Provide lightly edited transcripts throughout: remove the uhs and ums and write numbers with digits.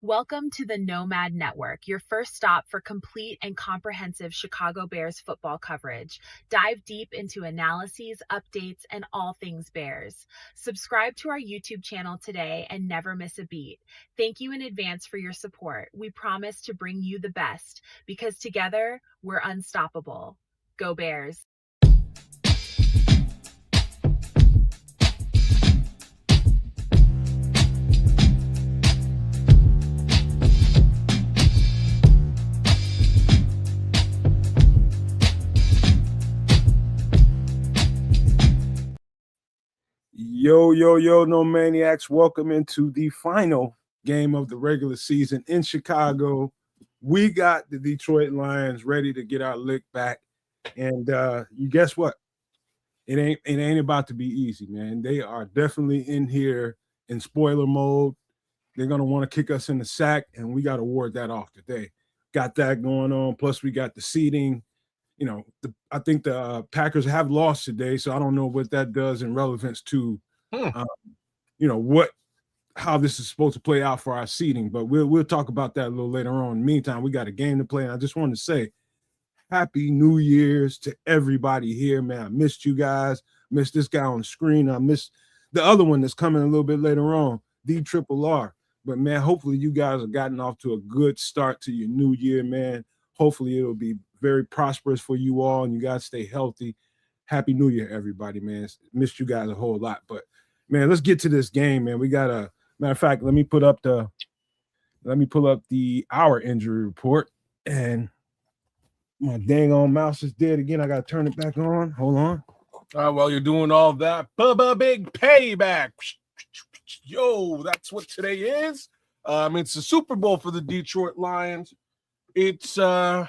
Welcome to the Nomad Network, your first stop for complete and comprehensive Chicago Bears football coverage. Dive deep into analyses, updates, and all things Bears. Subscribe to our YouTube channel today and never miss a beat. Thank you in advance for your support. We promise to bring you the best because together we're unstoppable. Go Bears. Yo, no maniacs. Welcome into the final game of the regular season in Chicago. We got the Detroit Lions ready to get our lick back. And you guess what? It ain't about to be easy, man. They are definitely in here in spoiler mode. They're gonna want to kick us in the sack, and we got to ward that off today. Got that going on. Plus, we got the seeding. I think the Packers have lost today, so I don't know what that does in relevance to, how this is supposed to play out for our seeding. But we'll talk about that a little later on. In the meantime, we got a game to play, and I just want to say, Happy New Year's to everybody here, man. I missed you guys. Missed this guy on the screen. I missed the other one that's coming a little bit later on, D-triple-R. But, man, hopefully you guys have gotten off to a good start to your new year, man. Hopefully it'll be very prosperous for you all, and you guys stay healthy. Happy New Year, everybody, man. Missed you guys a whole lot. But, man, let's get to this game, man. We got a – matter of fact, let me pull up our injury report, and – my dang on mouse is dead again. I got to turn it back on. Hold on. While you're doing all that, big payback. Yo, that's what today is. It's the Super Bowl for the Detroit Lions. It's big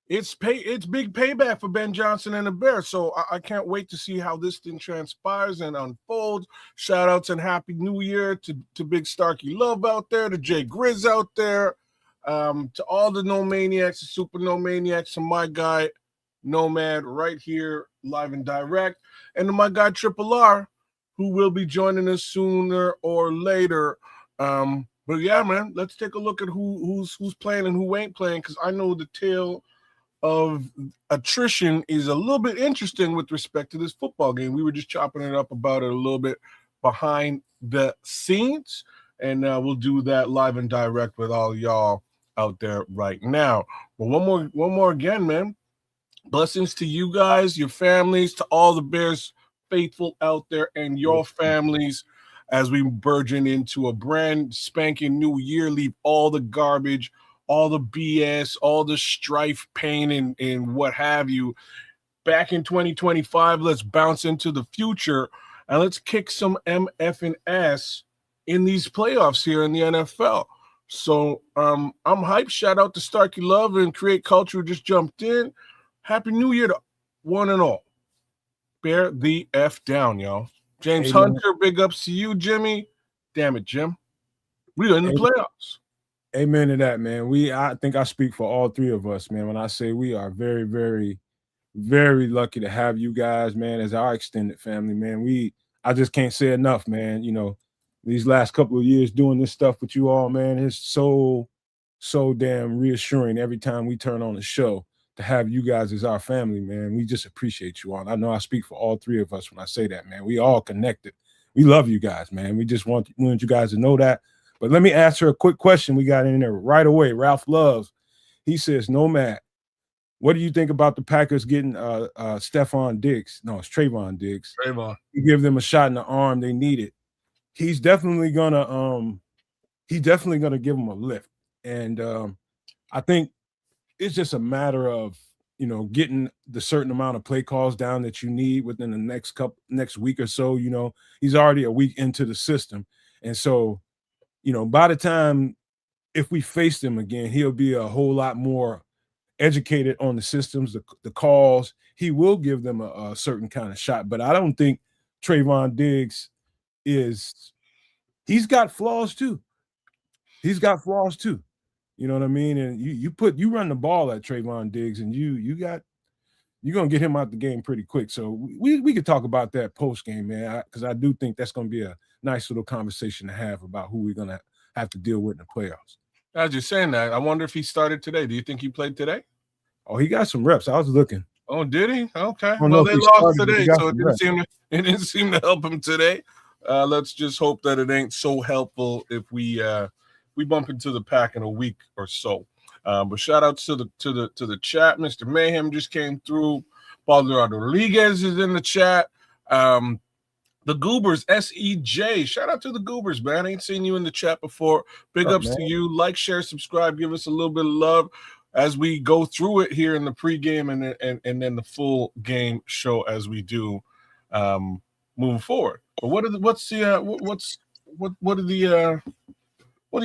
payback for Ben Johnson and the Bears. So I can't wait to see how this thing transpires and unfolds. Shout outs and Happy New Year to Big Starkey Love out there, to Jay Grizz out there. To all the No Maniacs, the Super No Maniacs, and my guy Nomad right here live and direct, and to my guy Triple R, who will be joining us sooner or later. But yeah, man, let's take a look at who's playing and who ain't playing, because I know the tale of attrition is a little bit interesting with respect to this football game. We were just chopping it up about it a little bit behind the scenes, and we'll do that live and direct with all y'all out there right now. But one more again, man. Blessings to you guys, your families, to all the Bears faithful out there and your families as we burgeon into a brand spanking new year. Leave all the garbage, all the BS, all the strife, pain, and what have you. Back in 2025, let's bounce into the future and let's kick some MF and S in these playoffs here in the NFL. So I'm hyped. Shout out to Starkey Love and Create Culture who just jumped in. Happy New Year to one and all. Bear the F down, y'all. James Hunter, big ups to you, Jimmy. Damn it, Jim. We're in the playoffs. Amen to that, man. I think I speak for all three of us, man, when I say we are very, very, very lucky to have you guys, man, as our extended family, man. I just can't say enough, man. These last couple of years doing this stuff with you all, man, is so damn reassuring every time we turn on the show to have you guys as our family, man. We just appreciate you all. I know I speak for all three of us when I say that, man. We all connected. We love you guys, man. We just want you guys to know that. But let me answer a quick question we got in there right away. Ralph Loves, he says, Nomad, what do you think about the Packers getting Stephon Diggs? No, it's Trayvon Diggs. You give them a shot in the arm they needed. He's definitely gonna give them a lift, and I think it's just a matter of getting the certain amount of play calls down that you need within the next week or so. He's already a week into the system, and so by the time if we face him again, he'll be a whole lot more educated on the systems, the calls. He will give them a certain kind of shot, but I don't think Trayvon Diggs he's got flaws too. You know what I mean? And you run the ball at Trayvon Diggs, and you're gonna get him out the game pretty quick. So we could talk about that post game, man, because I do think that's gonna be a nice little conversation to have about who we're gonna have to deal with in the playoffs. I was just saying that. I wonder if he started today. Do you think he played today? Oh, he got some reps. I was looking. Oh, did he? Okay. I don't know Well, if they he lost started, but he today, got so some reps. it didn't seem to help him today. Let's just hope that it ain't so helpful if we bump into the pack in a week or so. But shout outs to the chat. Mr. Mayhem just came through. Paulo Rodriguez is in the chat. The Goobers, SEJ. Shout out to the Goobers, man. I ain't seen you in the chat before. Big What's up, ups man? to you. Like, share, subscribe. Give us a little bit of love as we go through it here in the pregame and then the full game show as we do moving forward. But what are the what do the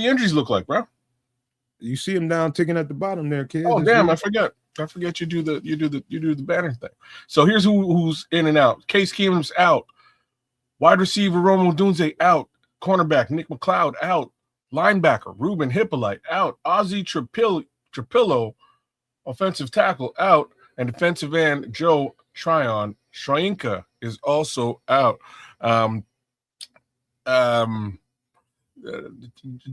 injuries look like, bro? You see him down ticking at the bottom there, kid. Oh, damn, I forget. I forget you do the banner thing. So here's who's in and out. Case Keenum's out. Wide receiver Rome Odunze out. Cornerback Nick McLeod out. Linebacker Ruben Hippolyte out. Ozzy Trapilo, offensive tackle out. And defensive end Joe Shryinka is also out.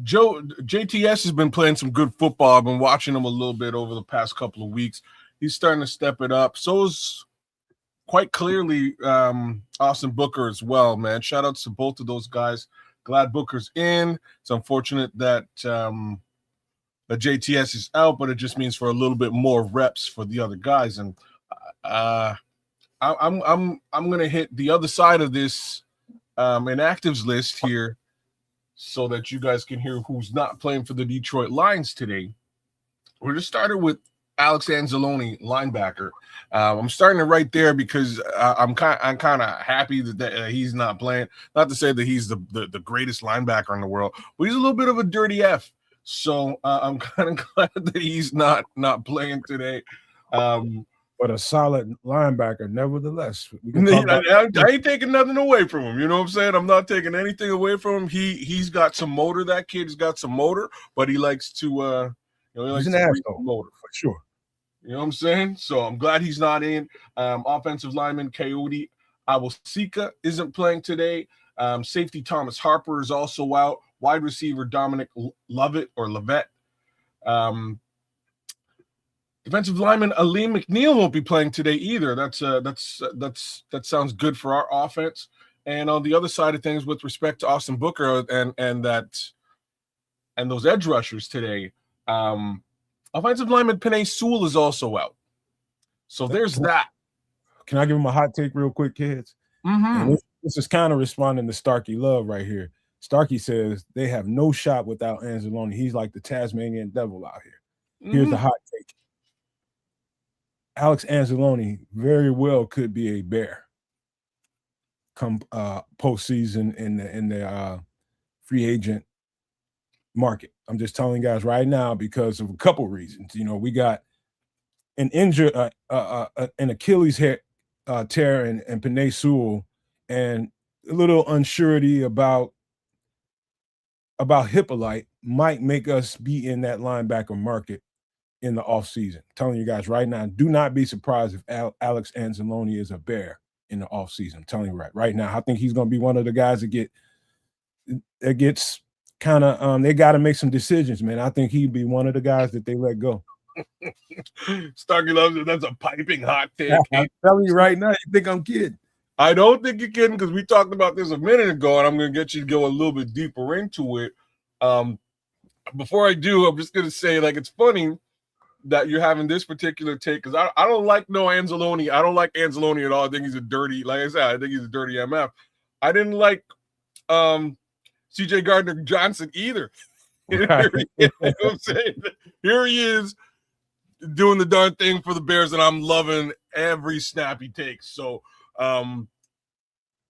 Joe JTS has been playing some good football. I've been watching him a little bit over the past couple of weeks. He's starting to step it up. So is quite clearly Austin Booker as well, man. Shout outs to both of those guys. Glad Booker's in. It's unfortunate that the JTS is out, but it just means for a little bit more reps for the other guys. And I'm gonna hit the other side of this inactives list here so that you guys can hear who's not playing for the Detroit Lions today. We're just started with Alex Anzalone, linebacker. I'm starting it right there because I'm kind of happy that he's not playing. Not to say that he's the greatest linebacker in the world, but he's a little bit of a dirty F. So I'm kind of glad that he's not playing today. But a solid linebacker, nevertheless. I ain't taking nothing away from him. You know what I'm saying? I'm not taking anything away from him. He's got some motor. That kid's got some motor, but he likes to he's an asshole motor for sure. You know what I'm saying? So I'm glad he's not in. Offensive lineman Coyote Awosika isn't playing today. Safety Thomas Harper is also out. Wide receiver Dominic Lovett or Levet. Defensive lineman Alim McNeil won't be playing today either. That sounds good for our offense. And on the other side of things, with respect to Austin Booker and those edge rushers today, offensive lineman Penei Sewell is also out. So there's that. Can I give him a hot take real quick, kids? Mm-hmm. This is kind of responding to Starkey Love right here. Starkey says they have no shot without Anzalone. He's like the Tasmanian devil out here. Here's the hot take. Alex Anzalone very well could be a Bear come postseason in the free agent market. I'm just telling you guys right now because of a couple reasons. You know, we got an injury, an Achilles tear and Penei Sewell, and a little unsurety about Hippolyte might make us be in that linebacker market in the offseason. Telling you guys right now, do not be surprised if Alex Anzalone is a Bear in the offseason. I'm telling you right now. I think he's going to be one of the guys that gets kind of they got to make some decisions, man. I think he'd be one of the guys that they let go. Starkey loves it. That's a piping hot take. I'm telling you right now, you think I'm kidding? I don't think you're kidding because we talked about this a minute ago, and I'm going to get you to go a little bit deeper into it. Before I do, I'm just going to say, like, it's funny that you're having this particular take because I don't like Anzalone. I don't like Anzalone at all. I think he's a dirty, like I said, I think he's a dirty MF. I didn't like CJ Gardner-Johnson either. Right. You know what I'm saying? Here he is doing the darn thing for the Bears, and I'm loving every snap he takes. So, ooh,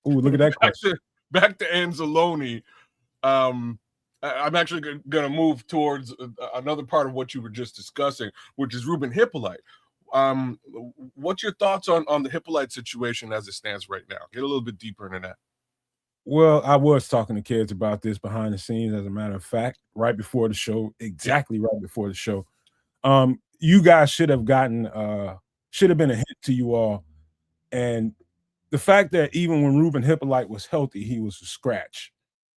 look at that question. Back to Anzalone. I'm actually going to move towards another part of what you were just discussing, which is Ruben Hippolyte. What's your thoughts on the Hippolyte situation as it stands right now? Get a little bit deeper into that. Well, I was talking to kids about this behind the scenes, as a matter of fact, right before the show, exactly right before the show. You guys should have been a hint to you all. And the fact that even when Ruben Hippolyte was healthy, he was a scratch.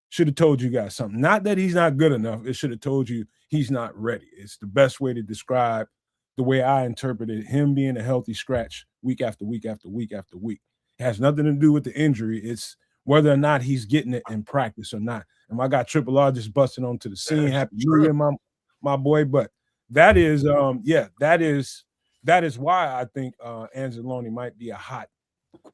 should have told you guys something. Not that he's not good enough. It should have told you he's not ready. It's the best way to describe the way I interpreted him being a healthy scratch week after week after week after week. It has nothing to do with the injury. It's whether or not he's getting it in practice or not. And my guy Triple R just busting onto the scene. Happy New Year, my boy. But that is that is why I think Anzalone might be a hot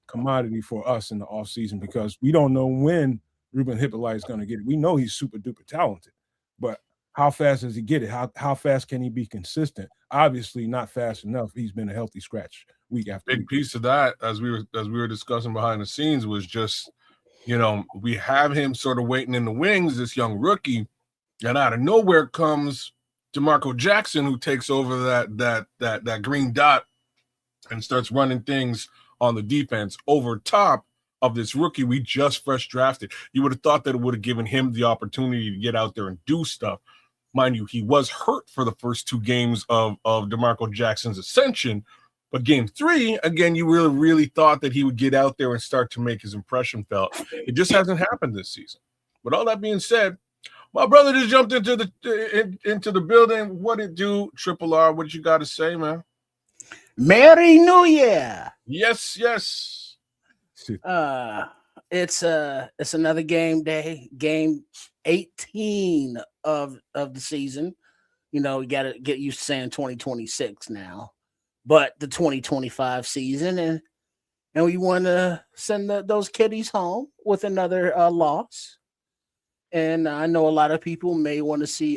commodity for us in the offseason, because we don't know when Ruben Hippolyte is going to get it. We know he's super duper talented, but how fast does he get it? How fast can he be consistent? Obviously not fast enough. He's been a healthy scratch week after Big week. piece of that, as we were discussing behind the scenes, was just, we have him sort of waiting in the wings, this young rookie, and out of nowhere comes DeMarco Jackson, who takes over that green dot and starts running things on the defense over top of this rookie we just fresh drafted. You would have thought that it would have given him the opportunity to get out there and do stuff. Mind you, he was hurt for the first 2 games of DeMarco Jackson's ascension, but game 3, again, you really thought that he would get out there and start to make his impression felt. It just hasn't happened this season. But all that being said, my brother just jumped into the building. What it do, Triple R? What you got to say, man? Merry New Year. Yes. It's another game day, game 18 of the season. You got to get used to saying 2026 now, but the 2025 season, and we want to send those kiddies home with another loss. And I know a lot of people may want to see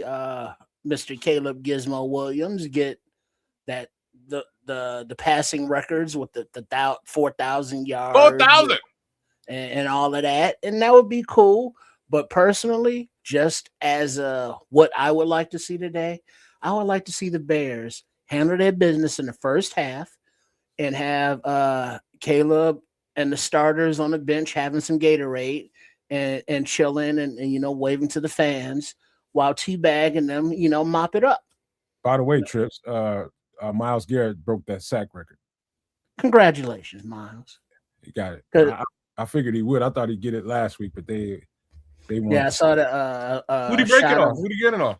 Mr. Caleb Gizmo Williams get that the passing records with the 4,000 yards, 4,000, and all of that, and that would be cool. But personally, just as what I would like to see today, I would like to see the Bears handle their business in the first half and have Caleb and the starters on the bench having some Gatorade and chilling and waving to the fans while teabagging them, mop it up. By the way, Trips, Myles Garrett broke that sack record. Congratulations, Myles. He got it. I figured he would. I thought he'd get it last week, but they won. Yeah, I saw the who'd he break it on? Who'd he get it on?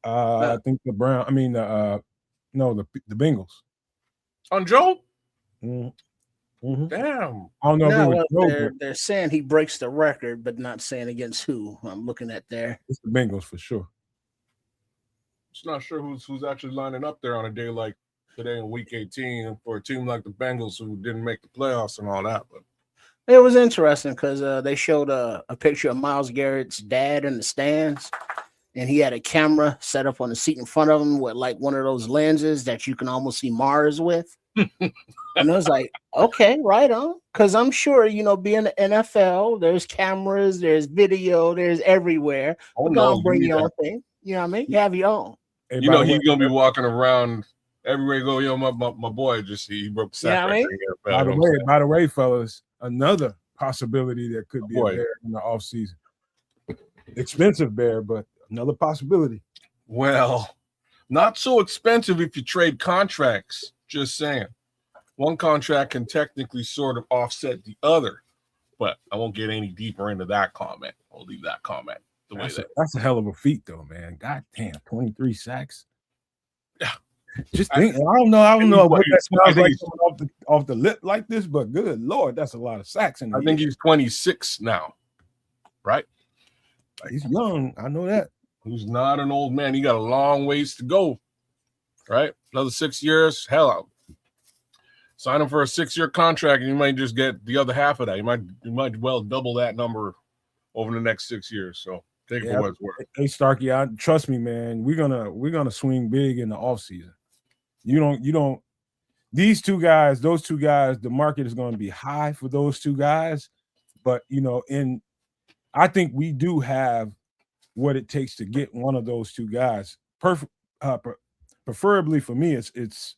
I think the Bengals. On Joe? Mm-hmm. Damn. I don't know if it was they're saying he breaks the record, but not saying against who. I'm looking at there. It's the Bengals for sure. Just not sure who's actually lining up there on a day like today in week 18 and for a team like the Bengals who didn't make the playoffs and all that. But it was interesting because they showed a picture of Myles Garrett's dad in the stands, and he had a camera set up on the seat in front of him with like one of those lenses that you can almost see Mars with. And I was like, okay, right on. Because I'm sure, being the NFL, there's cameras, there's video, there's everywhere. Oh, no, bring your own thing. You know what I mean? You have your own. Hey, he's going to be walking around everywhere you go. My boy he broke the sack. By the way, fellas, another possibility that could be a Bear in the offseason. Expensive Bear, but another possibility. Well, not so expensive if you trade contracts. Just saying. One contract can technically sort of offset the other, but I won't get any deeper into that comment. I'll leave that comment the way that's a hell of a feat, though, man. God damn, 23 sacks. Yeah. Just think, I don't know what that sounds like off the lip like this, but good Lord, that's a lot of sacks. I think he's 26 now, right? He's young. I know that. He's not an old man. He got a long ways to go, right? Another 6 years. Hell, I'll sign him for a 6-year contract, and you might just get the other half of that. You might well double that number over the next 6 years. So take it for what it's worth. Hey, Starkey, trust me, man. We're gonna swing big in the offseason. You don't. These two guys, those two guys, the market is going to be high for those two guys. But I think we do have what it takes to get one of those two guys. Preferably for me, it's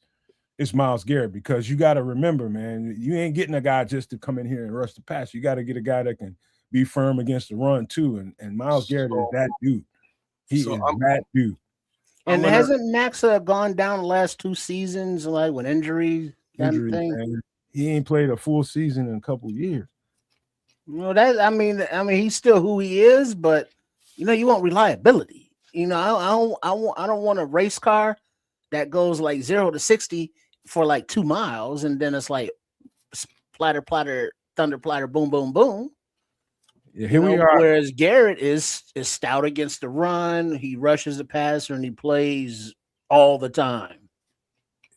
Myles Garrett, because you got to remember, man, you ain't getting a guy just to come in here and rush the pass. You got to get a guy that can be firm against the run too. And Myles Garrett is that dude. He is that dude. And hasn't Max gone down the last 2 seasons, like with injury thing? Man. He ain't played a full season in a couple of years. No, that I mean, he's still who he is, but you want reliability. I don't want a race car that goes like 0 to 60 for like 2 miles, and then it's like platter, platter, thunder, platter, boom, boom, boom. Yeah, here we are. Whereas Garrett is stout against the run. He rushes the passer and he plays all the time.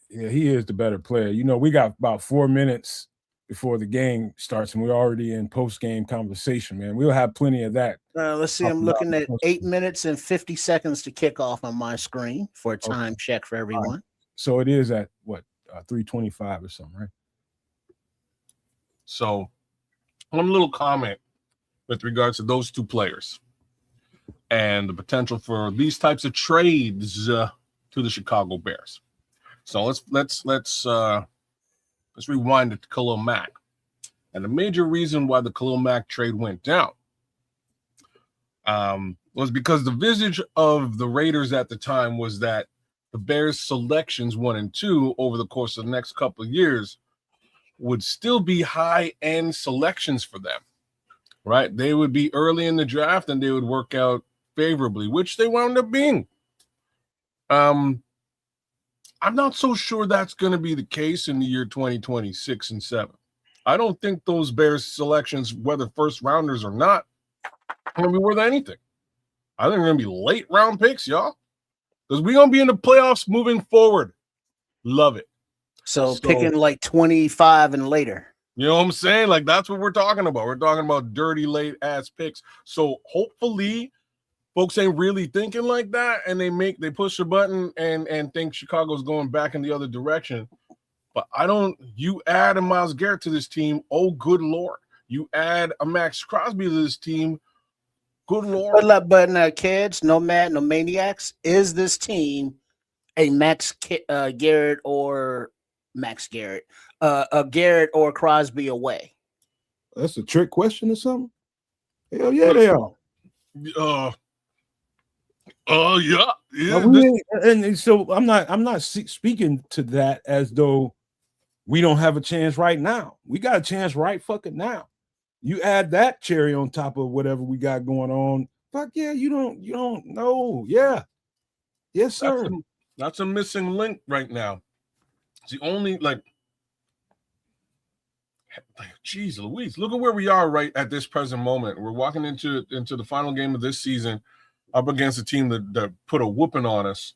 Yeah, he is the better player. We got about 4 minutes before the game starts, and we're already in post-game conversation, man. We'll have plenty of that. Let's see. I'm looking at 8 minutes and 50 seconds to kick off on my screen for a time check for everyone. Right. So it is at what 3:25 or something, right? So, one little comment with regards to those two players and the potential for these types of trades to the Chicago Bears. So let's rewind it to Khalil Mack. And the major reason why the Khalil Mack trade went down was because the visage of the Raiders at the time was that the Bears' selections 1 and 2 over the course of the next couple of years would still be high-end selections for them, right? They would be early in the draft and they would work out favorably, which they wound up being. I'm not so sure that's going to be the case in the year 2026 and 7. I don't think those Bears selections, whether first rounders or not, are going to be worth anything. I think they're going to be late round picks, y'all, because we're going to be in the playoffs moving forward. Love it. So picking like 25 and later. You know what I'm saying? Like, that's what we're talking about. We're talking about dirty late ass picks. So hopefully folks ain't really thinking like that, and they push a button and think Chicago's going back in the other direction. But you add a Myles Garrett to this team, oh good Lord. You add a Max Crosby to this team, good Lord. But kids, no maniacs. Is this team a Max Garrett or Max Garrett, a Garrett or Crosby away? That's a trick question or something. Hell yeah, they are. Yeah. And so I'm not speaking to that as though we don't have a chance right now. We got a chance right fucking now. You add that cherry on top of whatever we got going on. Fuck yeah, you don't know. Yeah. Yes, sir. That's a missing link right now. It's the only geez Louise, look at where we are right at this present moment. We're walking into the final game of this season up against a team that put a whooping on us,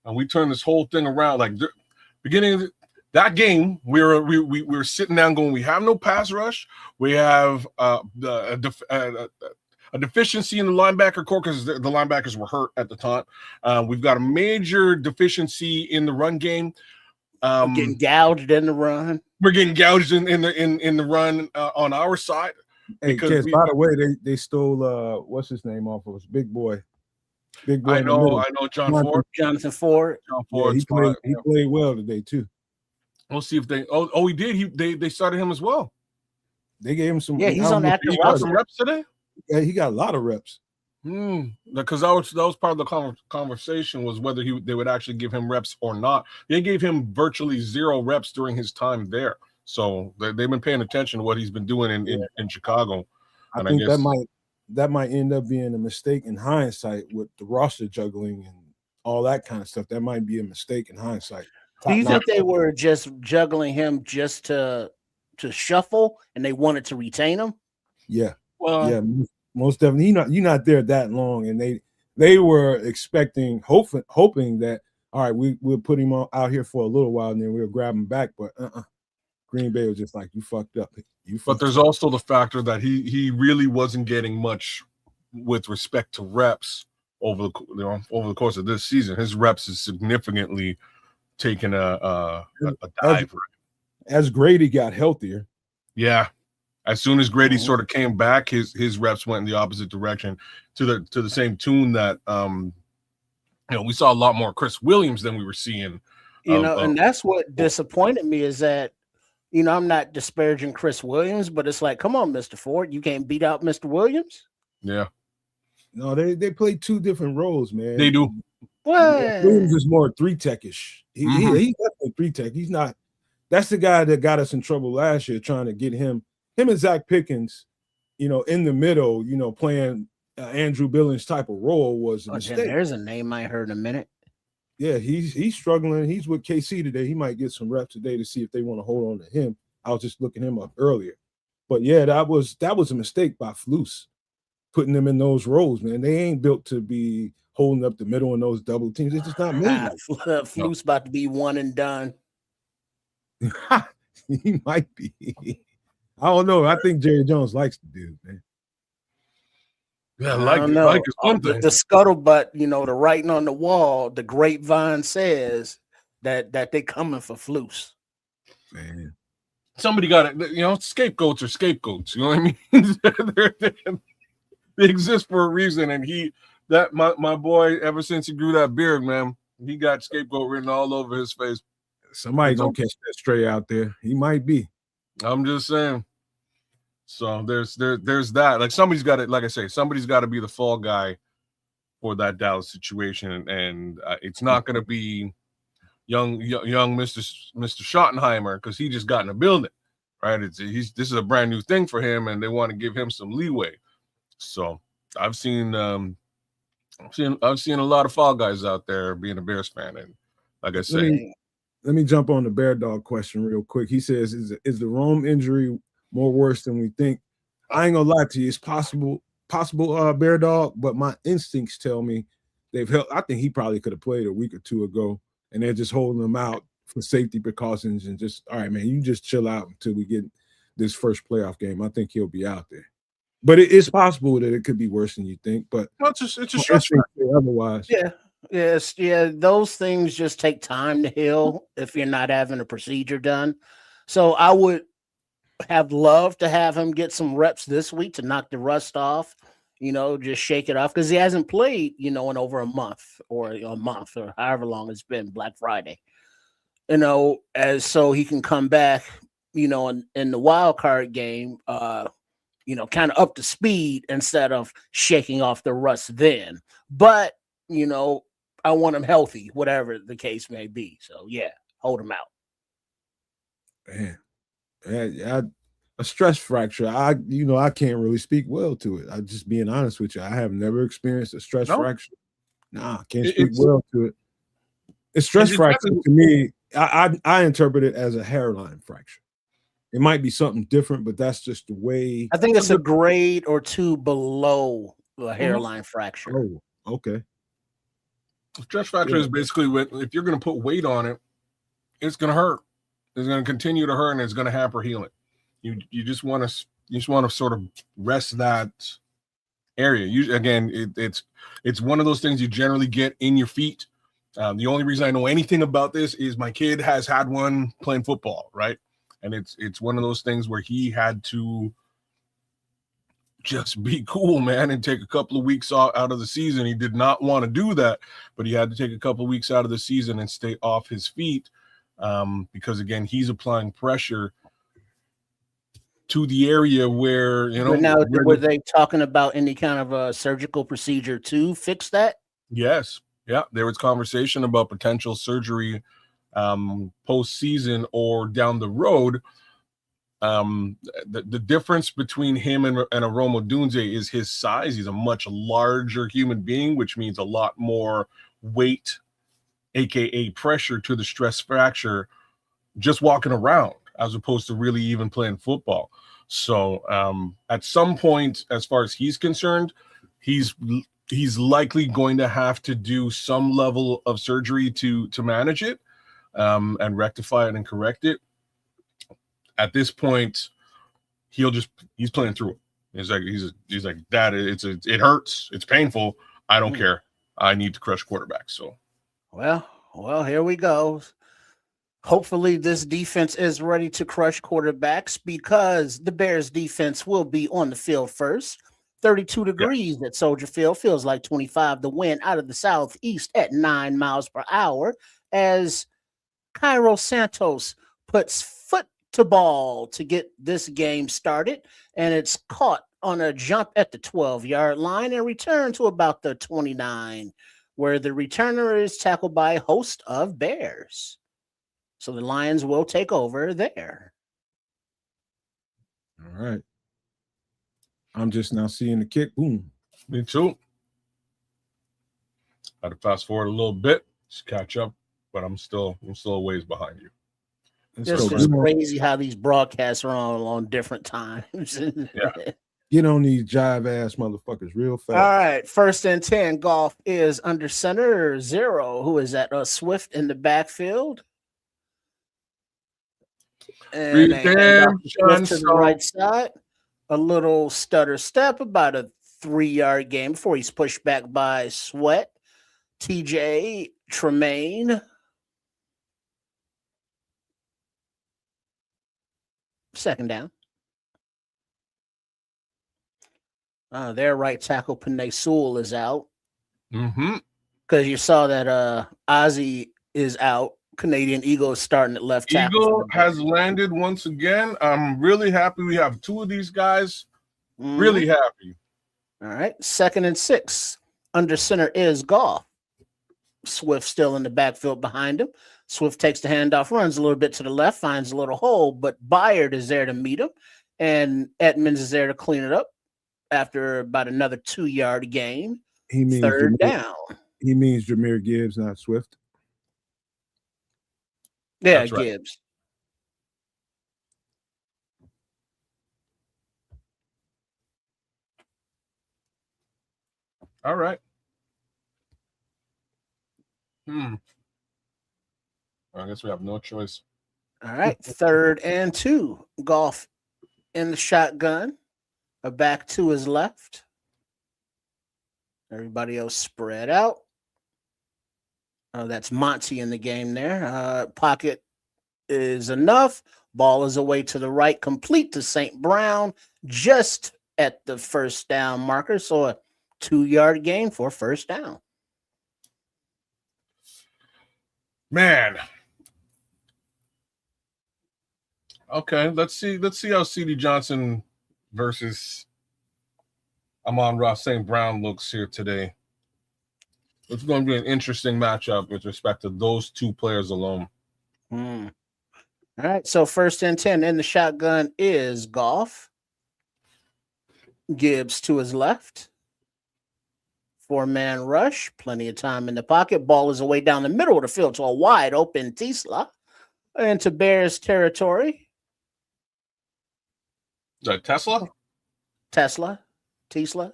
and we turn this whole thing around. Like, beginning of that game, we were sitting down going, we have no pass rush. We have a deficiency in the linebacker core because the linebackers were hurt at the time. We've got a major deficiency in the run game. We're getting gouged in the run. We're getting gouged in the run on our side. Hey, kids, by the way, they stole what's his name off of us? Big boy. I know, Jonathan Ford. Yeah, he played well today too. We'll see if they. Oh, he did. They started him as well. They gave him some. Yeah, he's on active. He got some reps today. Yeah, he got a lot of reps. Because that was part of the conversation was whether they would actually give him reps or not. They gave him virtually 0 reps during his time there. So they've been paying attention to what he's been doing in Chicago. I think that might end up being a mistake in hindsight with the roster juggling and all that kind of stuff. That might be a mistake in hindsight. Do you think they were just juggling him just to shuffle and they wanted to retain him? Yeah. Well, yeah, most definitely. You're not there that long, and they were expecting, hoping that all right, we'll put him out here for a little while and then we'll grab him back. But Green Bay was just like, you fucked up. But there's also the factor that he really wasn't getting much with respect to reps over the course of this season. His reps is significantly taken a dive. As Grady got healthier. Yeah. As soon as Grady sort of came back, his reps went in the opposite direction to the same tune that we saw a lot more Chris Williams than we were seeing. And that's what disappointed me is that, I'm not disparaging Chris Williams, but it's like, come on, Mr. Ford, you can't beat out Mr. Williams. Yeah. No, they play 2 different roles, man. They do. What? Williams is more 3-techish. He's definitely 3-tech. He's not. That's the guy that got us in trouble last year trying to get him and Zach Pickens, in the middle, playing Andrew Billings type of role was a mistake. There's a name I heard in a minute. Yeah, he's struggling. He's with KC today. He might get some reps today to see if they want to hold on to him. I was just looking him up earlier. But yeah, that was a mistake by Flus, putting them in those roles, man. They ain't built to be holding up the middle in those double teams. It's just not made. Flus about to be one and done. He might be. I don't know. I think Jerry Jones likes the dude, man. Yeah, I don't know. like is something. The scuttlebutt, the writing on the wall, the grapevine says that they coming for Flus. Man. Somebody got it. Scapegoats are scapegoats. You know what I mean? They exist for a reason. And my boy, ever since he grew that beard, man, he got scapegoat written all over his face. Somebody gonna catch that stray out there. He might be. I'm just saying. So there's that. Like somebody's got to, like I say, somebody's got to be the fall guy for that Dallas situation, and it's not going to be young Mr. Schottenheimer because he just got in the building, right? This is a brand new thing for him, and they want to give him some leeway. So I've seen a lot of fall guys out there being a Bears fan, and like I say, let me jump on the Bear Dog question real quick. He says, "Is the Rome injury more worse than we think?" I ain't gonna lie to you. It's possible, Bear Dog, but my instincts tell me they've held. I think he probably could have played a week or two ago, and they're just holding him out for safety precautions and just, all right, man, you just chill out until we get this first playoff game. I think he'll be out there. But it is possible that it could be worse than you think. But it's a stress factor. Otherwise, yeah. Those things just take time to heal if you're not having a procedure done. So I would have loved to have him get some reps this week to knock the rust off, just shake it off because he hasn't played, in over a month or however long it's been, Black Friday, as so he can come back, in the wild card game, kind of up to speed instead of shaking off the rust then. But, I want him healthy, whatever the case may be. So yeah, hold him out. Man. A stress fracture. I can't really speak well to it. I'm just being honest with you. I have never experienced a stress fracture. Nah, can't speak well to it. A stress fracture to me, I interpret it as a hairline fracture. It might be something different, but that's just the way. I think it's a grade or two below a hairline fracture. Oh, okay. Stress fracture is basically if you're going to put weight on it, it's going to hurt. It's going to continue to hurt, and it's going to hamper healing. You just want to sort of rest that area. It's one of those things you generally get in your feet. The only reason I know anything about this is my kid has had one playing football, right? And it's one of those things where he had to just be cool, man, and take a couple of weeks out of the season. He did not want to do that, but he had to take a couple of weeks out of the season and stay off his feet because, again, he's applying pressure to the area where, Now, were they talking about any kind of a surgical procedure to fix that? Yes. Yeah. There was conversation about potential surgery postseason or down the road. The difference between him and a Rome Odunze is his size. He's a much larger human being, which means a lot more weight, aka pressure, to the stress fracture just walking around as opposed to really even playing football. So at some point, as far as he's concerned, he's likely going to have to do some level of surgery to manage it and rectify it and correct it. At this point, he's playing through it. He's like, Dad, it hurts, it's painful. I don't care. I need to crush quarterback. So, well, here we go. Hopefully, this defense is ready to crush quarterbacks because the Bears defense will be on the field first. 32 degrees at Soldier Field, feels like 25. The wind out of the southeast at 9 miles per hour as Cairo Santos puts foot to ball to get this game started, and it's caught on a jump at the 12-yard line and returned to about the 29, where the returner is tackled by a host of Bears. So the Lions will take over there. All right. I'm just now seeing the kick. Boom. Me too. Had to fast forward a little bit, just catch up, but I'm still a ways behind you. It's just crazy how these broadcasts are on different times. Yeah. Get on these jive ass motherfuckers real fast. All right. 1st and 10. Golf is under center. 0. Who is that? Swift in the backfield. And a handoff to the right side. A little stutter step, about a 3-yard gain before he's pushed back by Sweat. TJ Tremaine. Second down. Their right tackle, Penei Sewell, is out. Because you saw that Ozzy is out. Canadian Eagle is starting at left tackle. Eagle has landed once again. I'm really happy we have 2 of these guys. Really happy. All right. 2nd and 6. Under center is Goff. Swift still in the backfield behind him. Swift takes the handoff, runs a little bit to the left, finds a little hole, but Byard is there to meet him, and Edmonds is there to clean it up after about another 2-yard gain. He means 3rd down. He means Jahmyr Gibbs, not Swift. Yeah, that's right. Gibbs. All right. I guess we have no choice. All right. 3rd and 2. Golf in the shotgun. A back to his left. Everybody else spread out. That's Monty in the game there. Pocket is enough. Ball is away to the right, complete to St. Brown, just at the 1st down marker. So a 2-yard gain for 1st down. Man. Okay, let's see how C.D. Johnson versus Amon-Ra St. Brown looks here today. It's going to be an interesting matchup with respect to those 2 players alone. All right, so 1st and 10 in the shotgun is Goff. Gibbs to his left. 4-man rush, plenty of time in the pocket. Ball is away down the middle of the field to a wide open Tesla into Bears territory. Tesla? Tesla. Tisa?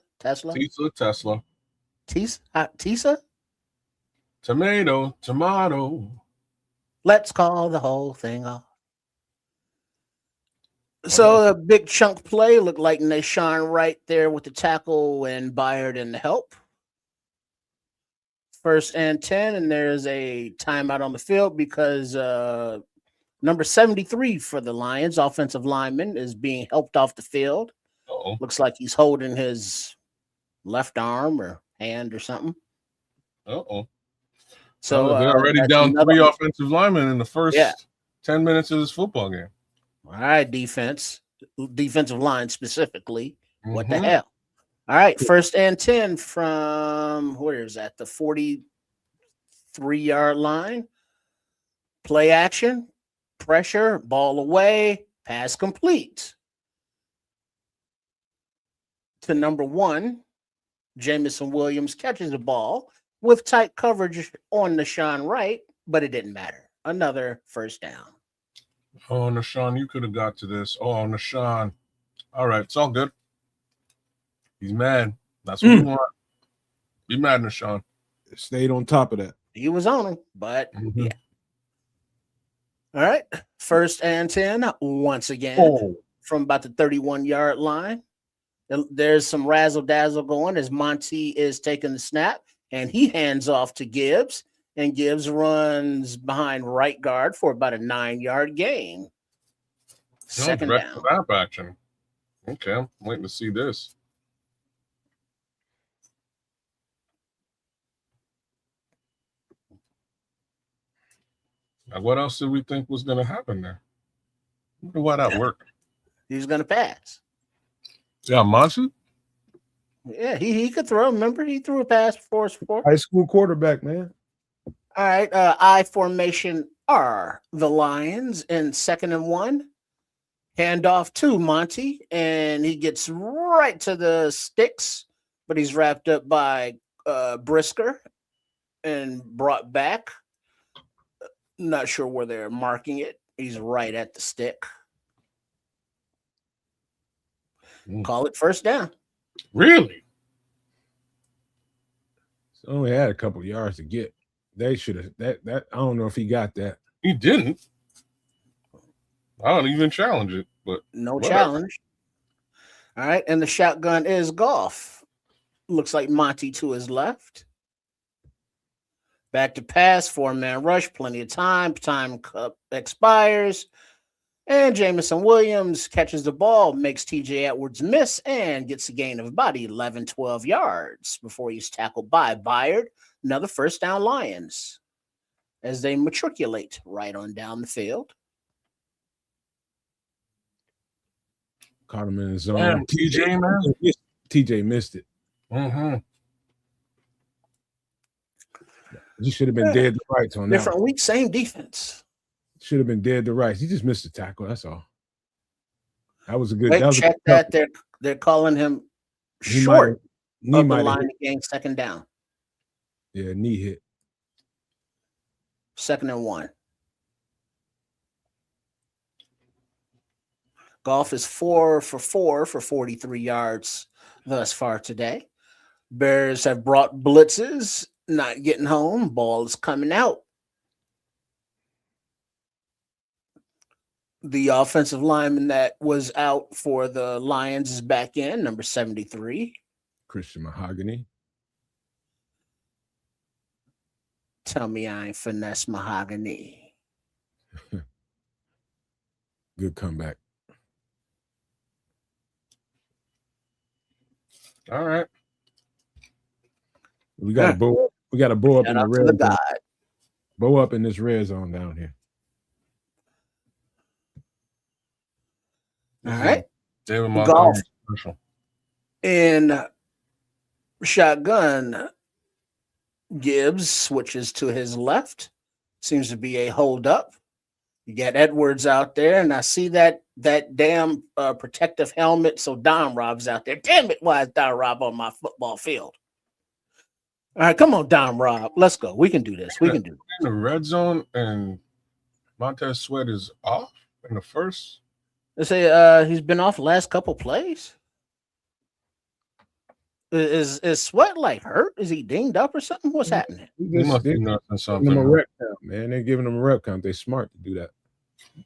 Tomato. Let's call the whole thing off. So a big chunk play looked like Nashawn right there with the tackle and Byard in the help. 1st and 10, and there's a timeout on the field because number 73 for the Lions, offensive lineman, is being helped off the field. Looks like he's holding his left arm or hand or something. So they're already down 3 offensive linemen in the first 10 minutes of this football game. All right, defensive line specifically. What the hell? All right, 1st and 10 from, where is that? The 43-yard line. Play action, pressure, ball away, pass complete. To number 1, Jamison Williams catches the ball with tight coverage on Nashawn Wright, but it didn't matter. Another 1st down. Oh, Nashawn, you could have got to this. Oh, Nashawn. All right, it's all good. He's mad. That's what we want. Be mad, Nashawn. Stayed on top of that. He was on him, but yeah. All right. 1st and 10 once again from about the 31-yard line. There's some razzle-dazzle going as Monty is taking the snap, and he hands off to Gibbs, and Gibbs runs behind right guard for about a 9-yard gain. 2nd down. Snap action. Okay, I'm waiting to see this. Now, what else did we think was going to happen there? I wonder why that worked. He's going to pass. Yeah, Monty? Yeah, he could throw. Remember, he threw a pass before. High school quarterback, man. All right, I formation are the Lions in 2nd and 1. Handoff to Monty, and he gets right to the sticks, but he's wrapped up by Brisker and brought back. Not sure where they're marking it. He's right at the stick. Call it first down. Really? So only had a couple yards to get. They should have that. I don't know if he got that. He didn't. I don't even challenge it, but No whatever. challenge. All right, and the shotgun is Goff. Looks like Monty to his left. Back to pass, 4-man rush, plenty of time. Time expires. And Jamison Williams catches the ball, makes TJ Edwards miss, and gets a gain of about 11, 12 yards before he's tackled by Byard. Another first down Lions as they matriculate right on down the field. Caught him in his zone. Damn, TJ, man. TJ missed it. Mm-hmm. He should have been dead to rights on that. Different week, same defense. Should have been dead to rights. He just missed the tackle. That's all. That was a good. Wait, that was check that. They're calling him short of the line again. Second down. Yeah, knee hit. 2nd and 1. Goff is 4 for 4 for 43 yards thus far today. Bears have brought blitzes, not getting home. Ball is coming out. The offensive lineman that was out for the Lions is back in, number 73. Christian Mahogany. Tell me I ain't finesse Mahogany. Good comeback. All right. We got to bow up. We got to bow up in the red zone. Bow up in this red zone down here. All right. David Montgomery. In shotgun, Gibbs switches to his left. Seems to be a hold up. You got Edwards out there, and I see that damn protective helmet. So Don Rob's out there. Damn it, why is Don Rob on my football field? All right, come on, Don Rob. Let's go. We can do this. We can do this. In the red zone, and Montez Sweat is off in the first. They say he's been off the last couple plays. Is Sweat like hurt? Is he dinged up or something? What's happening? He must be nothing something. Them a rep count, man. They're giving them a rep count. They're smart to do that.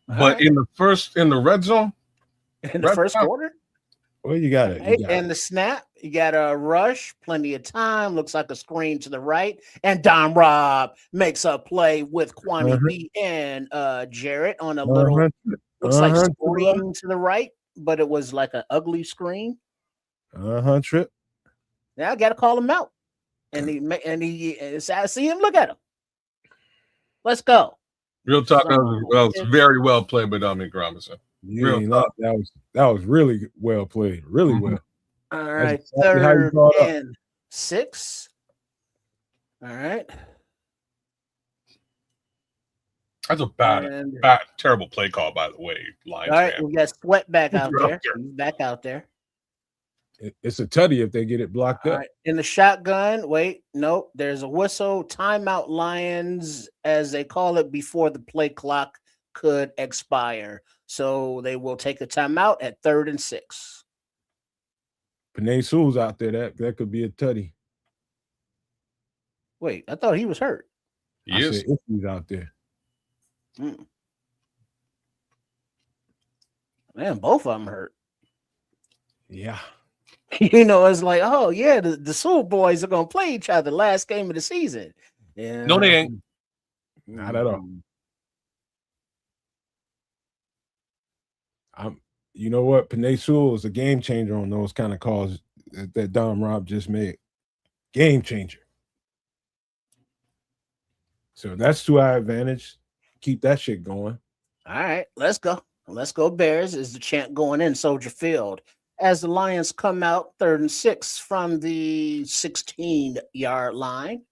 But in the red zone, in the first quarter. Well, you got it. And the snap, you got a rush, plenty of time. Looks like a screen to the right, and Don Rob makes a play with Kwame B and Jarrett on a little. Looks like screen to the right, but it was like an ugly screen. Trip. Now I got to call him out, and he. I see him. Look at him. Let's go. Real talk. That was very well played by Dominic Robinson. That was really well played. Really well. All right, exactly 3rd and 6. All right. That's a bad, terrible play call, by the way. Lions all right, fan. we got Sweat back out there. He's back out there. It's a tutty if they get it blocked up. Right. In the shotgun, wait, nope. There's a whistle. Timeout Lions, as they call it, before the play clock could expire. So they will take a timeout at 3rd and 6. Penei Sewell's out there. That could be a tutty. Wait, I thought he was hurt. He is. If he's out there. Man, both of them hurt. Yeah. You know, it's like, oh yeah, the Sewell boys are gonna play each other last game of the season. Yeah. No, they ain't. Not at all. You know what? Penei Sewell is a game changer on those kind of calls that Don Rob just made. Game changer. So that's to our advantage. Keep that shit going. All right, let's go. Let's go Bears is the chant going in Soldier Field. As the Lions come out 3rd and 6 from the 16-yard line.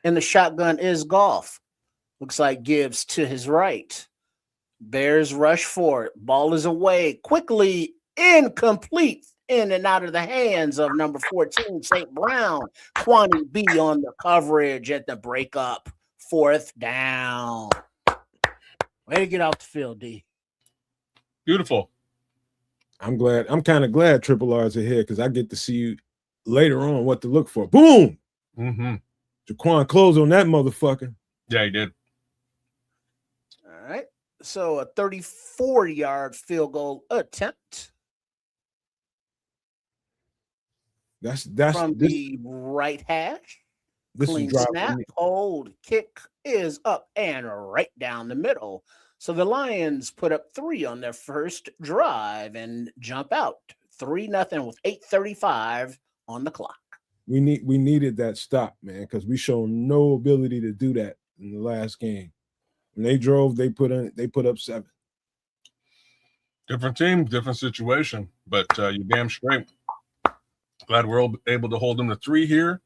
And the shotgun is Goff. Looks like Gibbs to his right. Bears rush for it. Ball is away. Quickly incomplete. In and out of the hands of number 14, St. Brown. Kwani B on the coverage at the breakup. 4th down. Way to get off the field, D. Beautiful. I'm kind of glad Triple R's are here because I get to see you later on what to look for. Boom! Mm-hmm. Jaquan closed on that motherfucker. Yeah, he did. All right. So a 34-yard field goal attempt. That's from this, the right hash. this Clean is snap, hold, kick is up and right down the middle. So the Lions put up 3 on their first drive and jump out 3-0 with 8:35 on the clock. We needed that stop, man, because we showed no ability to do that in the last game. When they drove, they put up 7. Different team, different situation, but you're damn straight. Glad we're able to hold them to 3 here.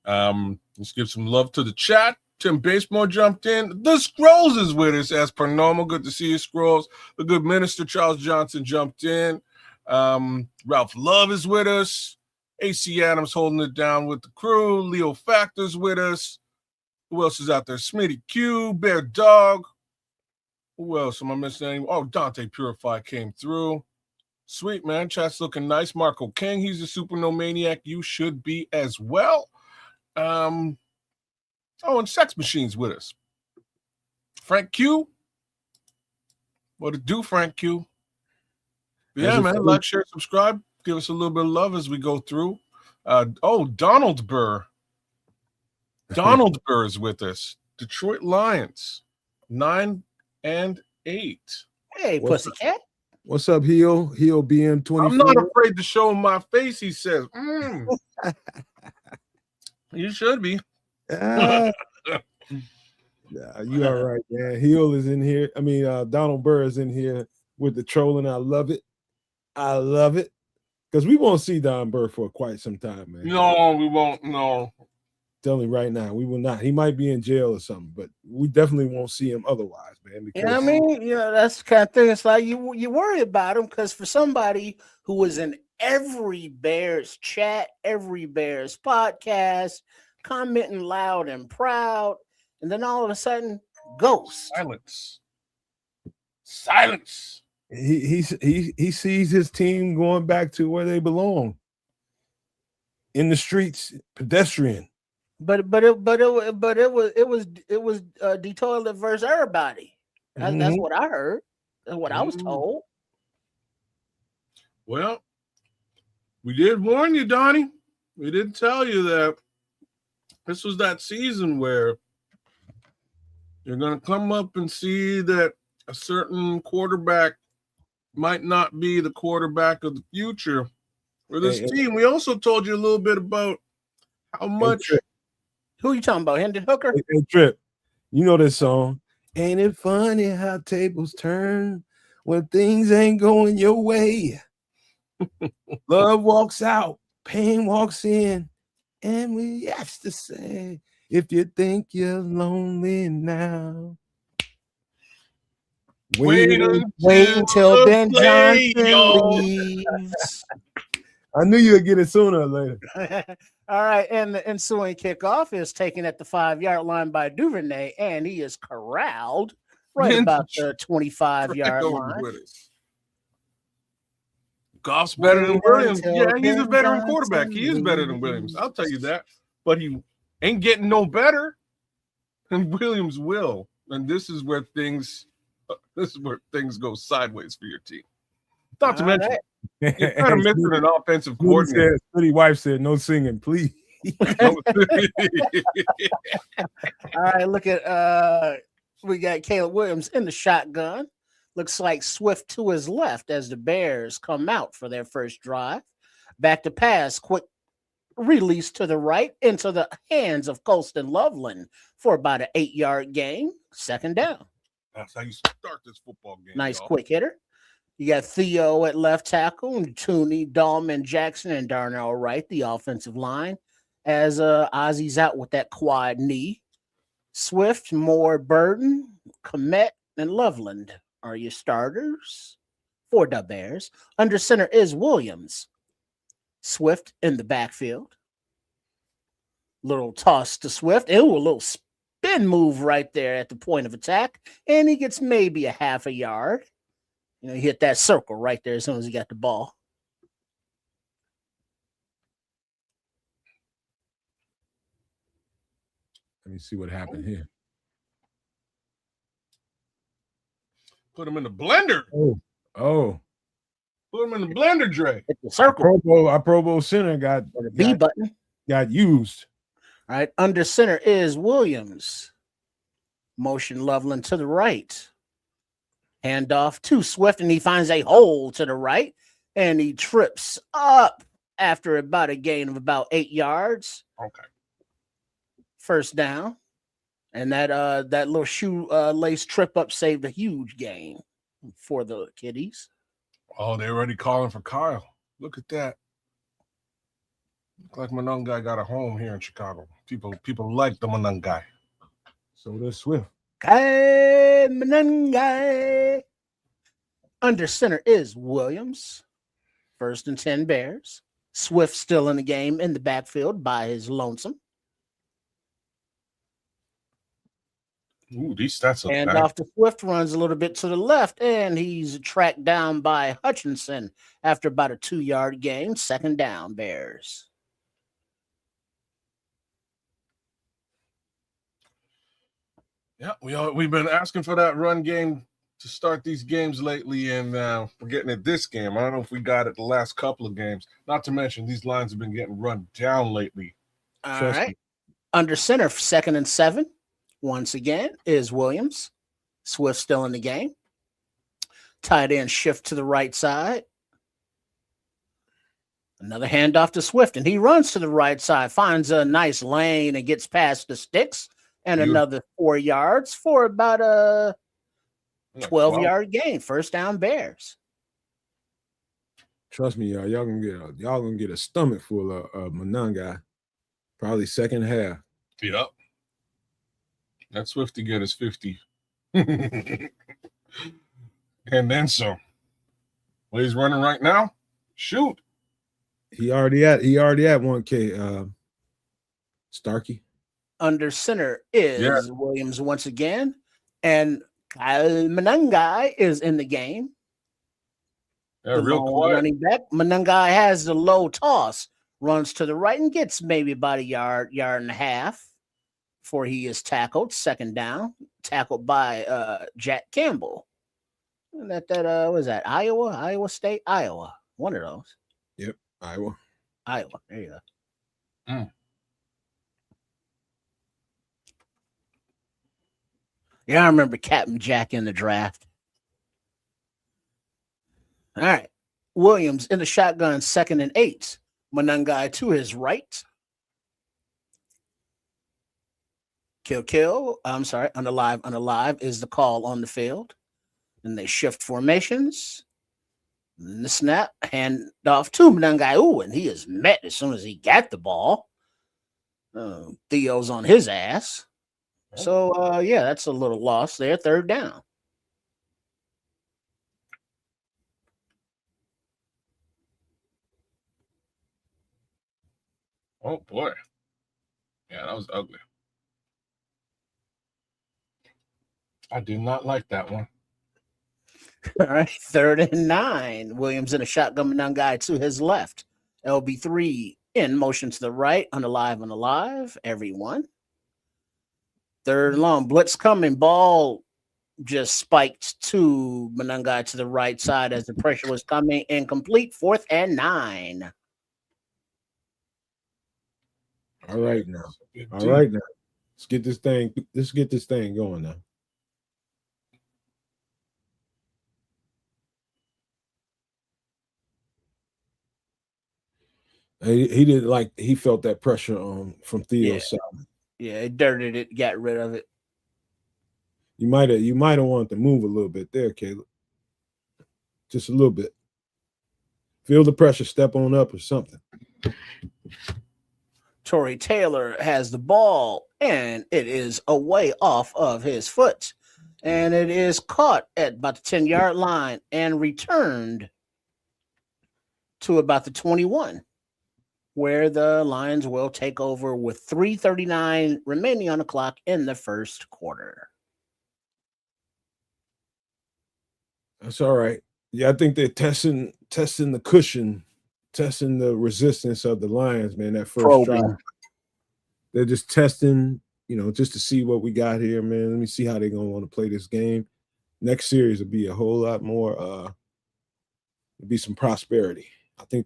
Let's give some love to the chat. Tim Baseball jumped in. The Scrolls is with us as per normal. Good to see you, Scrolls. The good minister Charles Johnson jumped in. Ralph Love is with us. AC Adams holding it down with the crew. Leo Factor's with us. Who else is out there? Smitty Q, Bear Dog. Who else am I missing? Oh, Dante Purify came through. Sweet, man. Chat's looking nice. Marco King, he's a super no maniac. You should be as well. And Sex Machine's with us. Frank Q. What to do, Frank Q? But yeah, man. Like, share, subscribe. Give us a little bit of love as we go through. Donald Burr. Donald Burr is with us. Detroit Lions, 9-8. Hey, pussycat. What's up, Heel BM24? I'm not afraid to show him my face, he says. You should be. Yeah, you all right, man. Heel is in here. I mean, Donald Burr is in here with the trolling. I love it. Because we won't see Don Burr for quite some time, man. No, we won't. No. Tell me right now, we will not. He might be in jail or something, but we definitely won't see him otherwise, man. Because, I mean, that's the kind of thing. It's like you worry about him because for somebody who was in every Bears chat, every Bears podcast, commenting loud and proud, and then all of a sudden, ghost. Silence. He sees his team going back to where they belong. In the streets, pedestrian. But it was the toilet versus everybody. That's what I heard. That's what I was told. Well, we did warn you, Donnie. We did tell you that this was that season where you're going to come up and see that a certain quarterback might not be the quarterback of the future for this team. We also told you a little bit about how much. Who are you talking about? Hendon Hooker? Hey, Trip, you know this song. Ain't it funny how tables turn when things ain't going your way? Love walks out, pain walks in, and we have to say, if you think you're lonely now, wait until Ben Johnson leaves. I knew you would get it sooner or later. All right, and the ensuing kickoff is taken at the 5-yard line by Duvernay, and he is corralled right about the 25-yard line. Goff's better than Williams. Yeah, he's a veteran quarterback. He is better than Williams. I'll tell you that. But he ain't getting no better than Williams will. And this is where things go sideways for your team. Not to mention, you're kind of missing an offensive coordinator. Pretty wife said, "No singing, please." All right, look at we got Caleb Williams in the shotgun. Looks like Swift to his left as the Bears come out for their first drive. Back to pass, quick release to the right into the hands of Colston Loveland for about an 8-yard gain. 2nd down. That's how you start this football game. Nice quick hitter. You got Theo at left tackle, and Tooney, Dahlman, Jackson, and Darnell Wright, the offensive line, as Ozzy's out with that quad knee. Swift, Moore, Burton, Komet, and Loveland are your starters for the Bears. Under center is Williams. Swift in the backfield. Little toss to Swift. Ooh, a little spin move right there at the point of attack. And he gets maybe a half a yard. You know, he hit that circle right there as soon as he got the ball. Let me see what happened here. Put him in the blender. Oh. Put him in the blender, Dre. Hit the circle. Our Pro Bowl center got The B button. Got used. All right. Under center is Williams. Motion Loveland to the right. Handoff to Swift, and he finds a hole to the right, and he trips up after about a gain of about 8 yards. Okay. First down. And that little shoe lace trip up saved a huge gain for the kiddies. Oh, they're already calling for Kyle. Look at that. Look like Monangai got a home here in Chicago. People like the Monangai. So does Swift. Manangai. Under center is Williams. 1st and 10 Bears. Swift still in the game in the backfield by his lonesome. Ooh, these stats are And bad. off the Swift runs a little bit to the left, and he's tracked down by Hutchinson after about a 2-yard gain. 2nd down, Bears. Yeah, we've been asking for that run game to start these games lately, and we're getting it this game. I don't know if we got it the last couple of games. Not to mention these lines have been getting run down lately. All right. Under center, 2nd and 7. Once again is Williams. Swift still in the game. Tight end shift to the right side. Another handoff to Swift, and he runs to the right side, finds a nice lane and gets past the sticks, and another 4 yards for about a 12-yard gain. 1st down, Bears. Trust me, y'all. Y'all gonna get a stomach full of Monangai. Probably second half. Yep. That Swifty get his 50. And then some. Well, he's running right now. Shoot. He already at 1K. Starkey. Under center is Williams once again, and Manangai is in the game. Yeah, real quiet. Running back. Manangai has the low toss, runs to the right and gets maybe about a yard and a half before he is tackled. 2nd down, tackled by Jack Campbell. And that was that Iowa State, Iowa. One of those. Yep, Iowa. There you go. Yeah, I remember Captain Jack in the draft. All right. Williams in the shotgun, 2nd and 8. Monangai to his right. Kill. I'm sorry. Unalive is the call on the field. And they shift formations. And the snap, hand off to Monangai. Ooh, and he is met as soon as he got the ball. Theo's on his ass. So, that's a little loss there. 3rd down. Oh, boy. Yeah, that was ugly. I did not like that one. All right. 3rd and 9. Williams in a shotgun Monangai to his left. LB3 in motion to the right. Unalive. Everyone. 3rd and long. Blitz coming. Ball just spiked to Monangai to the right side as the pressure was coming. Incomplete. 4th and 9. All right now. Let's get this thing going now. He felt that pressure from Theo's side. Yeah, it dirted it, got rid of it. You might have wanted to move a little bit there, Caleb. Just a little bit. Feel the pressure, step on up or something. Torrey Taylor has the ball, and it is away off of his foot. and it is caught at about the 10-yard line and returned to about the 21, where the Lions will take over with 3:39 remaining on the clock in the first quarter. That's all right. Yeah, I think they're testing the cushion, testing the resistance of the Lions, man. That first drive, Probing. they're just testing, just to see what we got here, man. Let me see how they're gonna want to play this game. Next series will be a whole lot more. There'll be some prosperity. I think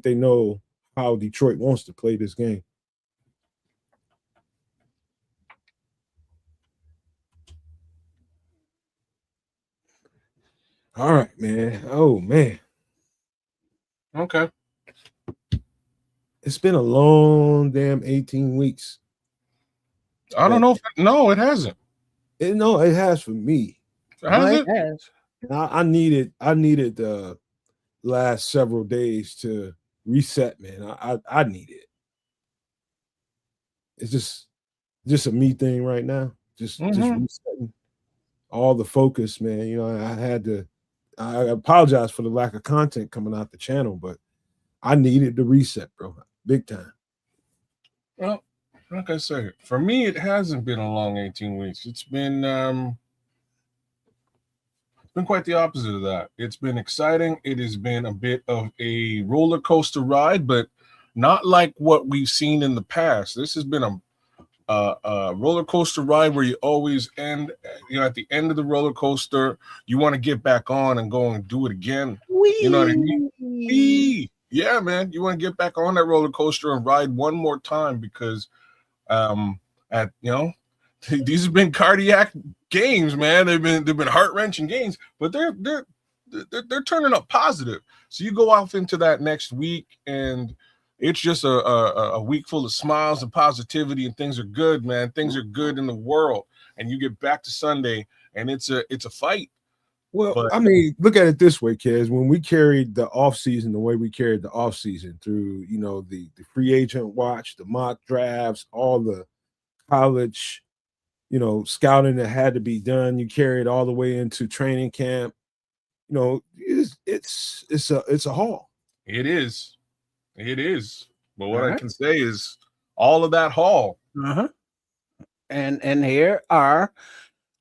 they know how Detroit wants to play this game. All right, man. Oh man, Okay. it's been a long damn 18 weeks. I don't know. No, it hasn't. No, it has for me. Has it? Has. I needed the last several days to reset, man. I need it. It's just a me thing right now. Just resetting all the focus, man. I apologize for the lack of content coming out the channel, but I needed the reset, bro. Big time. Well, like I say, for me, it hasn't been a long 18 weeks. It's been quite the opposite of that. It's been exciting. It has been a bit of a roller coaster ride, but not like what we've seen in the past. This has been a roller coaster ride where you always end, at the end of the roller coaster, you want to get back on and go and do it again. You know what I mean? Whee! Yeah, man. You want to get back on that roller coaster and ride one more time because these have been cardiac games, man. They've been heart-wrenching games, but they're turning up positive. So you go off into that next week and it's just a week full of smiles and positivity, and things are good, man. Things are good in the world, and you get back to Sunday, and it's a fight. Well, I mean, look at it this way, kids. When we carried the offseason the way we carried the offseason through, the free agent watch, the mock drafts, all the college, scouting that had to be done, you carry it all the way into training camp. It's a haul. It is. But what I can say is all of that haul. And here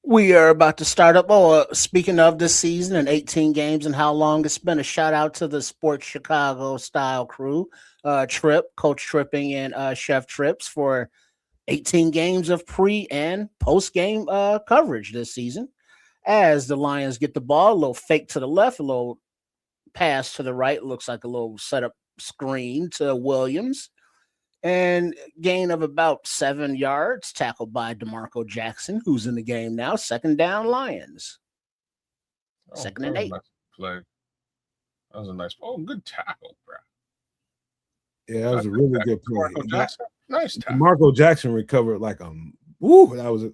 we are about to start up. Speaking of this season and 18 games and how long it's been, a shout out to the Sports Chicago style crew, Trip, Coach Tripping, and Chef Trips for 18 games of pre and post game coverage this season. As the Lions get the ball, a little fake to the left, a little pass to the right, looks like a little setup screen to Williams. And gain of about 7 yards, tackled by DeMarco Jackson, who's in the game now. Second down, Lions. Second and 8. Nice play. That was a nice. Oh, good tackle, bro. Yeah, that was a really good play. Nice tackle. DeMarco Jackson recovered like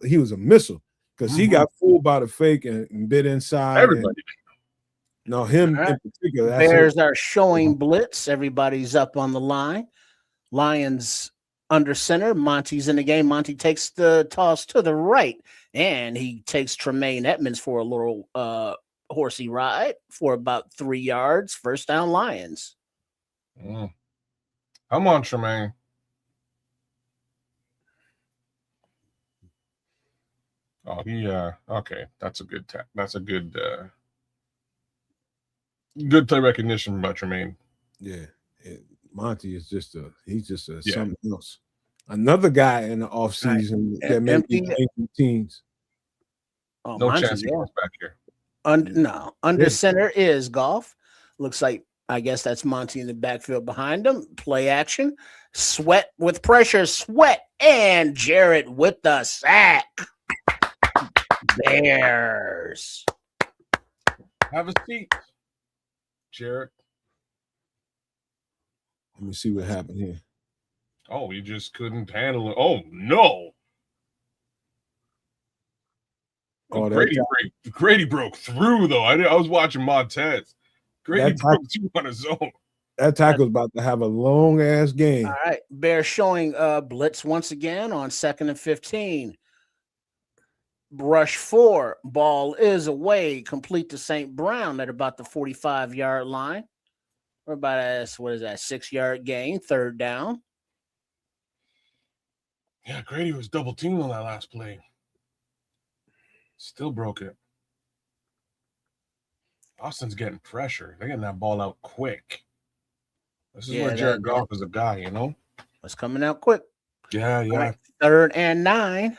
he was a missile because he got fooled by the fake and bit inside. Everybody. No, him in particular. Bears are showing blitz. Everybody's up on the line. Lions under center. Monty's in the game. Monty takes the toss to the right, and he takes Tremaine Edmonds for a little horsey ride for about 3 yards. First down, Lions. Come on, Tremaine. Oh, okay. That's a good that's a good good play recognition by Tremaine. Yeah. Monty is he's just something else. Another guy in the offseason that made teams. Oh, no Monty, chance he goes back here. Under center is Golf. Looks like, I guess that's Monty in the backfield behind him. Play action. Sweat with pressure. Sweat and Jarrett with the sack. Bears. Have a seat, Jarrett. Let me see what happened here. Oh, he just couldn't handle it. Oh, no. Oh, Grady broke through, though. I was watching Montez. Grady broke through on his own. That tackle's about to have a long-ass game. All right. Bears showing blitz once again on 2nd and 15. Rush 4, ball is away, complete to St. Brown at about the 45-yard line. We're about a, 6-yard gain, third down. Yeah, Grady was double teamed on that last play. Still broke it. Austin's getting pressure. They're getting that ball out quick. This is where Jared Goff is a guy, you know? It's coming out quick. Yeah. Right, 3rd and 9.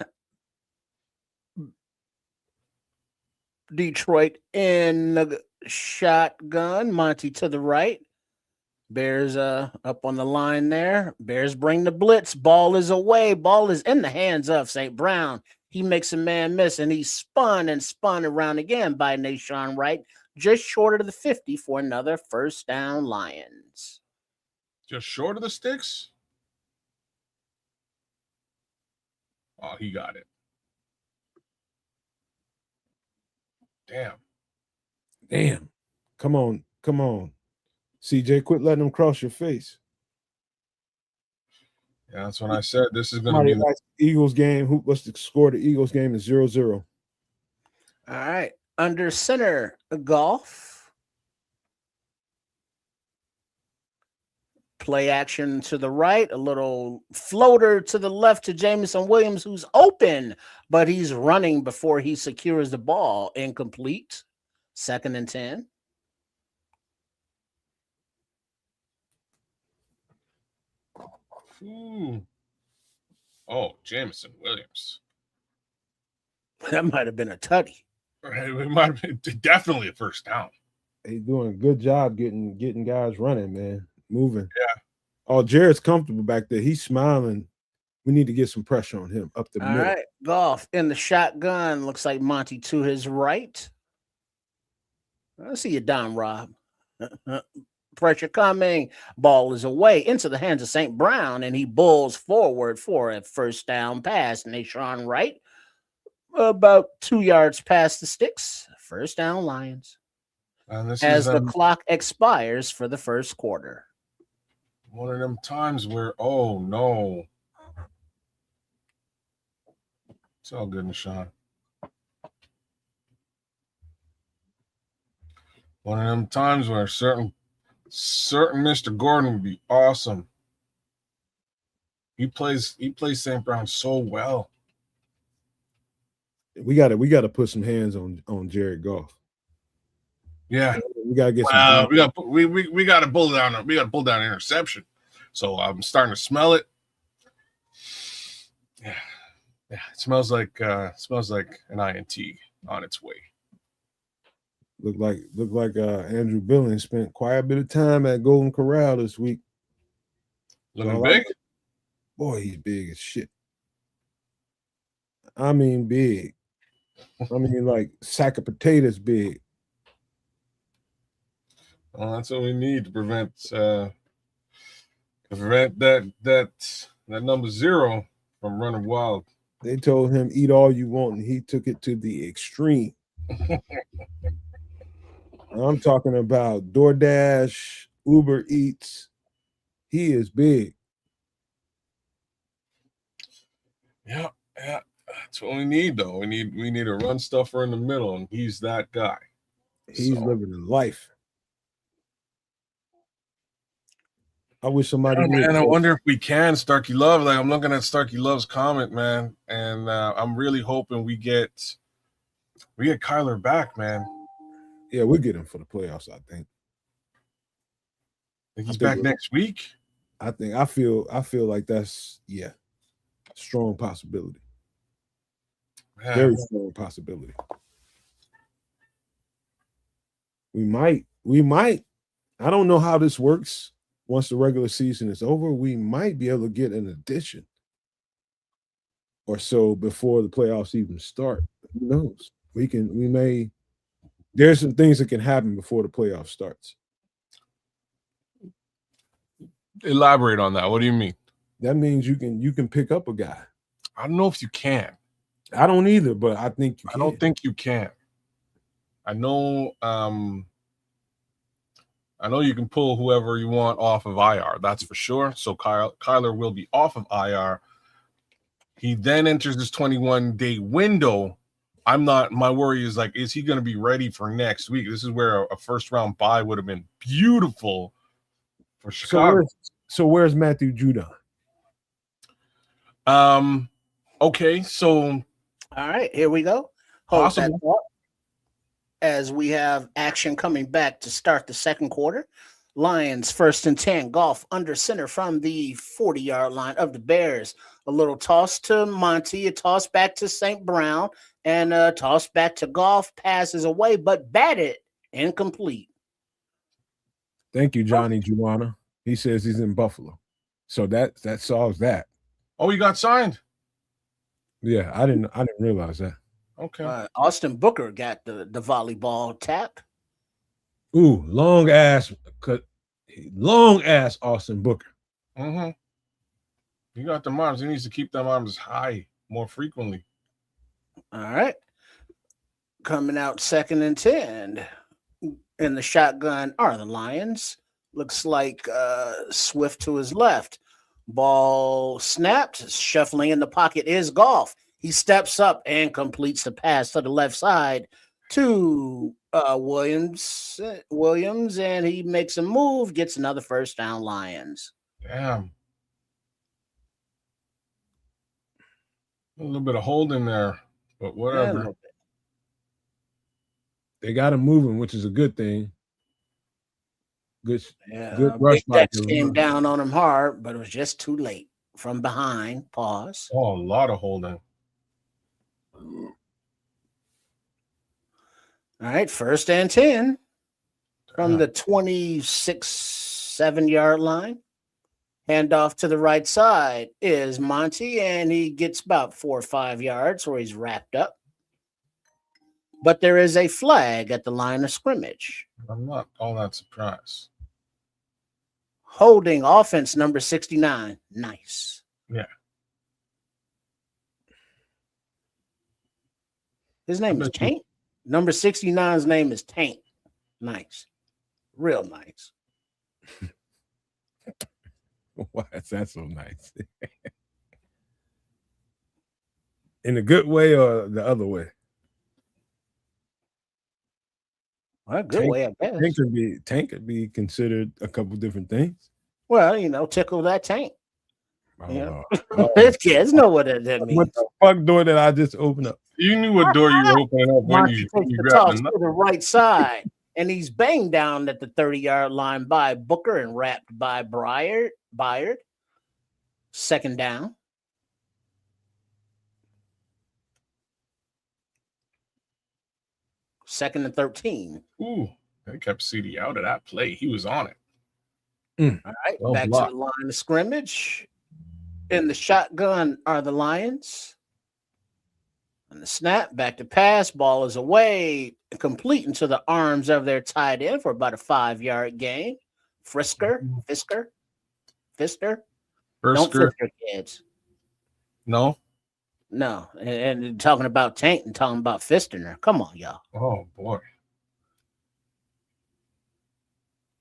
Detroit in the shotgun. Monty to the right. Bears up on the line there. Bears bring the blitz. Ball is away. Ball is in the hands of St. Brown. He makes a man miss, and he's spun around again by Nashawn Wright, just short of the 50 for another first down, Lions. Just short of the sticks? Oh, he got it. Damn. Come on. CJ, quit letting them cross your face. Yeah, that's when I said this is going to be the Eagles game. What's the score of the Eagles game is 0-0. All right. Under center, Goff. Play action to the right, a little floater to the left to Jameson Williams, who's open, but he's running before he secures the ball. Incomplete. 2nd and 10. Oh, Jameson Williams. That might have been a tutty. It might have been definitely a first down. He's doing a good job getting guys running, man. Moving. Yeah. Oh, Jared's comfortable back there. He's smiling. We need to get some pressure on him up the middle. All right. Goff in the shotgun. Looks like Monty to his right. I see you down, Rob. Pressure coming. Ball is away into the hands of St. Brown, and he bulls forward for a first down pass. Nashawn Wright, about 2 yards past the sticks. First down, Lions. And this as the clock expires for the first quarter. One of them times where, oh no. It's all good, Nashawn. One of them times where certain Mr. Gordon would be awesome. He plays St. Brown so well. We gotta put some hands on Jared Goff. Yeah, we gotta get some. We gotta pull down. We gotta pull down an interception. So I'm starting to smell it. Yeah, it smells like an INT on its way. Look like Andrew Billings spent quite a bit of time at Golden Corral this week. Looking big? Boy, he's big as shit. I mean big. I mean like sack of potatoes big. Well, that's what we need to prevent that number 0 from running wild. They told him eat all you want, and he took it to the extreme. I'm talking about DoorDash, Uber Eats. He is big. Yeah. That's what we need, though. We need a run stuffer in the middle, and he's that guy. He's living a life. I wish somebody would. Man, I wonder if we can, Starkey Love. Like, I'm looking at Starkey Love's comment, man, and I'm really hoping we get Kyler back, man. Yeah, we'll get him for the playoffs, I think. He's back next week? I feel like that's strong possibility. Man. Very strong possibility. We might. I don't know how this works. Once the regular season is over, we might be able to get an addition or so before the playoffs even start. Who knows? There's some things that can happen before the playoff starts. Elaborate on that. What do you mean? That means you can pick up a guy. I don't know if you can. I don't either, but I think you can. I don't think you can. I know you can pull whoever you want off of IR. That's for sure. So Kyler will be off of IR. He then enters this 21-day window I'm not. My worry is like, is he going to be ready for next week? This is where a first round bye would have been beautiful for Chicago. Where's Matthew Judon? Okay, so all right, here we go. Hold that possible. thought as we have action coming back to start the second quarter. Lions 1st and 10, Goff under center from the 40-yard line of the Bears. A little toss to Monty, a toss back to St. Brown, and a toss back to Goff. Passes away, but batted incomplete. Thank you, Johnny Juana. He says he's in Buffalo. So that solves that. Oh, he got signed. Yeah, I didn't realize that. Okay. Austin Booker got the volleyball tap. Ooh, long ass Austin Booker. Mm-hmm. He got them arms. He needs to keep them arms high more frequently. All right. Coming out 2nd and 10. In the shotgun are the Lions. Looks like Swift to his left. Ball snapped. Shuffling in the pocket is Goff. He steps up and completes the pass to the left side to Williams, and he makes a move, gets another first down, Lions. Damn. A little bit of holding there, but whatever. They got him moving, which is a good thing. Good rush. Big Dex came down on him hard, but it was just too late. From behind, pause. Oh, a lot of holding. All right, 1st and 10 from the 26-7-yard line. Handoff to the right side is Monty, and he gets about 4 or 5 yards where he's wrapped up. But there is a flag at the line of scrimmage. I'm not all that surprised. Holding offense number 69. Nice. Yeah. His name is Tank. Number 69's name is Tank. Nice. Real nice. Why is that so nice? In a good way or the other way? Well, a good way, I guess. Tank could be considered a couple different things. Well, tickle that tank. Oh, kids know what that means. What the fuck door did I just open up? You knew what door you were opening up when you grabbed the right side, and he's banged down at the 30-yard line by Booker and wrapped by Byard. 2nd down. Second and 13. Ooh, they kept CD out of that play. He was on it. All right, back to the line of scrimmage. In the shotgun are the Lions. And the snap, back to pass, ball is away, complete into the arms of their tight end for about a 5-yard gain. Fister. Don't Fister, kids. No. And talking about Tank and talking about Fister. Come on, y'all. Oh, boy.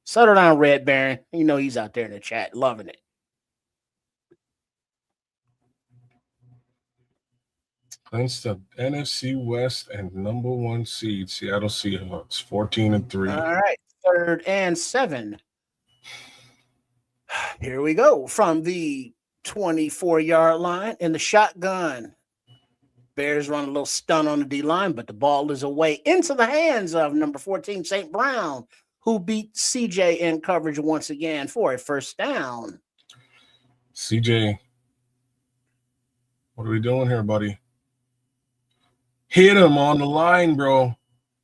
Settle down, Red Baron. You know he's out there in the chat, loving it. Against the NFC West and number 1 seed, Seattle Seahawks, 14-3. All right, 3rd and 7. Here we go from the 24-yard line in the shotgun. Bears run a little stun on the D-line, but the ball is away into the hands of number 14, St. Brown, who beat CJ in coverage once again for a first down. CJ, what are we doing here, buddy? Hit him on the line, bro.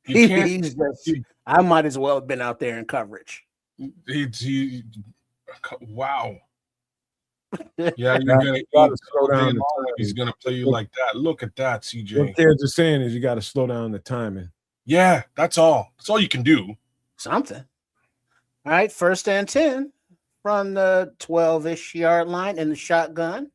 I might as well have been out there in coverage. Wow. Yeah, you're gonna slow down. He's gonna play you like that. Look at that, CJ. What they're just saying is you got to slow down the timing. Yeah, that's all. That's all you can do. Something. All right, 1st and 10 from the 12-ish yard line in the shotgun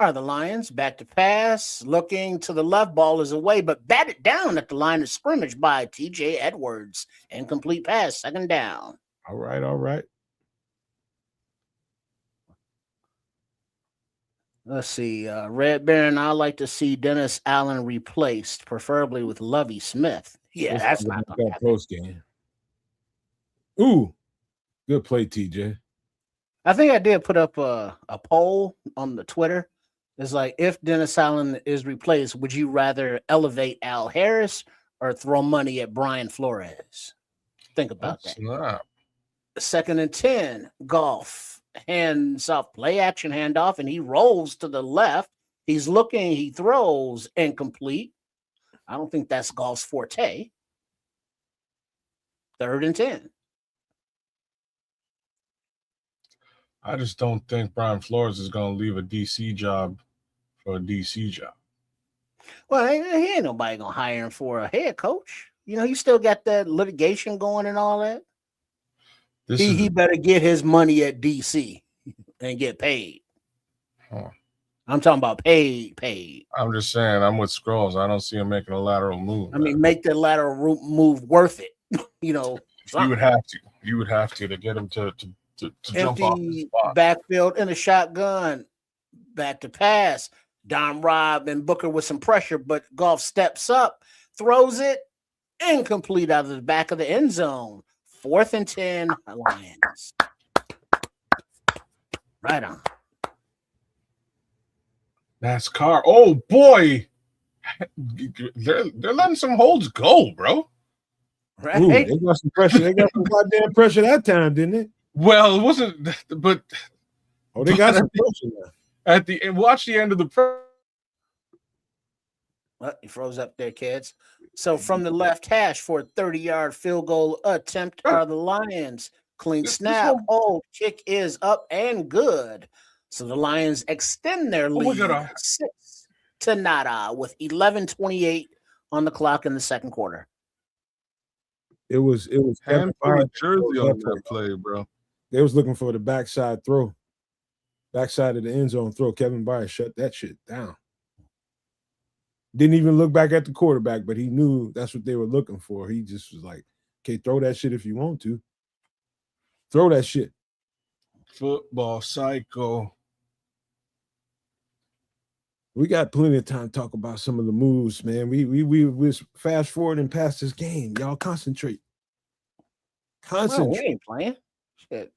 are the Lions. Back to pass, looking to the left, ball is away, but batted down at the line of scrimmage by TJ Edwards. Incomplete pass, 2nd down. All right. Let's see. Red Baron, I like to see Dennis Allen replaced, preferably with Lovey Smith. Yeah, Let's that's talk not about going to that happen. post game. Ooh, good play, TJ. I think I did put up a poll on the Twitter. It's like, if Dennis Allen is replaced, would you rather elevate Al Harris or throw money at Brian Flores? Think about That's that. not. 2nd and 10, golf. Hands off, play action handoff, and he rolls to the left. He's looking, he throws, incomplete. I don't think that's golf's forte. 3rd and 10. I just don't think Brian Flores is going to leave a DC job for a DC job. Well, he ain't nobody gonna hire him for a head coach. You know, he still got that litigation going and all that. This He is better get his money at DC and get paid. huh. I'm talking about paid. I'm just saying, I'm with Scrolls. I don't see him making a lateral move. I mean, make the lateral move worth it. You know, You would have to. You would have to get him to jump off the empty spot. backfield in a shotgun, back to pass. Dom Rob and Booker with some pressure, but Golf steps up, throws it incomplete out of the back of the end zone. 4th and 10, Lions. Right on. NASCAR. Oh boy, they're letting some holds go, bro. Right? Ooh, they got some pressure. They got some goddamn pressure that time, didn't they? Well, it wasn't, but Oh, they got some pressure now. at the end, watch the end of the Well, he froze up there, kids. So from the left hash for a 30-yard field goal attempt are the Lions. Clean This snap. one- Hold. Kick is up and good. So the Lions extend their we lead gotta- 6 to nada with 11:28 on the clock in the second quarter. It was hand for a jersey on that that play, bro. They was looking for the backside throw, backside of the end zone throw. Kevin Byard shut that shit down. Didn't even look back at the quarterback, but he knew that's what they were looking for. He just was like, okay, throw that shit if you want to. Throw that shit. Football psycho. We got plenty of time to talk about some of the moves, man. We was fast forwarding past this game. Y'all concentrate. Well, we ain't playing. Shit.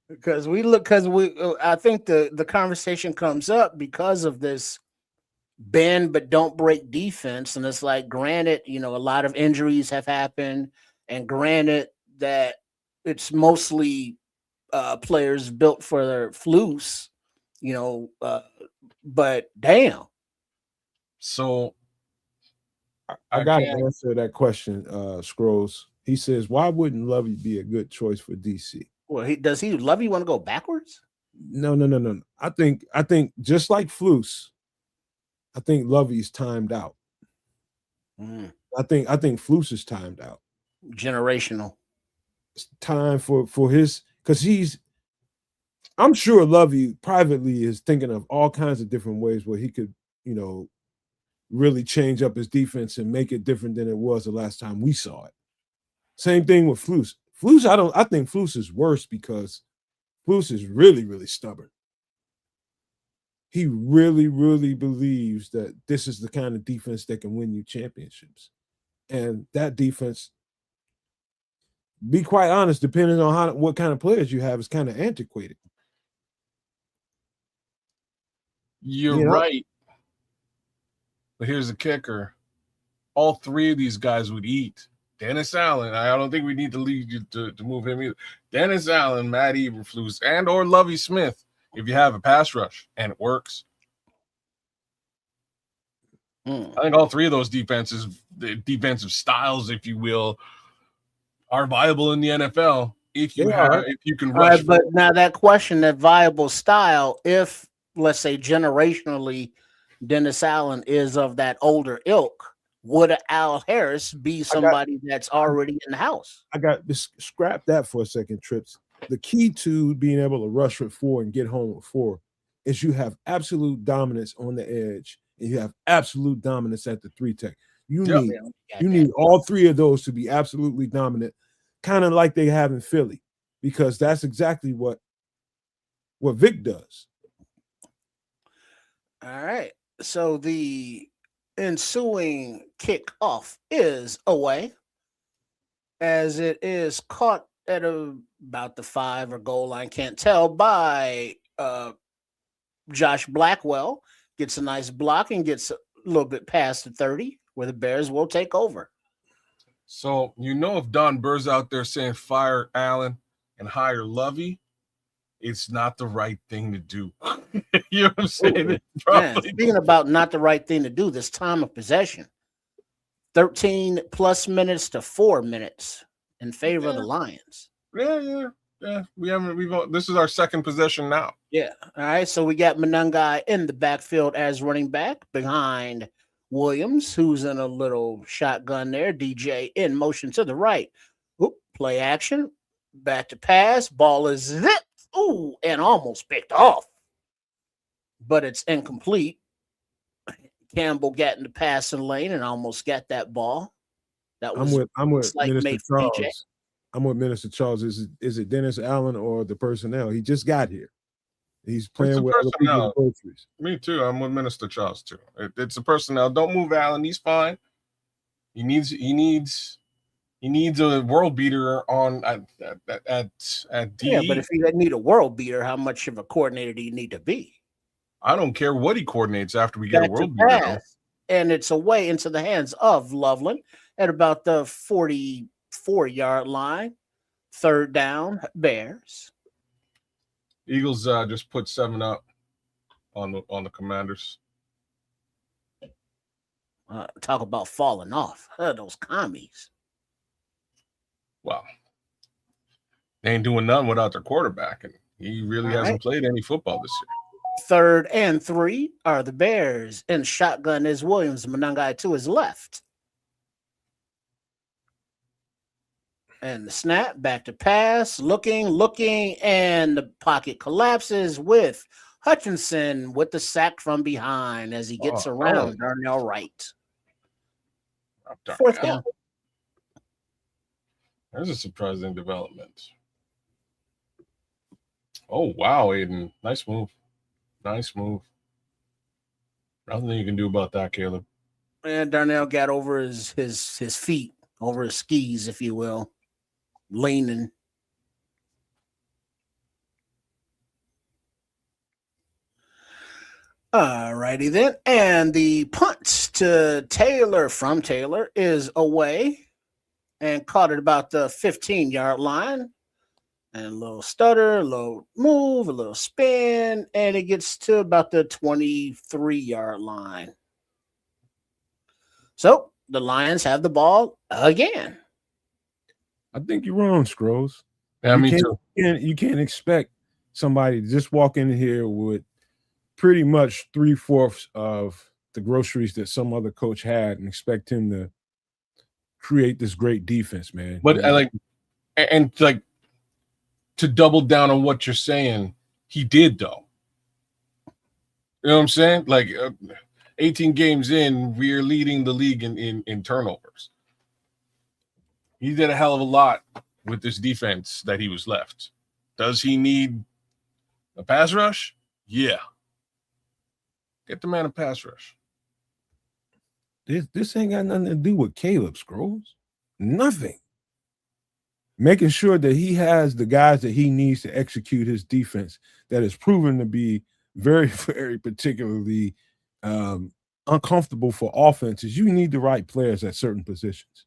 because I think the conversation comes up because of this bend but don't break defense. And it's like, granted, a lot of injuries have happened, and granted that it's mostly players built for their flus, but damn. So I got to answer that question, Scrolls. He says, why wouldn't Lovey be a good choice for DC? Well, Lovey want to go backwards? No. I think just like Flus, I think Lovey's timed out. I think Flus is timed out. Generational. It's time for his, because I'm sure Lovey privately is thinking of all kinds of different ways where he could, really change up his defense and make it different than it was the last time we saw it. Same thing with Flus. I think Flus is worse because Flus is really, really stubborn. He really, really believes that this is the kind of defense that can win you championships. And that defense, be quite honest, depending on what kind of players you have, is kind of antiquated. You're right. But here's the kicker. All three of these guys would eat. Dennis Allen, I don't think we need to lead you to move him either. Dennis Allen, Matt Eberflus, and or Lovey Smith, if you have a pass rush and it works. I think all three of those the defensive styles, if you will, are viable in the NFL if you can rush. Right, but now that question, that viable style, if let's say generationally Dennis Allen is of that older ilk, would Al Harris be somebody that's already in the house? I got this. Scrap that for a second, Trips. The key to being able to rush with 4 and get home with 4 is you have absolute dominance on the edge and you have absolute dominance at the 3 tech. You need all three of those to be absolutely dominant, kind of like they have in Philly, because that's exactly what what Vic does. All right. So the ensuing kickoff is away, as it is caught at about the 5 or goal line. Can't tell by Josh Blackwell. Gets a nice block and gets a little bit past the 30, where the Bears will take over. So, if Don Burr's out there saying fire Allen and hire Lovey, it's not the right thing to do. You know what I'm saying? Man, speaking about not the right thing to do, this time of possession, 13 plus minutes to 4 minutes in favor of the Lions. Yeah. This is our second possession now. Yeah. All right. So we got Menengai in the backfield as running back behind Williams, who's in a little shotgun there. DJ in motion to the right. Oop, play action. Back to pass. Ball is zipped. Ooh, and almost picked off. But it's incomplete. Campbell got in the passing lane and almost got that ball. That was I'm with like Minister Charles. I'm with Minister Charles. Is it Dennis Allen or the personnel? He just got here. He's playing with other people's groceries. Me too. I'm with Minister Charles too. It's the personnel. Don't move Allen. He's fine. He needs a world beater on at D. Yeah, but if you need a world beater, how much of a coordinator do you need to be? I don't care what he coordinates after we get a world beater. And it's away into the hands of Loveland at about the 44-yard line. Third down, Bears. Eagles just put 7 up on the Commanders. Talk about falling off. Those commies. Wow. They ain't doing nothing without their quarterback, and he really hasn't played any football this year. 3rd and 3 are the Bears, and shotgun is Williams. Menengai to his left. And the snap, back to pass, looking, and the pocket collapses with Hutchinson with the sack from behind as he gets around Darnell Wright. 4th down. There's a surprising development. Oh, wow, Aiden. Nice move. Nothing you can do about that, Caleb. And Darnell got over his feet, over his skis, if you will, leaning. All righty then. And the punt to Taylor from Taylor is away and caught at about the 15-yard line. And a little stutter, a little move, a little spin, and it gets to about the 23-yard line. So the Lions have the ball again. I think you're wrong, Scrolls. Yeah, me too. You can't expect somebody to just walk in here with pretty much 3/4 of the groceries that some other coach had and expect him to create this great defense, man. But to double down on what you're saying, he did, though. You know what I'm saying? 18 games in, we're leading the league in turnovers. He did a hell of a lot with this defense that he was left. Does he need a pass rush? Yeah. Get the man a pass rush. This ain't got nothing to do with Caleb, Scrolls. Nothing. Making sure that he has the guys that he needs to execute his defense that is proven to be very, very particularly uncomfortable for offenses. You need the right players at certain positions.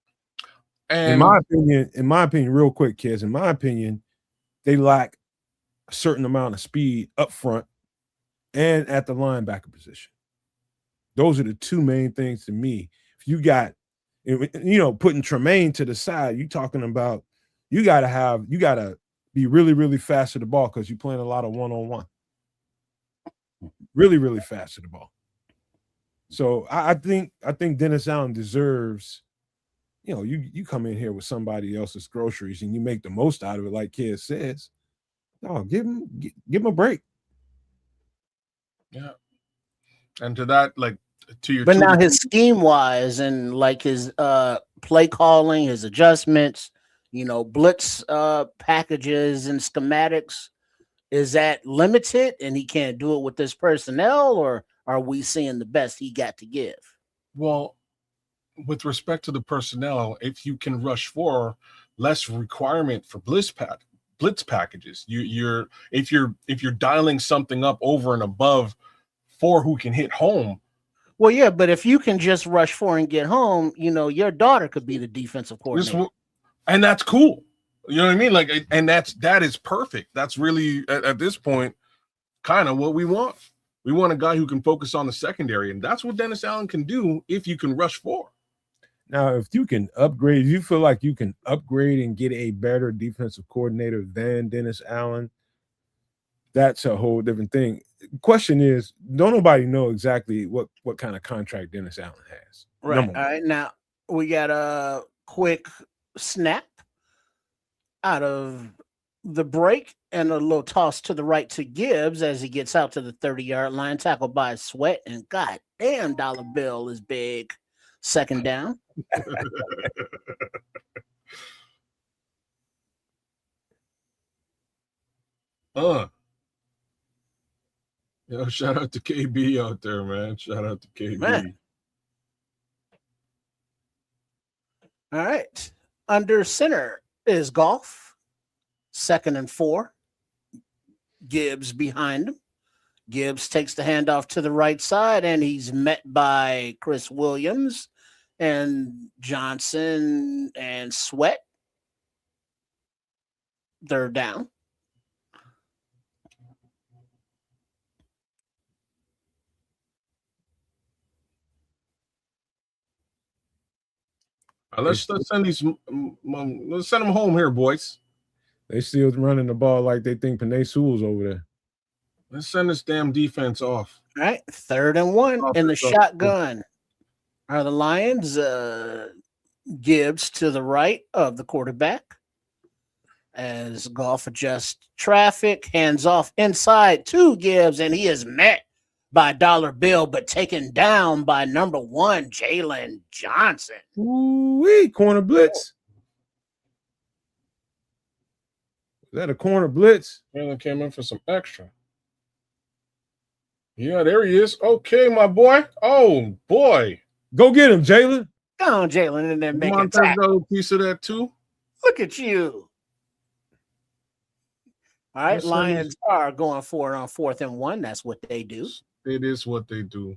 And in my opinion, real quick, kids, in my opinion, they lack a certain amount of speed up front and at the linebacker position. Those are the two main things to me. If you got, putting Tremaine to the side, you're talking about you got to be really, really fast to the ball because you're playing a lot of one-on-one. Really, really fast to the ball. So I think Dennis Allen deserves, you come in here with somebody else's groceries and you make the most out of it, like Kid says. No, give him a break. Yeah. And to that, but now his scheme wise and his play calling, his adjustments, blitz packages and schematics, Is that limited and he can't do it with this personnel, or are we seeing the best he got to give? Well, with respect to the personnel, if you can rush 4, less requirement for blitz packages. If you're dialing something up over and above 4 who can hit home. Well, yeah, but if you can just rush 4 and get home, your daughter could be the defensive coordinator. And that's cool. You know what I mean? Like, and that is perfect. That's really at this point kind of what we want. We want a guy who can focus on the secondary, and that's what Dennis Allen can do if you can rush 4. Now, if you can upgrade, you feel like you can upgrade and get a better defensive coordinator than Dennis Allen, that's a whole different thing. Question is, don't nobody know exactly what kind of contract Dennis Allen has. Right. All right. Now we got a quick snap out of the break and a little toss to the right to Gibbs as he gets out to the 30-yard line, tackled by Sweat, and god damn, dollar bill is big. Second down. Yo, shout out to KB out there, man. Shout out to KB. Man. All right. Under center is Goff. 2nd and 4. Gibbs behind him. Gibbs takes the handoff to the right side, and he's met by Chris Williams and Johnson and Sweat. 3rd down. Let's send let's send them home here, boys. They still running the ball like they think penei Sewell's over there. Let's send this damn defense off. All right, 3rd and 1 in the shotgun. Are the Lions? Gibbs to the right of the quarterback as Goff adjusts traffic, hands off inside to Gibbs, and he is met by dollar bill, but taken down by number 1, Jalen Johnson. Ooh-wee, corner blitz. Is that a corner blitz? Jalen came in for some extra. Yeah, there he is. Okay, my boy. Oh, boy. Go get him, Jalen. Go on, Jalen, and then make a tackle. A piece of that, too. Look at you. All right, Lions are going for it on 4th and 1. That's what they do. It is what they do.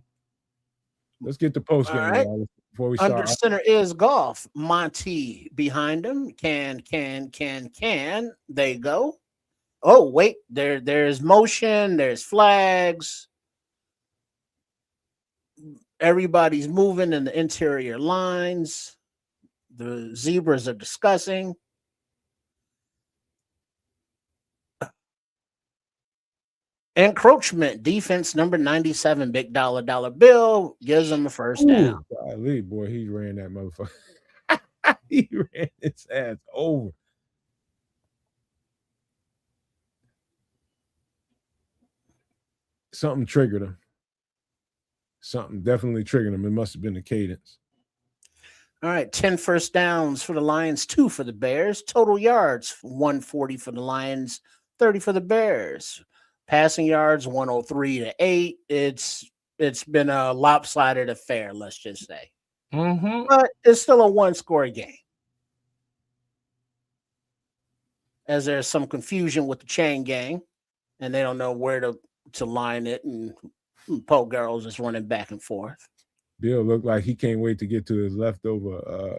Let's get the post game right. Before we start. Under center is Goff. Monty behind him. Can. They go. Oh, wait. There's motion. There's flags. Everybody's moving in the interior lines. The zebras are discussing. Encroachment, defense number 97, big dollar bill, gives him a first down. Golly, boy, he ran that motherfucker. He ran his ass over. Something triggered him. Something definitely triggered him. It must have been the cadence. All right, 10 first downs for the Lions, 2 for the Bears. Total yards, 140 for the Lions, 30 for the Bears. Passing yards, 103 to 8. It's been a lopsided affair, let's just say. But it's still a 1-score game. As there's some confusion with the chain gang, and they don't know where to line it, and Poe Girls is running back and forth. Bill looked like he can't wait to get to his leftover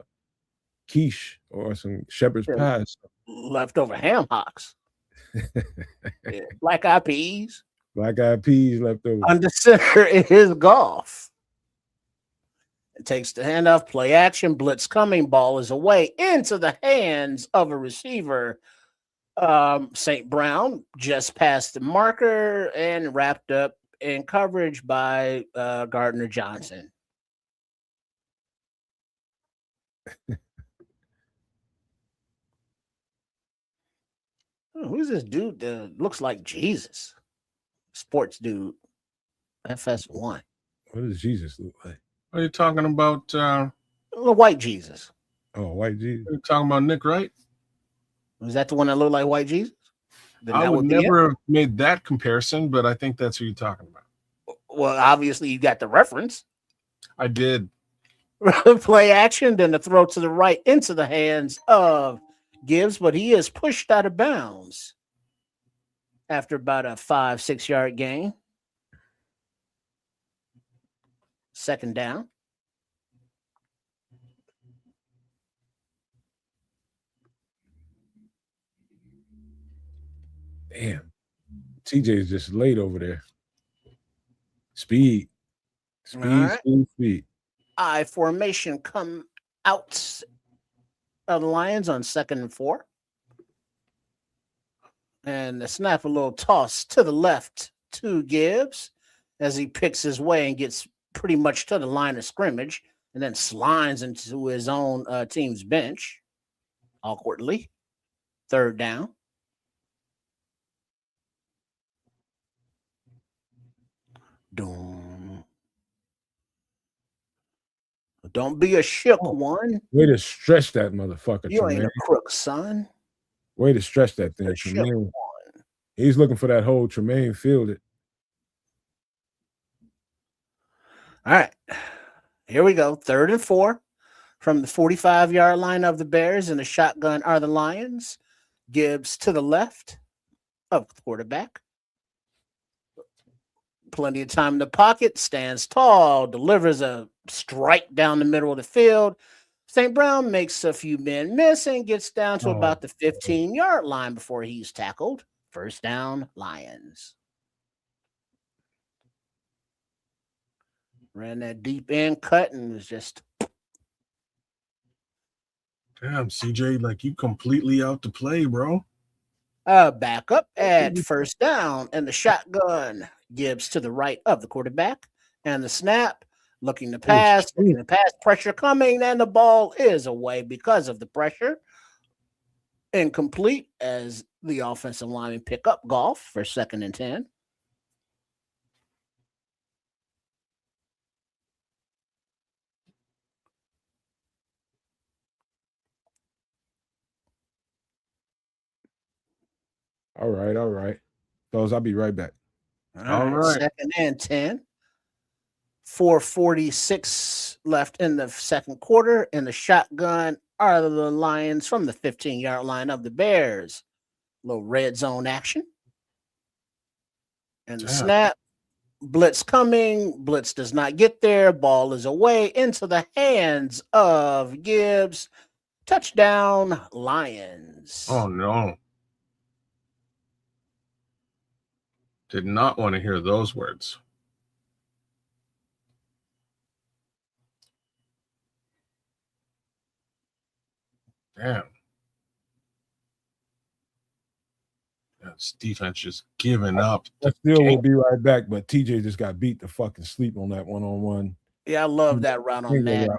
quiche or some shepherd's pies. Leftover ham hocks. Yeah. Black eyed peas. Black eyed peas left over. Under center is Goff. It takes the handoff, play action, blitz coming, ball is away into the hands of a receiver. St. Brown just passed the marker and wrapped up in coverage by Gardner Johnson. Who's this dude that looks like Jesus? Sports dude. FS1. What does Jesus look like? Are you talking about? The white Jesus. Oh, white Jesus. Are you talking about Nick Wright? Was that the one that looked like white Jesus? then I that would would be it. never have made that comparison, but I think that's who you're talking about. Well, obviously you got the reference. I did. Play action, then the throw to the right into the hands of Gibbs, but he is pushed out of bounds after about a 5-6 yard gain. Second down. Damn. TJ is just late over there. Speed. All right. Speed. I formation come out of the Lions on 2nd and 4. And the snap, a little toss to the left to Gibbs as he picks his way and gets pretty much to the line of scrimmage and then slides into his own team's bench awkwardly. 3rd down. Don't be a shook one. Way to stretch that motherfucker, You Tremaine. ain't a crook, son. Way to stretch that thing, Tremaine. He's looking for that hole. Tremaine fielded. All right. Here we go. 3rd and 4 from the 45-yard line of the Bears, and the shotgun are the Lions. Gibbs to the left of the quarterback. Plenty of time in the pocket. Stands tall. Delivers a strike down the middle of the field. St. Brown makes a few men miss and gets down to about the 15-yard line before he's tackled. 1st down, Lions. Ran that deep end cut and was just. Damn, CJ, like you completely out to play, bro. Back up at 1st down and the shotgun. Gibbs to the right of the quarterback. And the snap, looking to pass, pressure coming, and the ball is away because of the pressure. Incomplete as the offensive lineman pick up golf for 2nd and 10. All right. Fellas, I'll be right back. All right. 2nd and 10. 4:46 left in the 2nd quarter, and the shotgun are the Lions from the 15-yard line of the Bears. Little red zone action. And the snap, blitz coming. Blitz does not get there. Ball is away into the hands of Gibbs. Touchdown, Lions. Oh, no. Did not want to hear those words. Damn. This defense just giving up. I still will be right back, but TJ just got beat to fucking sleep on that one-on-one. Yeah, I love that route on that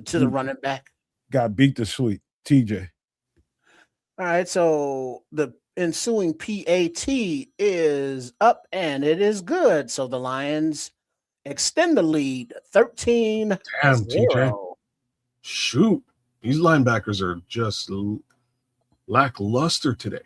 to the running back. Got beat to sleep, TJ. All right, so the ensuing PAT is up and it is good. So the Lions extend the lead 13-0. Damn, TJ. Shoot. These linebackers are just lackluster today.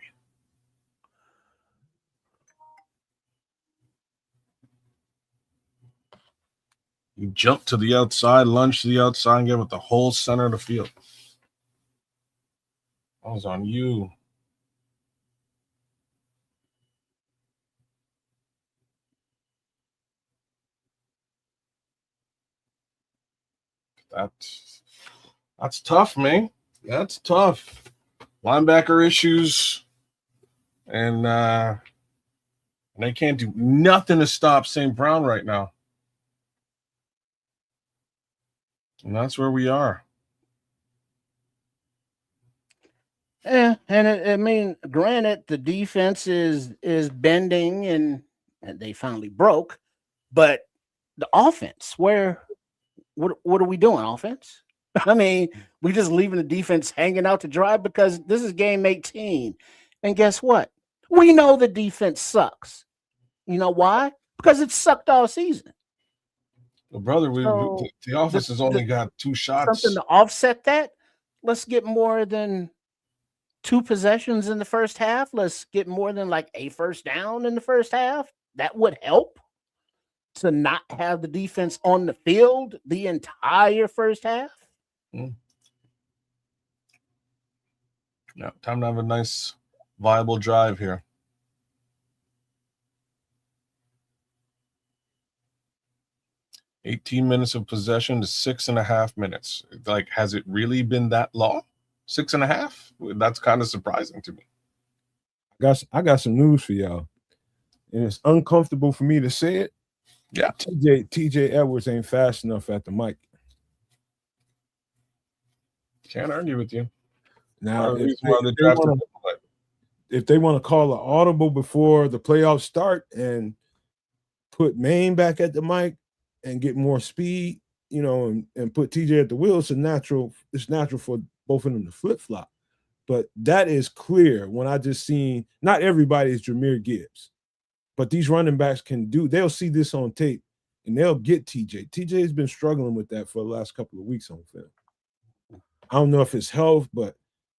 You jump to the outside, lunge to the outside, and get with the whole center of the field. That was on you. That's tough, man. That's tough. Linebacker issues, and they can't do nothing to stop St. Brown right now. And that's where we are. Yeah, and I mean, granted, the defense is bending and they finally broke, but the offense, what are we doing, offense? I mean, we just leaving the defense hanging out to dry because this is game 18. And guess what? We know the defense sucks. You know why? Because it sucked all season. Well, brother, the offense has only got 2 shots. Something to offset that. Let's get more than 2 possessions in the first half. Let's get more than like a first down in the first half. That would help to not have the defense on the field the entire first half. Yeah, time to have a nice, viable drive here. "18 minutes of possession to 6.5 minutes." Like, has it really been that long? 6.5? That's kind of surprising to me. I got some news for y'all, and it's uncomfortable for me to say it. Yeah. TJ Edwards ain't fast enough at the mic. Can't argue with you. Now, if they want to call an audible before the playoffs start and put Maine back at the mic and get more speed, and put TJ at the wheel, it's natural for both of them to flip-flop. But that is clear when I just seen, not everybody is Jahmyr Gibbs, but these running backs they'll see this on tape and they'll get TJ. TJ has been struggling with that for the last couple of weeks on film. I don't know if it's health, but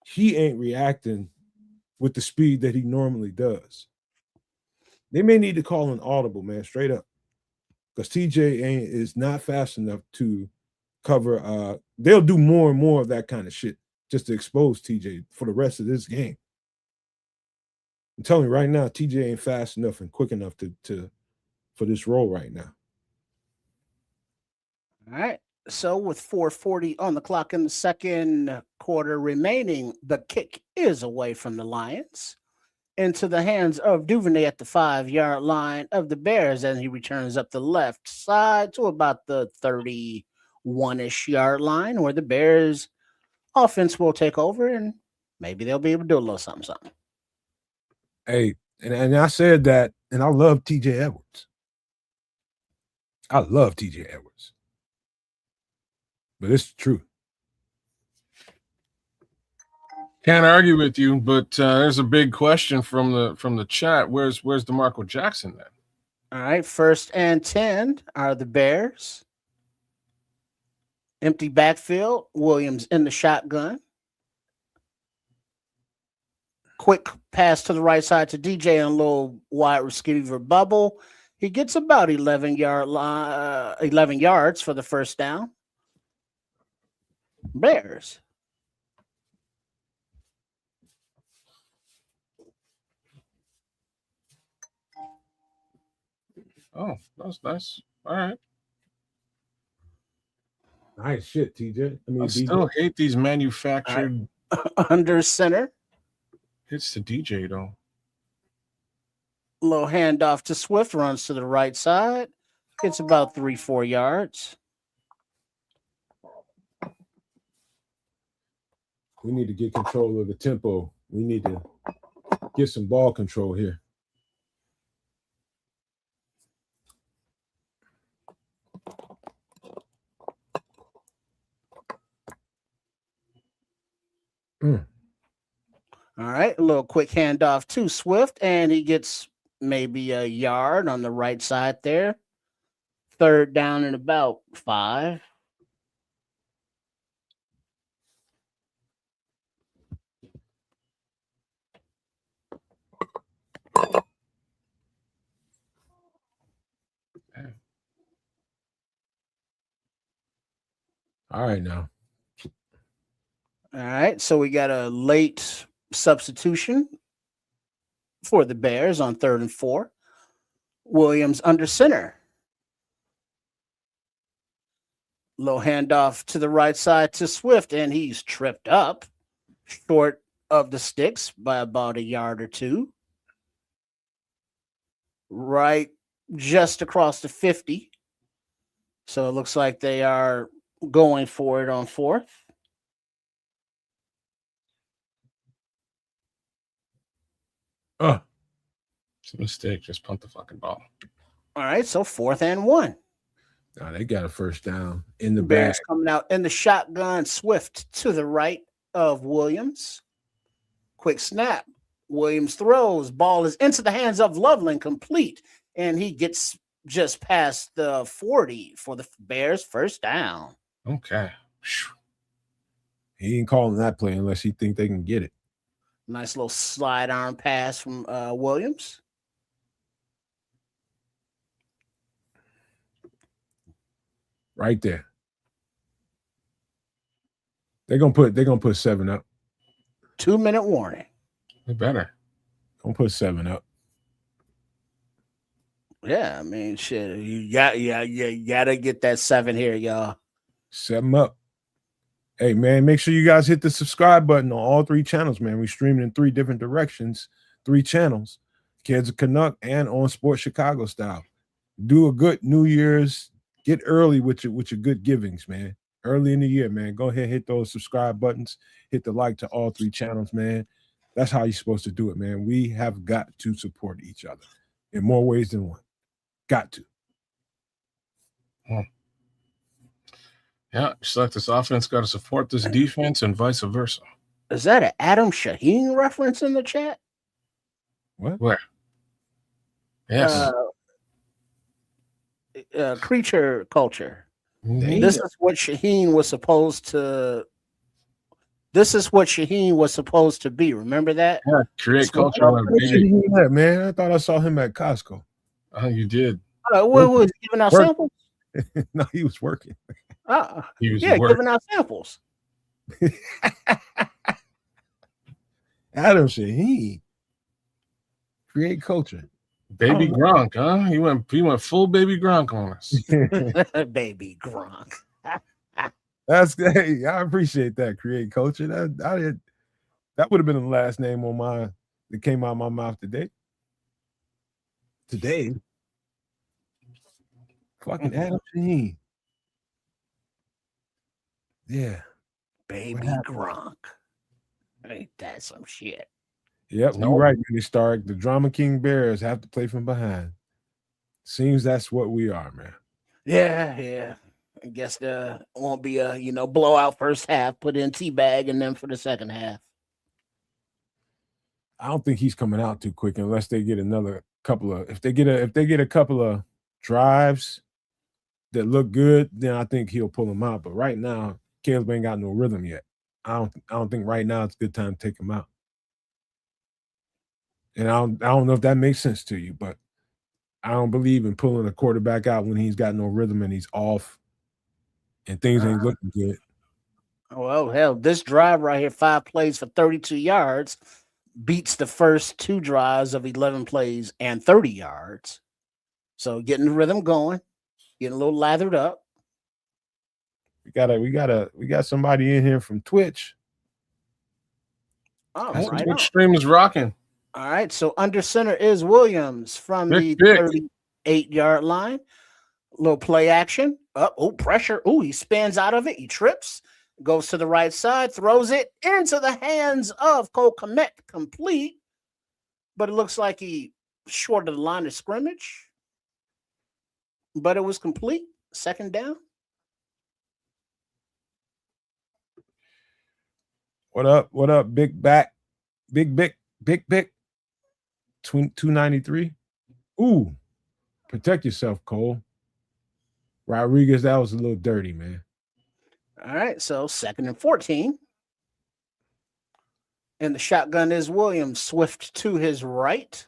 he ain't reacting with the speed that he normally does. They may need to call an audible, man, straight up. Because TJ is not fast enough to cover. They'll do more and more of that kind of shit just to expose TJ for the rest of this game. I'm telling you right now, TJ ain't fast enough and quick enough for this role right now. All right. So with 4:40 on the clock in the second quarter remaining, the kick is away from the Lions into the hands of Duvernay at the 5-yard line of the Bears, and he returns up the left side to about the 31-ish yard line, where the Bears offense will take over, and maybe they'll be able to do a little something. Hey, and I said that, and I love TJ Edwards. I love TJ Edwards. But it's true. Can't argue with you, but there's a big question from the chat. Where's DeMarco Jackson then? All right, 1st and 10 are the Bears. Empty backfield. Williams in the shotgun. Quick pass to the right side to DJ on a little wide receiver bubble. He gets about 11 yards for the first down. Bears. Oh, that's nice. All right. Nice shit, TJ. I still hate these manufactured under center. Hits to DJ though. Little handoff to Swift, runs to the right side. It's about 3-4 yards. We need to get control of the tempo. We need to get some ball control here. All right, a little quick handoff to Swift, and he gets maybe a yard on the right side there. 3rd down and about 5. All right now. All right, so we got a late substitution for the Bears on 3rd and 4. Williams under center. Low handoff to the right side to Swift, and he's tripped up short of the sticks by about a yard or two. Right just across the 50. So it looks like they are going for it on 4th. It's a mistake. Just punt the fucking ball. All right, so 4th and 1. Now they got a first down in the Bears back. coming out in the shotgun. Swift to the right of Williams. Quick snap. Williams throws. Ball is into the hands of Loveland, complete. And he gets just past the 40 for the Bears' first down. Okay. He ain't calling that play unless he think they can get it. Nice little slide arm pass from Williams. Right there. They're gonna put 7 up. 2-minute warning. They better. Gonna put 7 up. Yeah, I mean, shit. You gotta get that 7 here, y'all. 7 up. Hey man, make sure you guys hit the subscribe button on all 3 channels, man. We streaming in 3 different directions, 3 channels. Kids of Canuck and on Sports Chicago style. Do a good New Year's. Get early with your good givings, man. Early in the year, man. Go ahead, hit those subscribe buttons, hit the like to all 3 channels, man. That's how you're supposed to do it, man. We have got to support each other in more ways than one. Got to. Yeah, just like this offense got to support this defense and vice versa. Is that an Adam Shaheen reference in the chat? What? Where? Yes. Creature culture. Mhm. This is what Shaheen was supposed to. This is what Shaheen was supposed to be. Remember that? Yeah, create That's what- culture on a Where did baby. he hear that, man? I thought I saw him at Costco. Oh, you did. What was he giving out Work. samples? No, he was working. He was Yeah, working. giving out samples. Adam Shaheen. Create culture. Baby Oh. Gronk, huh? He went full baby Gronk on us. Baby Gronk. That's hey, I appreciate that. Create culture. That would have been the last name on mine that came out of my mouth today. Fucking Adam Shaheen. Yeah. Baby Gronk. Ain't that some shit? Yep, No. you're right, Minnie Stark. The Drama King Bears have to play from behind. Seems that's what we are, man. Yeah. I guess there won't be a blowout first half. Put in teabag and then for the second half. I don't think he's coming out too quick unless they get another couple of if they get a couple of drives that look good, then I think he'll pull them out. But right now, Caleb ain't got no rhythm yet. I don't think right now it's a good time to take him out. And I don't know if that makes sense to you, but I don't believe in pulling a quarterback out when he's got no rhythm and he's off and things ain't looking good. Well, hell, this drive right here, 5 plays for 32 yards, beats the first 2 drives of 11 plays and 30 yards. So getting the rhythm going, getting a little lathered up. We got somebody in here from Twitch. All That's right. Twitch stream is rocking. All right. So under center is Williams from the Big. 38-yard line. Little play action. Pressure. He spins out of it. He trips. Goes to the right side, throws it into the hands of Cole Kmet, complete. But it looks like he short of the line of scrimmage. But it was complete. Second down. What up? What up? Big back. Big. 293. Ooh. Protect yourself, Cole. Rodriguez, that was a little dirty, man. All right, so 2nd and 14. And the shotgun is Williams. Swift to his right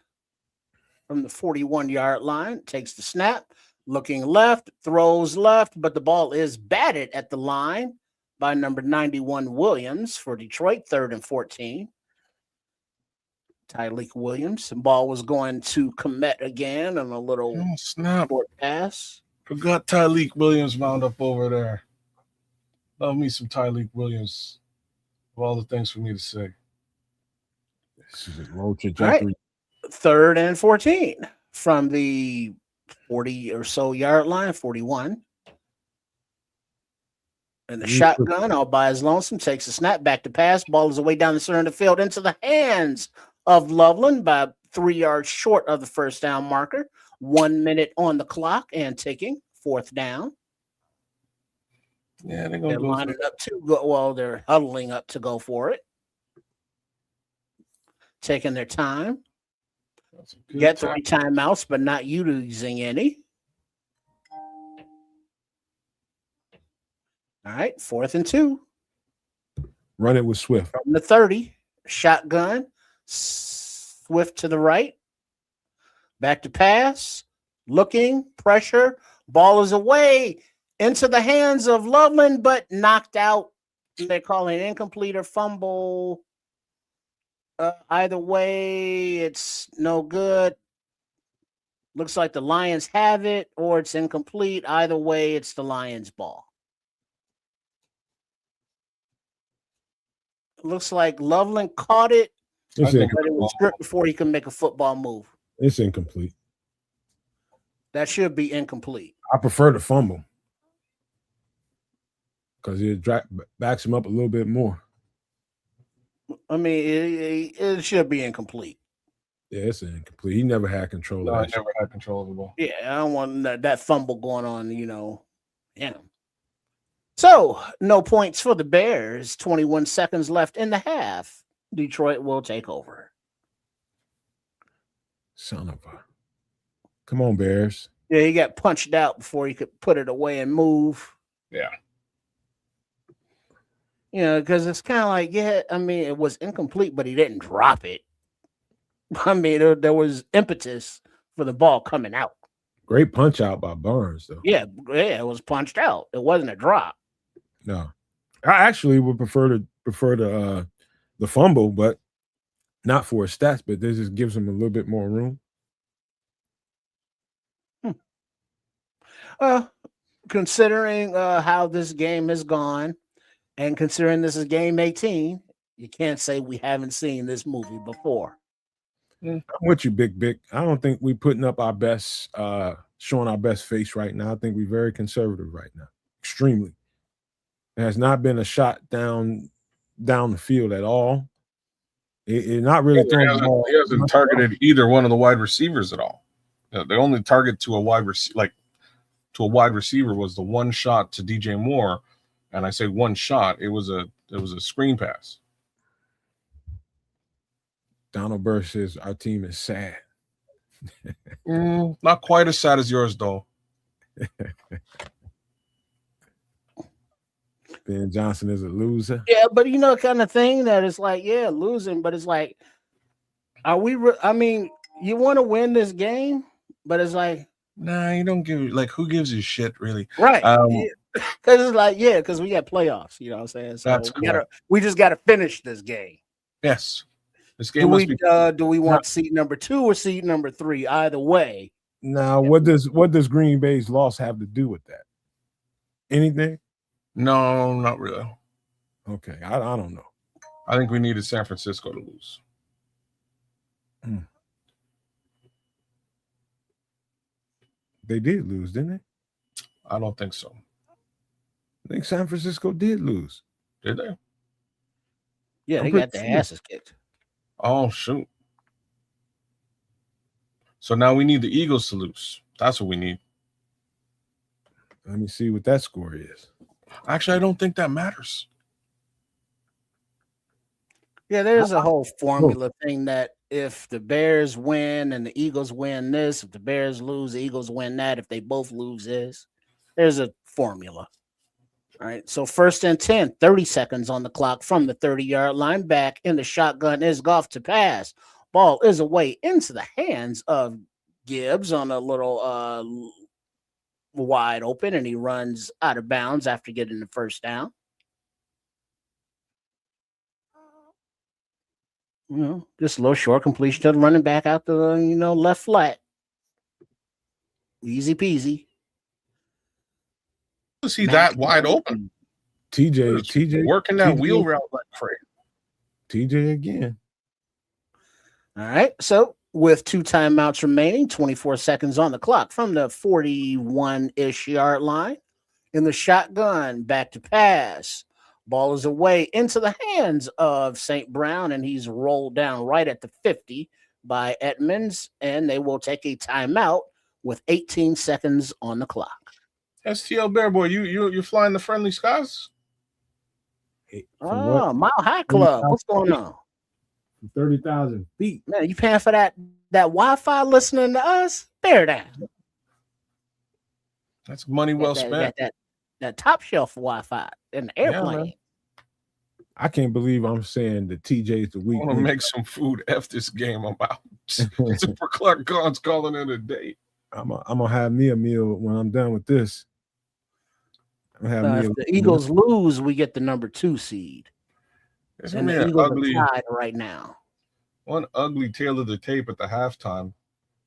from the 41-yard line. Takes the snap. Looking left. Throws left. But the ball is batted at the line by number 91 Williams for Detroit. 3rd and 14. Tyleik Williams. The ball was going to Kmet again on a little Snap. short pass. Forgot Tyleik Williams wound up over there. Love me some Tyleik Williams. Of all the things for me to say. This is a low trajectory. Right. 3rd and 14 from the 40 or so yard line, 41. And the shotgun all by his lonesome takes a snap back to pass. Ball is away down the center of the field into the hands of Loveland by 3 yards short of the first down marker. 1 minute on the clock and ticking. 4th down. Yeah, they're lining up to go. Well, they're huddling up to go for it. Taking their time. Get 3 timeouts, but not using any. All right, 4th and 2. Run it with Swift. From the 30. Shotgun, swift to the right, back to pass, looking, pressure, ball is away into the hands of Loveland, but knocked out. They call it incomplete or fumble. Either way, it's no good. Looks like the Lions have it, or it's incomplete. Either way, it's the Lions' ball. Looks like Loveland caught it, It's I think but it was stripped before he could make a football move. It's incomplete. That should be incomplete. I prefer the fumble because it backs him up a little bit more. I mean, it should be incomplete. Yeah, it's incomplete. He never had control No, of I that. never had control of the ball. Yeah, I don't want that fumble going on, Yeah. So, no points for the Bears. 21 seconds left in the half. Detroit will take over. Son of a. Come on, Bears. Yeah, he got punched out before he could put it away and move. Yeah. Because it's kind of like, it was incomplete, but he didn't drop it. I mean, there was impetus for the ball coming out. Great punch out by Barnes, though. Yeah, it was punched out. It wasn't a drop. No, I actually would prefer the fumble, but not for his stats. But this just gives him a little bit more room. Considering how this game has gone, and considering this is game 18, you can't say we haven't seen this movie before. I'm with you, Big. I don't think we're putting up our best, showing our best face right now. I think we're very conservative right now, extremely. There has not been a shot down the field at all. It not really throwing the ball. He hasn't targeted either one of the wide receivers at all. The only target to a wide receiver was the one shot to DJ Moore, and I say one shot. It was a screen pass. Donald Burr says our team is sad. Not quite as sad as yours, though. Ben Johnson is a loser. Yeah, but kind of thing that is like, yeah, losing, but it's like, are we? You want to win this game, but it's like, nah, you don't give who gives a shit really, right? Because it's like, because we got playoffs. You know what I'm saying? So that's we just got to finish this game. Yes. This game do we want seed number 2 or seed number 3? Either way. Now, what does Green Bay's loss have to do with that? Anything? No, not really. Okay, I don't know. I think we needed San Francisco to lose. They did lose, didn't they? I don't think so. I think San Francisco did lose. Did they? Yeah, they got their asses kicked. Oh, shoot. So now we need the Eagles to lose. That's what we need. Let me see what that score is. Actually, I don't think that matters. Yeah, there's a whole formula thing that if the Bears win and the Eagles win this, if the Bears lose, the Eagles win that. If they both lose this, there's a formula. All right, so 1st and 10, 30 seconds on the clock from the 30-yard line. Back in the shotgun is Goff to pass. Ball is away into the hands of Gibbs on a little wide open, and he runs out of bounds after getting the first down. Just a little short completion to the running back out the left flat. Easy peasy. Was he that wide open? TJ working that wheel route like crazy. TJ again. All right. So with 2 timeouts remaining, 24 seconds on the clock from the 41-ish yard line. In the shotgun, back to pass. Ball is away into the hands of St. Brown, and he's rolled down right at the 50 by Edmonds, and they will take a timeout with 18 seconds on the clock. STL Bear Boy, you're flying the friendly skies? Oh, Mile High Club. What's going on? 30,000 feet. Man, you paying for that Wi-Fi listening to us? Bear down. That's money well spent. That top shelf Wi-Fi in the airplane. I can't believe I'm saying that TJ is the I weak want to link. make some food. F this game. I'm out. Super Clark Khan's calling it a day. I'm gonna have me a meal when I'm done with this. I'm gonna have me If a the meal. Eagles lose, we get the number 2 seed. It's And gonna be the an Eagles ugly, are tied right now. one ugly tail of the tape at the halftime.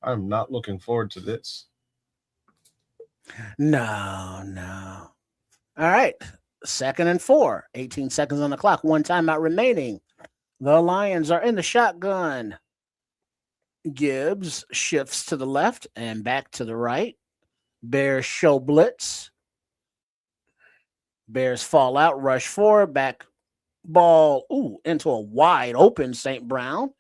I'm not looking forward to this. No. All right. 2nd and 4. 18 seconds on the clock. 1 timeout remaining. The Lions are in the shotgun. Gibbs shifts to the left and back to the right. Bears show blitz. Bears fall out, rush forward, back ball into a wide open St. Brown.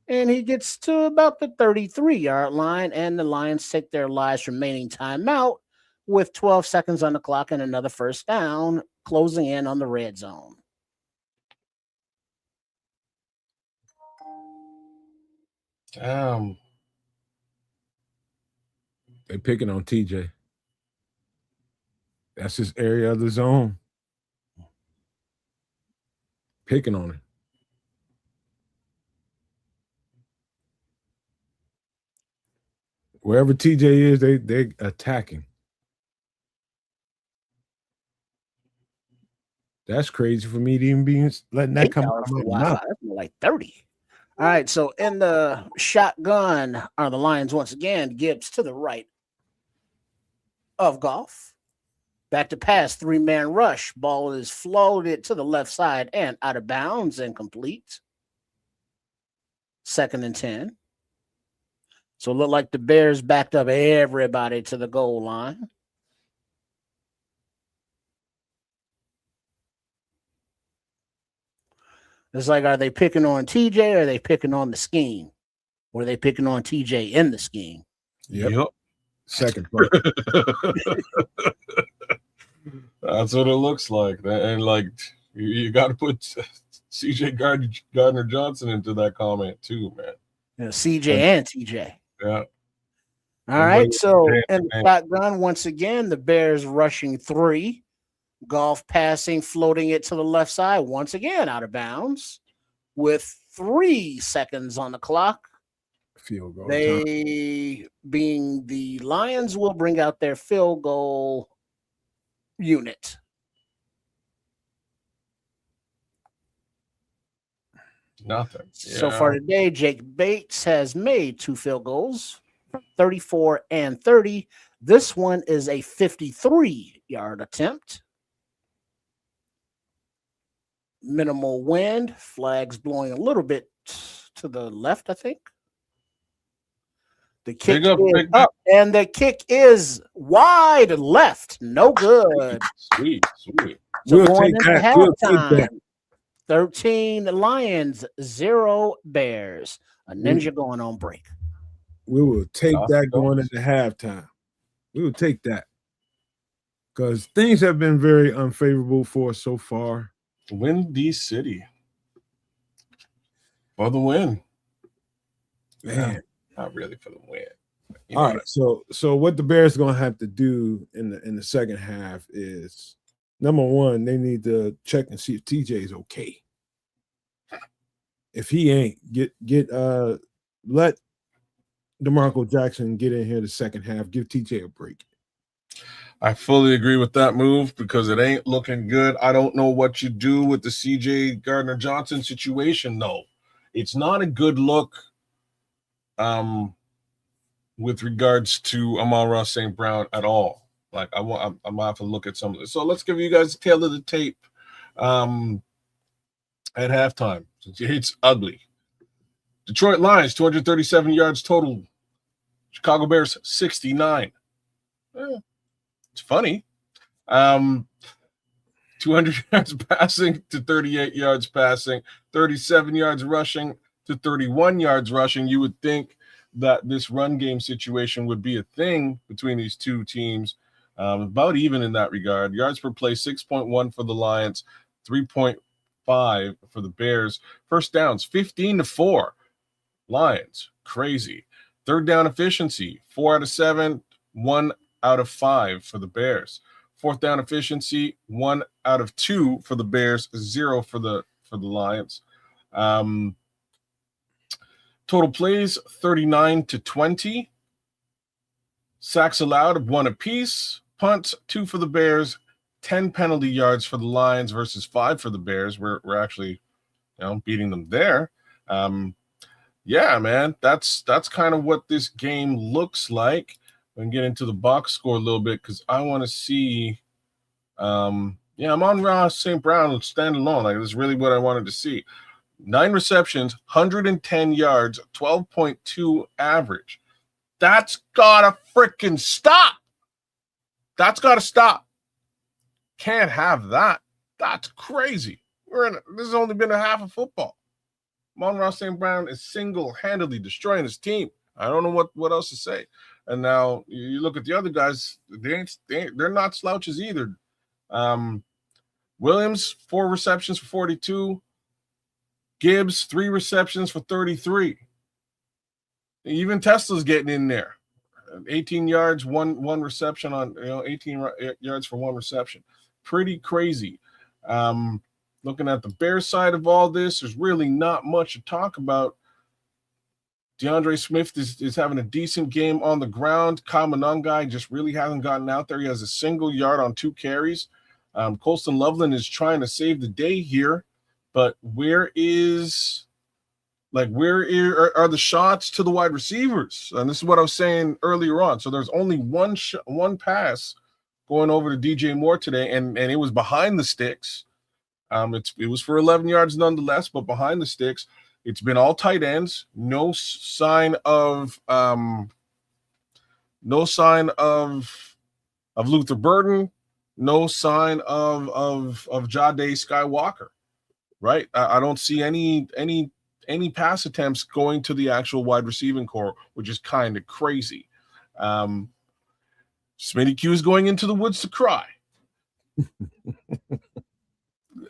And he gets to about the 33-yard line, and the Lions take their last remaining timeout with 12 seconds on the clock and another first down, closing in on the red zone. Damn. They picking on TJ. That's his area of the zone. Picking on him. Wherever TJ is, they attacking. That's crazy for me to even be letting that come out of my mouth. That's more like 30. All right, so in the shotgun are the Lions once again. Gibbs to the right of Goff. Back to pass, 3-man rush. Ball is floated to the left side and out of bounds and complete. 2nd and 10. So it looked like the Bears backed up everybody to the goal line. It's like, are they picking on TJ or are they picking on the scheme? Or are they picking on TJ in the scheme? Yep. Second part. That's what it looks like. And like you got to put CJ Gardner Johnson into that comment too, man. Yeah, CJ and TJ. Yeah. All right. So in the shotgun, once again, the Bears rushing 3. Goff passing, floating it to the left side. Once again, out of bounds with 3 seconds on the clock. Field goal. They, being the Lions, will bring out their field goal unit. Nothing. So far today, Jake Bates has made 2 field goals, 34 and 30. This one is a 53-yard attempt. Minimal wind, flags blowing a little bit to the left, I think. The kick is up, and the kick is wide left. No good. Sweet. So we'll take that. We'll take that. 13 Lions, 0 Bears. A ninja going on break. We will take that going into halftime. We will take that. Because things have been very unfavorable for us so far. Windy City. For the win. Man. Yeah, not really for the win. All right. So what the Bears are gonna have to do in the second half is, number one, they need to check and see if TJ is okay. If he ain't, let DeMarco Jackson get in here the second half. Give TJ a break. I fully agree with that move because it ain't looking good. I don't know what you do with the CJ Gardner Johnson situation, though. It's not a good look with regards to Amon-Ra St. Brown at all. Like, I'm going to have to look at some of this. So let's give you guys a tail of the tape at halftime. It's ugly. Detroit Lions, 237 yards total. Chicago Bears, 69. It's funny. 200 yards passing to 38 yards passing, 37 yards rushing to 31 yards rushing. You would think that this run game situation would be a thing between these two teams. About even in that regard. Yards per play, 6.1 for the Lions, 3.5 for the Bears. First downs, 15-4. Lions, crazy. Third down efficiency, 4 out of 7, 1 out of 5 for the Bears. Fourth down efficiency, 1 out of 2 for the Bears, 0 for the Lions. Total plays 39-20. Sacks allowed, 1 apiece. Punts, 2 for the Bears, 10 penalty yards for the Lions versus 5 for the Bears. We're actually, beating them there. Yeah, man, that's kind of what this game looks like. We can get into the box score a little bit because I want to see. Amon-Ra St. Brown standalone. Like, this is really what I wanted to see. 9 receptions, 110 yards, 12.2 average. That's gotta freaking stop. That's gotta stop. Can't have that. That's crazy. This has only been a half of football. Amon-Ra St. Brown is single-handedly destroying his team. I don't know what else to say. And now you look at the other guys; they're not slouches either. Williams, 4 receptions for 42. Gibbs, 3 receptions for 33. Even Tesla's getting in there. 18 yards, one reception on 18 yards for 1 reception. Pretty crazy. Looking at the Bears side of all this, there's really not much to talk about. DeAndre Smith is having a decent game on the ground. Kyle Monangai just really hasn't gotten out there. He has a single yard on 2 carries. Colston Loveland is trying to save the day here, but where are the shots to the wide receivers? And this is what I was saying earlier on. So there's only one pass going over to DJ Moore today, and it was behind the sticks. It was for 11 yards nonetheless, but behind the sticks. It's been all tight ends. No sign of Luther Burden. No sign of Jade Skywalker. Right? I don't see any pass attempts going to the actual wide receiving core, which is kind of crazy. Smitty Q is going into the woods to cry.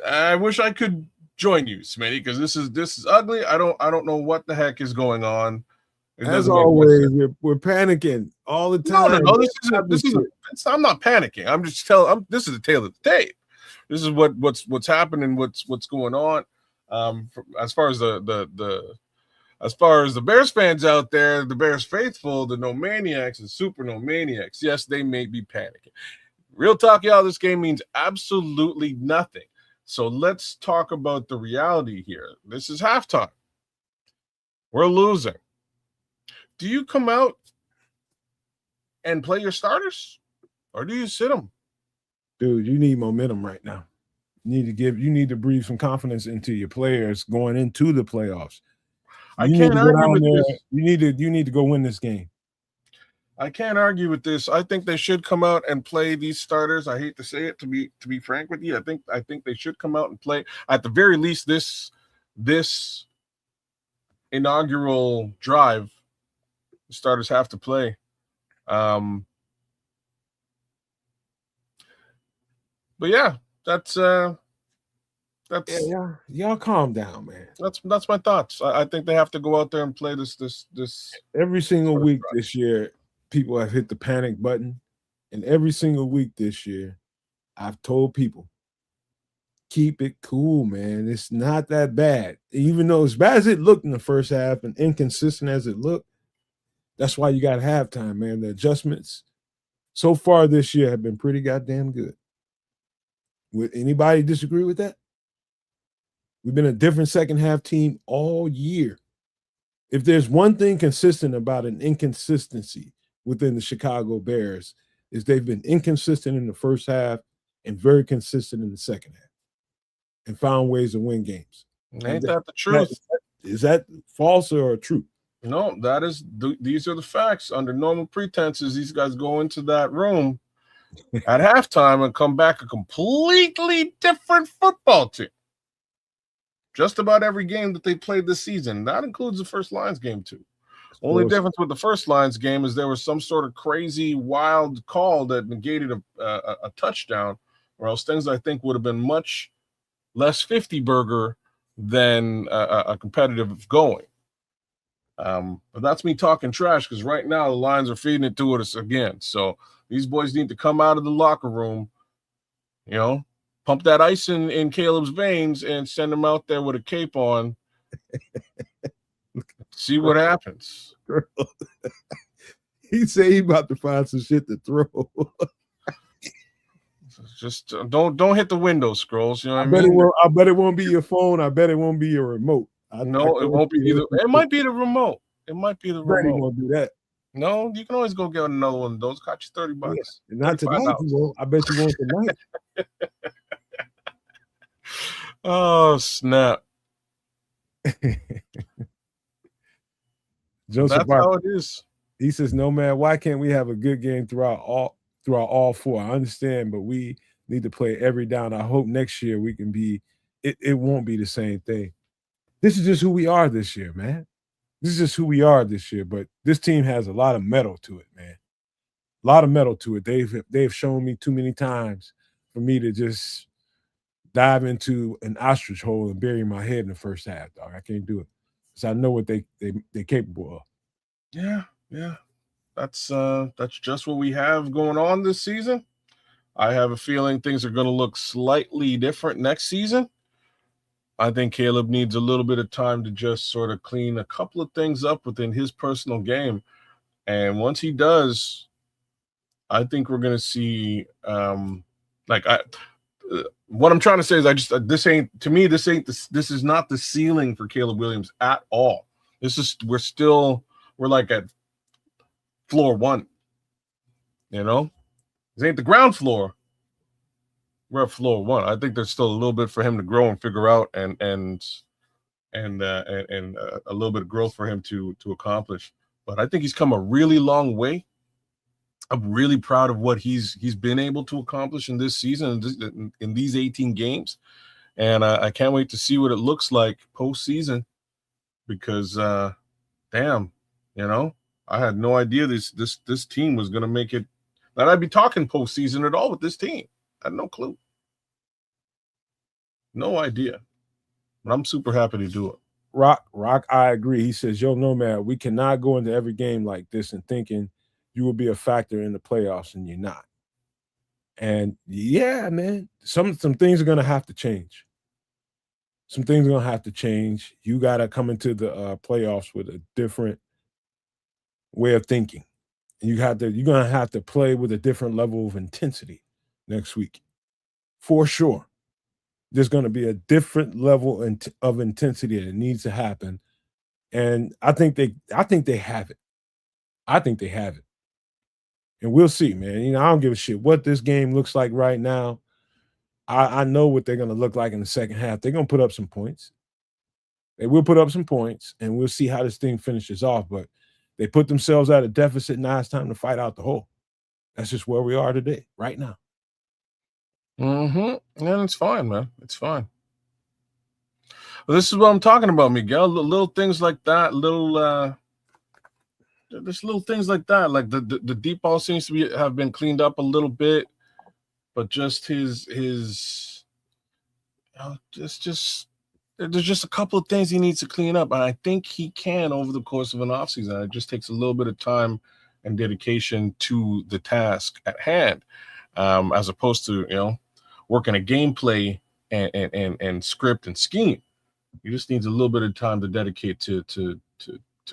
I wish I could join you, Smitty, because this is ugly. I don't know what the heck is going on. As always, we're panicking all the time. No, this isn't. I'm not panicking. I'm just telling. This is a tale of the tape. This is what's happening. What's going on. As far as the Bears fans out there, the Bears faithful, the no maniacs and super no maniacs, yes, they may be panicking. Real talk, y'all, this game means absolutely nothing. So let's talk about the reality here. This is halftime. We're losing. Do you come out and play your starters, or do you sit them? Dude, you need momentum right now. You need to breathe some confidence into your players going into the playoffs. I can't argue with this. You need to go win this game. I can't argue with this. I think they should come out and play these starters. I hate to say it, to be frank with you. I think they should come out and play at the very least this inaugural drive. The starters have to play. But yeah, that's y'all calm down, man. That's my thoughts. I think they have to go out there and play this every single week this year. People have hit the panic button, and every single week this year, I've told people, keep it cool, man. It's not that bad. Even though as bad as it looked in the first half and inconsistent as it looked, that's why you got halftime, man. The adjustments so far this year have been pretty goddamn good. Would anybody disagree with that? We've been a different second half team all year. If there's one thing consistent about an inconsistency within the Chicago Bears, is they've been inconsistent in the first half and very consistent in the second half and found ways to win games. Ain't that the truth? Is that false or true? No, these are the facts. Under normal pretenses, these guys go into that room at halftime and come back a completely different football team. Just about every game that they played this season. That includes the first Lions game, too. Only difference with the first Lions game is there was some sort of crazy, wild call that negated a touchdown, or else things I think would have been much less 50-burger than a competitive going. But that's me talking trash because right now the Lions are feeding it to us again. So these boys need to come out of the locker room You know, pump that ice in Caleb's veins and send him out there with a cape on. See what happens. He said he about to find some shit to throw. Just don't hit the window, Scrolls. You know what I bet it mean? won't. I bet it won't be your phone. I bet it won't be your remote. No, it won't be either. It might be the remote. It might be the Bet he remote. won't do that. No, you can always go get another one of those. Got you $30. Yeah. Not tonight. You won't. I bet you won't tonight. Oh snap! Joseph That's Barker, how it is. he says, "No man, why can't we have a good game throughout all four? I understand, but we need to play every down. I hope next year we can be. It won't be the same thing. This is just who we are this year, man. This is just who we are this year. But this team has a lot of metal to it, man. A lot of metal to it. They've shown me too many times for me to just dive into an ostrich hole and bury my head in the first half, dog. I can't do it because I know what they're capable of. Yeah. That's just what we have going on this season. I have a feeling things are going to look slightly different next season. I think Caleb needs a little bit of time to just sort of clean a couple of things up within his personal game. And once he does, I think we're going to see what I'm trying to say is this is not the ceiling for Caleb Williams at all. We're like at floor one. You know, this ain't the ground floor. We're at floor one. I think there's still a little bit for him to grow and figure out, and a little bit of growth for him to accomplish. But I think he's come a really long way. I'm really proud of what he's been able to accomplish in this season, in these 18 games, and I can't wait to see what it looks like postseason. Because, damn, I had no idea this team was going to make it. That I'd be talking postseason at all with this team. I had no clue. No idea. But I'm super happy to do it. Rock, I agree. He says, "Yo, Nomad, we cannot go into every game like this and thinking you will be a factor in the playoffs, and you're not." And yeah, man, some things are gonna have to change. Some things are gonna have to change. You got to come into the playoffs with a different way of thinking. You're gonna have to play with a different level of intensity next week, for sure. There's going to be a different level of intensity that needs to happen, and I think they have it. I think they have it, and we'll see, man. I don't give a shit what this game looks like right now. I know what they're going to look like in the second half. They're going to put up some points. They will put up some points, and we'll see how this thing finishes off. But they put themselves at a deficit. Now it's time to fight out the hole. That's just where we are today, right now. And it's fine, man. It's fine. Well, this is what I'm talking about, Miguel. Little things like that. There's little things like that. Like the deep ball seems to have been cleaned up a little bit, but just his there's just a couple of things he needs to clean up, and I think he can over the course of an offseason. It just takes a little bit of time and dedication to the task at hand, as opposed to working a gameplay and script and scheme. He just needs a little bit of time to dedicate to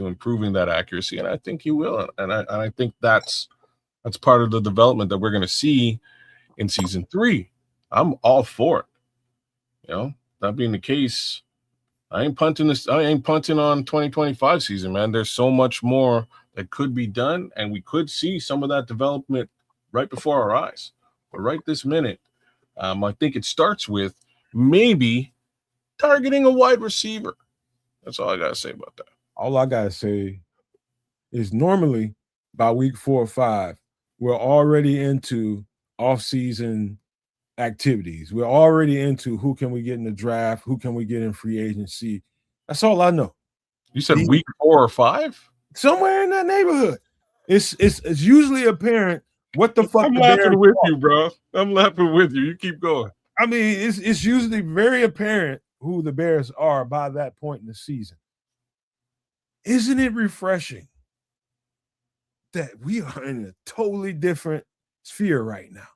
improving that accuracy, and I think he will. And I think that's part of the development that we're going to see in season 3. I'm all for it. That being the case, I ain't punting on 2025 season, man. There's so much more that could be done, and we could see some of that development right before our eyes. But right this minute, I think it starts with maybe targeting a wide receiver. That's all I got to say about that. All I got to say is normally by week 4 or 5, we're already into off-season activities. We're already into who can we get in the draft, who can we get in free agency. That's all I know. You said week 4 or 5? Somewhere in that neighborhood. It's usually apparent what the fuck. I'm laughing with you, bro. I'm laughing with you. You keep going. I mean, it's usually very apparent who the Bears are by that point in the season. Isn't it refreshing that we are in a totally different sphere right now?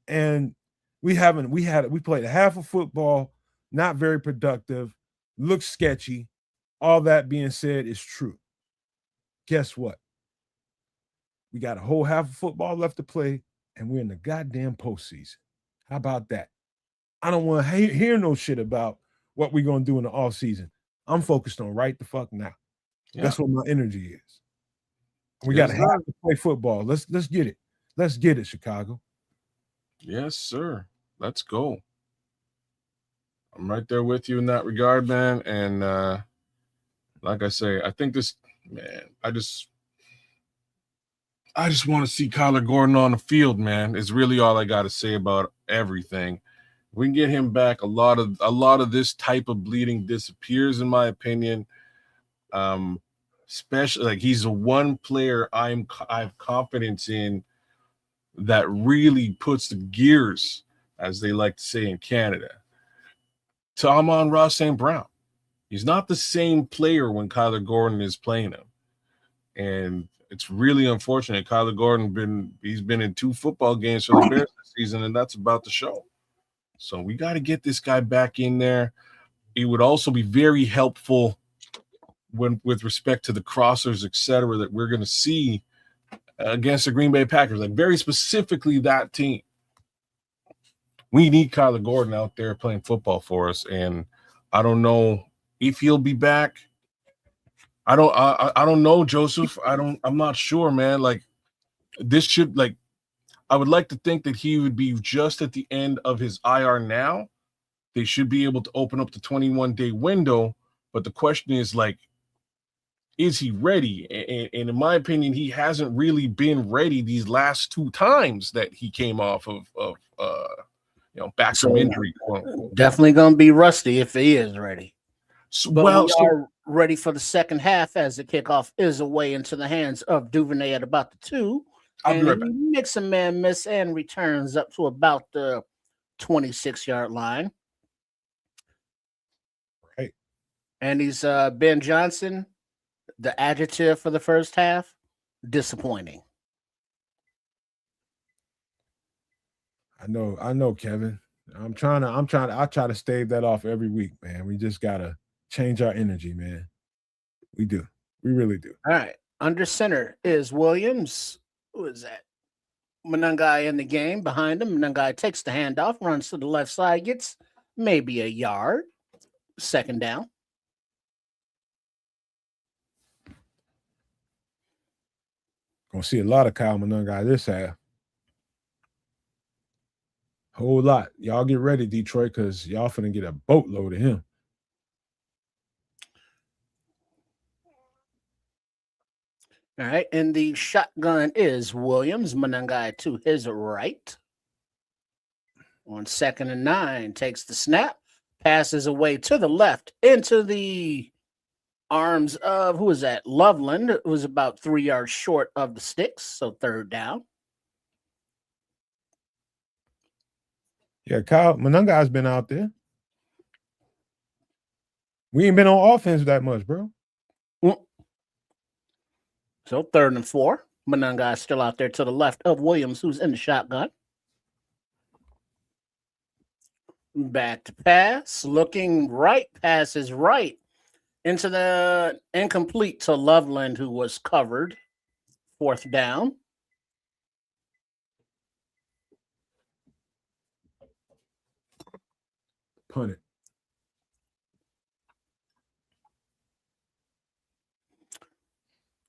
And We played a half of football, not very productive, looks sketchy. All that being said is true. Guess what? We got a whole half of football left to play, and we're in the goddamn postseason. How about that? I don't want to hear no shit about what we're gonna do in the off season. I'm focused on right the fuck now. Yeah. That's what my energy is. We Yes, got to sir. have to play football. Let's get it. Let's get it, Chicago. Yes, sir. Let's go. I'm right there with you in that regard, man. And like I say, I think this, man, I just want to see Kyler Gordon on the field, man. Is really all I got to say about everything. We can get him back. A lot of this type of bleeding disappears, in my opinion. Especially like he's the one player I have confidence in that really puts the gears, as they like to say in Canada, to Amon-Ra St. Brown. He's not the same player when Kyler Gordon is playing him. And it's really unfortunate. Kyler Gordon he's been in 2 football games for the Bears this season, and that's about to show. So we got to get this guy back in there. It would also be very helpful with respect to the crossers, et cetera, that we're going to see against the Green Bay Packers, like very specifically that team. We need Kyler Gordon out there playing football for us, and I don't know if he'll be back. I don't know, Joseph. I'm not sure, man. Like this should I would like to think that he would be just at the end of his IR now. They should be able to open up the 21-day window, but the question is is he ready? And in my opinion, he hasn't really been ready these last 2 times that he came off of back from injury. Definitely going to be rusty if he is ready. But we are ready for the second half as the kickoff is away into the hands of Duvernay at about the 2. I'll be right back. He makes a man miss and returns up to about the 26-yard line. Right. And he's Ben Johnson, the adjective for the first half, disappointing. I know, Kevin. I try to stave that off every week, man. We just gotta change our energy, man. We do. We really do. All right. Under center is Williams. Who is that? Munungai in the game behind him. Munungai takes the handoff, runs to the left side, gets maybe a yard. Second down. Gonna see a lot of Kyle Munungai this half. Whole lot. Y'all get ready, Detroit, because y'all finna get a boatload of him. All right. And the shotgun is Williams. Munungai to his right. On 2nd and 9, takes the snap, passes away to the left into the arms of, who is that? Loveland, who was about 3 yards short of the sticks. So 3rd down. Yeah, Kyle Munungai's been out there. We ain't been on offense that much, bro. So 3rd and 4. Munungai still out there to the left of Williams, who's in the shotgun. Back to pass, looking right, passes right into the incomplete to Loveland, who was covered. 4th down. Punt it.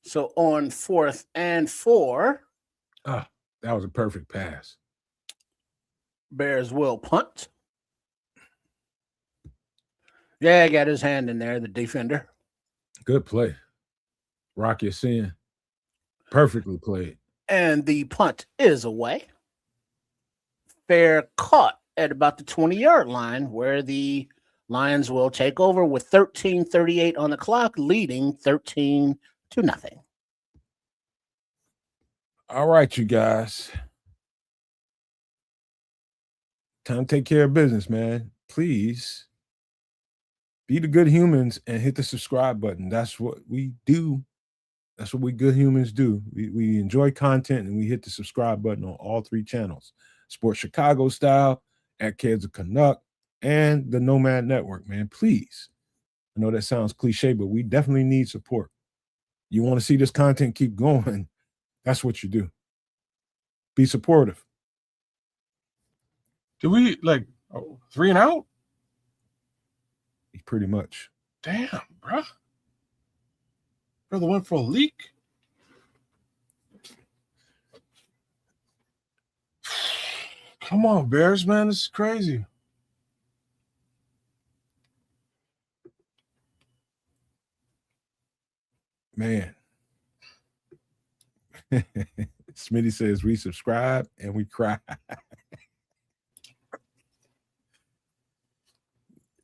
So on 4th and 4. That was a perfect pass. Bears will punt. Yeah, got his hand in there, the defender. Good play. Rock your sin. Perfectly played. And the punt is away. Fair caught at about the 20-yard line, where the Lions will take over with 13:38 on the clock, leading 13-0. All right, you guys. Time to take care of business, man. Please be the good humans and hit the subscribe button. That's what we do. That's what we good humans do. We enjoy content and we hit the subscribe button on all 3 channels. Sports Chicago style, at Kids of Canuck, and the Nomad Network, man. Please. I know that sounds cliche, but we definitely need support. You want to see this content keep going, that's what you do. Be supportive. Do we 3 and out? Pretty much. Damn, bruh. Brother went for a leak. Come on, Bears, man. This is crazy. Man. Smitty says we subscribe and we cry.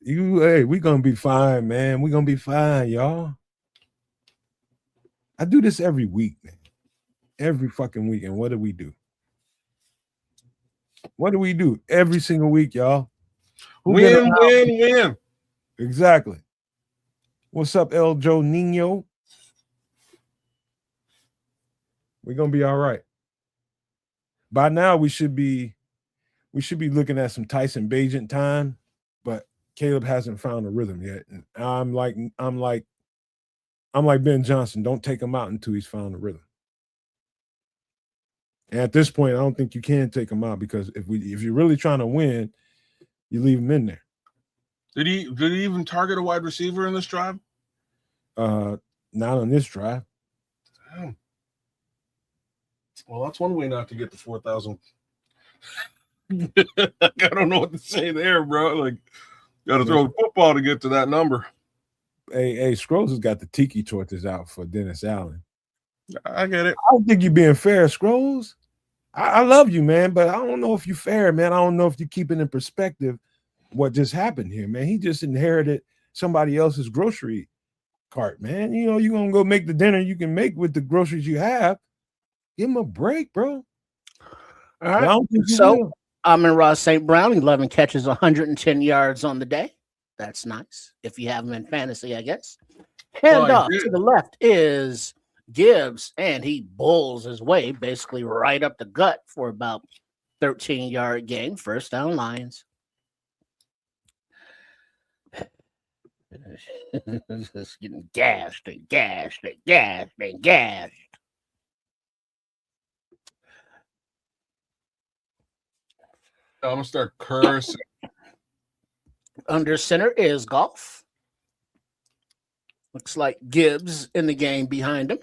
Hey, we gonna be fine, man. We gonna be fine, y'all. I do this every week, man. Every fucking week. And what do we do? What do we do every single week, y'all? Win. Exactly. What's up, El Joe Nino? We're gonna be all right. By now, we should be looking at some Tyson Bagent time, but Caleb hasn't found a rhythm yet. And I'm like Ben Johnson. Don't take him out until he's found a rhythm. And at this point, I don't think you can take him out, because if you're really trying to win, you leave him in there. Did he even target a wide receiver in this drive? Not on this drive. Damn. Well, that's one way not to get the 4,000. I don't know what to say there, bro. Like, got to throw the football to get to that number. Hey, Scrolls has got the tiki torches out for Dennis Allen. I get it. I don't think you're being fair, Scrolls. I love you, man, but I don't know if you're fair, man. I don't know if you're keeping in perspective what just happened here, man. He just inherited somebody else's grocery cart, man. You know, you're going to go make the dinner you can make with the groceries you have. Give him a break, bro. All right. So, amon-ra St. Brown, 11 catches, 110 yards on the day. That's nice. If you have him in fantasy, I guess. Handoff to the left is Gibbs, and he bulls his way basically right up the gut for about 13-yard gain. First down, Lions. Just getting gashed. I'm gonna start cursing. Under center is Golf. Looks like Gibbs in the game behind him.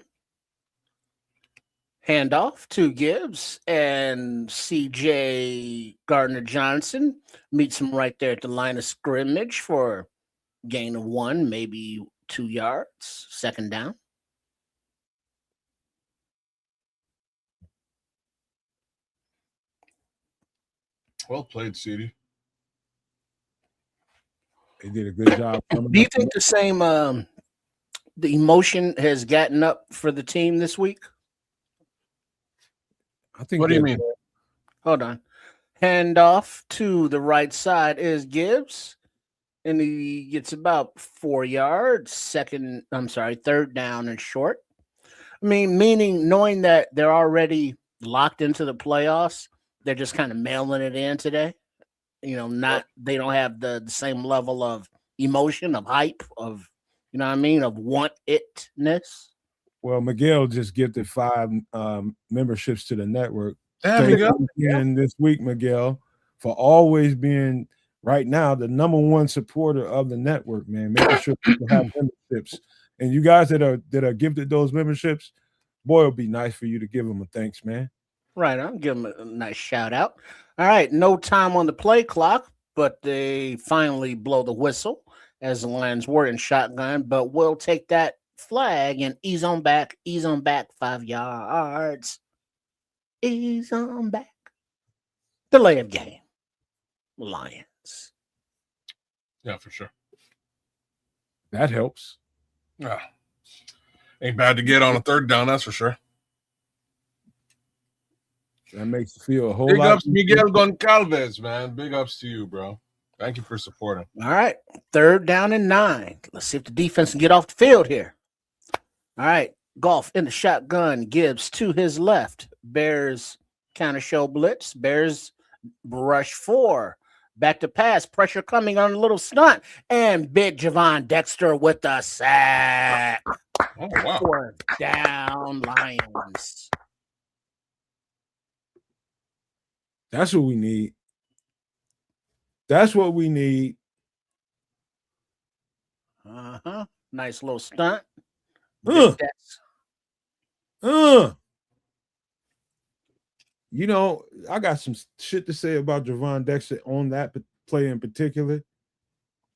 Handoff to Gibbs, and CJ Gardner-Johnson meets him right there at the line of scrimmage for gain of 1, maybe 2 yards. Second down. Well played, CD. They did a good job. Do you think the same the emotion has gotten up for the team this week? I think. What do you mean? Hold on. Handoff to the right side is Gibbs, and he gets about 4 yards. Third down and short. I mean, meaning knowing that they're already locked into the playoffs, they're just kind of mailing it in today. You know, they don't have the same level of emotion, of hype, of, you know what I mean, of want itness. Well, Miguel just gifted 5 memberships to the network. Damn, Miguel. And this week, Miguel, for always being right now the #1 supporter of the network, man. Making sure people have memberships. And you guys that are gifted those memberships, boy, it'll be nice for you to give them a thanks, man. Right, I'll give them a nice shout out. All right, no time on the play clock, but they finally blow the whistle as the Lions were in shotgun, but we'll take that flag and ease on back, 5 yards. Ease on back. Delay of game. Lions. Yeah, for sure. That helps. Yeah. Ain't bad to get on a third down, that's for sure. That makes you feel a whole Big lot. ups, Miguel Goncalves, man. Big ups to you, bro. Thank you for supporting. All right, 3rd down and 9. Let's see if the defense can get off the field here. All right, Golf in the shotgun. Gibbs to his left. Bears counter show blitz. Bears rush 4. Back to pass. Pressure coming on a little stunt. And big Javon Dexter with the sack. Oh, wow. 4th down, Lions. That's what we need. That's what we need. Uh-huh. Nice little stunt. Uh, Big Dex. You know, I got some shit to say about Javon Dexter on that play in particular.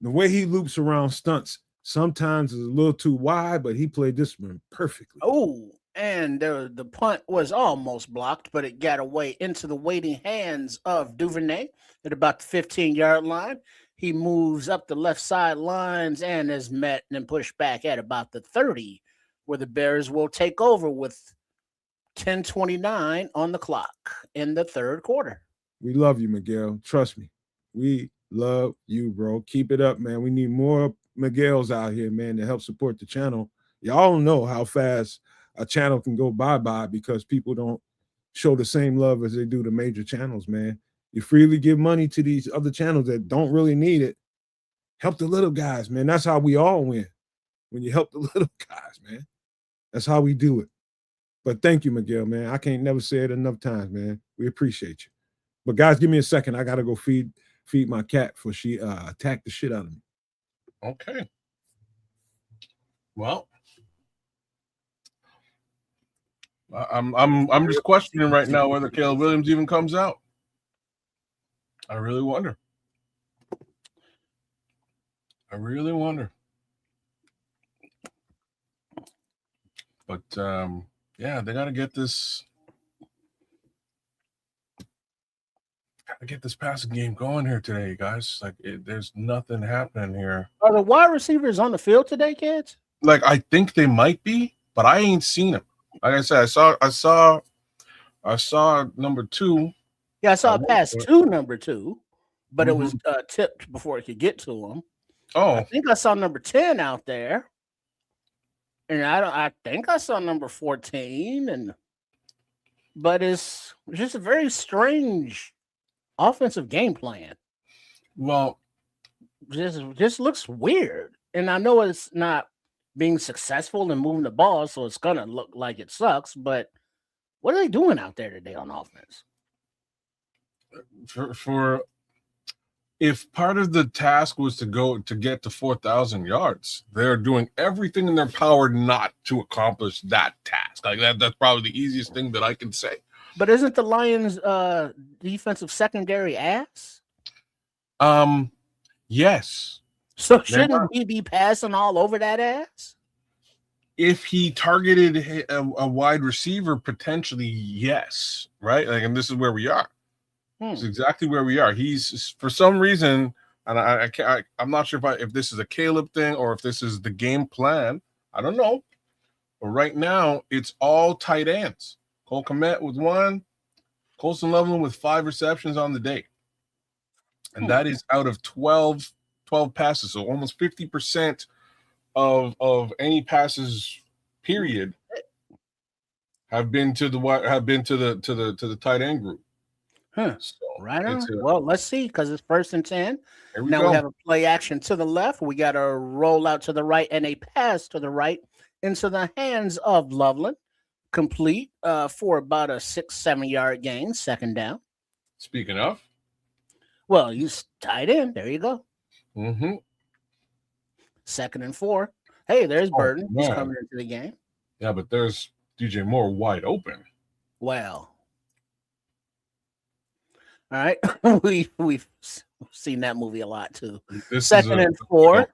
The way he loops around stunts sometimes is a little too wide, but he played this one perfectly. Oh, and the punt was almost blocked, but it got away into the waiting hands of Duvernay at about the 15-yard line. He moves up the left sidelines and is met and pushed back at about the 30, where the Bears will take over with 10:29 on the clock in the 3rd quarter. We love you, Miguel. Trust me. We love you, bro. Keep it up, man. We need more Miguels out here, man, to help support the channel. Y'all don't know how fast a channel can go bye-bye because people don't show the same love as they do the major channels, man. You freely give money to these other channels that don't really need it. Help the little guys, man. That's how we all win. When you help the little guys, man. That's how we do it. But thank you, Miguel, man. I can't never say it enough times, man. We appreciate you. But guys, give me a second. I gotta go feed my cat before she attacked the shit out of me. Okay. Well, I'm just questioning right now whether Caleb Williams even comes out. I really wonder. But yeah, they gotta get this passing game going here today, guys. Like there's nothing happening here. Are the wide receivers on the field today, kids? Like I think they might be, but I ain't seen them. Like I said, I saw number 2. Yeah, I saw a pass to number 2, but it was tipped before it could get to him. Oh, I think I saw number 10 out there, and I think I saw number 14, but it's just a very strange offensive game plan. well, Just looks weird, and I know it's not being successful in moving the ball, so it's gonna look like it sucks. But what are they doing out there today on offense? for if part of the task was to get to 4,000 yards, they're doing everything in their power not to accomplish that task. Like that's probably the easiest thing that I can say. But isn't the Lions' defensive secondary ass? Yes. So shouldn't he be passing all over that ass? If he targeted a wide receiver, potentially, yes. Right? Like, and this is where we are. It's exactly where we are. He's for some reason, and I'm not sure if this is a Caleb thing or if this is the game plan. I don't know. But right now, it's all tight ends. Cole Kmet with 1, Colson Loveland with 5 receptions on the day. And that is out of 12 passes. So almost 50% of any passes, period, have been to the tight end group. Huh. So right on. Well, let's see, because it's 1st and 10. Now we have a play action to the left. We got a roll out to the right and a pass to the right into the hands of Loveland. Complete for about a 6-7 yard gain, 2nd down. Speaking of, well, you tied in. There you go. 2nd and 4. Hey, there's Burton. He's coming into the game. Yeah, but there's DJ Moore wide open. Well, all right. We've seen that movie a lot too. 2nd and 4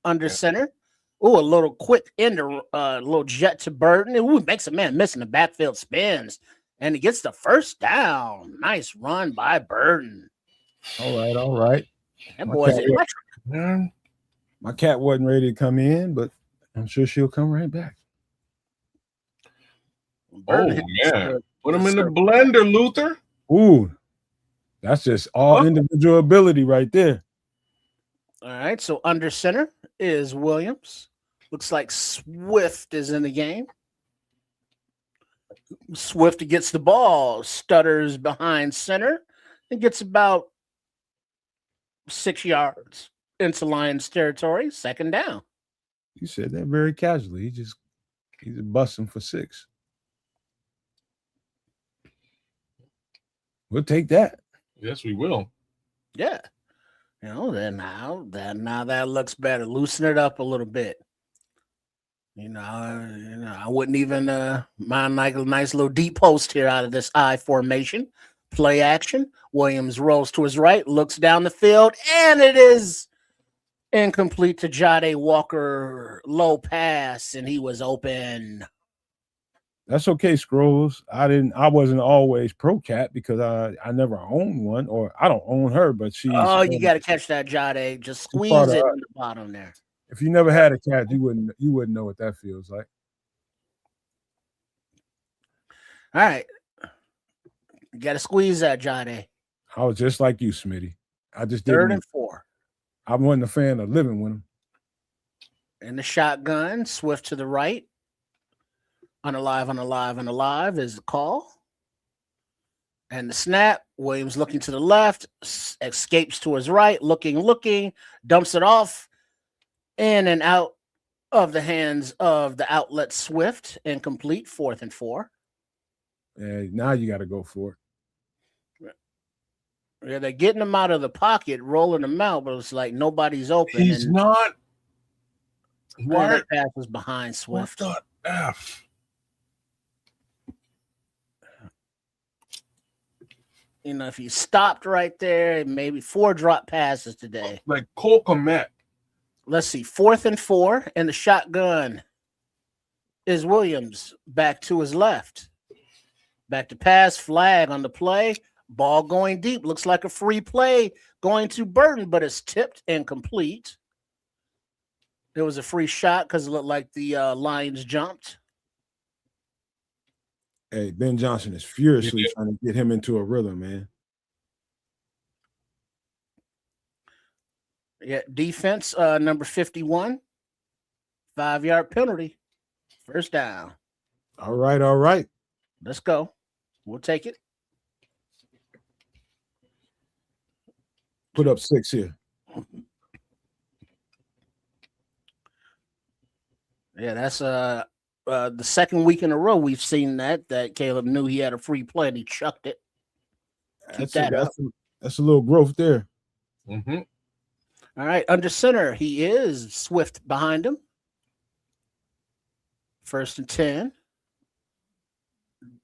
under center. Oh, a little quick little jet to Burton. Ooh, makes a man miss in the backfield, spins, and he gets the 1st down. Nice run by Burton. All right. That boy's electric. My cat wasn't ready to come in, but I'm sure she'll come right back. Burton put him in the blender, Luther. Ooh, that's just all individual ability right there. All right, so under center is Williams. Looks like Swift is in the game. Swift gets the ball, stutters behind center, and gets about 6 yards into Lions territory, second down. You said that very casually. He's busting for 6. We'll take that. Yes, we will. Yeah. Then now that looks better. Loosen it up a little bit. I wouldn't even mind like a nice little deep post here out of this I formation. Play action. Williams rolls to his right, looks down the field, and it is incomplete to Jade Walker. Low pass, and he was open. That's okay, Scrolls. I wasn't always pro cat because I never owned one, or I don't own her, but she's You got to catch that, Jade. Just squeeze part of it us. in the bottom there. If you never had a cat, you wouldn't know what that feels like. All right. You got to squeeze that, Jade. I was just like you, Smitty. I just Third didn't. and 4. I wasn't a fan of living with him. In the shotgun, Swift to the right. Unalive is the call. And the snap, Williams looking to the left, escapes to his right, looking, dumps it off, in and out of the hands of the outlet Swift, incomplete, 4th and 4. And now you got to go for it. Yeah, they're getting him out of the pocket, rolling him out, but it's like nobody's open. He's not. Why that pass was behind Swift? What the F? If he stopped right there, maybe 4 drop passes today. Like Cole Komet. Let's see, 4th and 4, and the shotgun is Williams back to his left. Back to pass, flag on the play. Ball going deep. Looks like a free play going to Burton, but it's tipped incomplete. It was a free shot because it looked like the Lions jumped. Hey, Ben Johnson is furiously trying to get him into a rhythm, man. Yeah, defense, number 51. 5-yard penalty. First down. All right. Let's go. We'll take it. Put up 6 here. Yeah, that's the second week in a row we've seen that Caleb knew he had a free play and he chucked it. That's a little growth there. Mm-hmm. All right, under center, he is Swift behind him. 1st and 10.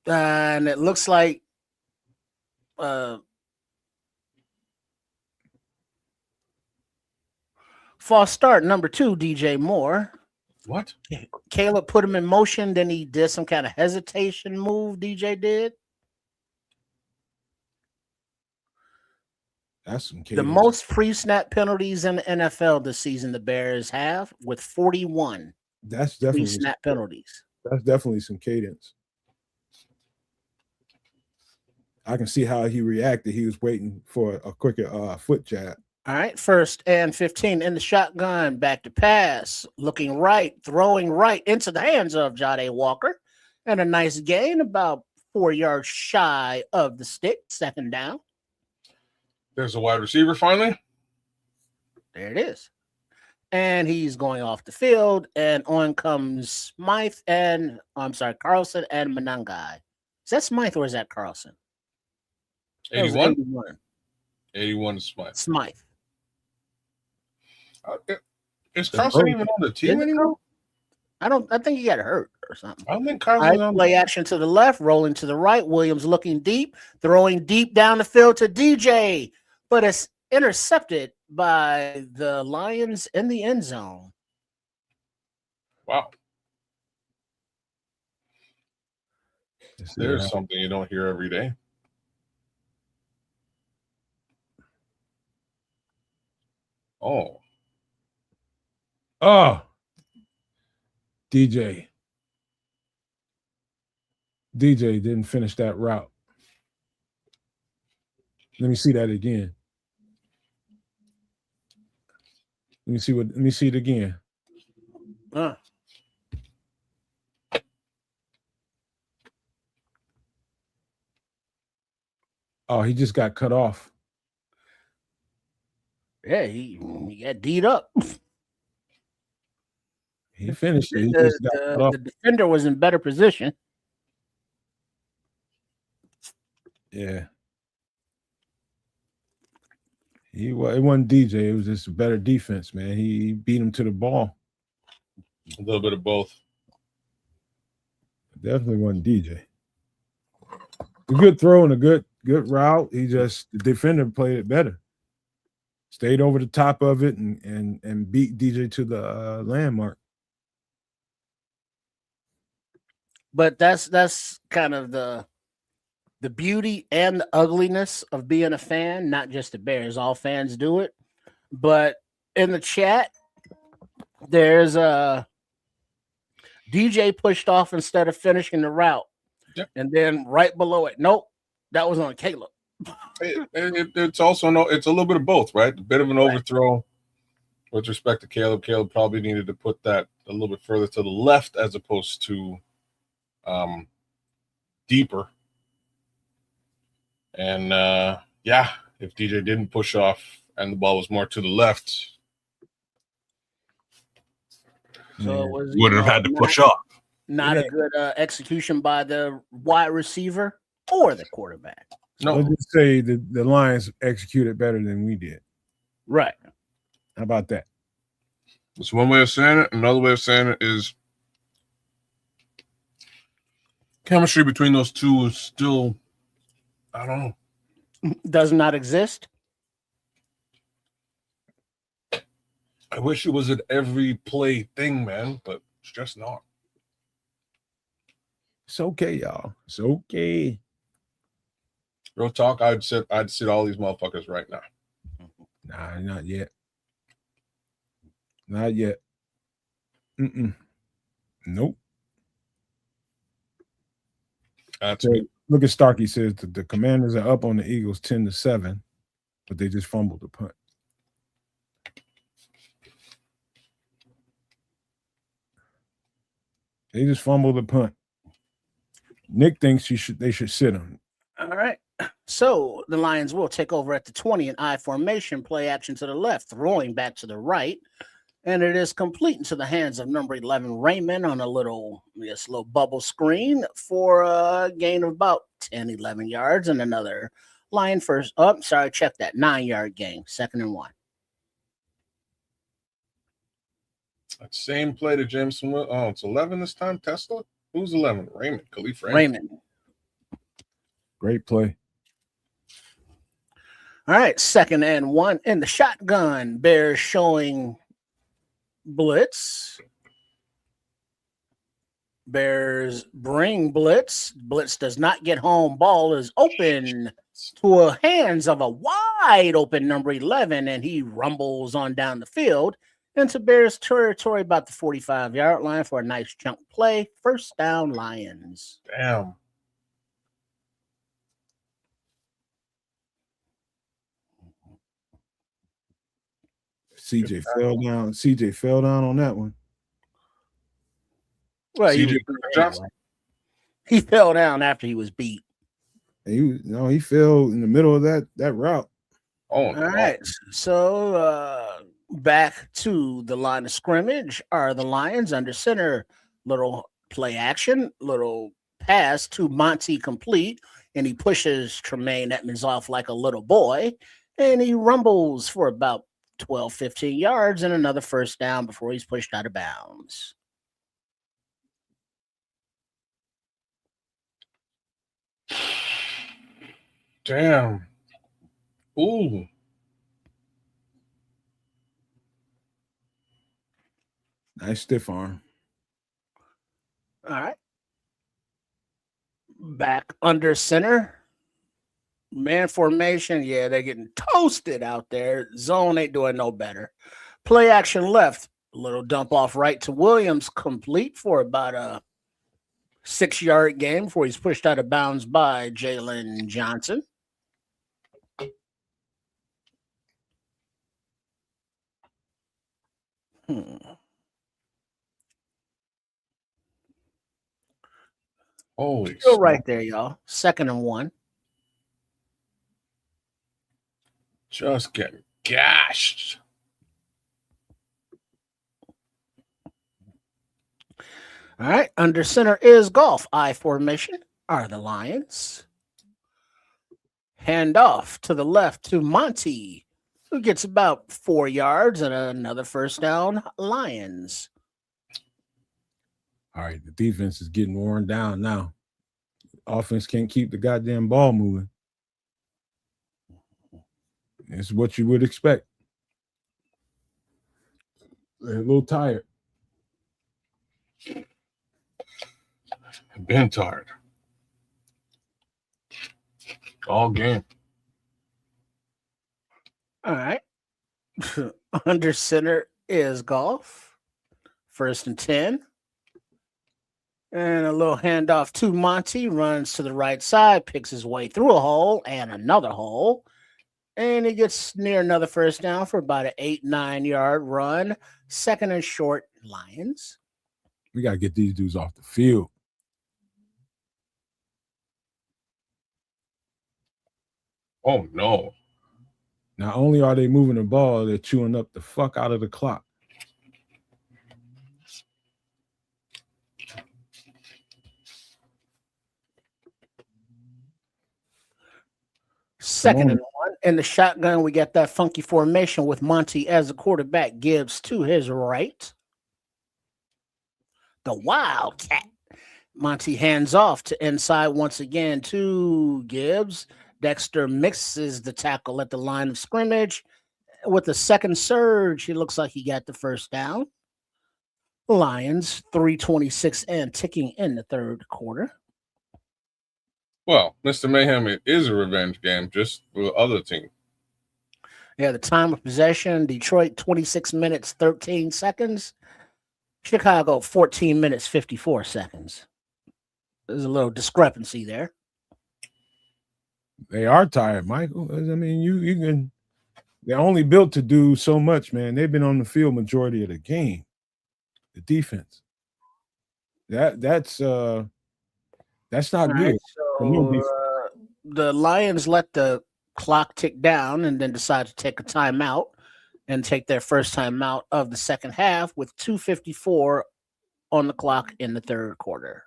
And it looks like false start, number 2, DJ Moore. What? Caleb put him in motion, then he did some kind of hesitation move, DJ did. That's some the most pre-snap penalties in the NFL this season the Bears have, with 41 That's definitely pre-snap penalties. That's definitely some cadence. I can see how he reacted. He was waiting for a quicker foot jab. All right, 1st and 15 in the shotgun, back to pass, looking right, throwing right into the hands of Jade Walker, and a nice gain, about 4 yards shy of the stick, 2nd down. There's a wide receiver finally. There it is. And he's going off the field, and on comes Carlson and Manangai. Is that Smythe or is that Carlson? 81? 81 is Smythe. Is Carlson even on the team anymore? I think he got hurt or something. I don't think Carlson on play action to the left, rolling to the right. Williams looking deep, throwing deep down the field to DJ, but it's intercepted by the Lions in the end zone. Wow. There's something you don't hear every day. Oh, DJ didn't finish that route. Let me see that again. Let me see it again. Oh, he just got cut off. Yeah, he got D'd up. He finished it. He just got cut off. The defender was in better position. Yeah. It wasn't DJ. It was just a better defense, man. He beat him to the ball. A little bit of both. Definitely wasn't DJ. A good throw and a good route. The defender played it better. Stayed over the top of it and beat DJ to the landmark. But that's kind of the beauty and the ugliness of being a fan, not just the Bears. All fans do it. But in the chat, there's a DJ pushed off instead of finishing the route. Yep. And then right below it, nope, that was on Caleb. It's also it's a little bit of both, right? A bit of an overthrow with respect to Caleb. Caleb probably needed to put that a little bit further to the left as opposed to deeper. And if DJ didn't push off and the ball was more to the left, so it was, would have had to push off. Not a good execution by the wide receiver or the quarterback. No, let's just say the Lions executed better than we did. Right. How about that? That's one way of saying it. Another way of saying it is chemistry between those two is still, I don't know. Does not exist. I wish it was an every play thing, man, but it's just not. It's okay, y'all. It's okay. Real talk, I'd sit all these motherfuckers right now. Nah, not yet. Not yet. Nope. That's so, look at Starkey says that the Commanders are up on the Eagles 10-7, but they just fumbled the punt. They just fumbled the punt. Nick thinks they should sit him. All right. So the Lions will take over at the 20 in I formation, play action to the left, throwing back to the right. And it is complete into the hands of number 11, Raymond, on a little bubble screen for a gain of about 10, 11 yards and another Lion first. Oh, sorry, check that. 9-yard gain, 2nd and 1. That same play to Jameson. Oh, it's 11 this time. Tesla? Who's 11? Raymond. Khalif Raymond. Great play. All right, 2nd and 1 in the shotgun. Bears showing blitz. Bears bring blitz. Blitz does not get home. Ball is open to the hands of a wide open number 11, and he rumbles on down the field into Bears territory about the 45-yard line for a nice jump play. 1st down, Lions. Damn. CJ fell down. CJ fell down on that one. Well, he fell down after he was beat. He fell in the middle of that route. Oh, all right. So back to the line of scrimmage are the Lions under center. Little play action, little pass to Monty complete, and he pushes Tremaine Edmonds off like a little boy, and he rumbles for about 12, 15 yards and another 1st down before he's pushed out of bounds. Damn. Ooh. Nice stiff arm. All right. Back under center. Man formation. Yeah, they're getting toasted out there. Zone ain't doing no better. Play action left. A little dump off right to Williams. Complete for about a 6-yard gain before he's pushed out of bounds by Jalen Johnson. Holy Still right there, y'all. 2nd and 1. Just getting gashed. All right. Under center is golf. I formation are the Lions. Hand off to the left to Monty, who gets about 4 yards and another first down. Lions. All right, the defense is getting worn down now. Offense can't keep the goddamn ball moving. It's what you would expect. They're a little tired. Been tired all game. All right. Under center is golf. 1st and 10. And a little handoff to Monty. Runs to the right side, picks his way through a hole and another hole. And he gets near another first down for about an 8-9 yard run. 2nd and short, Lions. We got to get these dudes off the field. Oh, no. Not only are they moving the ball, they're chewing up the fuck out of the clock. Second and 1. In the shotgun, we got that funky formation with Monty as the quarterback. Gibbs to his right. The Wildcat. Monty hands off to inside once again to Gibbs. Dexter mixes the tackle at the line of scrimmage. With the second surge, he looks like he got the first down. Lions, 3:26 and ticking in the third quarter. Well, Mr. Mayhem, it is a revenge game, just for the other team. Yeah, the time of possession, Detroit, 26 minutes, 13 seconds. Chicago, 14 minutes, 54 seconds. There's a little discrepancy there. They are tired, Michael. I mean, you can. They're only built to do so much, man. They've been on the field majority of the game. The defense. That's not All good. right, so the Lions let the clock tick down and then decide to take a timeout and take their first timeout of the second half with 2:54 on the clock in the third quarter.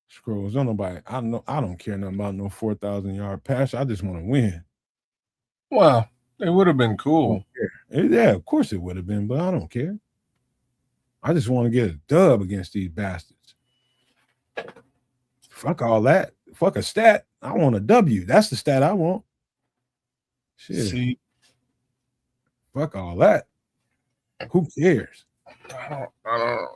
Scrolls. Don't nobody. I don't care nothing about no 4,000 yard pass. I just want to win. Well, it would have been cool. Yeah, of course it would have been, but I don't care. I just want to get a dub against these bastards. Fuck all that. Fuck a stat. I want a W. That's the stat I want. Shit. See, fuck all that. Who cares? I don't.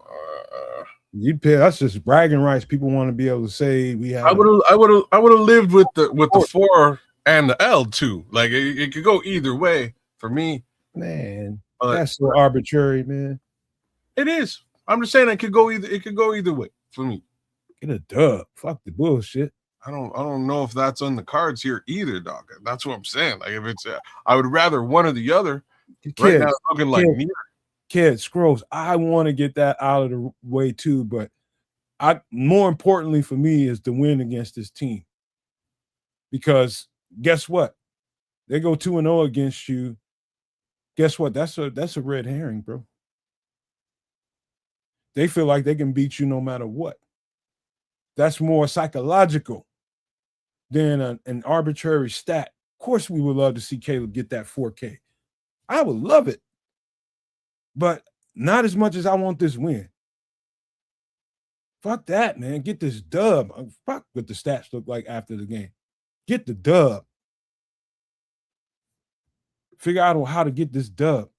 You pay. That's just bragging rights. People want to be able to say we have. I would have lived with the 4 and the L too. Like it could go either way for me. Man, that's so arbitrary, man. It is. I'm just saying it could go either way for me. Get a dub. Fuck the bullshit. I don't know if that's on the cards here either, dog. That's what I'm saying. Like if it's, I would rather one or the other. Kids, right now, it's looking like neither. Kid Scrolls. I want to get that out of the way too, but more importantly for me is the win against this team. Because guess what? They go 2-0 against you. Guess what? That's a red herring, bro. They feel like they can beat you no matter what. That's more psychological than an arbitrary stat. Of course, we would love to see Caleb get that 4K. I would love it. But not as much as I want this win. Fuck that, man. Get this dub. Fuck what the stats look like after the game. Get the dub. Figure out how to get this dub.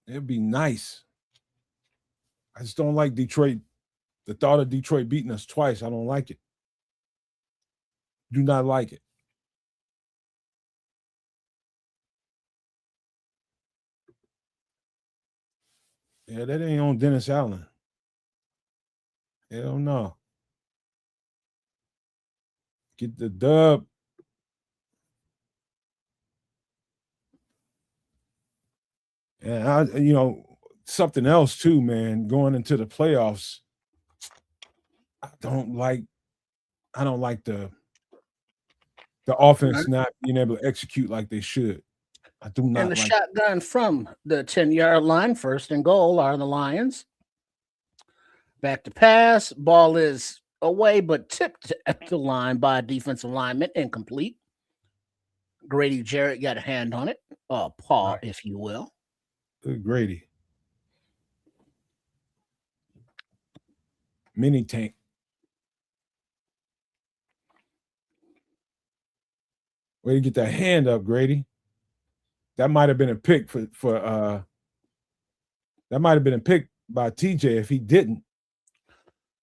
It'd be nice. I just don't like Detroit. The thought of Detroit beating us twice, I don't like it. Do not like it. Yeah, that ain't on Dennis Allen. Hell no. Get the dub. And something else too, man, going into the playoffs, I don't like the offense not being able to execute like they should. I do And not the like shotgun from the 10-yard line, 1st and goal, are the Lions. Back to pass. Ball is away, but tipped at the line by a defensive lineman, incomplete. Grady Jarrett got a hand on it, paw, if you will. Grady. Mini tank. Way to get that hand up, Grady. That might have been a pick that might have been a pick by TJ if he didn't.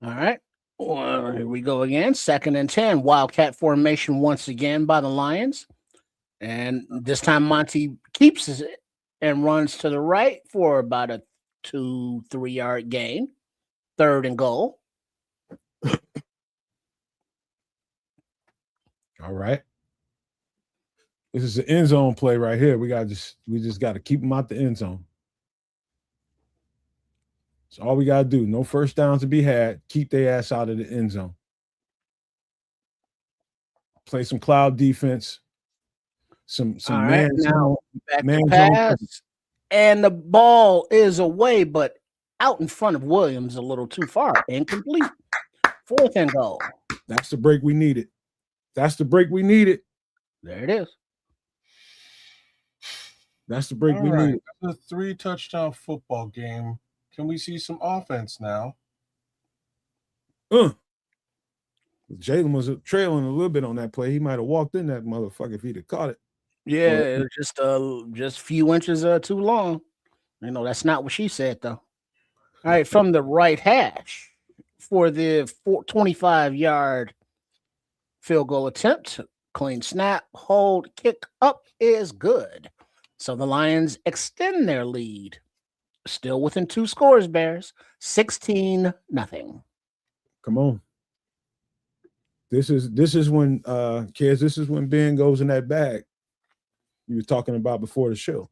All right. Well, here we go again. 2nd and 10. Wildcat formation once again by the Lions. And this time Monty keeps it and runs to the right for about a 2-3 yard gain. 3rd and goal. All right. This is an end zone play right here. We just got to keep them out the end zone. That's all we got to do. No first downs to be had. Keep their ass out of the end zone. Play some cloud defense. Some All man right, now zone, back man to zone pass, coverage. and the ball is away, but out in front of Williams a little too far. Incomplete. 4th and goal. That's the break we needed. That's the break we needed. There it is. That's the break All we right. needed. That's a 3-touchdown football game. Can we see some offense now? Jalen was trailing a little bit on that play. He might have walked in that motherfucker if he'd have caught it. Yeah, it was just a few inches too long. That's not what she said, though. All right, from the right hash for the 25-yard field goal attempt. Clean snap, hold, kick up is good. So the Lions extend their lead. Still within 2 scores, Bears. 16-0. Come on. This is when kids, this is when Ben goes in that bag you were talking about before the show.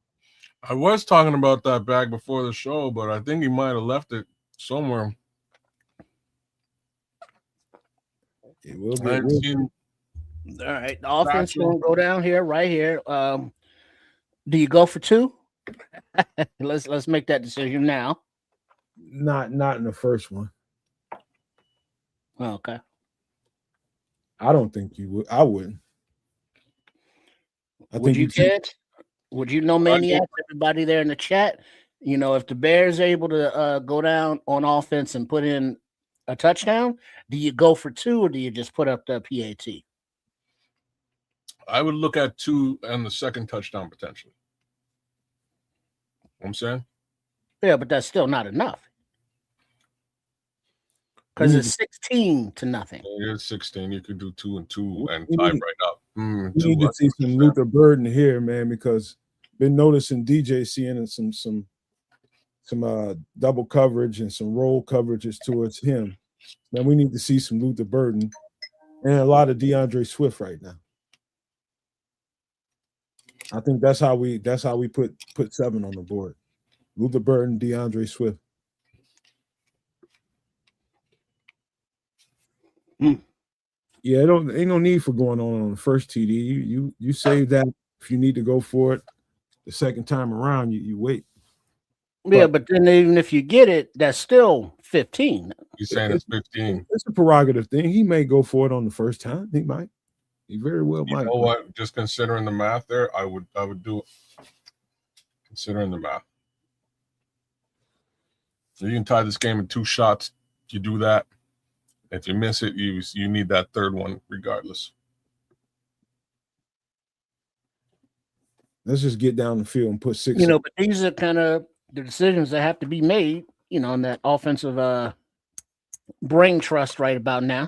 I was talking about that bag before the show, but I think he might have left it somewhere. It will I get ain't seen. All right, the offense going to go down here, right here. Do you go for 2? Let's make that decision now. Not in the first one. Oh, okay. I don't think you would. I wouldn't. Would you, kids? Would you know, Maniacs, everybody there in the chat? If the Bears are able to go down on offense and put in a touchdown, do you go for 2 or do you just put up the PAT? I would look at 2 and the second touchdown potentially. You know what I'm saying? Yeah, but that's still not enough. Because it's 16-0. It is 16. You could do 2 and 2 and tie right up. We need to see some Luther Burden here, man, because been noticing DJ seeing some double coverage and some roll coverages towards him. Now we need to see some Luther Burden and a lot of DeAndre Swift right now. I think that's how we put 7 on the board. Luther Burden, DeAndre Swift. Yeah, ain't no need for going on the first TD. You save that if you need to go for it. The second time around, you wait. Yeah, but then even if you get it, that's still 15. He's saying it's 15. It's a prerogative thing. He may go for it on the first time. He might. He very well might. You know what? Just considering the math there, I would do it. Considering the math. So you can tie this game in 2 shots. You do that. If you miss it, you need that third one regardless. Let's just get down the field and put 6. But these are kind of the decisions that have to be made, in that offensive brain trust right about now.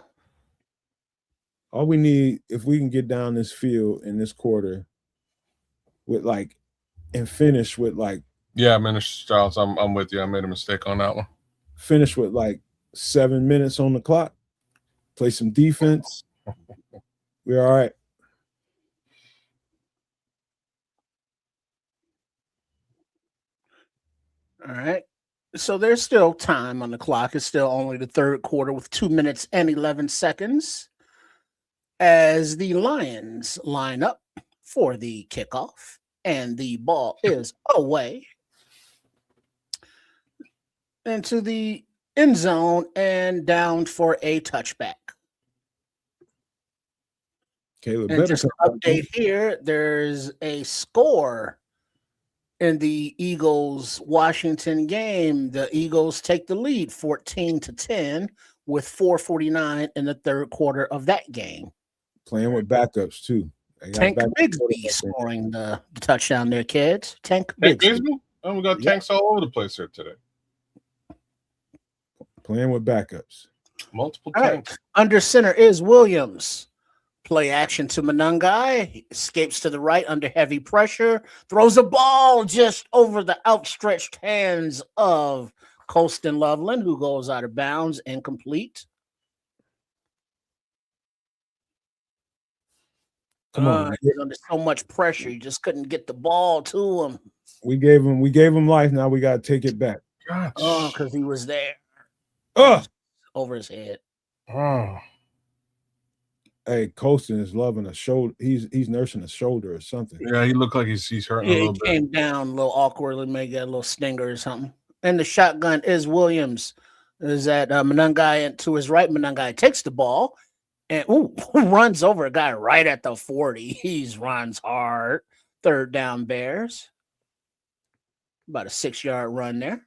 All we need, if we can get down this field in this quarter with and finish with yeah, Minister Charles, I'm with you. I made a mistake on that one. Finish with 7 minutes on the clock. Play some defense. We're all right. All right. So there's still time on the clock. It's still only the third quarter with 2 minutes and 11 seconds as the Lions line up for the kickoff, and the ball is away into the end zone and down for a touchback. Caleb And better just an come. update here, there's a score in the Eagles Washington game. The Eagles take the lead 14-10 with 4:49 in the third quarter of that game. Playing with backups too. They got Tank backup Bigsby quarterbacks in. scoring the touchdown there, kids. Tank Tank Bigsby. Bigsby? Oh, we got Yep. tanks all over the place here today. Playing with backups. Multiple All right. tanks. Under center is Williams. Play action to Monangai. He escapes to the right under heavy pressure. Throws a ball just over the outstretched hands of Colston Loveland, who goes out of bounds, incomplete. Come on. He's under so much pressure, he just couldn't get the ball to him. We gave him life. Now we gotta take it back. Gosh. Because he was there Oh, over his head. Oh. hey, Colston is loving a shoulder. He's nursing a shoulder or something. Yeah, he looked like he's hurting a Yeah, little he bit. came down a little awkwardly, maybe got a little stinger or something. And the shotgun is Williams. Is that Monangai to his right? Monangai takes the ball and runs over a guy right at the 40. He runs hard. Third down Bears. About a 6-yard run there.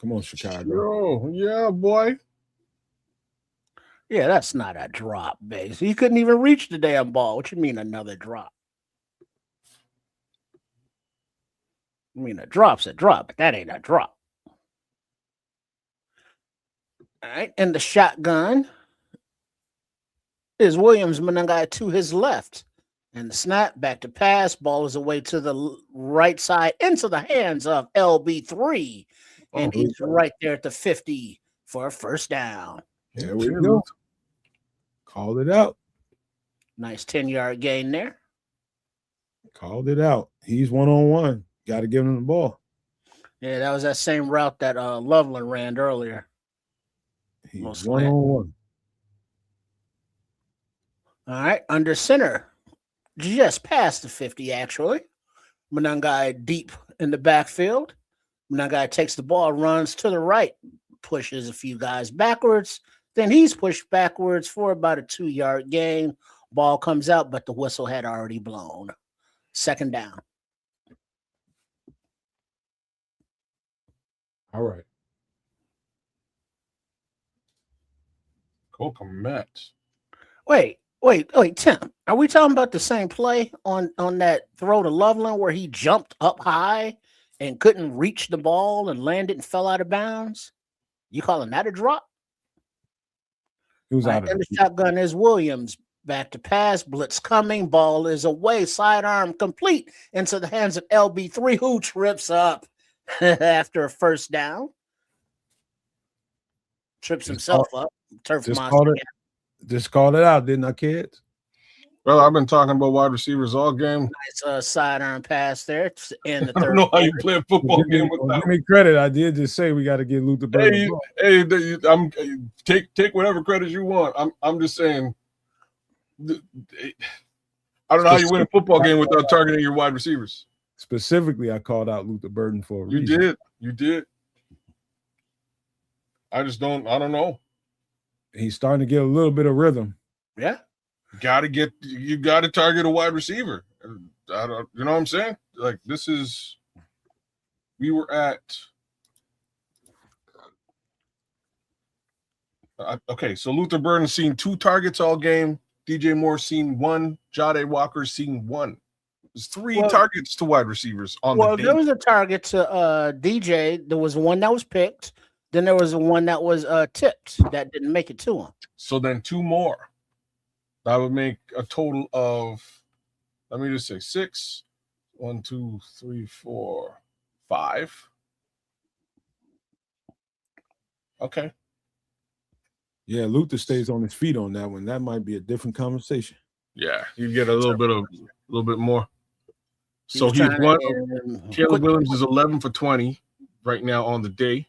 Come on, Chicago. Oh, yeah, boy. Yeah, that's not a drop, base. He couldn't even reach the damn ball. What you mean another drop? I mean, a drop's a drop, but that ain't a drop. All right, and the shotgun is Williams Monangai to his left. And the snap, back to pass. Ball is away to the right side into the hands of LB3. And he's right there at the 50 for a first down. There we go. Called it out. Nice 10-yard gain there. Called it out. He's one-on-one. Got to give him the ball. Yeah, that was that same route that Loveland ran earlier. He's one-on-one. All right, under center. Just past the 50, actually. Monangai deep in the backfield. Monangai takes the ball, runs to the right, pushes a few guys backwards. Then he's pushed backwards for about a 2-yard gain. Ball comes out, but the whistle had already blown. Second down. All right. Cocomet. Wait, Tim. Are we talking about the same play on that throw to Loveland where he jumped up high and couldn't reach the ball and landed and fell out of bounds? You calling that a drop? He was out of and the shotgun is Williams. Back to pass, blitz coming, ball is away, sidearm complete into the hands of LB3, who trips up after a first down. Trips himself up. Turf monster. Just called it out, didn't I, kids? Well, I've been talking about wide receivers all game. Nice sidearm pass there in the third. I don't know how you play a football game with that. Give me credit. I did just say we got to get Luther Burden. Take whatever credit you want. I'm just saying. I don't know how you win a football game without targeting your wide receivers. Specifically, I called out Luther Burden for a reason. You did. I don't know. He's starting to get a little bit of rhythm. Yeah. You got to target a wide receiver. You know what I'm saying? Like we were at. Okay, so Luther Burden seen 2 targets all game. DJ Moore seen 1. Jade Walker seen 1. There's 3 targets to wide receivers on the day. There was a target to DJ. There was one that was picked. Then there was one that was tipped that didn't make it to him. So then 2 more. That would make a total of, let me just say 6. 1, 2, 3, 4, 5. Okay. Yeah, Luther stays on his feet on that one. That might be a different conversation. Yeah, you get a little bit more. So He's he's trying one. to Caleb Williams is 11 for 20 right now on the day.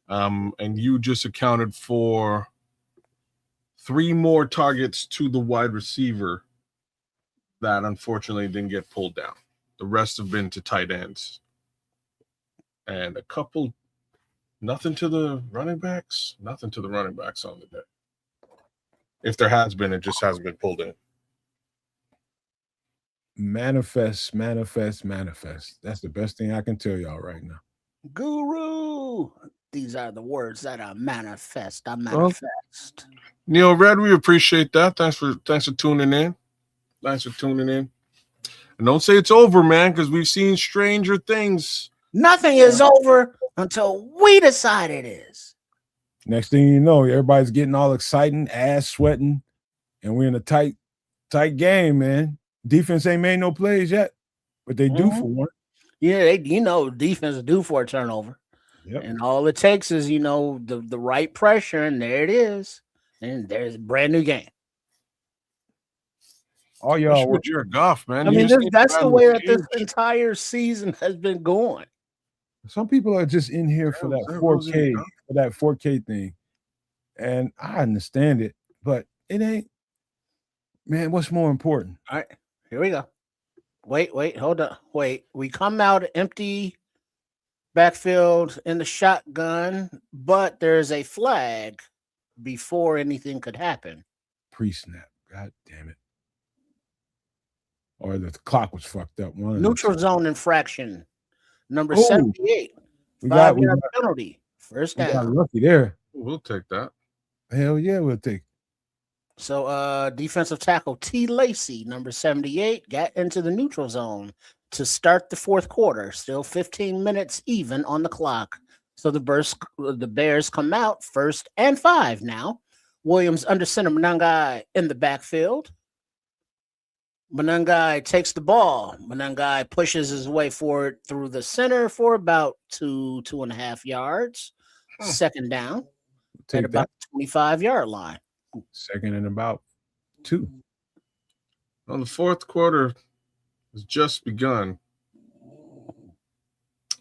And you just accounted for 3 more targets to the wide receiver that unfortunately didn't get pulled down. The rest have been to tight ends. And a couple, nothing to the running backs. Nothing to the running backs on the day. If there has been, it just hasn't been pulled in. Manifest. That's the best thing I can tell y'all right now. Guru. These are the words that I manifest. I manifest. Neil Red, we appreciate that. Thanks for tuning in. Thanks for tuning in. And don't say it's over, man, because we've seen stranger things. Nothing is over until we decide it is. Next thing you know, everybody's getting all exciting, ass sweating, and we're in a tight game, man. Defense ain't made no plays yet, but they do for one. Yeah, defense is due for a turnover. Yep. And all it takes is, the right pressure, and there it is. And there's a brand new game. Oh, y'all, you're a Goff, man. I mean, that's the way that this entire season has been going. Some people are just in here for that 4K thing. And I understand it, but it ain't, man, what's more important? All right, here we go. Wait, hold up. Wait, we come out empty backfield in the shotgun, but there's a flag before anything could happen. Pre-snap. God damn it. Or the clock was fucked up. Neutral zone infraction. Number 78. 5-yard penalty. First down. We got lucky there. We'll take that. Hell yeah, we'll take it. So defensive tackle T. Lacey, number 78, got into the neutral zone to start the fourth quarter. Still 15 minutes even on the clock. So the Bears come out 1st and 5 now. Williams under center, Monangai in the backfield. Monangai takes the ball. Monangai pushes his way forward through the center for about 2.5 yards. Second down at about the 25-yard line. Second and about 2. Well, the fourth quarter has just begun.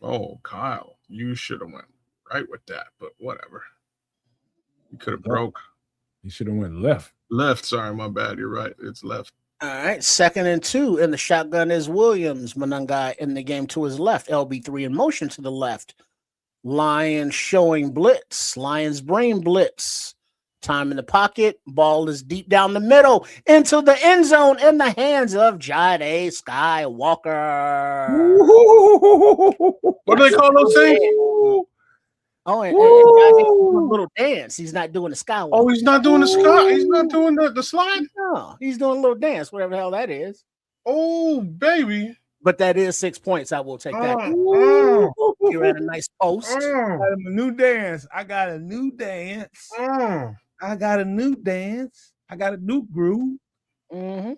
Oh, Kyle, you should have went right with that, but whatever. You could have broke. You should have went left. Left, sorry, my bad. You're right. It's left. All right, 2nd and 2 in the shotgun is Williams. Monangai in the game to his left. LB3 in motion to the left. Lions showing blitz. Lions brain blitz. Time in the pocket. Ball is deep down the middle into the end zone in the hands of Jade Skywalker. What do they call those things? Oh, and Jade doing a little dance. He's not doing the Skywalker. Oh, he's not doing the sky. He's not doing the slide. No, he's doing a little dance, whatever the hell that is. Oh, baby. But that is 6 points. I will take that. He ran a nice post. I got him a new dance. I got a new dance. I got a new groove. Mm-hmm.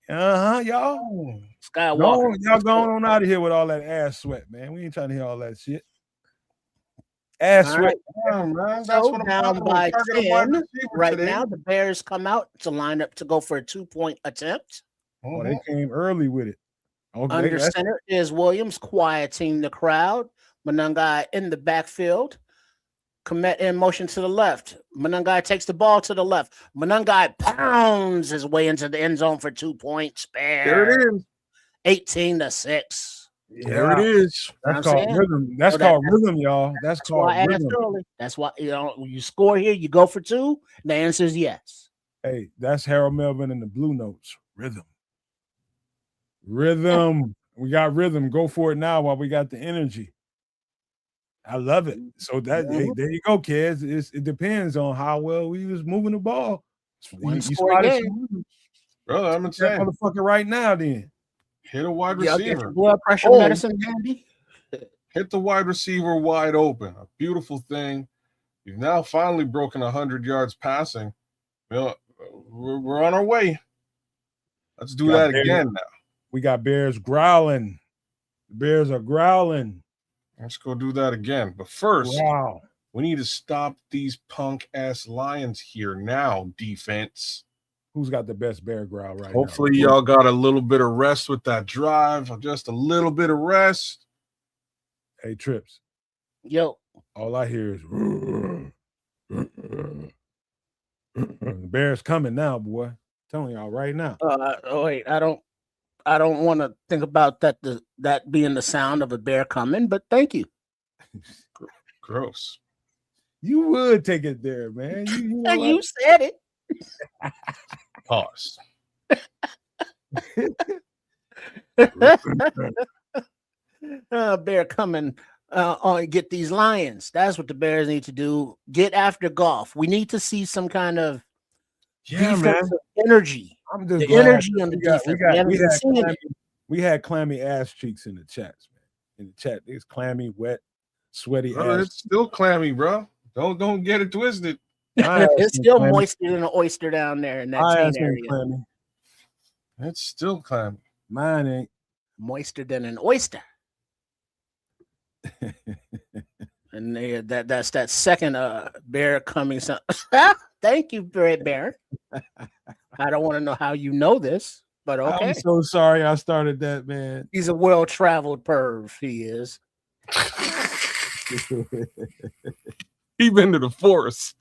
Y'all. Skywalker. Y'all going on out of here with all that ass sweat, man. We ain't trying to hear all that shit. Ass sweat. Man. That's So what I'm down by 10. Right today. now, the Bears come out to line up to go for a 2-point attempt. Oh, they came early with it. Okay, Under center is Williams quieting the crowd. Monangai in the backfield. Komet in motion to the left. Monangai takes the ball to the left. Monangai pounds his way into the end zone for 2 points. There it is. 18-6. There it is. That's called rhythm. That's called rhythm, y'all. That's called rhythm. That's why you score here, you go for 2. The answer is yes. Hey, that's Harold Melvin and the Blue Notes. Rhythm. We got rhythm. Go for it now while we got the energy. I love it. So that there you go, kids. It depends on how well we was moving the ball. You spotted brother, I'm saying motherfucker right now. Then hit a wide receiver. Blood pressure medicine handy. Hit the wide receiver wide open. A beautiful thing. You've now finally broken 100 yards passing. We're on our way. Let's do that again now. We got Bears growling. The Bears are growling. Let's go do that again. But first, we need to stop these punk-ass Lions here now, defense. Who's got the best bear growl right Hopefully, now? y'all got a little bit of rest with that drive. Just a little bit of rest. Hey, Trips. Yo. All I hear is the bear's coming now, boy. I'm telling y'all right now. Wait, I don't want to think about that being the sound of a bear coming, but thank you. Gross. You would take it there, man. You know, You said it. Pause. Bear coming on get these lions. That's what the Bears need to do. Get after Goff. We need to see some kind of defensive energy. I'm just the glad energy on the defense. We had clammy ass cheeks in the chats, man. In the chat, it's clammy, wet, sweaty Brother, ass. it's still clammy, bro. Don't get it twisted. It's still moister than an oyster down there in that chain area. Clammy. It's still clammy. Mine ain't. Moister than an oyster. And that's that second bear coming. Thank you, Bear. I don't want to know how you know this, but okay. I'm so sorry I started that, man. He's a well-traveled perv. He is. He been to the forest.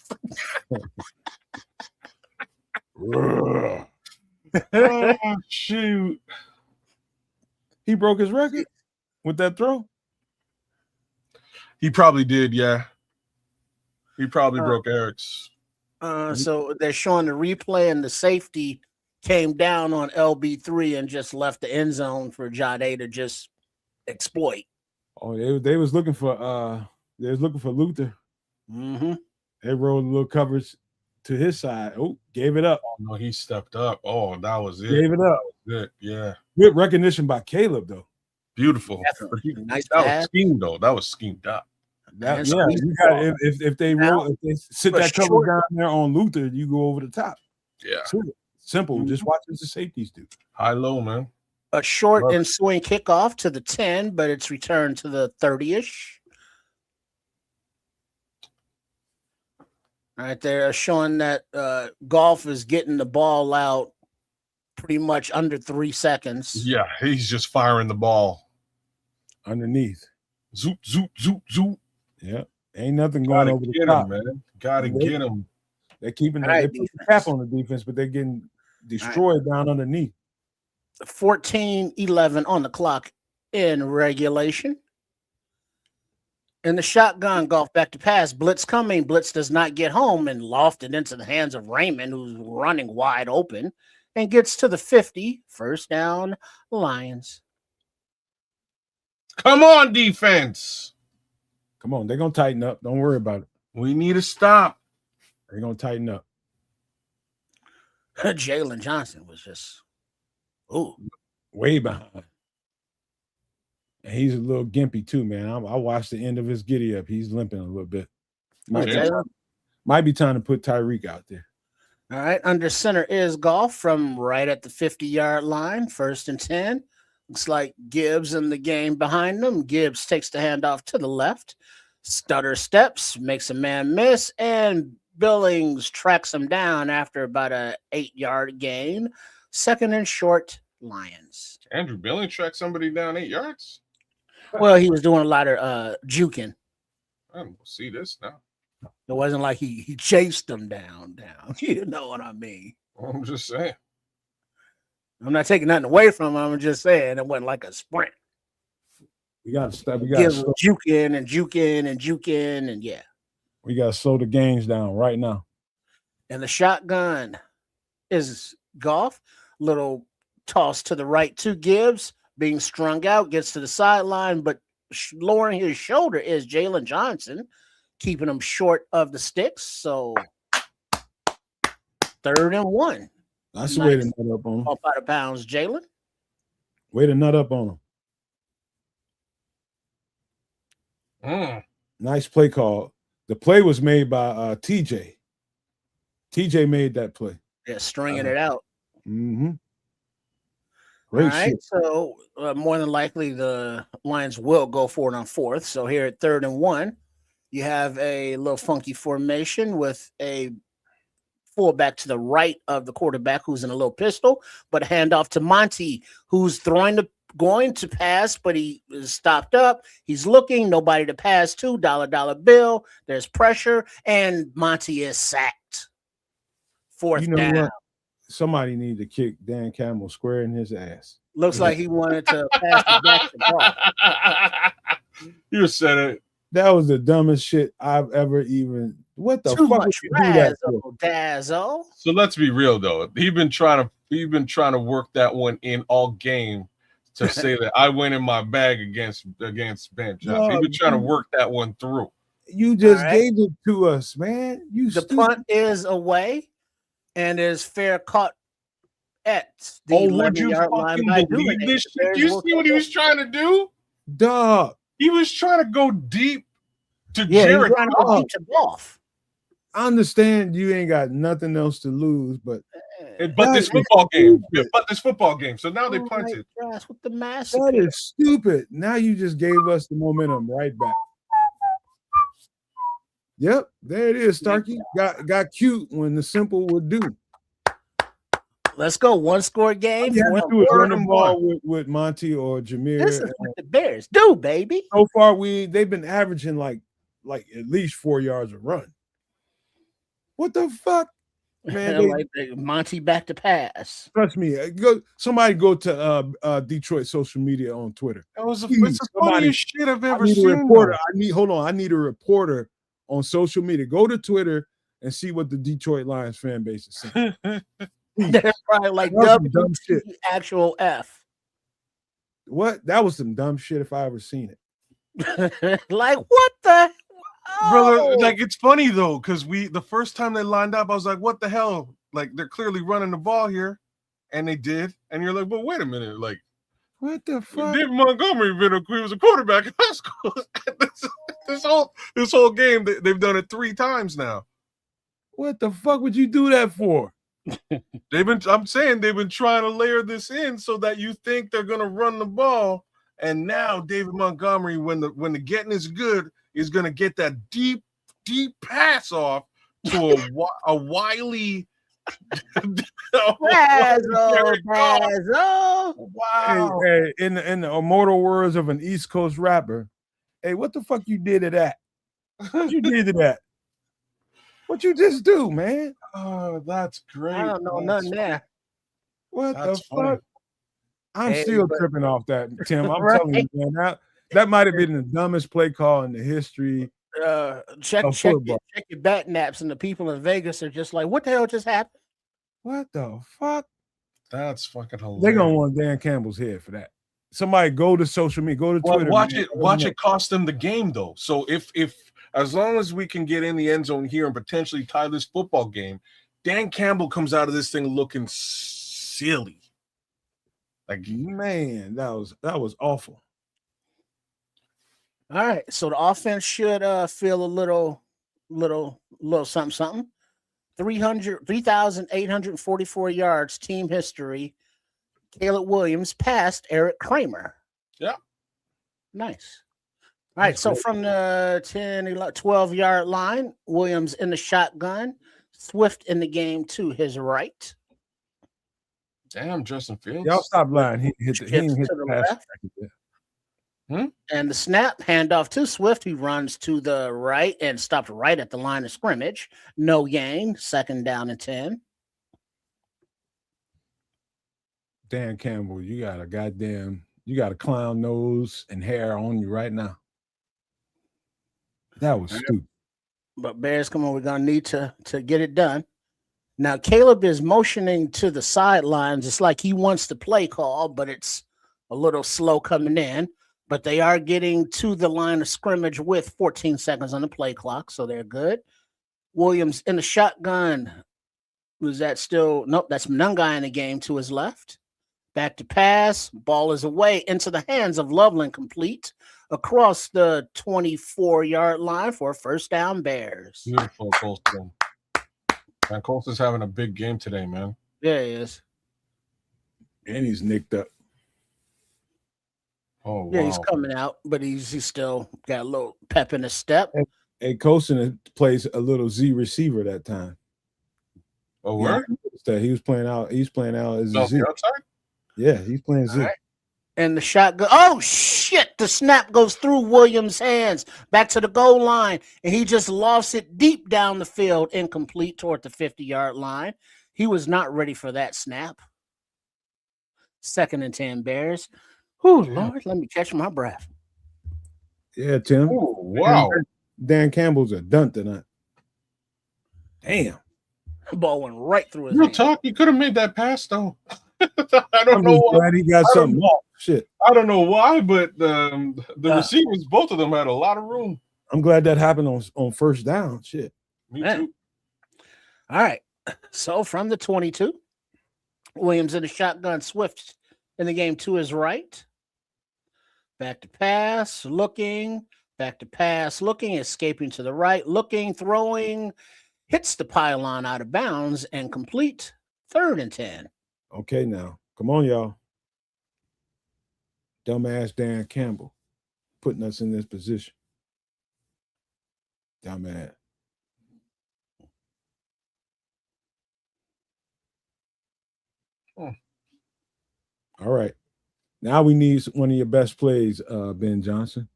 Oh, shoot. He broke his record with that throw? He probably did, yeah. He probably broke Eric's. So they're showing the replay, and the safety came down on LB3 and just left the end zone for Jade to just exploit. Oh, they was looking for Luther. Mm-hmm. They rolled a little coverage to his side. Oh, gave it up. Oh no, he stepped up. Oh, that was it. Gave it up. Good, yeah. Good recognition by Caleb, though. Beautiful. Nice that pass. was schemed, though. That was schemed up. If they sit that cover down there on Luther, you go over the top. Yeah. Simple. Mm-hmm. Just watch what the safeties do. High low, man. A short and swing kickoff to the 10, but it's returned to the 30-ish. All right, they're showing that Goff is getting the ball out pretty much under 3 seconds. Yeah, he's just firing the ball underneath. Zoop, zoop, zoop, zoop. Yeah, ain't nothing going over the top, man. Gotta get him. They're keeping they put the cap on the defense, but they're getting destroyed down underneath. 14-11 on the clock in regulation. In the shotgun, Goff back to pass. Blitz coming. Blitz does not get home and lofted into the hands of Raymond, who's running wide open, and gets to the 50. First down, Lions. Come on, defense. Come on, they're going to tighten up. Don't worry about it. We need to stop. They're going to tighten up. Jalen Johnson was just, way behind. And he's a little gimpy too, man. I watched the end of his giddy up. He's limping a little bit. Might be time to put Tyreek out there. All right. Under center is Goff from right at the 50-yard line. 1st and 10. Looks like Gibbs in the game behind them. Gibbs takes the handoff to the left. Stutter steps, makes a man miss, and Billings tracks him down after about a 8-yard gain. 2nd and short, Lions. Andrew Billings tracked somebody down 8 yards? Well, he was doing a lot of juking. I don't see this now. It wasn't like he chased them down. You know what I mean? I'm just saying. I'm not taking nothing away from him. I'm just saying it wasn't like a sprint. We got to stop. We got to juking and yeah. We got to slow the games down right now. And the shotgun is Goff. Little toss to the right to Gibbs. Being strung out, gets to the sideline, but lowering his shoulder is Jalen Johnson, keeping him short of the sticks. So 3rd and 1. That's the way to nut up on him. Up out of bounds, Jalen. Way to nut up on him. Nice play call. The play was made by TJ. TJ made that play. Yeah, stringing it out. Mm-hmm. Great. All right, so more than likely the Lions will go for it on 4th. So here at 3rd and 1, you have a little funky formation with a fullback to the right of the quarterback, who's in a little pistol, but a handoff to Monty, who's going to pass, but he is stopped up. He's looking, nobody to pass to, dollar bill. There's pressure, and Monty is sacked. Fourth down. What? Somebody need to kick Dan Campbell square in his ass. Looks like he wanted to pass it back to Goff. You said it. That was the dumbest shit I've ever even. What the Too fuck much would you do that for? Dazzle. So let's be real though. He's been trying to work that one in all game to say that I went in my bag against Ben Johnson. No, He's been trying to work that one through. You just gave it to us, man. The punt is away, and is fair caught at the would you 11-yard line. fucking believe this shit? Do you see what he was trying to do? Dog. He was trying to go deep to Yeah, Jared. trying to go deep to Goff. I understand you ain't got nothing else to lose, but this football game. So now they punted. With the that is stupid. Now you just gave us the momentum right back. Yep, there it is. Starkey got cute when the simple would do. Let's go. One score game. You have to do is run the ball with Monty or Jameer. This is what the Bears do, baby. So far, they've been averaging like at least 4 yards a run. What the fuck, man? Monty back to pass. Trust me. Somebody go to Detroit social media on Twitter. That was the funniest shit I've ever seen. I need a reporter on social media. Go to Twitter and see what the Detroit Lions fan base is saying. They're probably like dumb shit. Actual F. What? That was some dumb shit if I ever seen it. Like what the brother? Like it's funny though, because the first time they lined up, I was like, what the hell? Like they're clearly running the ball here, and they did. And you're like, well, wait a minute, like what the fuck? David Montgomery was a quarterback in high school. this whole game, they've done it 3 times now. What the fuck would you do that for? I'm saying they've been trying to layer this in so that you think they're gonna run the ball, and now David Montgomery, when the getting is good, is gonna get that deep pass off to a wily. Wow! Hey, in the immortal words of an East Coast rapper, hey, what the fuck you did to that? What you did to that? What you just do, man? Oh, that's great. I don't know nothing there. What the fuck? I'm still tripping off that, Tim. I'm telling you, man. That might have been the dumbest play call in the history. Check your bat naps, and the people in Vegas are just like, "What the hell just happened?" What the fuck? That's fucking hilarious. They're gonna want Dan Campbell's head for that. Somebody go to social media, go to Twitter. Watch it cost them the game though. So if as long as we can get in the end zone here and potentially tie this football game, Dan Campbell comes out of this thing looking silly. Like, man, that was awful. All right, so the offense should feel a little something. 3,844 yards, team history. Caleb Williams passed Eric Kramer. Yeah. Nice. All right, so from the 12-yard line, Williams in the shotgun, Swift in the game to his right. Damn, Justin Fields. Y'all stop lying. He didn't hit the pass. And the snap, handoff to Swift, who runs to the right and stopped right at the line of scrimmage. No gain, 2nd down and 10. Dan Campbell, you got a clown nose and hair on you right now. That was stupid. But Bears, come on, we're gonna need to get it done. Now Caleb is motioning to the sidelines. It's like he wants the play call, but it's a little slow coming in. But they are getting to the line of scrimmage with 14 seconds on the play clock, so they're good. Williams in the shotgun. Was that still? Nope, that's Mungai in the game to his left. Back to pass. Ball is away into the hands of Loveland, complete across the 24-yard line for a 1st down, Bears. Beautiful, Colston. Man, Colston's having a big game today, man. Yeah, he is. And he's nicked up. Oh, wow. Yeah, he's coming out, but he's still got a little pep in his step. Hey, Colston plays a little Z receiver that time. Oh, Yeah, word? I noticed that he was playing out. He's playing out as a Off Z. the outside? Yeah, he's playing Z. All right. And the shotgun. Oh shit! The snap goes through Williams' hands back to the goal line, and he just lost it deep down the field, incomplete toward the 50-yard line. He was not ready for that snap. 2nd and 10 Bears. Oh Lord, let me catch my breath. Yeah, Tim. Oh, wow. Dan Campbell's a dunk tonight. Damn. Ball went right through his Real hand. talk, you could have made that pass though. I I'm don't know just why. glad he got I don't- something off. Shit. I don't know why, but the receivers, both of them had a lot of room. I'm glad that happened on first down. Shit. Me Man. too. All right. So from the 22, Williams in the shotgun, Swift in the game to his right. Back to pass, looking, back to pass, looking, escaping to the right, looking, throwing, hits the pylon out of bounds and complete. 3rd and 10. Okay, now. Come on, y'all. Dumbass Dan Campbell putting us in this position. Dumbass. Hmm. All right. Now we need one of your best plays, Ben Johnson.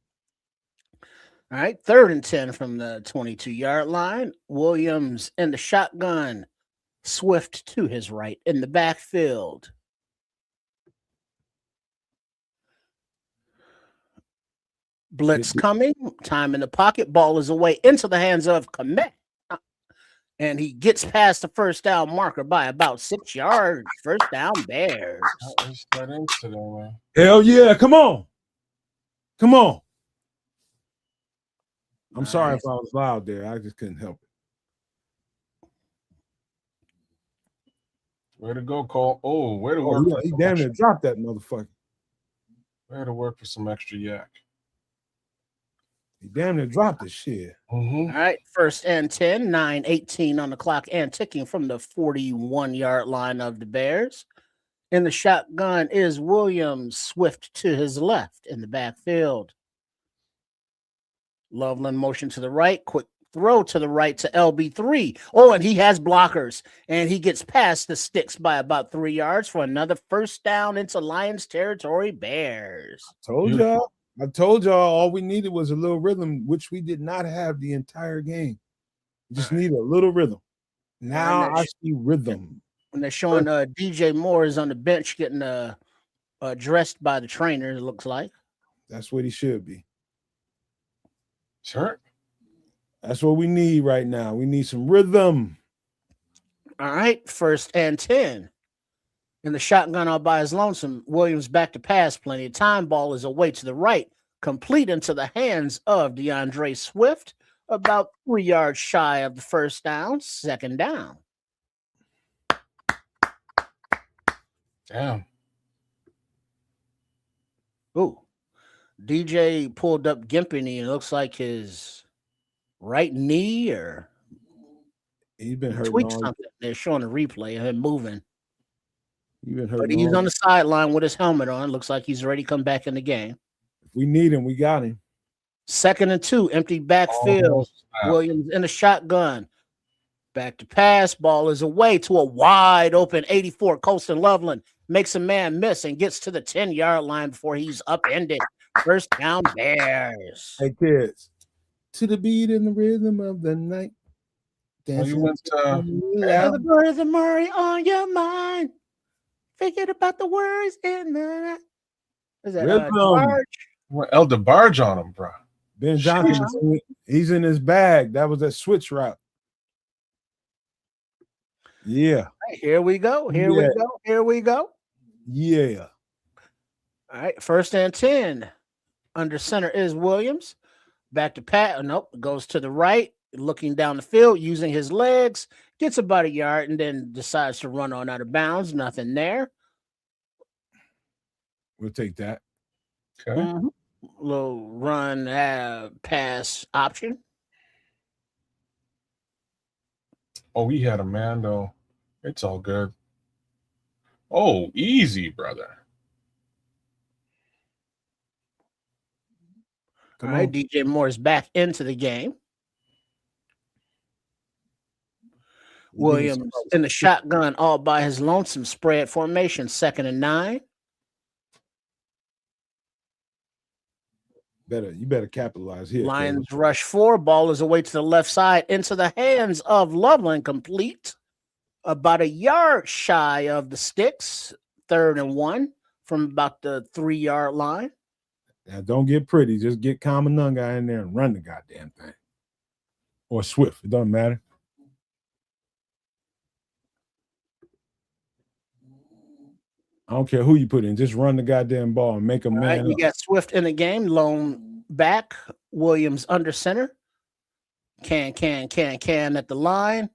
All right, 3rd and 10 from the 22-yard line. Williams in the shotgun. Swift to his right in the backfield. Blitz coming. Time in the pocket. Ball is away into the hands of Komet. And he gets past the first down marker by about 6 yards. First down, Bears. Let's start into today, man. Hell yeah. Come on. Come on. I'm sorry if I was loud there. I just couldn't help it. Way to go, Cole. Oh, way to work. Yeah, he damn near dropped that motherfucker. Way to work for some extra yak. He damn near dropped the shit. Mm-hmm. All right, 1st and 10, 9:18 on the clock and ticking from the 41-yard line of the Bears. In the shotgun is Williams, Swift to his left in the backfield. Loveland motion to the right, quick throw to the right to LB3. Oh, and he has blockers, and he gets past the sticks by about 3 yards for another first down into Lions territory, Bears. I told y'all all we needed was a little rhythm, which we did not have the entire game. We just need a little rhythm. Now I see rhythm. And they're showing DJ Moore is on the bench getting dressed by the trainer, it looks like. That's what he should be. Sure. That's what we need right now. We need some rhythm. All right, 1st and 10. In the shotgun all by his lonesome, Williams back to pass, plenty of time. Ball is away to the right, complete into the hands of DeAndre Swift, about 3 yards shy of the first down, 2nd down. Damn. Ooh, DJ pulled up Gimpany, and it looks like his right knee or he's been hurt. Tweaked something. They're showing a replay of him moving. But he's on the sideline with his helmet on. Looks like he's ready to come back in the game. If we need him, we got him. 2nd and 2, empty backfield. Williams in the shotgun. Back to pass. Ball is away to a wide open 84. Colston Loveland makes a man miss and gets to the 10-yard line before he's upended. First down, Bears. Hey, kids. To the beat and the rhythm of the night. You went the birds of Murray on your mind. Thinking about the words in the night. Is that El DeBarge on him, bro. Ben Johnson, he's in his bag. That was a switch route. Yeah. Right, here we go. Here we go. Yeah. All right. 1st and 10. Under center is Williams. Back to Pat. Nope. Goes to the right. Looking down the field, using his legs. Gets about a yard and then decides to run on out of bounds. Nothing there. We'll take that. Okay. Mm-hmm. Little run pass option. Oh, he had a man, though. It's all good. Oh, easy, brother. All right, DJ Moore is back into the game. Williams in the shotgun all by his lonesome, spread formation, 2nd and 9. You better capitalize here. Lions rush 4. Ball is away to the left side into the hands of Loveland, complete. About a yard shy of the sticks, 3rd and 1 from about the 3-yard line. Now, don't get pretty. Just get Kamanunga in there and run the goddamn thing. Or Swift. It doesn't matter. I don't care who you put in. Just run the goddamn ball and make a man You up. got Swift in the game. Lone back. Williams under center. Can at the line.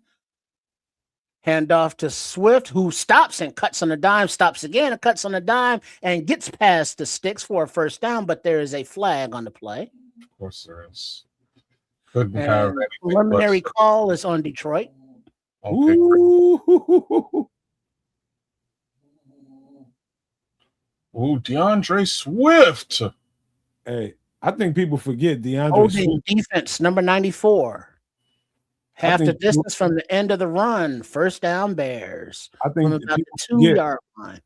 Hand off to Swift, who stops and cuts on a dime, stops again and cuts on a dime, and gets past the sticks for a 1st down, but there is a flag on the play. Of course there is. Couldn't have anything. Preliminary call is on Detroit. Okay. Ooh, DeAndre Swift. Hey, I think people forget DeAndre Holding Swift. defense, number 94. Half the distance from the end of the run. 1st down, Bears. I think from about the 2-yard line.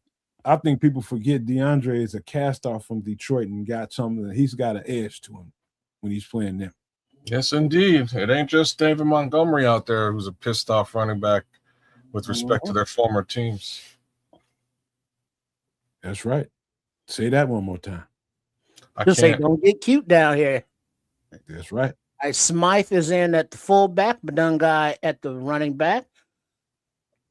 I think people forget DeAndre is a cast off from Detroit and got something that he's got an edge to him when he's playing them. Yes, indeed. It ain't just David Montgomery out there who's a pissed off running back with respect to their former teams. That's right. Say that one more time. Just say, don't get cute down here. That's right. Smythe is in at the fullback, Manungai at the running back.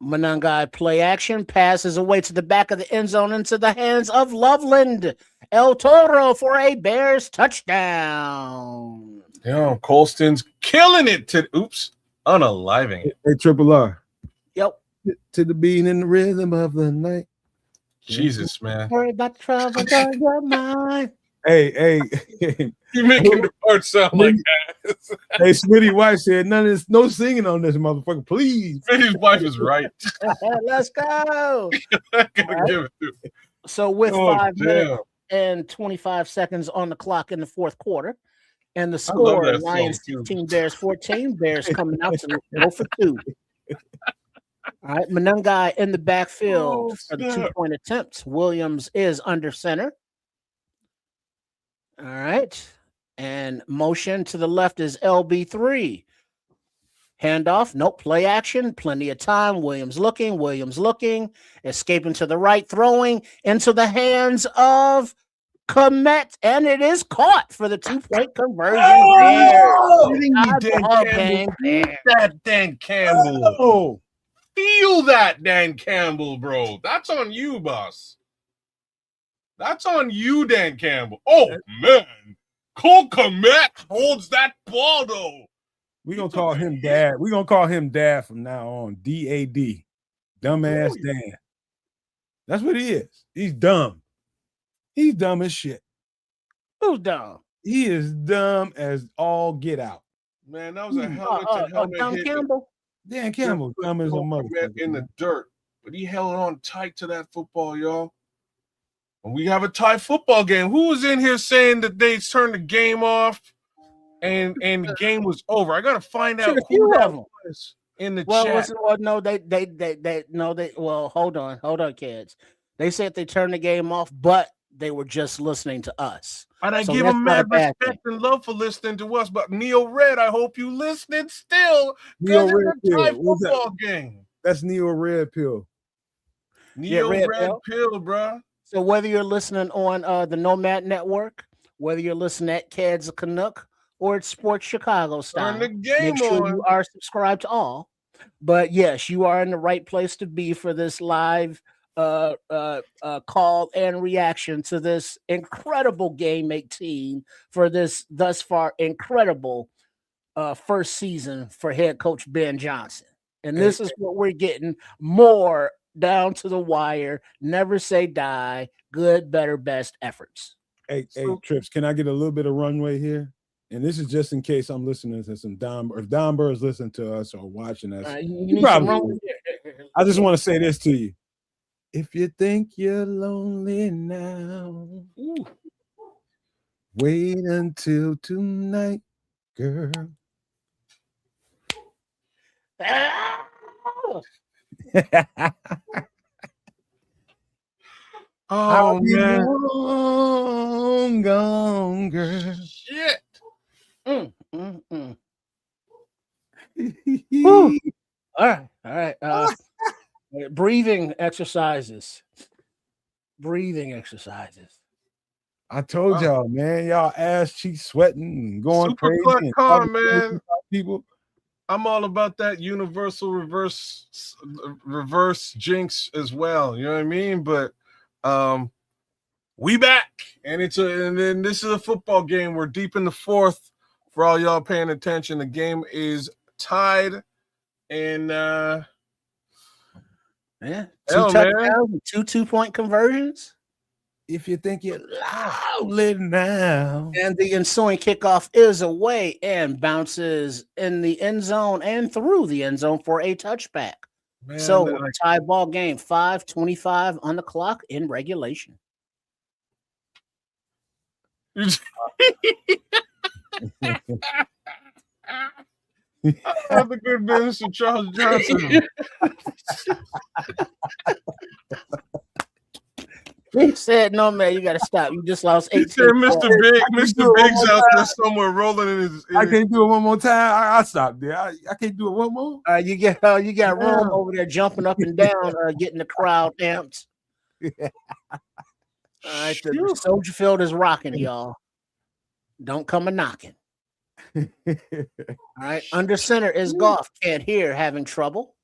Manungai play action, passes away to the back of the end zone into the hands of Loveland. El Toro for a Bears touchdown. Yeah, Colston's killing it unaliving it. Hey, Triple R. Yep. To the beat and the rhythm of the night. Jesus, man. Worry about the trouble on your mind. Hey. You're making the part sound like that. Hey, Smitty's wife said no singing on this motherfucker, please. Smitty's wife is right. Let's go. I gotta give it to him. So with 5 minutes and 25 seconds on the clock in the 4th quarter, and the score, Lions 15, Bears 14. Bears coming out to go for 2. All right, Manungai in the backfield for the 2-point attempt. Williams is under center. All right. And motion to the left is LB3. Handoff, nope, play action, plenty of time. Williams looking, escaping to the right, throwing into the hands of Komet, and it is caught for the 2-point conversion. That Dan Campbell. Oh. Feel that, Dan Campbell, bro. That's on you, boss. That's on you, Dan Campbell. Oh, man. Cole Komet holds that ball, though. We're going to call him Dad. We're going to call him Dad from now on. D-A-D. Dumbass Dan. That's what he is. He's dumb. He's dumb as shit. Who's dumb? He is dumb as all get out. Man, that was a helmet-to-helmet Dan hit. Campbell? Dan Campbell, dumb as a motherfucker. In the dirt. But he held on tight to that football, y'all. And we have a tie football game. Who was in here saying that they turned the game off and the game was over? I gotta find out who that was in the chat. Hold on, kids. They said they turned the game off, but they were just listening to us. And I give them mad respect and love for listening to us. But Neo Red, I hope you listening still. Because it's a tie football game. That's Neo Red Pill. Neo Red Pill, bro. So whether you're listening on the Nomad Network, whether you're listening at Ceds Canuck or it's Sports Chicago style, make sure you are subscribed to all. But yes, you are in the right place to be for this live call and reaction to this incredible Game 18 for this thus far incredible first season for head coach Ben Johnson. And this is what we're getting, more down to the wire, never say die, good, better, best efforts. Hey, Trips, can I get a little bit of runway here? And this is just in case I'm listening to some Don, or if Don Burr is listening to us or watching us. I just want to say this to you. If you think you're lonely now, wait until tonight, girl. Oh man. Long gone, girl. Shit. Woo. All right. Breathing exercises. I told y'all, man, y'all ass cheeks sweating and going Super crazy Clark and Khan, talking crazy man. about people. I'm all about that universal reverse jinx as well. You know what I mean? But we back, and then this is a football game. We're deep in the fourth. For all y'all paying attention, the game is tied, and Yeah, two hell, man. touchdowns, 2-2-point conversions. If you think you're loudly now. And the ensuing kickoff is away and bounces in the end zone and through the end zone for a touchback. Man, So tie ball game, 5:25 on the clock in regulation. Have a good business of Charles Johnson. He said, "No, man, you got to stop. You just lost 18." He said, Mr. Big's out there somewhere rolling in his. I can't do it one more time. I stop there. I can't do it one more. You got Rome over there jumping up and down, getting the crowd amped. All right, the Soldier Field is rocking, y'all. Don't come a knocking. All right, under center is Goff. Can't hear, having trouble.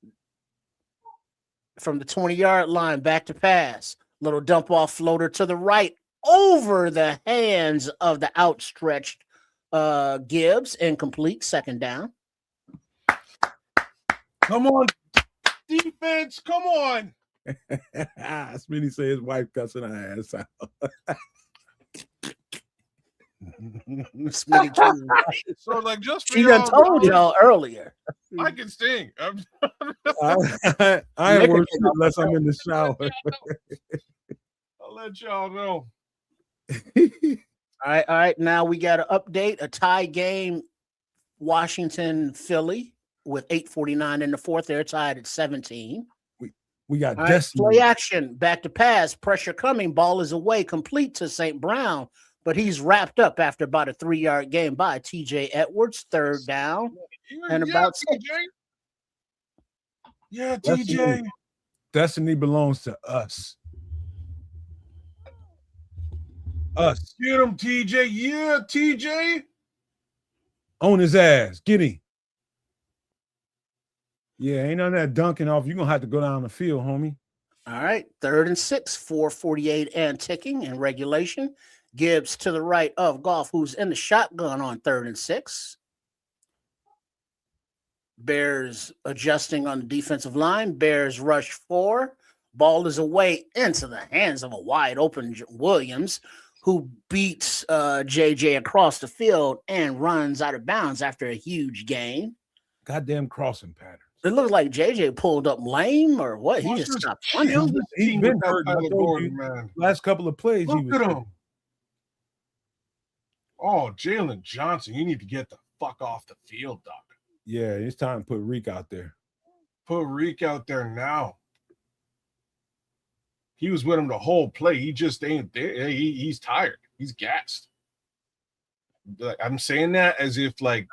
From the 20-yard line, back to pass. Little dump off floater to the right over the hands of the outstretched Gibbs. Incomplete, second down. Come on, defense, come on. Smitty say his wife cussing her ass out. So, like, just for she done told y'all earlier. I can sing. I ain't working unless I'm in the shower. I'll let y'all know. All right. Now we got to update a tie game. Washington, Philly, with 8:49 in the fourth. They're tied at 17. We got play action, back to pass, pressure coming. Ball is away, complete to St. Brown, but he's wrapped up after about a 3-yard gain by TJ Edwards. Third down and about TJ. Yeah, TJ. Destiny belongs to us. Us. Get him, TJ. Yeah, TJ. On his ass. Get him. Yeah, ain't none of that dunking off. You're going to have to go down the field, homie. All right, 3rd and 6, 4:48 and ticking in regulation. Gibbs to the right of Goff, who's in the shotgun on 3rd and 6. Bears adjusting on the defensive line. Bears rush 4. Ball is away into the hands of a wide open Williams, who beats JJ across the field and runs out of bounds after a huge gain. Goddamn crossing pattern. It looks like JJ pulled up lame or what? He just stopped running. He's been hurt. Man. Last couple of plays. Look at him. Oh, Jalen Johnson, you need to get the fuck off the field, Doc. Yeah, it's time to put Reek out there. Put Reek out there now. He was with him the whole play. He just ain't there. He's tired. He's gassed. I'm saying that as if like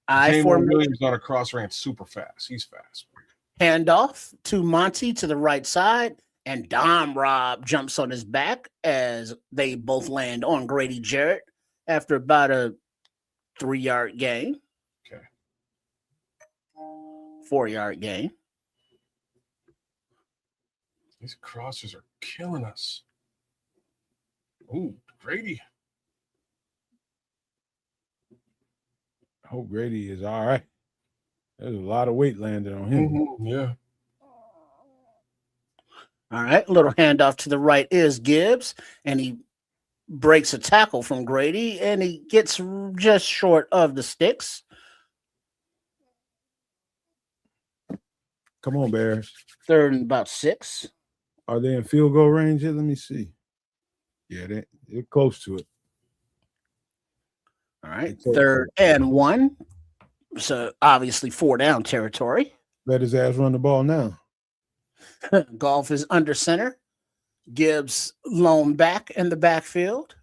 Williams on a cross ran super fast. He's fast. Handoff to Monty to the right side, and Dom Rob jumps on his back as they both land on Grady Jarrett after about a 3-yard gain. Okay. 4-yard gain. These crossers are killing us. Ooh, Grady. I hope Grady is all right. There's a lot of weight landed on him. Mm-hmm. Yeah. All right, a little handoff to the right is Gibbs, and he breaks a tackle from Grady, and he gets just short of the sticks. Come on, Bears. 3rd and about 6. Are they in field goal range yet? Let me see. Yeah, they're close to it. All right, 3rd and 1. So obviously 4 down territory. Let his ass run the ball now. Golf is under center. Gibbs lone back in the backfield.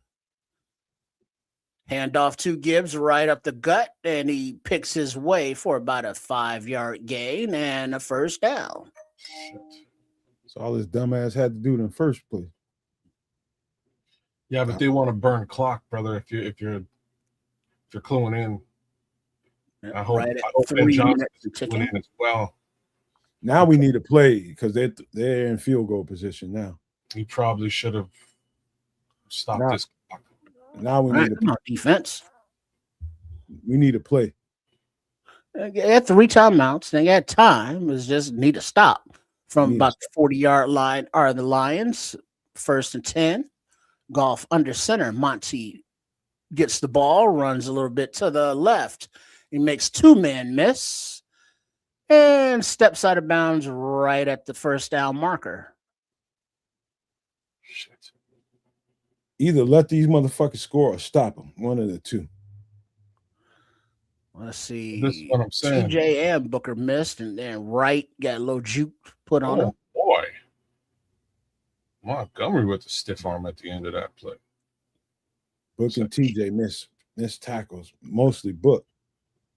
Handoff to Gibbs right up the gut, and he picks his way for about a 5-yard gain and a first down. Shit. That's all his dumb ass had to do in the first place. Yeah, but they want to burn clock, brother. If you're cluing in, I hope Right at Ben 3 Johnson minutes is ticking. cluing in as well. Now we need to play because they're in field goal position now. He probably should have stopped this clock. Now we Right, need to come on, defense. we need to play. They had 3 timeouts. They had time. It's just need to stop from about the 40-yard line are the Lions. 1st and 10. Golf under center. Monty gets the ball, runs a little bit to the left. He makes 2-man miss and steps out of bounds right at the first down marker. Shit. Either let these motherfuckers score or stop them. One of the two. Let's see. This is what I'm saying. TJ and Booker missed, and then Wright got a little juke put on him. Oh boy. Montgomery with the stiff arm at the end of that play. Book and TJ miss tackles, mostly Book.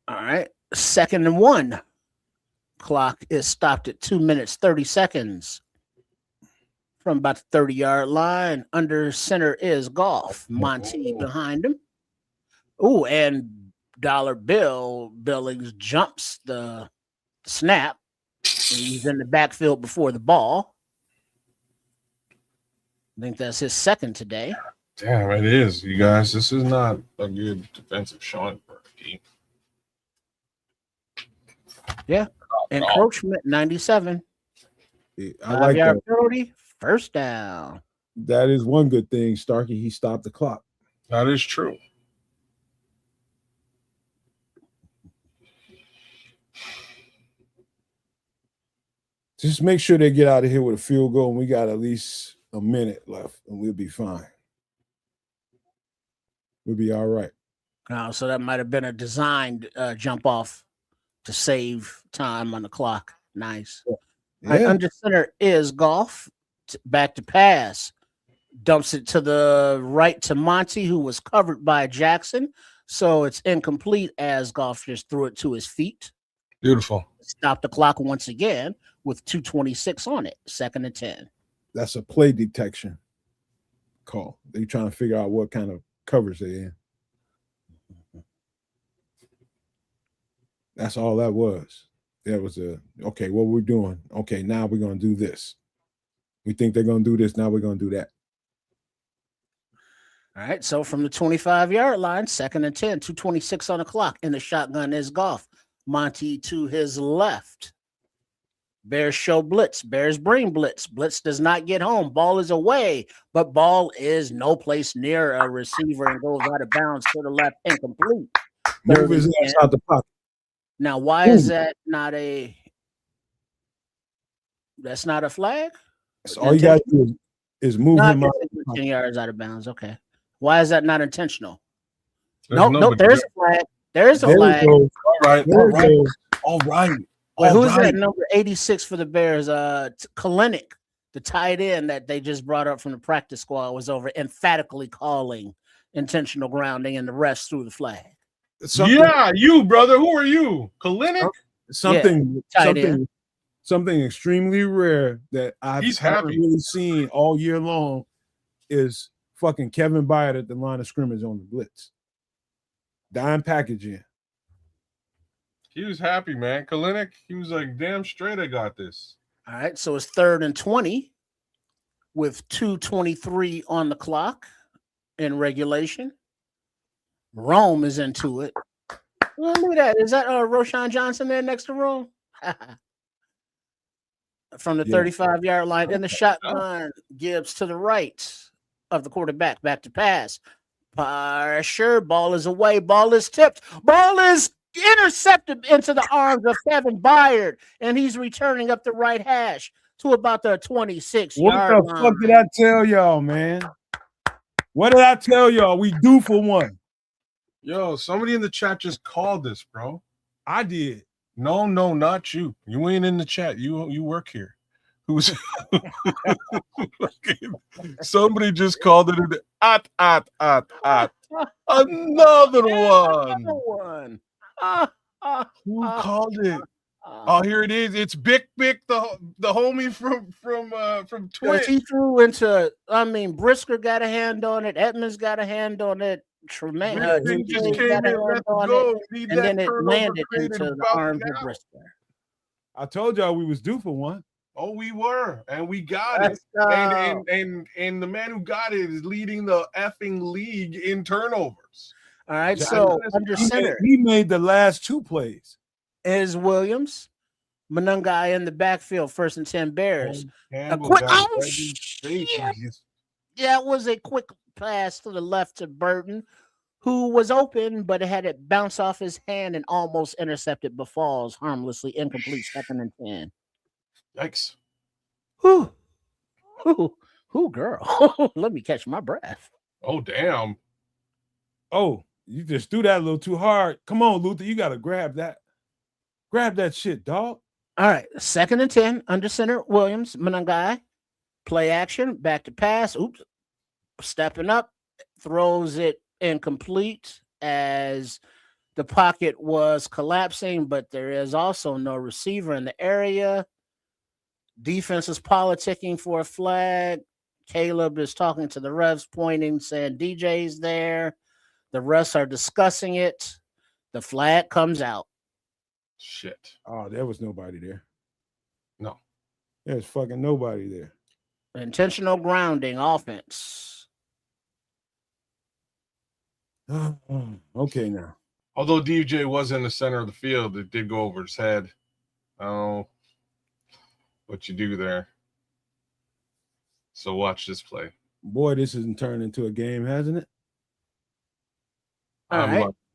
All right. 2nd and 1. Clock is stopped at 2 minutes, 30 seconds. From about the 30-yard line. Under center is Golf. Monty behind him. Oh, and Dollar Bill Billings jumps the snap. And he's in the backfield before the ball. I think that's his 2nd today. Damn, it is, you guys. This is not a good defensive showing for a team. Yeah. Encroachment 97. I like that. Penalty, first down. That is one good thing, Starkey. He stopped the clock. That is true. Just make sure they get out of here with a field goal, and we got at least a minute left, and we'll be fine. We'll be all right. So that might have been a designed jump off to save time on the clock. Nice. Yeah. Right, under center is Golf. Back to pass. Dumps it to the right to Monty, who was covered by Jackson. So it's incomplete as Golf just threw it to his feet. Beautiful. Stop the clock once again with 2:26 on it. 2nd and 10. That's a play detection call. They're trying to figure out what kind of coverage they're in. That's all that was. That was okay, what we're doing. Okay, now we're going to do this. We think they're going to do this. Now we're going to do that. All right, so from the 25-yard line, 2nd and 10, 2:26 on the clock. In the shotgun is Golf. Monty to his left. Bears show blitz. Bears bring blitz. Blitz does not get home. Ball is away, but ball is no place near a receiver and goes out of bounds to the left, incomplete. Move his ass out the pocket. Now, why is that not a? That's not a flag. So all you got to do is move him out. 10 yards out of bounds. Okay. Why is that not intentional? There's No, there's a flag. There's a flag. All right. Wait, who is that number 86 for the Bears? Kalinick, the tight end that they just brought up from the practice squad, was over emphatically calling intentional grounding, and the refs threw the flag. Yeah, you, brother. Who are you? Kalinick? Something extremely rare that I've haven't really seen all year long is fucking Kevin Byard at the line of scrimmage on the blitz. Dime package in. He was happy, man. Kalinick, he was like, damn straight, I got this. All right, so it's 3rd and 20 with 2:23 on the clock in regulation. Rome is into it. Well, look at that. Is that Roshan Johnson there next to Rome? From the 35-yard line in the shotgun, Gibbs to the right of the quarterback, back to pass. Pressure, ball is away, ball is tipped, ball is intercepted into the arms of Kevin Byard, and he's returning up the right hash to about the 26-yard line. What the fuck did I tell y'all, man? What did I tell y'all? We due for one. Yo, somebody in the chat just called this, bro. I did. No, not you. You ain't in the chat. You work here. Who's somebody just called it an at. Another one. Another one. Who called it? Oh, here it is. It's Bic, the homie from Twitch. He threw into. I mean, Brisker got a hand on it. Edmonds got a hand on it. Tremaine just DJ came got a in. hand Let's on go. it, and then it landed into the arms of Brisker. I told y'all we was due for one. Oh, we were, and we got it. And the man who got it is leading the effing league in turnovers. All right, so under center, he made the last 2 plays. Is Williams, Manungai in the backfield, 1st and 10 Bears. A quick, that was a quick pass to the left to Burton, who was open, but had it bounce off his hand and almost intercepted Befalls, harmlessly incomplete, 2nd and 10. Yikes. Whew, girl. Let me catch my breath. Oh, damn. Oh, you just threw that a little too hard. Come on, Luther. You got to grab that. Grab that shit, dog. All right. 2nd and 10, under center, Williams, Manungai. Play action, back to pass. Oops. Stepping up, throws it incomplete as the pocket was collapsing, but there is also no receiver in the area. Defense is politicking for a flag. Caleb is talking to the refs, pointing, saying DJ's there. The refs are discussing it. The flag comes out. Shit. Oh, there was nobody there. No. There's fucking nobody there. Intentional grounding offense. Okay, now. Although DJ was in the center of the field, it did go over his head. I don't know what you do there. So watch this play. Boy, this isn't turned into a game, hasn't it?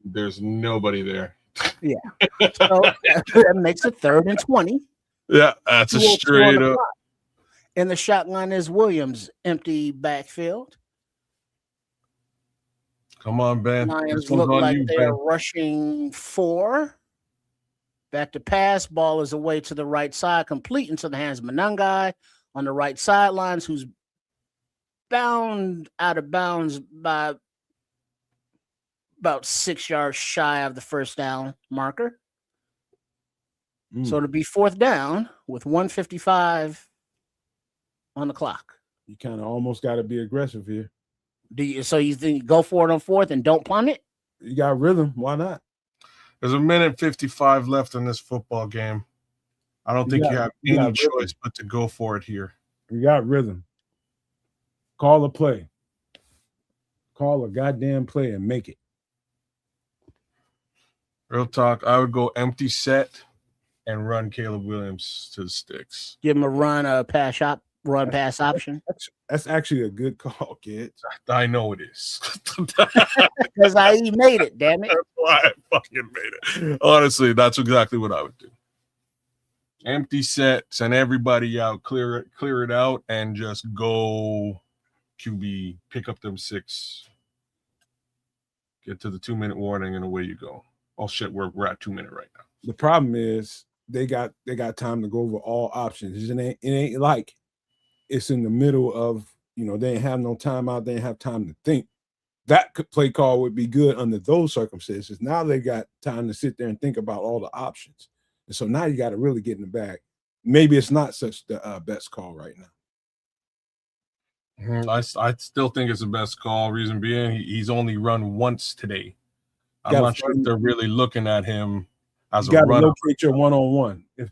There's nobody there. Yeah. So that makes it 3rd and 20. Yeah, that's a straight up. In the shotgun is Williams, empty backfield. Come on, Ben. Lions look like they're rushing 4. Back to pass. Ball is away to the right side, complete into the hands of Manungai on the right sidelines, who's bound out of bounds by about 6 yards shy of the 1st down marker. So to be 4th down with 1:55 on the clock. You kind of almost got to be aggressive here. So you think go for it on 4th and don't punt it? You got rhythm. Why not? There's 1:55 left in this football game. I don't think you have any choice but to go for it here. You got rhythm. Call a play. Call a goddamn play and make it. Real talk, I would go empty set and run Caleb Williams to the sticks. Give him a run pass option. That's actually a good call, kid. I know it is. Because I made it, damn it. That's why I fucking made it. Honestly, that's exactly what I would do. Empty set, send everybody out, clear it out, and just go QB, pick up them 6. Get to the 2-minute warning, and away you go. Oh shit, we're at 2 minutes right now. The problem is they got time to go over all options. It ain't like it's in the middle of, they ain't have no timeout, they ain't have time to think. That play call would be good under those circumstances. Now they got time to sit there and think about all the options. And so now you got to really get in the bag. Maybe it's not such the best call right now. I still think it's the best call. Reason being, he's only run once today. I'm not sure if they're really looking at him as a runner. You got to locate your one-on-one. If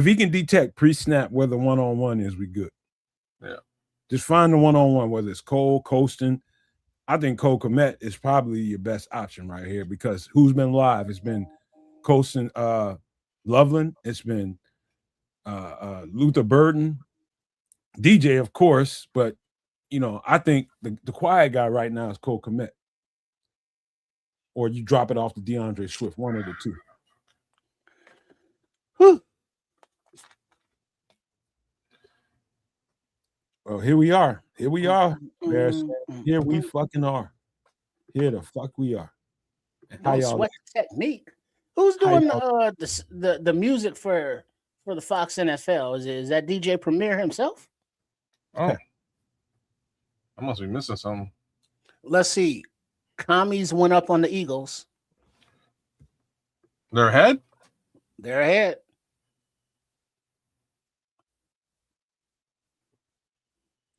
he can detect pre-snap where the one-on-one is, we good. Yeah. Just find the one-on-one, whether it's Cole, Colston. I think Cole Kmet is probably your best option right here because who's been live? It's been Colston Loveland. It's been Luther Burden. DJ, of course, but I think the quiet guy right now is Cole Kmet. Or you drop it off to DeAndre Swift, one of the two. Whew. Well, here we are. Bears. Here we fucking are. Here the fuck we are. How Don't y'all? sweat the technique. Who's How doing y'all? the music for the Fox NFL? Is that DJ Premier himself? Oh, I must be missing something. Let's see. Commies went up on the Eagles. They're ahead? They're ahead.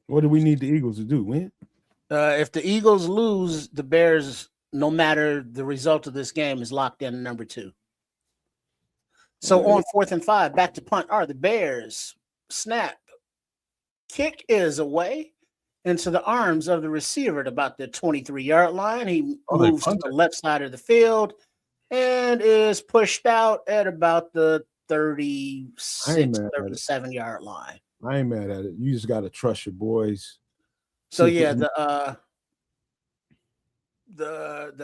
What do we need the Eagles to do? Win? If the Eagles lose, the Bears, no matter the result of this game, is locked in number 2. So on 4th and 5, back to punt are the Bears. Snap. Kick is away into the arms of the receiver at about the 23-yard line. He moves to the left side of the field and is pushed out at about the 36, 37-yard line. I ain't mad at it. You just got to trust your boys. So yeah, the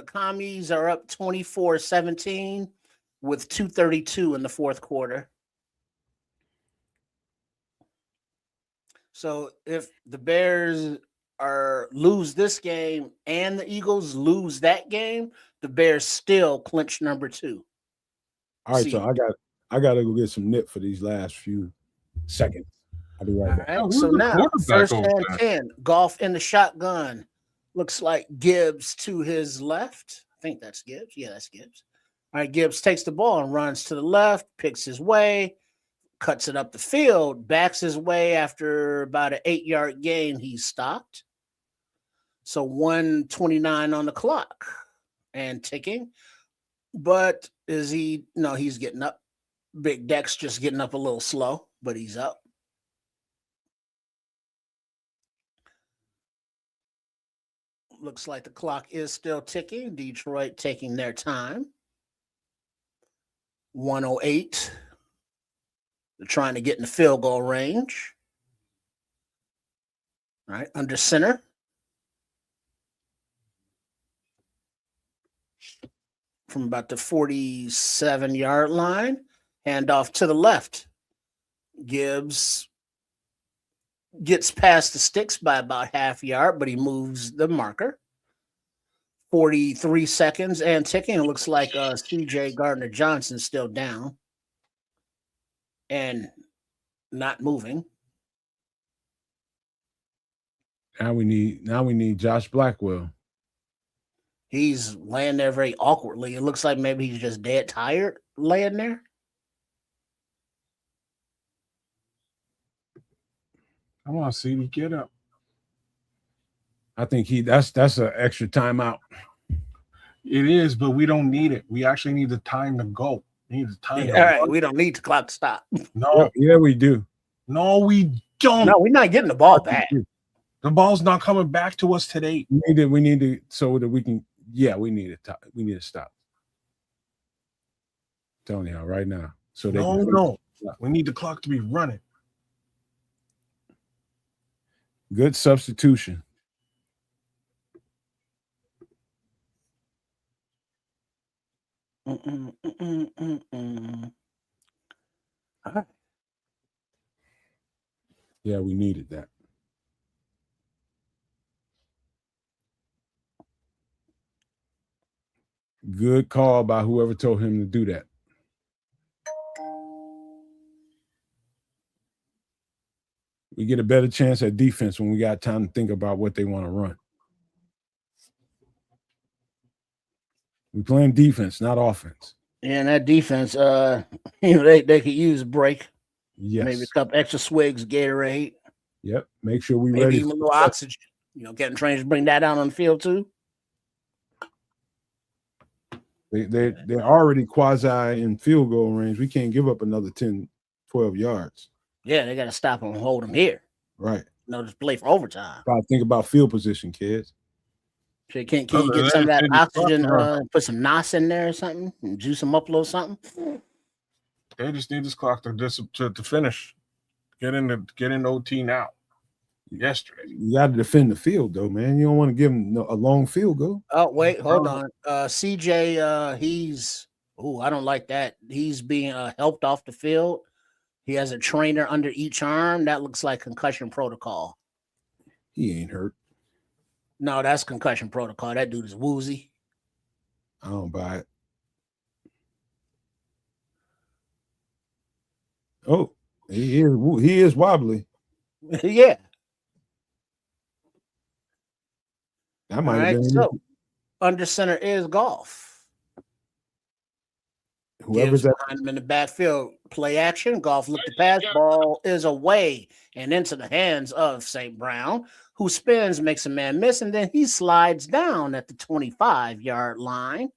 commies are up 24-17 with 2:32 in the fourth quarter. So if the Bears lose this game and the Eagles lose that game, the Bears still clinch number 2. All right, so I got to go get some nip for these last few seconds. I'll be right back. Right, so now, first and 10, Goff in the shotgun. Looks like Gibbs to his left. I think that's Gibbs. Yeah, that's Gibbs. All right, Gibbs takes the ball and runs to the left, picks his way, cuts it up the field, backs his way after about an 8-yard gain. He's stopped. So 1:29 on the clock and ticking. But is he? No, he's getting up. Big Deck's just getting up a little slow, but he's up. Looks like the clock is still ticking. Detroit taking their time. 1:08. They're trying to get in the field goal range. All right, under center. From about the 47-yard line. Handoff to the left. Gibbs gets past the sticks by about half yard, but he moves the marker. 43 seconds and ticking. It looks like CJ Gardner-Johnson's still down and not moving. Now we need Josh Blackwell. He's laying there very awkwardly. It looks like maybe he's just dead tired laying there. Come on, CD, get up. I think that's an extra timeout. It is, but we don't need it. We actually need the time to go. We need the time. All right, we don't need the clock to stop. No, yeah, we do. No, we don't. No, we're not getting the ball back. The ball's not coming back to us today. We need to so that we can. Yeah, we need it. We need to stop. I'm telling you right now. So no. We need the clock to be running. Good substitution. All right. Yeah, we needed that. Good call by whoever told him to do that. We get a better chance at defense when we got time to think about what they want to run. We're playing defense, not offense. Yeah, and that defense, they could use a break. Yes. Maybe a couple extra swigs, Gatorade. Yep. Make sure we're maybe ready. Even a little oxygen. Getting trainers bring that out on the field too. They're already quasi in field goal range. We can't give up another 10, 12 yards. Yeah, they got to stop them and hold them here. Right. Just play for overtime. Gotta think about field position, kids. So can you get some of that oxygen, put some NOS in there or something, and juice them up a little something? They just need this clock to finish. Get in OT now. Yesterday. You got to defend the field, though, man. You don't want to give him a long field goal. Oh, wait, hold on. CJ, I don't like that. He's being helped off the field. He has a trainer under each arm. That looks like concussion protocol. He ain't hurt. No, that's concussion protocol. That dude is woozy. I don't buy it. Oh, he is wobbly. Yeah. That All might have right. been So under center is Golf. whoever's Gibbs that. behind him in the backfield. Play action. Golf look to pass. Ball is away and into the hands of St. Brown, who spins, makes a man miss, and then he slides down at the 25-yard line.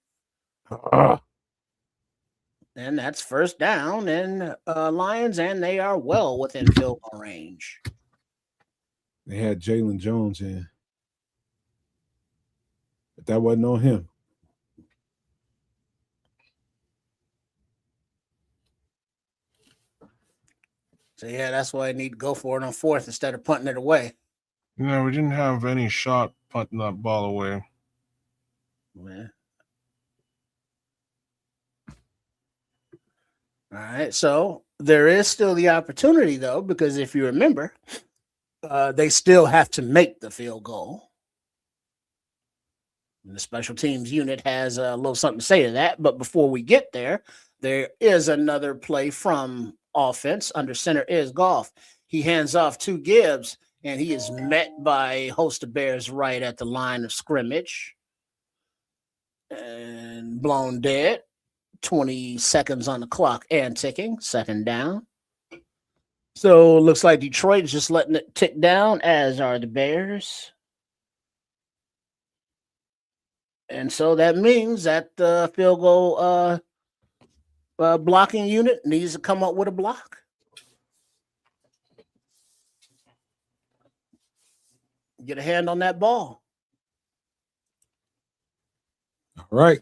And that's first down and Lions, and they are well within field goal range. They had Jalen Jones in. But that wasn't on him. So, yeah, that's why I need to go for it on fourth instead of punting it away. No, we didn't have any shot punting that ball away. Yeah. All right. So there is still the opportunity, though, because if you remember, they still have to make the field goal. And the special teams unit has a little something to say to that. But before we get there, there is another play from offense. Under center is Golf. He hands off to Gibbs, and he is met by a host of Bears right at the line of scrimmage and blown dead. 20 seconds on the clock and ticking. Second down. So it looks like Detroit is just letting it tick down, as are the Bears. And so that means that the field goal blocking unit needs to come up with a block. Get a hand on that ball. All right.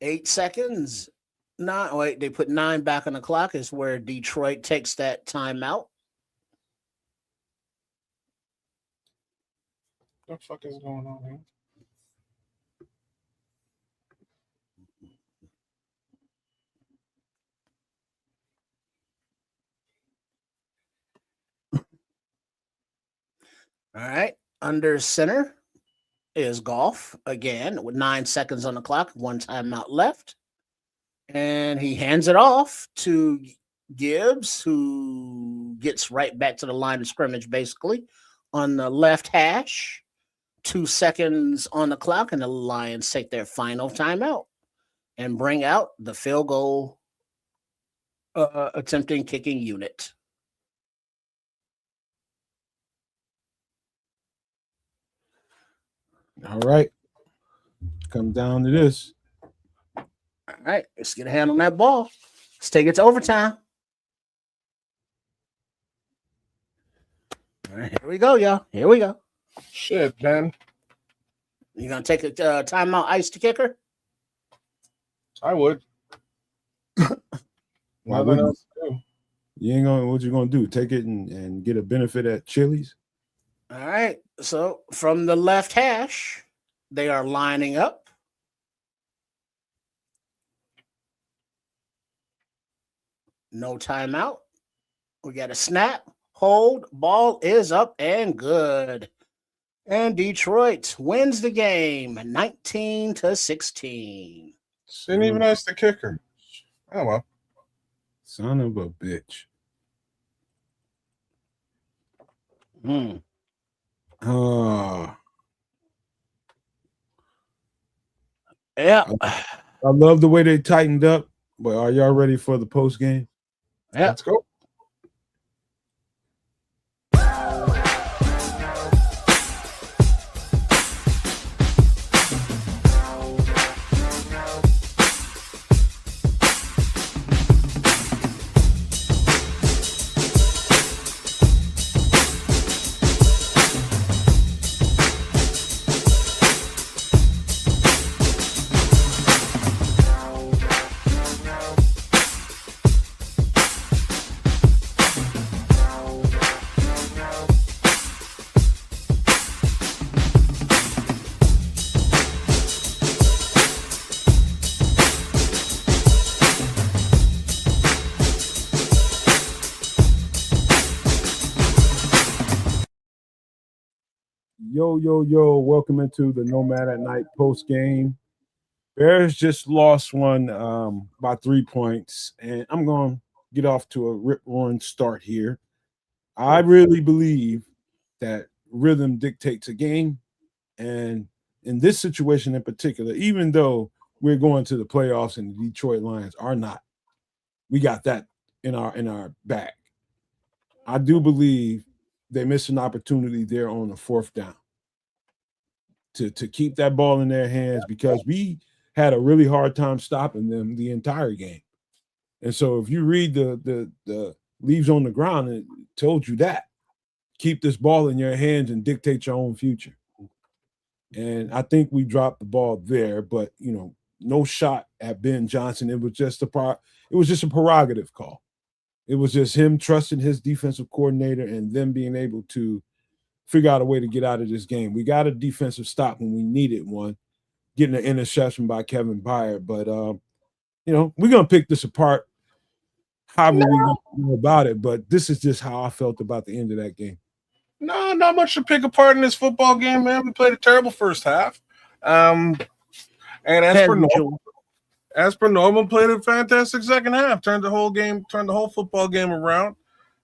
8 seconds. They put 9 back on the clock is where Detroit takes that timeout. What the fuck is going on here? All right. Under center is Golf again with 9 seconds on the clock, 1 timeout left. And he hands it off to Gibbs, who gets right back to the line of scrimmage, basically, on the left hash. 2 seconds on the clock, and the Lions take their final timeout and bring out the field goal attempting kicking unit. All right. Come down to this. All right, let's get a hand on that ball. Let's take it to overtime. All right, here we go, y'all. Here we go. Shit, man. You gonna take a timeout, ice to kicker? I would. Why Nothing wouldn't else to do. you ain't gonna what you gonna do? Take it and get a benefit at Chili's? All right, so from the left hash, they are lining up. No timeout. We got a snap, hold, ball is up and good. And Detroit wins the game 19-16. Didn't even ask the kicker. Oh, well. Son of a bitch. Oh, Yeah. I love the way they tightened up, but are y'all ready for the post game? Yeah. Let's go. Yo. Welcome into the Nomad at Night post game. Bears just lost one by 3 points, and I'm going to get off to a rip-roaring start here. I really believe that rhythm dictates a game, and in this situation in particular, even though we're going to the playoffs and the Detroit Lions are not, we got that in our bag. I do believe they missed an opportunity there on the fourth down to keep that ball in their hands because we had a really hard time stopping them the entire game. And so if you read the leaves on the ground, it told you that. Keep this ball in your hands and dictate your own future. And I think we dropped the ball there, but no shot at Ben Johnson. It was just a prerogative call. It was just him trusting his defensive coordinator and them being able to figure out a way to get out of this game. We got a defensive stop when we needed one, getting an interception by Kevin Byard. But we're gonna pick this apart however we want to know about it. But this is just how I felt about the end of that game. No, not much to pick apart in this football game, man. We played a terrible first half. And as per normal, played a fantastic second half. Turned the whole football game around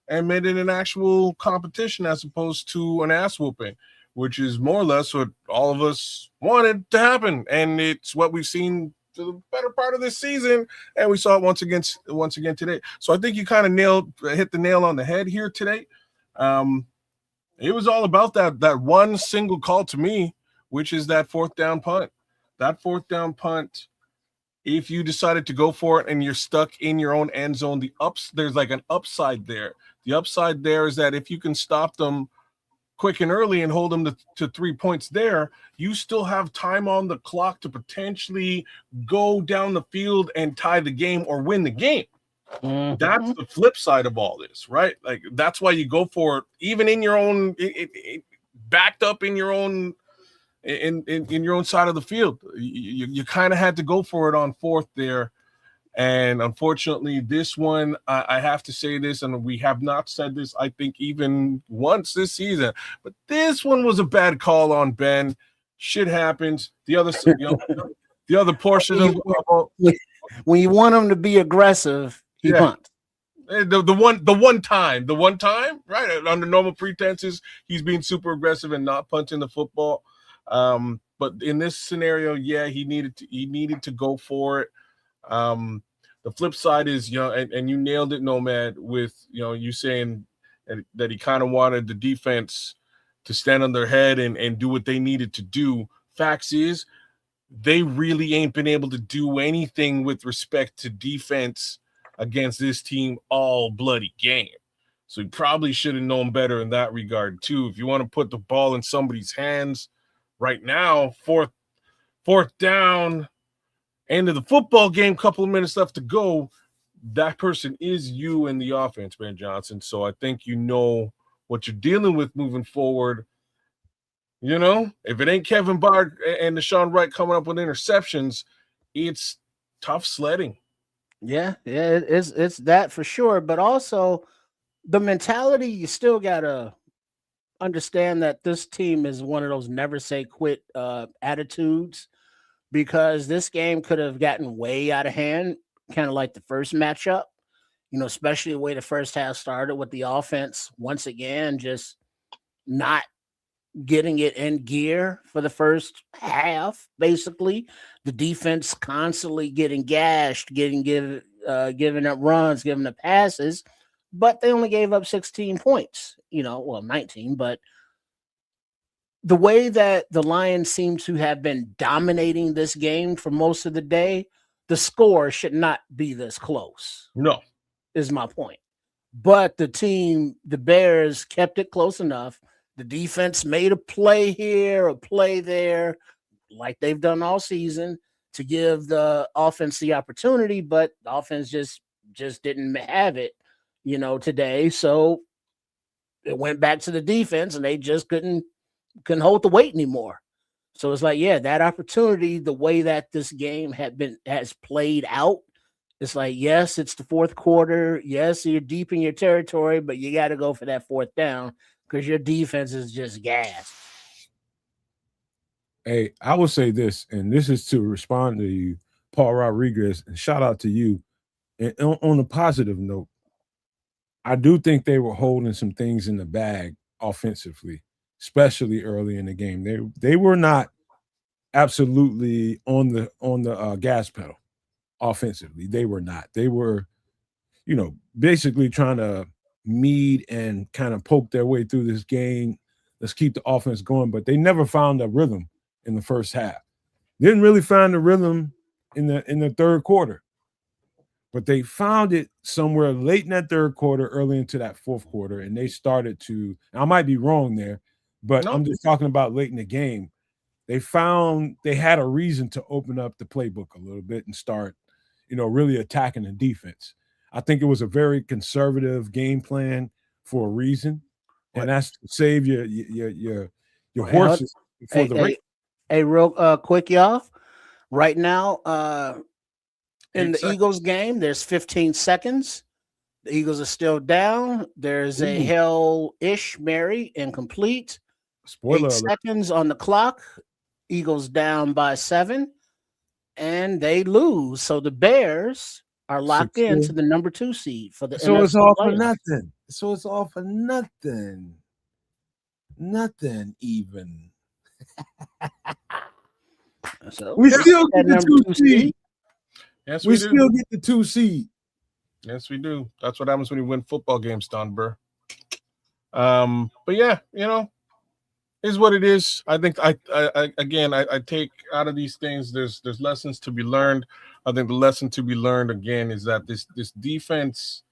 and made it an actual competition as opposed to an ass whooping, which is more or less what all of us wanted to happen. And it's what we've seen for the better part of this season. And we saw it once again today. So I think you kind of hit the nail on the head here today. It was all about that one single call to me, which is that fourth down punt. That fourth down punt, if you decided to go for it and you're stuck in your own end zone, there's like an upside there. The upside there is that if you can stop them quick and early and hold them to 3 points there, you still have time on the clock to potentially go down the field and tie the game or win the game. Mm-hmm. That's the flip side of all this, right? Like that's why you go for it, even in your own, backed up in your own, in your own side of the field. You kind of had to go for it on fourth there, and unfortunately, this one I have to say this, and we have not said this, I think, even once this season, but this one was a bad call on Ben. Shit happens. The other portion of when you want him to be aggressive. He punts. The one time, right? Under normal pretenses, he's being super aggressive and not punting the football. But in this scenario, he needed to go for it. The flip side is, and you nailed it, Nomad, with you saying that he kind of wanted the defense to stand on their head and do what they needed to do. Facts is, they really ain't been able to do anything with respect to defense against this team all bloody game. So he probably should have known better in that regard too. If you want to put the ball in somebody's hands right now, fourth down, end of the football game, couple of minutes left to go, that person is you in the offense, Ben Johnson. So I think you know what you're dealing with moving forward. If it ain't Kevin Byard and Deshaun Wright coming up with interceptions, it's tough sledding. Yeah, it's that for sure. But also the mentality, you still gotta understand that this team is one of those never say quit attitudes, because this game could have gotten way out of hand, kind of like the first matchup, especially the way the first half started with the offense once again just not getting it in gear for the first half. Basically, the defense constantly getting gashed, giving up runs, giving up passes, but they only gave up 16 points. 19, but the way that the Lions seem to have been dominating this game for most of the day, the score should not be this close. No, is my point. But the Bears kept it close enough. The defense made a play here, a play there, like they've done all season, to give the offense the opportunity, but the offense just didn't have it, today. So it went back to the defense, and they just couldn't hold the weight anymore. So it's like, that opportunity, the way that this game has played out, it's like, yes, it's the fourth quarter. Yes, you're deep in your territory, but you got to go for that fourth down because your defense is just gassed. Hey, I will say this, and this is to respond to you, Paul Rodriguez, and shout out to you. And on a positive note, I do think they were holding some things in the bag offensively, especially early in the game. They were not absolutely on the gas pedal offensively. They were not. They were, basically trying to meet and kind of poke their way through this game. Let's keep the offense going, but they never found a rhythm in the first half. Didn't really find the rhythm in the third quarter, but they found it somewhere late in that third quarter, early into that fourth quarter, and they started to. I might be wrong there, but No, I'm just talking about late in the game. They found they had a reason to open up the playbook a little bit and start, really attacking the defense. I think it was a very conservative game plan for a reason, and What? that's to save your Hey, horses before hey, the race. hey, hey, real quick, y'all. Right now, in 8 the seconds. Eagles game, there's 15 seconds. The Eagles are still down. There's a Ooh. Hell-ish Mary incomplete. Spoiler 8 alert. seconds on the clock. Eagles down by 7, and they lose. So the Bears are locked into the number 2 seed for the So it's NFC all for playoffs. nothing. So it's all for nothing. Nothing even. So We Yeah. still that get the number 2 2 seed. seed. Yes, We we do. still get the 2 seed. Yes, we do. That's what happens when you win football games, Don Burr. But yeah, is what it is. I think I take out of these things. There's lessons to be learned. I think the lesson to be learned again is that this defense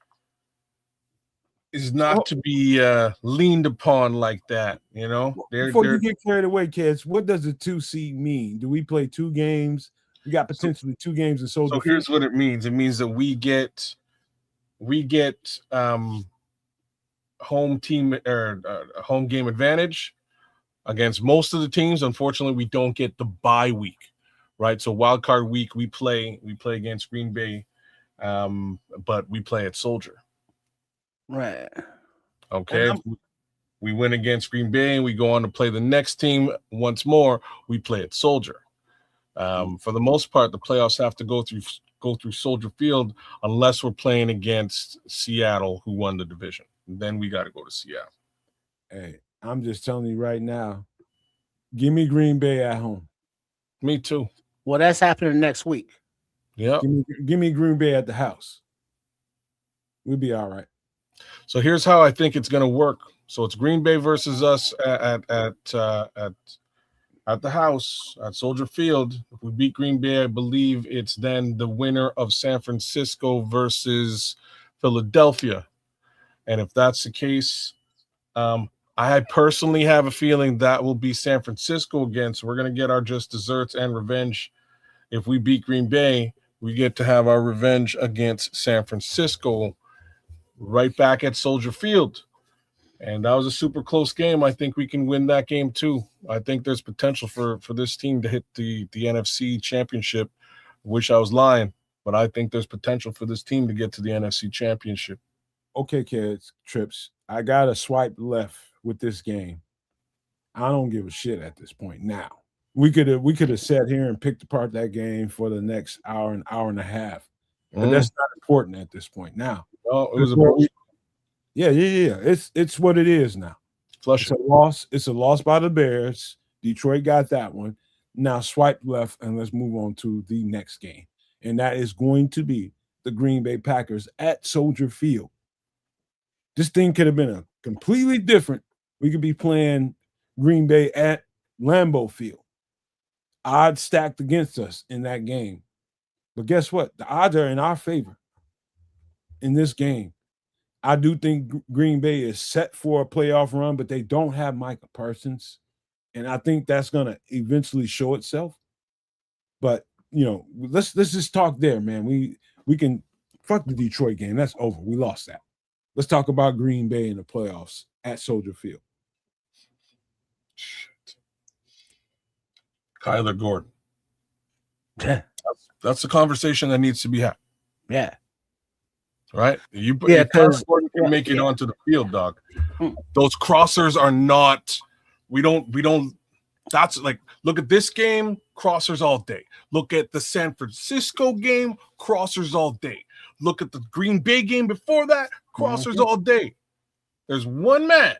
is not to be leaned upon like that. Before you They're get carried away, kids, what does the 2 seed mean? Do we play 2 games? We got so, potentially 2 games in so Soldier Field. here's what it means. It means that we get home team or home game advantage against most of the teams. Unfortunately, we don't get the bye week, right? So wild card week we play against Green Bay, but we play at Soldier. Right. Okay, if we win against Green Bay and we go on to play the next team once more, we play at Soldier. For the most part, the playoffs have to go through Soldier Field unless we're playing against Seattle, who won the division. Then we got to go to Seattle. Hey, I'm just telling you right now, give me Green Bay at home. Me too. Well, that's happening next week. Yeah. Give me Green Bay at the house. We'll be all right. So here's how I think it's going to work. So it's Green Bay versus us at the house at Soldier Field. If we beat Green Bay, I believe it's then the winner of San Francisco versus Philadelphia. And if that's the case, I personally have a feeling that will be San Francisco again. So we're going to get our just desserts and revenge. If we beat Green Bay, we get to have our revenge against San Francisco right back at Soldier Field. And that was a super close game. I think we can win that game too. I think there's potential for this team to hit the NFC championship. Wish I was lying, but I think there's potential for this team to get to the NFC championship. Okay, kids, Trips. I got to swipe left with this game. I don't give a shit at this point now. We could have sat here and picked apart that game for the next hour and a half. But that's not important at this point now. No, it was a yeah. It's what it is now. flush. It's a loss by the Bears. Detroit got that one. Now swipe left and let's move on to the next game. And that is going to be the Green Bay Packers at Soldier Field. This thing could have been a completely different. We could be playing Green Bay at Lambeau Field. Odds stacked against us in that game. But guess what? The odds are in our favor in this game. I do think Green Bay is set for a playoff run, but they don't have Micah Parsons. And I think that's going to eventually show itself. But, let's just talk there, man. We can fuck the Detroit game. That's over. We lost that. Let's talk about Green Bay in the playoffs at Soldier Field. Shit. Kyler Gordon. Yeah. That's the conversation that needs to be had. Yeah. Right? Because Gordon can make it onto the field, dog. Those crossers are not. We don't That's like, look at this game, crossers all day. Look at the San Francisco game, crossers all day. Look at the Green Bay game before that, crossers all day. There's one man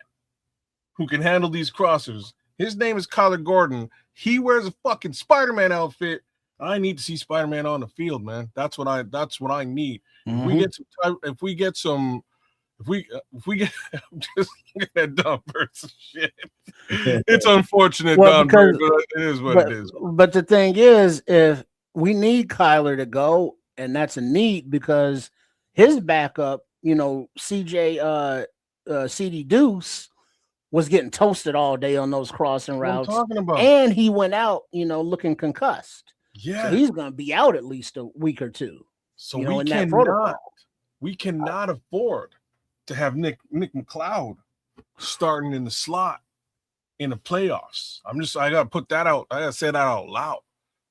who can handle these crossers. His name is Kyler Gordon. He wears a fucking Spider-Man outfit. I need to see Spider-Man on the field, man. That's what I need. If we get some I'm just looking at Don Burns shit. It's unfortunate, Don Burns, but it is what it is. But the thing is, if we need Kyler to go, and that's a need because his backup, CJ CD Deuce was getting toasted all day on those crossing routes. What I'm talking about. And he went out, looking concussed. Yeah. So he's going to be out at least a week or two. So we cannot afford to have Nick McLeod starting in the slot in the playoffs. I gotta put that out. I gotta say that out loud.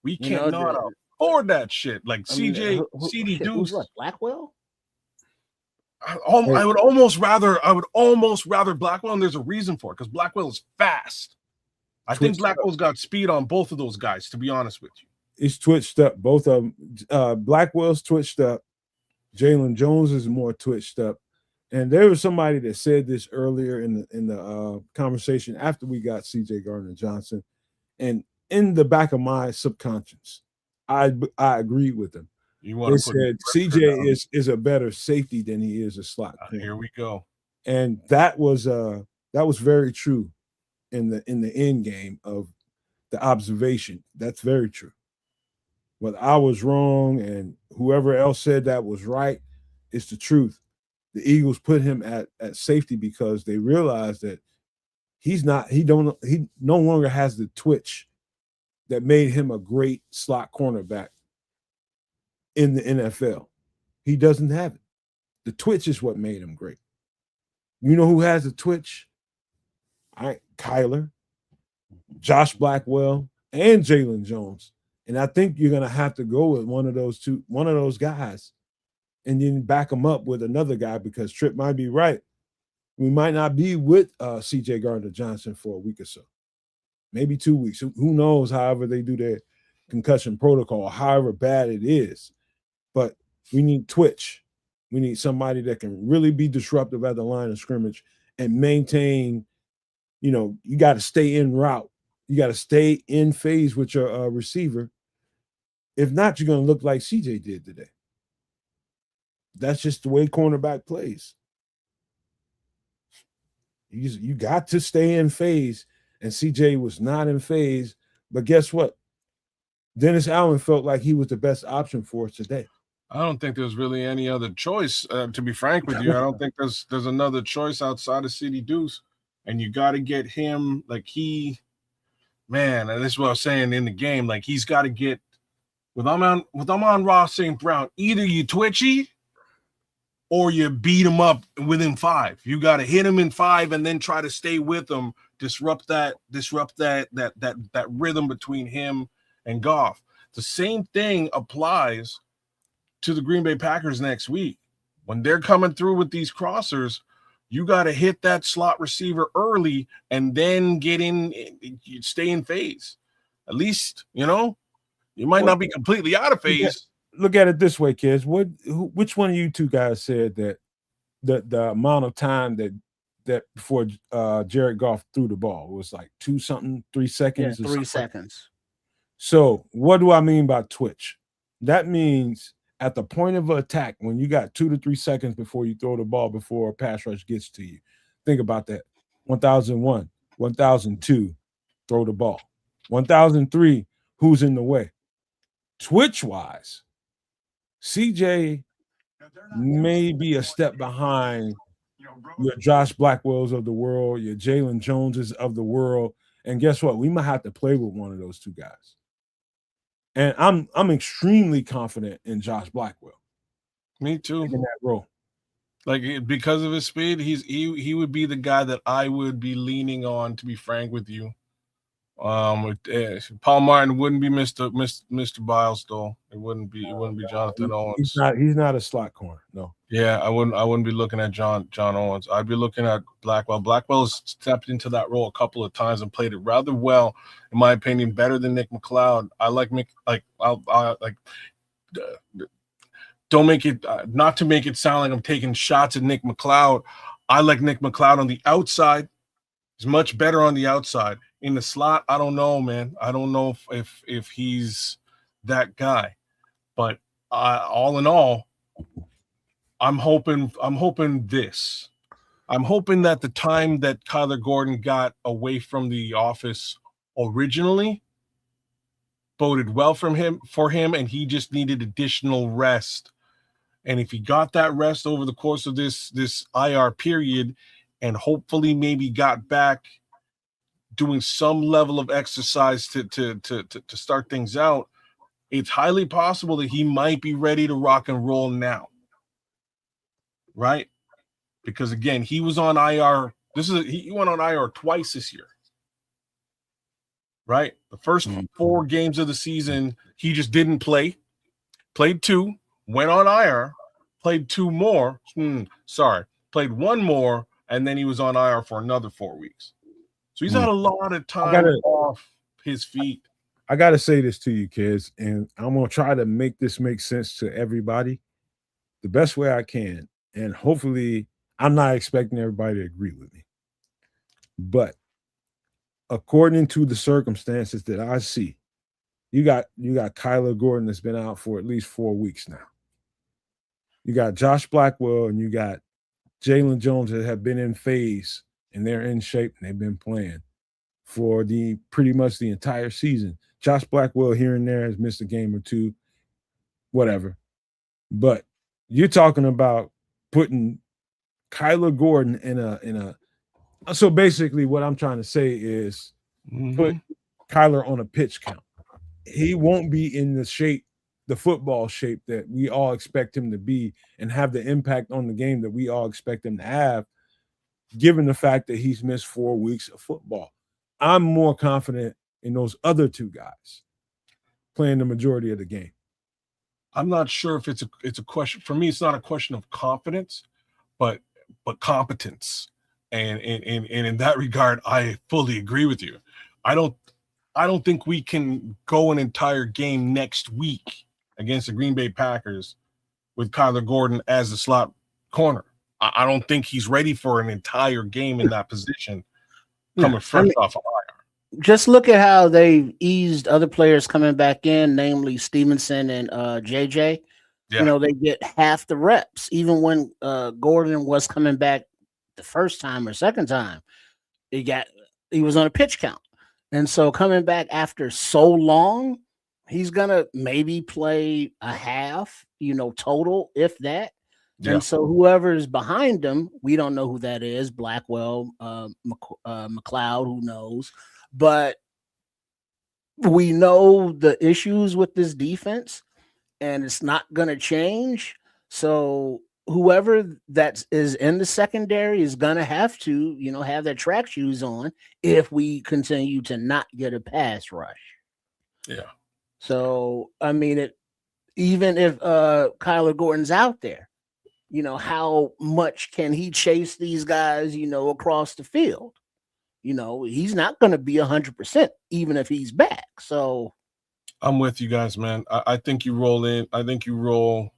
We cannot afford that shit. Like CD Deuce. What, Blackwell? I would almost rather Blackwell, and there's a reason for it, because Blackwell is fast. I think Blackwell's got speed on both of those guys, to be honest with you. He's twitched up. Both of them. Blackwell's twitched up. Jalen Jones is more twitched up. And there was somebody that said this earlier in the conversation after we got CJ Gardner-Johnson, and in the back of my subconscious, I agreed with them. They said CJ is a better safety than he is a slot corner. Here we go. And that was very true in the end game of the observation. That's very true. But I was wrong, and whoever else said that was right, it's the truth. The Eagles put him at safety because they realized that he no longer has the twitch that made him a great slot cornerback in the NFL. He doesn't have it. The twitch is what made him great. You know who has the twitch? Kyler, Josh Blackwell, and Jalen Jones. And I think you're gonna have to go with one of those guys, and then back them up with another guy, because Tripp might be right. We might not be with CJ Gardner-Johnson for a week or so, maybe 2 weeks. Who knows? However they do their concussion protocol, however bad it is, but we need twitch. We need somebody that can really be disruptive at the line of scrimmage and maintain. You got to stay in route. You got to stay in phase with your receiver. If not, you're going to look like CJ did today. That's just the way cornerback plays. You got to stay in phase, and CJ was not in phase. But guess what? Dennis Allen felt like he was the best option for us today. I don't think there's really any other choice. To be frank with you, I don't think there's another choice outside of CD Deuce, and you got to get him man. And this is what I was saying in the game. Like, he's got to get with Amon-Ra St. Brown. Either you twitchy, or you beat him up within 5. You got to hit him in 5 and then try to stay with him, disrupt that rhythm between him and Goff. The same thing applies to the Green Bay Packers next week. When they're coming through with these crossers, you got to hit that slot receiver early and then stay in phase. At least, you might not be completely out of phase. Look at it this way, kids. Which one of you two guys said that the amount of time that before Jared Goff threw the ball was like 3 seconds? Yeah, 3 seconds. So what do I mean by twitch? That means at the point of attack, when you got 2 to 3 seconds before you throw the ball, before a pass rush gets to you. Think about that. 1001, 1002, throw the ball. 1003, who's in the way? Twitch-wise, CJ may be a step behind your Josh Blackwells of the world, your Jalen Joneses of the world. And guess what? We might have to play with one of those two guys. And I'm extremely confident in Josh Blackwell. Me too. In that role. Like, because of his speed, he would be the guy that I would be leaning on, to be frank with you. Paul Martin wouldn't be Mr. Biles though. It wouldn't be Jonathan Owens. He's not a slot corner. No. Yeah, I wouldn't be looking at John Owens. I'd be looking at Blackwell. Blackwell has stepped into that role a couple of times and played it rather well, in my opinion, better than Nick McLeod. I like don't make it not to make it sound like I'm taking shots at Nick McLeod. I like Nick McLeod on the outside. He's much better on the outside. In the slot, I don't know, man. I don't know if he's that guy. But all in all, I'm hoping this. I'm hoping that the time that Kyler Gordon got away from the office originally boded well for him, and he just needed additional rest. And if he got that rest over the course of this IR period, and hopefully maybe got back doing some level of exercise to start things out, it's highly possible that he might be ready to rock and roll now. Right? Because again, he was on IR. He went on IR twice this year. Right? The first 4 games of the season, he just didn't play. Played 2, went on IR, played 2 more. Played 1 more, and then he was on IR for another 4 weeks. So he's had a lot of time off his feet. I got to say this to you, kids, and I'm going to try to make this make sense to everybody the best way I can. And hopefully, I'm not expecting everybody to agree with me. But according to the circumstances that I see, you got Kyler Gordon that's been out for at least 4 weeks now. You got Josh Blackwell and you got Jalen Jones that have been in phase and they're in shape and they've been playing for pretty much the entire season. Josh Blackwell here and there has missed a game or 2, whatever. But you're talking about putting Kyler Gordon in a so basically what I'm trying to say is put Kyler on a pitch count. He won't be in the football shape that we all expect him to be and have the impact on the game that we all expect him to have, given the fact that he's missed 4 weeks of football. I'm more confident in those other 2 guys playing the majority of the game. I'm not sure if it's a question. For me, it's not a question of confidence, but competence. And in that regard, I fully agree with you. I don't think we can go an entire game next week against the Green Bay Packers with Kyler Gordon as the slot corner. I don't think he's ready for an entire game in that position coming fresh off of IR. Just look at how they eased other players coming back in, namely Stevenson and JJ. Yeah. You know, they get half the reps. Even when Gordon was coming back the first time or second time, he was on a pitch count. And so coming back after so long, he's gonna maybe play a half, total, if that. Yeah. And so whoever is behind him, we don't know who that is. Blackwell, McLeod, who knows? But we know the issues with this defense, and it's not gonna change. So whoever that is in the secondary is gonna have to, have their track shoes on if we continue to not get a pass rush. Yeah. So I mean, even if Kyler Gordon's out there, how much can he chase these guys, across the field? He's not going to be 100%, even if he's back. So I'm with you guys, man. I think you roll in. I think you roll.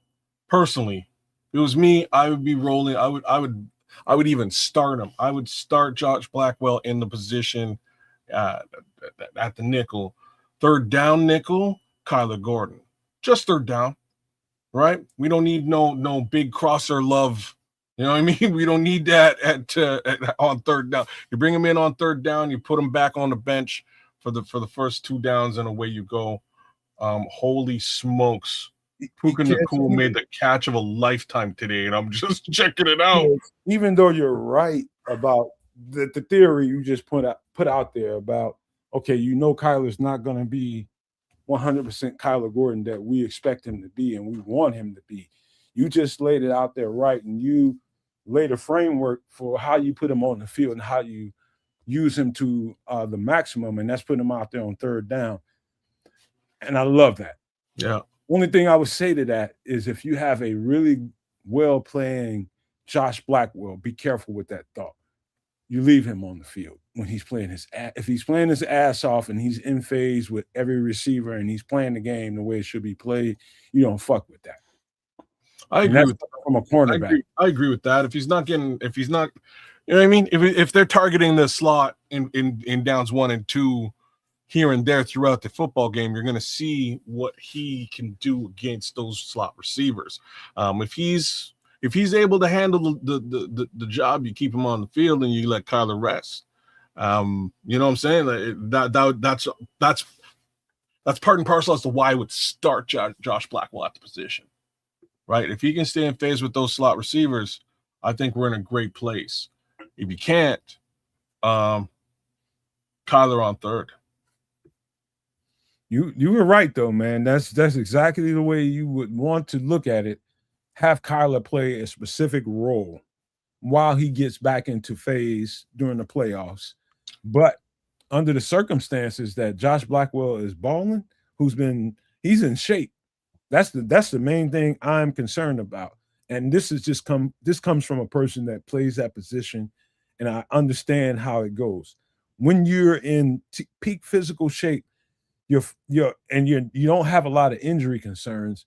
Personally, if it was me, I would be rolling. I would even start him. I would start Josh Blackwell in the position at the nickel. Third down nickel, Kyler Gordon. Just third down, right? We don't need no big crosser love. You know what I mean? We don't need that on third down. You bring him in on third down, you put him back on the bench for the first 2 downs, and away you go. Holy smokes. Puka Nacua made the catch of a lifetime today, and I'm just checking it out. Even though you're right about the theory you just put out there about, okay, Kyler's not going to be 100% Kyler Gordon that we expect him to be and we want him to be. You just laid it out there right, and you laid a framework for how you put him on the field and how you use him to the maximum, and that's putting him out there on third down. And I love that. Yeah. Only thing I would say to that is if you have a really well playing Josh Blackwell, be careful with that thought. You leave him on the field when he's playing if he's playing his ass off and he's in phase with every receiver and he's playing the game the way it should be played, you don't fuck with that. I agree with that. From a cornerback. I agree with that. If he's not, you know what I mean? If they're targeting the slot in downs 1 and 2 here and there throughout the football game, you're going to see what he can do against those slot receivers. If he's able to handle the job, you keep him on the field and you let Kyler rest. You know what I'm saying? That's part and parcel as to why I would start Josh Blackwell at the position, right? If he can stay in phase with those slot receivers, I think we're in a great place. If you can't, Kyler on third. You were right though, man. That's exactly the way you would want to look at it. Have Kyler play a specific role while he gets back into phase during the playoffs. But under the circumstances that Josh Blackwell is balling, he's in shape. That's the main thing I'm concerned about. And this comes from a person that plays that position, and I understand how it goes. When you're in peak physical shape, you don't have a lot of injury concerns.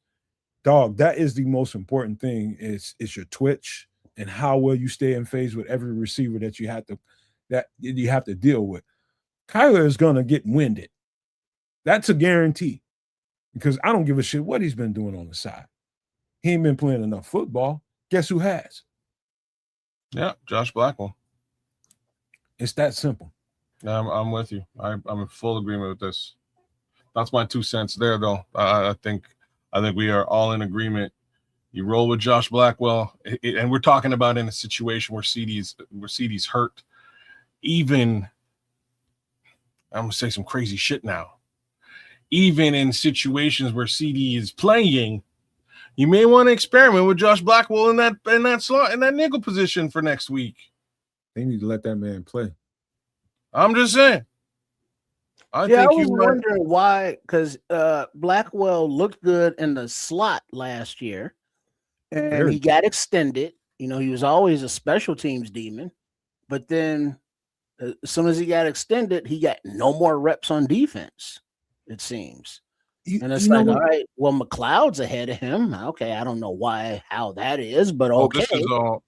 Dog, that is the most important thing. Is your twitch and how well you stay in phase with every receiver that you have to deal with. Kyler is gonna get winded. That's a guarantee, because I don't give a shit what he's been doing on the side. He ain't been playing enough football. Guess who has? Yeah, Josh Blackwell. It's that simple. I'm with you. I'm in full agreement with this. That's my 2 cents there, though. I think we are all in agreement. You roll with Josh Blackwell, and we're talking about in a situation where CD's hurt. Even, I'm gonna say some crazy shit now. Even in situations where CD is playing, you may want to experiment with Josh Blackwell in that slot, in that nickel position for next week. They need to let that man play. I'm just saying. I was wondering why, because Blackwell looked good in the slot last year, and he got extended. You know, he was always a special teams demon, but then as soon as he got extended, he got no more reps on defense, it seems. And it's like, all right, well, McLeod's ahead of him. Okay, I don't know how that is, but okay.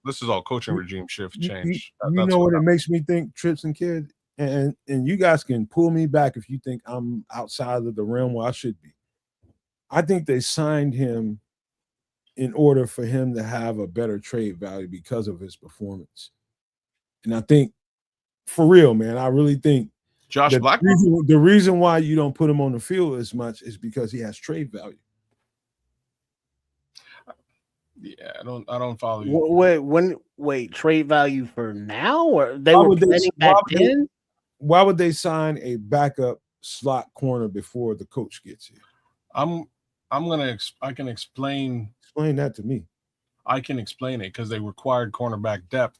This is all coaching regime shift change. You know what it makes me think, Trips and Kid? And you guys can pull me back if you think I'm outside of the realm where I should be. I think they signed him in order for him to have a better trade value because of his performance. And I think, for real, man, I really think Josh Blackwell, the reason why you don't put him on the field as much is because he has trade value. Yeah, I don't follow you. Wait, trade value for now, or they were planning back then? Why would they sign a backup slot corner before the coach gets here? I can explain that to me. I can explain it because they required cornerback depth.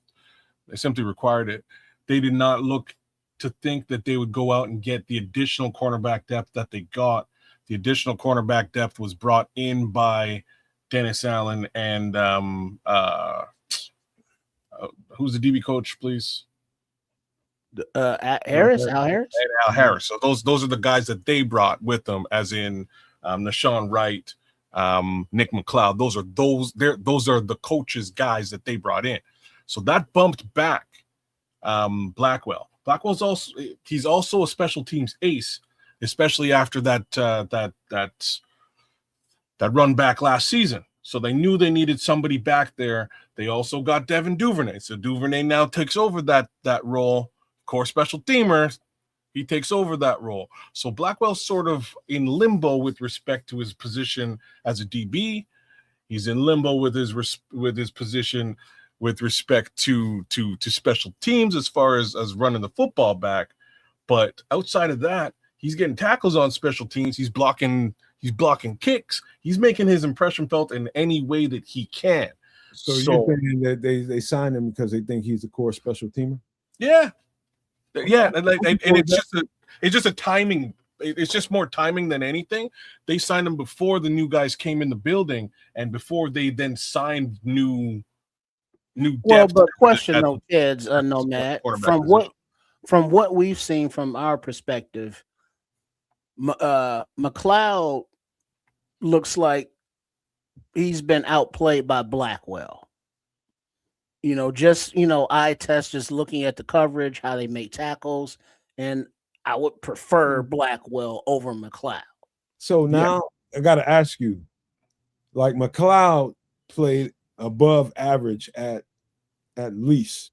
They simply required it. They did not look to think that they would go out and get the additional cornerback depth that they got. The additional cornerback depth was brought in by Dennis Allen and who's the DB coach, please? Al Harris. And Al Harris. So those are the guys that they brought with them, as in Nashawn Wright, Nick McLeod. Those are the coaches' guys that they brought in. So that bumped back Blackwell. Blackwell's also a special teams ace, especially after that run back last season. So they knew they needed somebody back there. They also got Devin Duvernay. So Duvernay now takes over that role. Core special teamer, he takes over that role. So Blackwell's sort of in limbo with respect to his position as a DB. He's in limbo with his position with respect to special teams as far as running the football back. But outside of that, he's getting tackles on special teams. He's blocking kicks. He's making his impression felt in any way that he can. So you're saying that they signed him because they think he's a core special teamer? Yeah. Yeah, and it's just a timing. It's just more timing than anything. They signed him before the new guys came in the building, and before they then signed new Well, depth but question at though, kids, the Nomad, quarterback position. from what we've seen from our perspective, McLeod looks like he's been outplayed by Blackwell. Just eye test, just looking at the coverage, how they make tackles, and I would prefer Blackwell over McLeod. So now I got to ask you, like McLeod played above average at least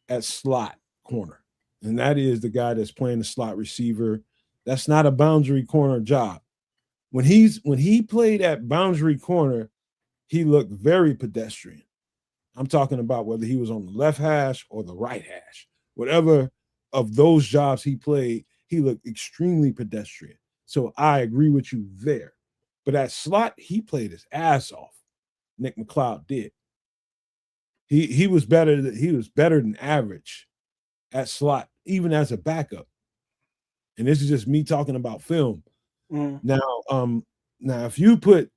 at slot corner, and that is the guy that's playing the slot receiver. That's not a boundary corner job. When he played at boundary corner, he looked very pedestrian. I'm talking about whether he was on the left hash or the right hash. Whatever of those jobs he played, he looked extremely pedestrian. So I agree with you there. But at slot, he played his ass off. Nick McLeod did. He was better than average at slot, even as a backup. And this is just me talking about film. Now if you put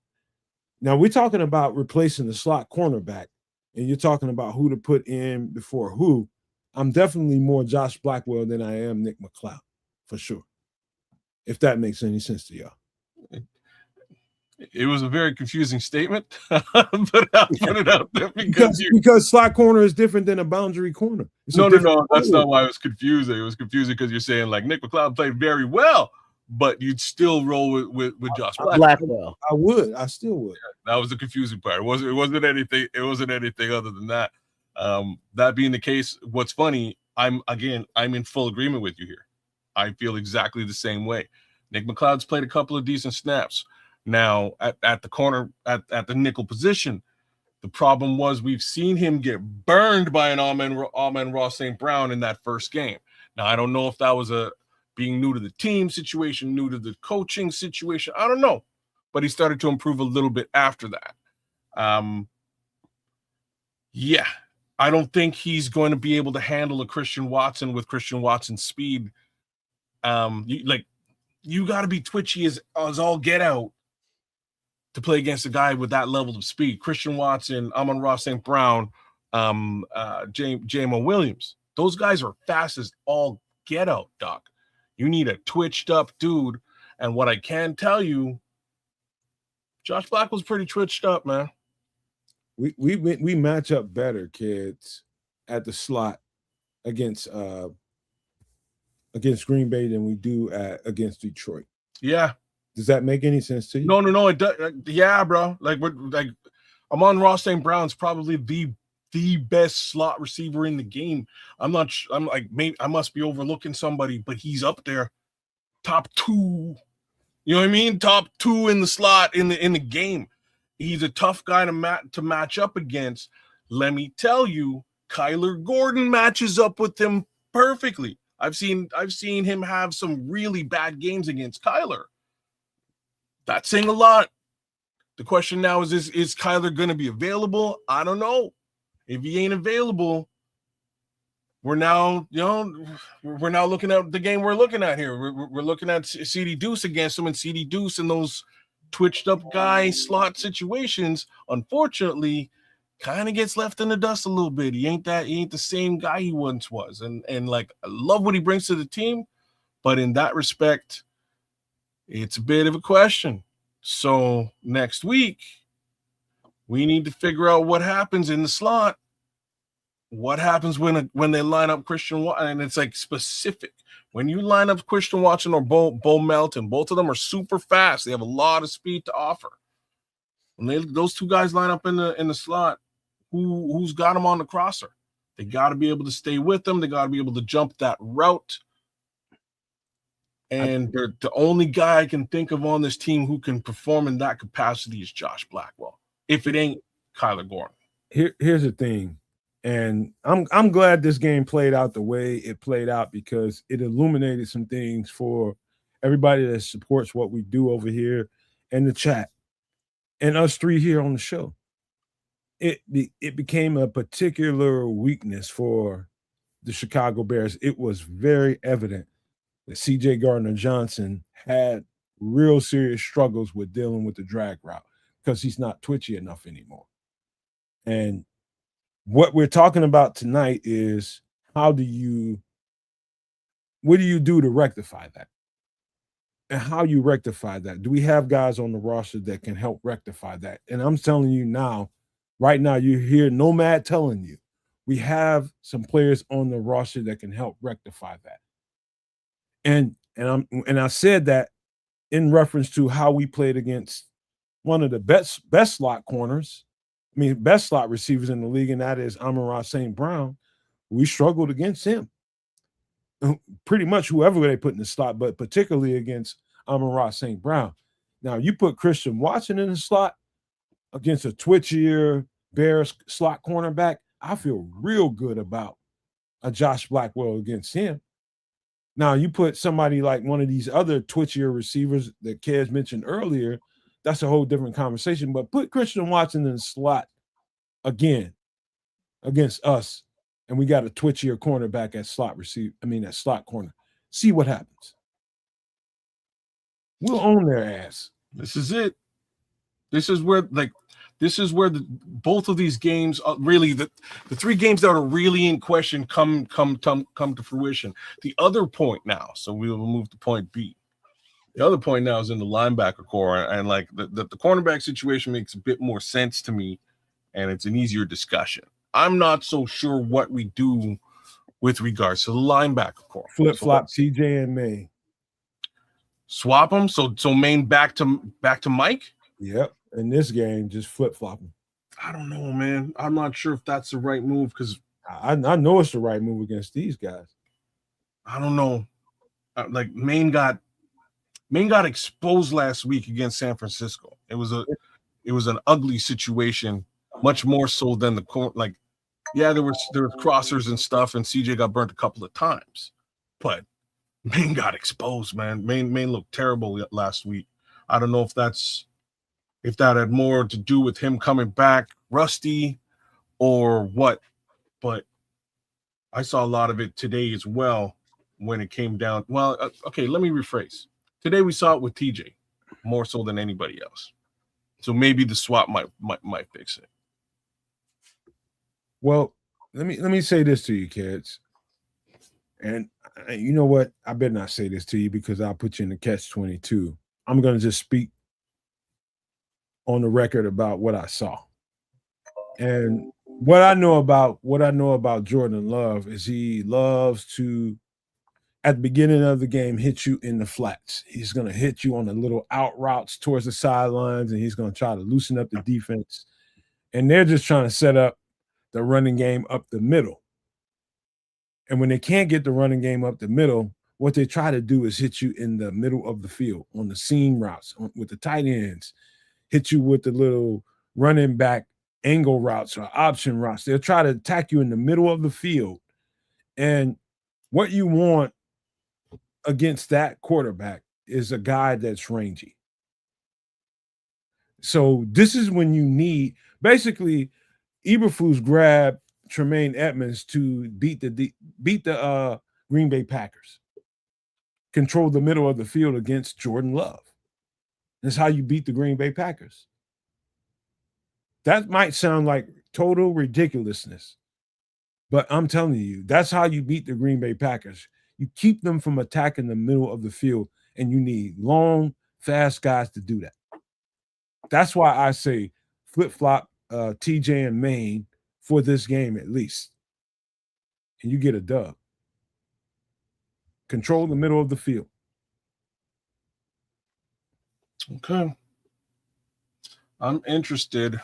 we're talking about replacing the slot cornerback, and you're talking about who to put in before who. I'm definitely more Josh Blackwell than I am Nick McLeod, for sure. If that makes any sense to y'all. It was a very confusing statement, but I'll put it out there because slot corner is different than a boundary corner. No, that's not why it was confusing. It was confusing because you're saying like Nick McLeod played very well, but you'd still roll with Josh Blackwell. I still would. That was the confusing part. It wasn't anything other than that. That being the case, what's funny, I'm in full agreement with you here. I feel exactly the same way. Nick McLeod's played a couple of decent snaps. Now at the corner, at the nickel position, the problem was we've seen him get burned by an Amon-Ra St. Brown in that first game. Now, I don't know if that was a being new to the team situation, new to the coaching situation. I don't know. But he started to improve a little bit after that. I don't think he's going to be able to handle a Christian Watson with Christian Watson's speed. You got to be twitchy as all get out to play against a guy with that level of speed. Christian Watson, Amon-Ra St. Brown, Jamo Williams. Those guys are fast as all get out, Doc. You need a twitched up dude. And what I can tell you, Josh Black was pretty twitched up, man. We match up better, kids, at the slot against Green Bay than we do against Detroit. Yeah. Does that make any sense to you? No, it does. Yeah, bro. Amon-Ra St. Brown's probably the best slot receiver in the game. I'm maybe I must be overlooking somebody, but he's up there, top 2. You know what I mean? Top 2 in the slot in the game. He's a tough guy to match up against. Let me tell you, Kyler Gordon matches up with him perfectly. I've seen him have some really bad games against Kyler. That's saying a lot. The question now is Kyler going to be available? I don't know. If he ain't available, we're now looking at the game we're looking at here. We're looking at CD Deuce against him, and CD Deuce in those twitched up guy slot situations, unfortunately, kind of gets left in the dust a little bit. He ain't the same guy he once was. And I love what he brings to the team, but in that respect, it's a bit of a question. So next week, we need to figure out what happens in the slot. What happens when they line up Christian Watson? And it's like specific. When you line up Christian Watson or Bo Melton, both of them are super fast. They have a lot of speed to offer. When those two guys line up in the slot, who's got them on the crosser? They got to be able to stay with them. They got to be able to jump that route. And the only guy I can think of on this team who can perform in that capacity is Josh Blackwell. If it ain't Kyler Gordon. Here's the thing. And I'm glad this game played out the way it played out, because it illuminated some things for everybody that supports what we do over here in the chat and us three here on the show. It became a particular weakness for the Chicago Bears, it was very evident that C.J. Gardner-Johnson had real serious struggles with dealing with the drag route because he's not twitchy enough anymore. And what we're talking about tonight is what do you do to rectify that? And how you rectify that? Do we have guys on the roster that can help rectify that? And I'm telling you now, right now, you hear Nomad telling you, we have some players on the roster that can help rectify that. And I said that in reference to how we played against one of the best slot corners, best slot receivers in the league, and that is Amon-Ra St. Brown. We struggled against him. Pretty much whoever they put in the slot, but particularly against Amon-Ra St. Brown. Now, you put Christian Watson in the slot against a twitchier Bears slot cornerback, I feel real good about a Josh Blackwell against him. Now, you put somebody like one of these other twitchier receivers that Kez mentioned earlier, that's a whole different conversation. But put Christian Watson in the slot again against us, and we got a twitchier cornerback at at slot corner. See what happens. We'll own their ass. This is it. This is where both of these games really the three games that are really in question come to fruition. The other point now, so we will move to point B. The other point now is in the linebacker core, and like the cornerback situation makes a bit more sense to me, and it's an easier discussion. I'm not so sure what we do with regards to the linebacker core. Flip-flop TJ and May. Swap them. So Maine back to Mike? Yep. In this game, just flip-flop them. I don't know, man. I'm not sure if that's the right move because I know it's the right move against these guys. I don't know. Like Maine got exposed last week against San Francisco. It was an ugly situation, much more so than there were crossers and stuff, and CJ got burnt a couple of times, but Maine got exposed, man. Maine looked terrible last week. I don't know if that had more to do with him coming back rusty or what, but I saw a lot of it today as well when it came down. Well, okay, let me rephrase. Today we saw it with TJ more so than anybody else. So maybe the swap might fix it. Well, let me say this to you, kids. And you know what? I better not say this to you because I'll put you in the catch-22. I'm going to just speak on the record about what I saw. And what I know about Jordan Love is he loves to, at the beginning of the game, hit you in the flats. He's going to hit you on the little out routes towards the sidelines, and he's going to try to loosen up the defense. And they're just trying to set up the running game up the middle. And when they can't get the running game up the middle, what they try to do is hit you in the middle of the field on the seam routes with the tight ends, hit you with the little running back angle routes or option routes. They'll try to attack you in the middle of the field. And what you want against that quarterback is a guy that's rangy. So this is when you need, basically, Eberflus grabbed Tremaine Edmonds to beat the Green Bay Packers. Control the middle of the field against Jordan Love. That's how you beat the Green Bay Packers. That might sound like total ridiculousness, but I'm telling you, that's how you beat the Green Bay Packers. You keep them from attacking the middle of the field, and you need long, fast guys to do that. That's why I say flip-flop TJ and Maine for this game at least, and you get a dub. Control the middle of the field. Okay. I'm interested.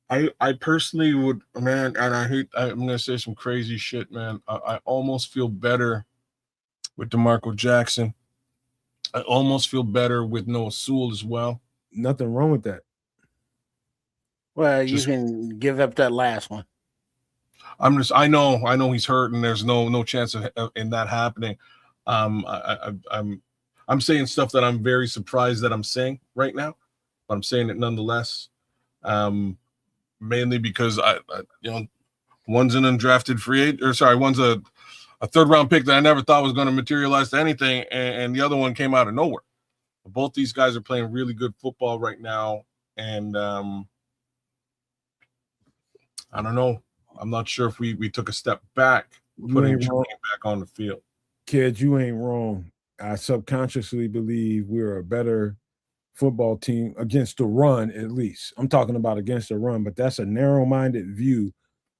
I personally would, man, and I'm going to say some crazy shit, man. I almost feel better with DeMarco Jackson. I almost feel better with Noah Sewell as well. Nothing wrong with that. Well, you can give up that last one. I know he's hurt, and there's no chance of in that happening. I'm saying stuff that I'm very surprised that I'm saying right now, but I'm saying it nonetheless. Mainly because I One's an undrafted free agent, or sorry, one's a third-round pick that I never thought was going to materialize to anything, and the other one came out of nowhere. Both these guys are playing really good football right now, and I don't know. I'm not sure if we took a step back, putting Tremaine back on the field. Kid, you ain't wrong. I subconsciously believe we're a better football team against the run, at least. I'm talking about against the run, but that's a narrow-minded view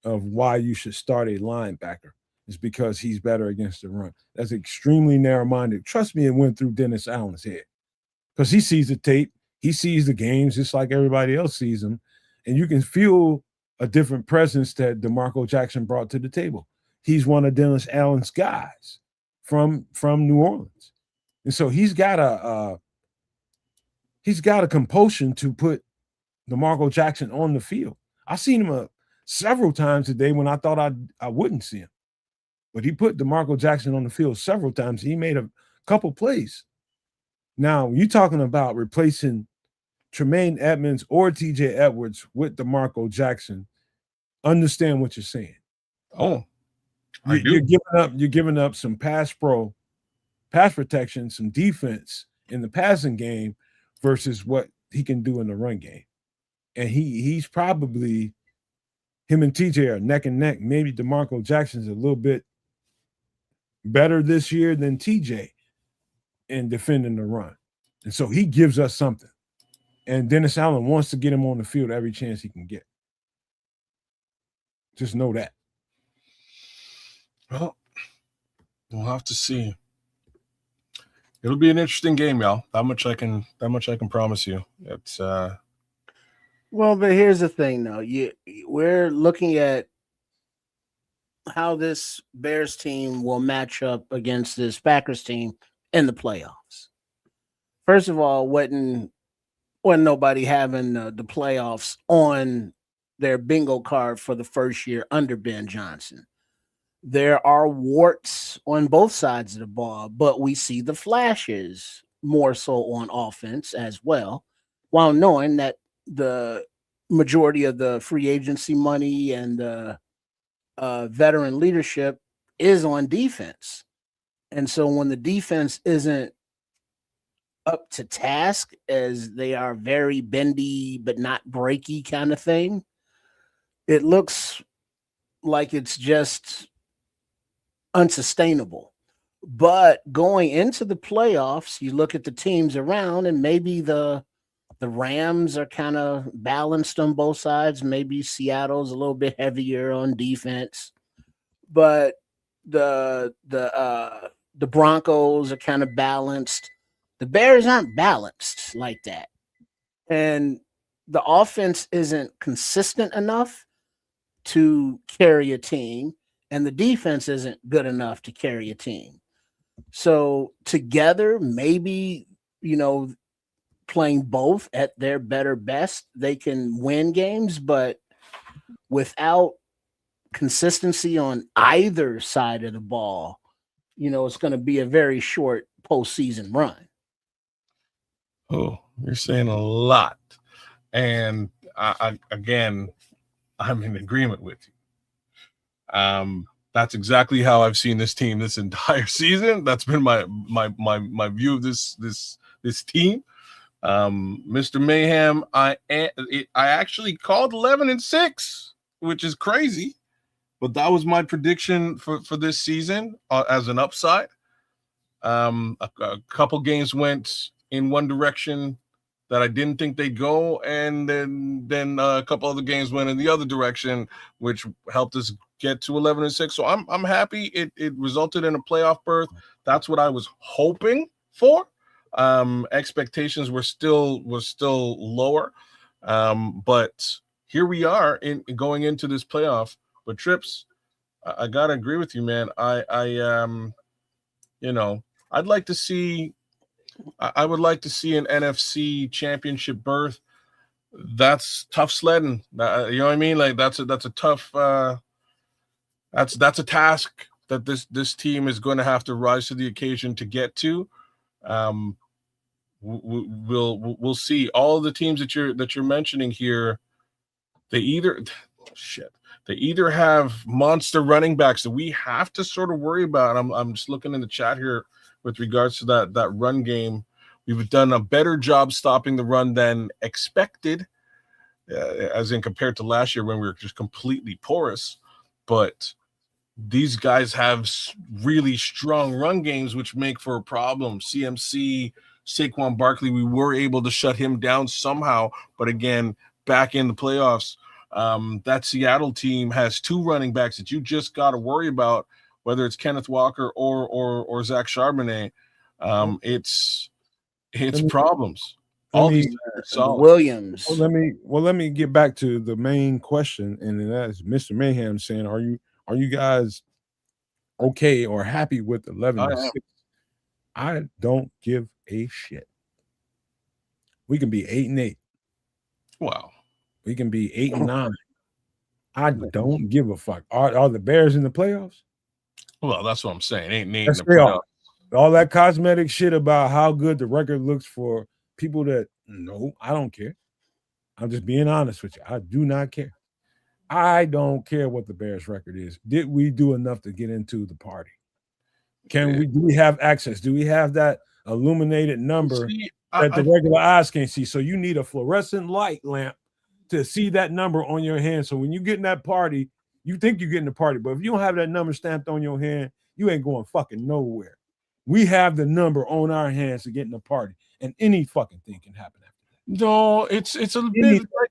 of why you should start a linebacker. It's because he's better against the run. That's extremely narrow-minded. Trust me, it went through Dennis Allen's head because he sees the tape, he sees the games just like everybody else sees them, and you can feel a different presence that DeMarco Jackson brought to the table. He's one of Dennis Allen's guys from New Orleans, and so he's got a compulsion to put DeMarco Jackson on the field. I've seen him several times today when I thought I wouldn't see him. But he put DeMarco Jackson on the field several times. He made a couple plays. Now, you're talking about replacing Tremaine Edmonds or TJ Edwards with DeMarco Jackson. Understand what you're saying. Oh, you're giving up some pass protection, some defense in the passing game versus what he can do in the run game. And he's probably, him and TJ are neck and neck. Maybe DeMarco Jackson's a little bit better this year than TJ in defending the run. And so he gives us something. And Dennis Allen wants to get him on the field every chance he can get. Just know that. Well, we'll have to see. It'll be an interesting game, y'all. That much I can promise you. It's well, but here's the thing though. We're looking at how this Bears team will match up against this Packers team in the playoffs. First of all, wasn't nobody having the playoffs on their bingo card for the first year under Ben Johnson. There are warts on both sides of the ball, but we see the flashes more so on offense as well, while knowing that the majority of the free agency money and the veteran leadership is on defense. And so when the defense isn't up to task, as they are very bendy but not breaky kind of thing, it looks like it's just unsustainable. But going into the playoffs, you look at the teams around, and maybe the Rams are kind of balanced on both sides. Maybe Seattle's a little bit heavier on defense, but the Broncos are kind of balanced. The Bears aren't balanced like that, and the offense isn't consistent enough to carry a team, and the defense isn't good enough to carry a team. So together, maybe, playing both at their better best, they can win games, but without consistency on either side of the ball, it's going to be a very short postseason run. Oh, you're saying a lot. And again, I'm in agreement with you. That's exactly how I've seen this team this entire season. That's been my view of this team. Mr. Mayhem, I actually called 11-6, which is crazy, but that was my prediction for this season as an upside. A couple games went in one direction that I didn't think they'd go, and then a couple other games went in the other direction, which helped us get to 11-6. So I'm happy it resulted in a playoff berth. That's what I was hoping for. Expectations were still lower, but here we are in going into this playoff. But Trips, I gotta agree with you, man. I'd like to see. I would like to see an NFC championship berth. That's tough sledding. You know what I mean? Like that's a tough. That's a task that this team is going to have to rise to the occasion to get to. We'll see. All the teams that you're mentioning here, they either They either have monster running backs that we have to sort of worry about. I'm just looking in the chat here with regards to that run game. We've done a better job stopping the run than expected, as in compared to last year when we were just completely porous. But these guys have really strong run games, which make for a problem. CMC, Saquon Barkley, we were able to shut him down somehow. But again, back in the playoffs, that Seattle team has 2 running backs that you just got to worry about, whether it's Kenneth Walker or Zach Charbonnet. It's problems. All these teams are the solid. Williams. Let me get back to the main question, and that's Mr. Mayhem saying, are you guys okay or happy with 11-6? I don't give a shit. We can be 8-8. Wow. We can be 8-9. I don't give a fuck. Are the Bears in the playoffs? Well, that's what I'm saying. 8-8 in the Yes, they playoffs. are. All that cosmetic shit about how good the record looks for people that no, I don't care. I'm just being honest with you. I do not care. I don't care what the Bears record is. Did we do enough to get into the party? Do we have access? Do we have that illuminated number that the regular eyes can't see? So you need a fluorescent light lamp to see that number on your hand. So when you get in that party, you think you're getting the party, but if you don't have that number stamped on your hand, you ain't going fucking nowhere. We have the number on our hands to get in the party, and any fucking thing can happen after that. No, it's a bit like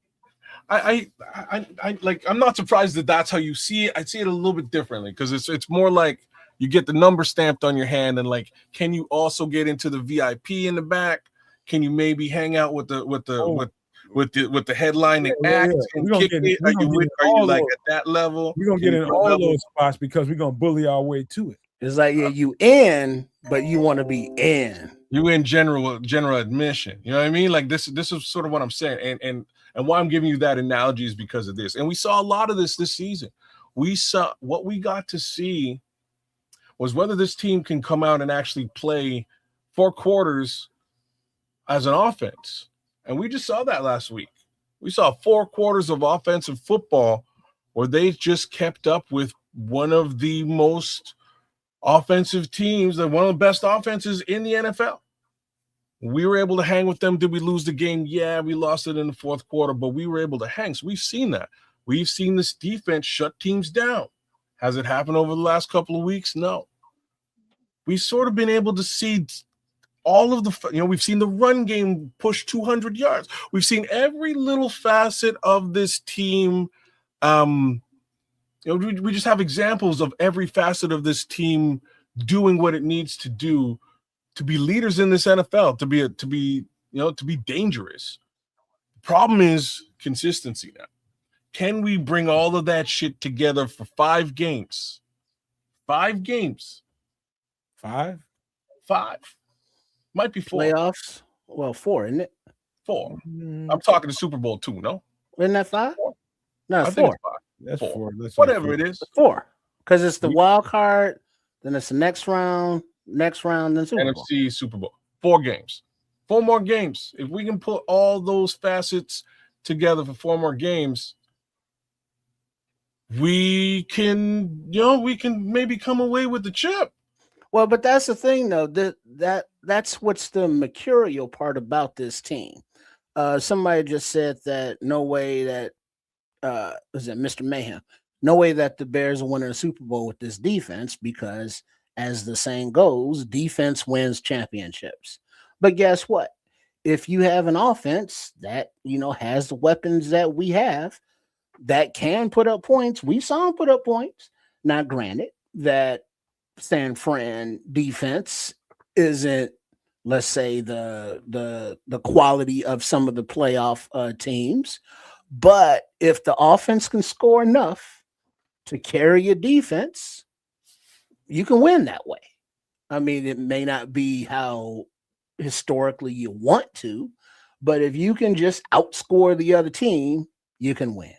I like. I'm not surprised that that's how you see it. I see it a little bit differently because it's more like you get the number stamped on your hand, and like, can you also get into the VIP in the back? Can you maybe hang out with the headlining act and kick it? Are you like at that level? We're gonna get in all those spots because we're gonna bully our way to it. It's like you in, but you want to be in. You in general admission. You know what I mean? Like this is sort of what I'm saying, and why I'm giving you that analogy is because of this. And we saw a lot of this season. We saw what we got to see was whether this team can come out and actually play 4 quarters as an offense. And we just saw that last week. We saw 4 quarters of offensive football where they just kept up with one of the most offensive teams and one of the best offenses in the NFL. We were able to hang with them. Did we lose the game? Yeah, we lost it in the 4th quarter, but we were able to hang. So we've seen that. We've seen this defense shut teams down. Has it happened over the last couple of weeks? No. We've sort of been able to see all of the, we've seen the run game push 200 yards. We've seen every little facet of this team. We just have examples of every facet of this team doing what it needs to do to be leaders in this NFL, to be dangerous. The problem is consistency now. Can we bring all of that shit together for 5 games? 5 games. 5? Might be 4. Playoffs? Well, 4, isn't it? 4. I'm talking the Super Bowl too, no? Isn't that 5? No, it's 4. Think it's 5. That's 4. Whatever it is. 4. Because it's the wild card, then it's the next round, then Super Bowl. NFC Super Bowl. 4 games. 4 more games. If we can put all those facets together for 4 more games, we can maybe come away with the chip. Well, but that's the thing, though. That's what's the mercurial part about this team. Somebody just said that no way that was it Mr. Mayhem? No way that the Bears will win a Super Bowl with this defense because, as the saying goes, defense wins championships. But guess what? If you have an offense that has the weapons that we have that can put up points, we saw them put up points. Now, granted, that San Fran defense isn't, let's say, the quality of some of the playoff teams, but if the offense can score enough to carry a defense, you can win that way. I mean, it may not be how historically you want to, but if you can just outscore the other team, you can win.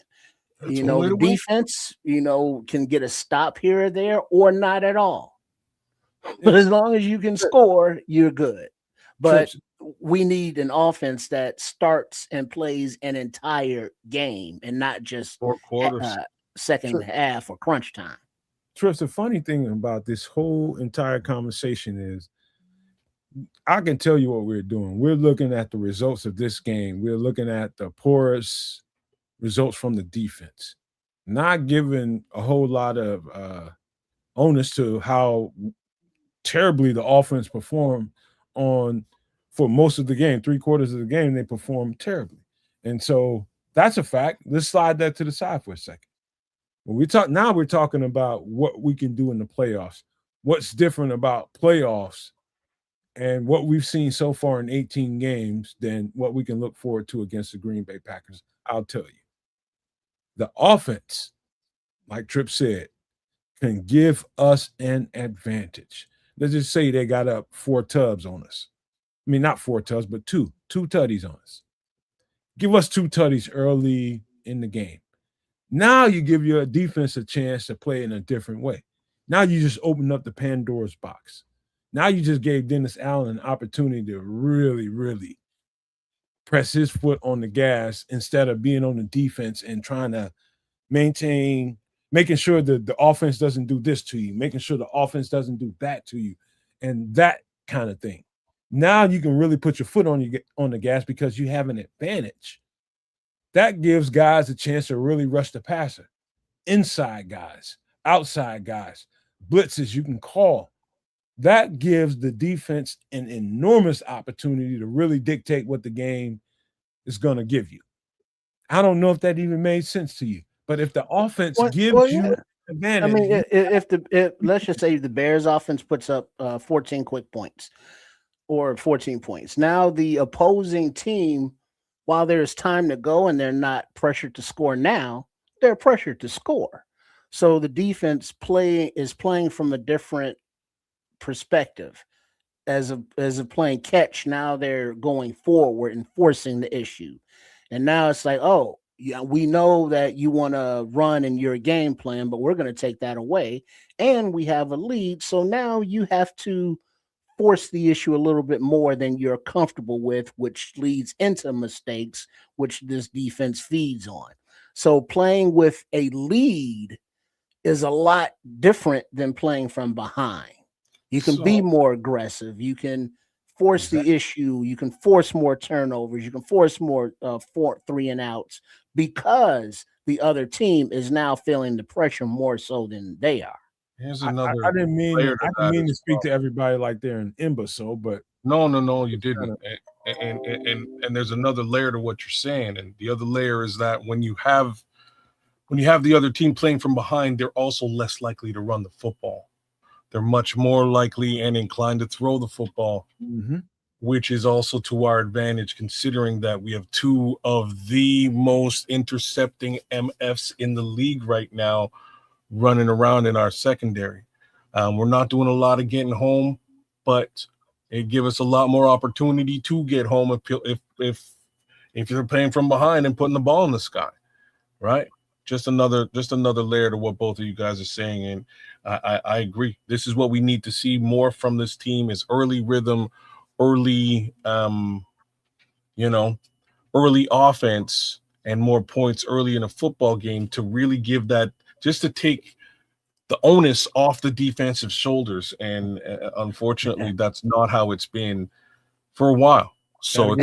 The defense, can get a stop here or there or not at all. But as long as you can score, you're good. But we need an offense that starts and plays an entire game and not just 4 quarters. second half or crunch time. Trips, the funny thing about this whole entire conversation is I can tell you what we're doing. We're looking at the results of this game. We're looking at the poorest results from the defense, not giving a whole lot of onus to how terribly the offense performed on for most of the game. 3/4 of the game, they performed terribly. And so that's a fact. Let's slide that to the side for a second. When we talk now, we're talking about what we can do in the playoffs. What's different about playoffs and what we've seen so far in 18 games than what we can look forward to against the Green Bay Packers? I'll tell you. The offense, like Tripp said, can give us an advantage. Let's just say they got up 4 tubs on us. I mean, not 4 tubs, but two tutties on us. Give us 2 tutties early in the game. Now you give your defense a chance to play in a different way. Now you just open up the Pandora's box. Now you just gave Dennis Allen an opportunity to really, really press his foot on the gas instead of being on the defense and trying to making sure that the offense doesn't do this to you, making sure the offense doesn't do that to you, and that kind of thing. Now you can really put your foot on the gas because you have an advantage. That gives guys a chance to really rush the passer. Inside guys, outside guys, blitzes you can call. That gives the defense an enormous opportunity to really dictate what the game is going to give you. I don't know if that even made sense to you, but if the offense gives you advantage, I mean, if let's just say the Bears offense puts up 14 quick points or 14 points, now the opposing team, while there's time to go and they're not pressured to score now, they're pressured to score. So the defense is playing from a different perspective. As of playing catch, now they're going forward and forcing the issue. And now it's like, oh, yeah, we know that you want to run in your game plan, but we're going to take that away. And we have a lead. So now you have to force the issue a little bit more than you're comfortable with, which leads into mistakes, which this defense feeds on. So playing with a lead is a lot different than playing from behind. You can be more aggressive. You can force the issue. You can force more turnovers. You can force more 3 and outs because the other team is now feeling the pressure more so than they are. Here's another. I didn't mean to speak to everybody like they're an imbecile, but no, you didn't. And there's another layer to what you're saying, and the other layer is that when you have the other team playing from behind, they're also less likely to run the football. They're much more likely and inclined to throw the football, which is also to our advantage, considering that we have 2 of the most intercepting MFs in the league right now running around in our secondary. We're not doing a lot of getting home, but it gives us a lot more opportunity to get home if you're playing from behind and putting the ball in the sky, right? Just another layer to what both of you guys are saying, and I agree. This is what we need to see more from this team: is early rhythm, early offense, and more points early in a football game to really give that, just to take the onus off the defensive shoulders. And unfortunately, that's not how it's been for a while. So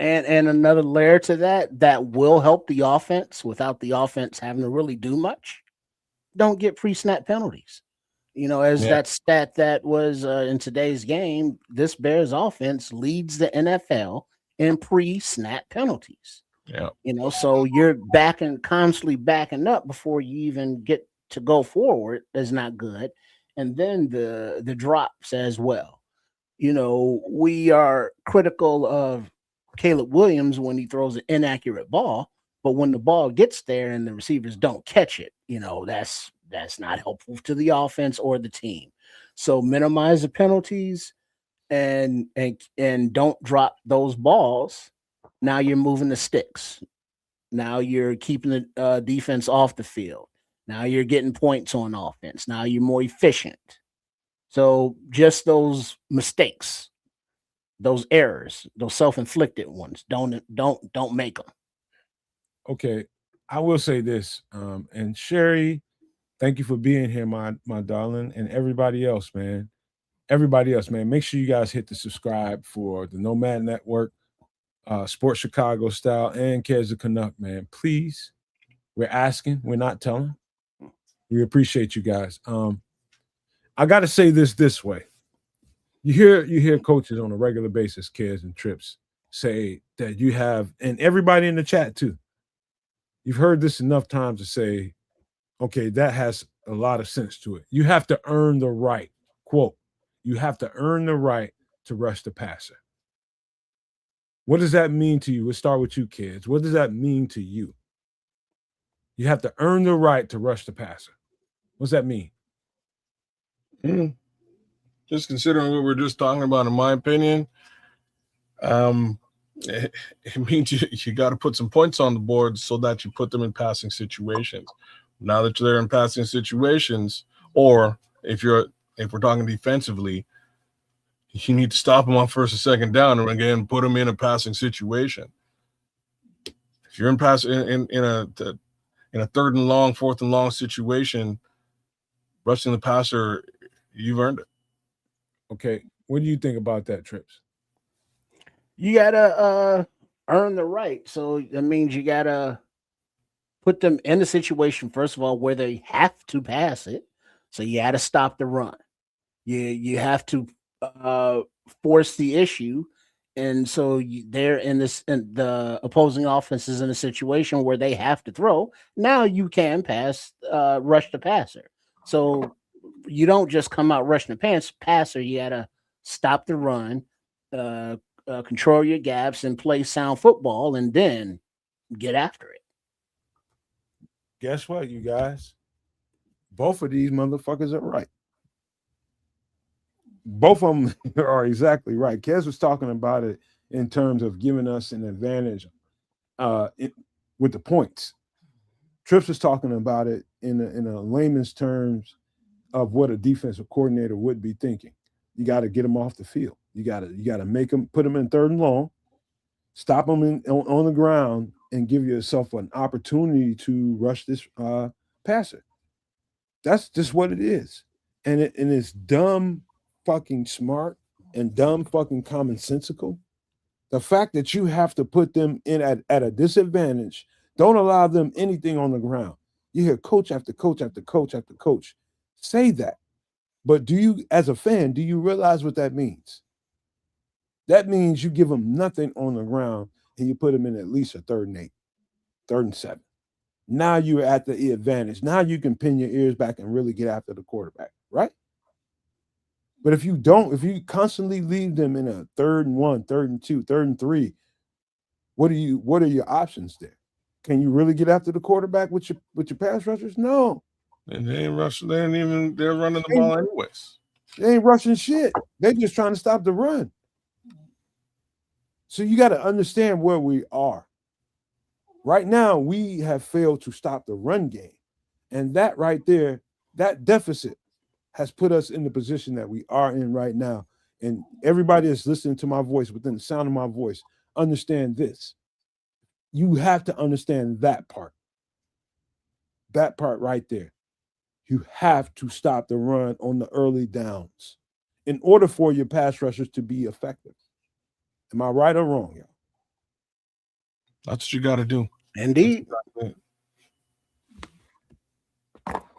And another layer to that will help the offense without the offense having to really do much. Don't get pre-snap penalties. That stat that was in today's game, this Bears offense leads the NFL in pre-snap penalties. Yeah. So you're constantly backing up before you even get to go forward is not good. And then the drops as well. We are critical of Caleb Williams when he throws an inaccurate ball, but when the ball gets there and the receivers don't catch it, that's not helpful to the offense or the team. So minimize the penalties and don't drop those balls. Now you're moving the sticks. Now you're keeping the defense off the field. Now you're getting points on offense. Now you're more efficient. So just those mistakes, those errors, those self-inflicted ones, don't make them. Okay, I will say this, and Sherry, thank you for being here, my darling, and everybody else, man. Everybody else, man. Make sure you guys hit the subscribe for the Nomad Network, Sports Chicago Style, and Kez the Canuck, man. Please, we're asking, we're not telling. We appreciate you guys. I got to say this way. You hear coaches on a regular basis, Kez and Trips, say that you have, and everybody in the chat too. You've heard this enough times to say, okay, that has a lot of sense to it. You have to earn the right, quote, you have to earn the right to rush the passer. What does that mean to you? Let's start with you, kids. What does that mean to you? You have to earn the right to rush the passer. What's that mean? Just considering what we're just talking about, in my opinion, it means you got to put some points on the board so that you put them in passing situations. Now that they're in passing situations, or if we're talking defensively, you need to stop them on first or second down, and again put them in a passing situation. If you're in a third and long, fourth and long situation, rushing the passer, you've earned it. Okay, what do you think about that, Trips? You gotta earn the right. So that means you gotta put them in a situation, first of all, where they have to pass it. So you gotta stop the run. You have to force the issue. And so they're in the opposing offense is in a situation where they have to throw. Now you can rush the passer. So you don't just come out rushing the passer. You gotta stop the run, control your gaps, and play sound football, and then get after it. Guess what, you guys? Both of these motherfuckers are right. Both of them are exactly right. Kez was talking about it in terms of giving us an advantage with the points. Trips was talking about it in a layman's terms of what a defensive coordinator would be thinking. You got to get them off the field. You got to make them, put them in third and long, stop them on the ground, and give yourself an opportunity to rush this passer. That's just what it is, and it's dumb fucking smart and dumb fucking commonsensical. The fact that you have to put them in at a disadvantage, don't allow them anything on the ground. You hear coach after coach after coach after coach say that. But do you, as a fan, do you realize what that means? That means you give them nothing on the ground and you put them in at least a 3rd and 8, 3rd and 7. Now you're at the advantage. Now you can pin your ears back and really get after the quarterback, right? But if you don't, if you constantly leave them in a 3rd and 1, 3rd and 2, 3rd and 3, what are your options there? Can you really get after the quarterback with your pass rushers? No. And they ain't rushing. They're running the ball anyways. They ain't rushing shit. They're just trying to stop the run. So you got to understand where we are. Right now, we have failed to stop the run game. And that right there, that deficit has put us in the position that we are in right now. And everybody that's listening to my voice, within the sound of my voice, understand this. You have to understand that part. That part right there. You have to stop the run on the early downs in order for your pass rushers to be effective. Am I right or wrong, y'all? That's what you got to do. Indeed. That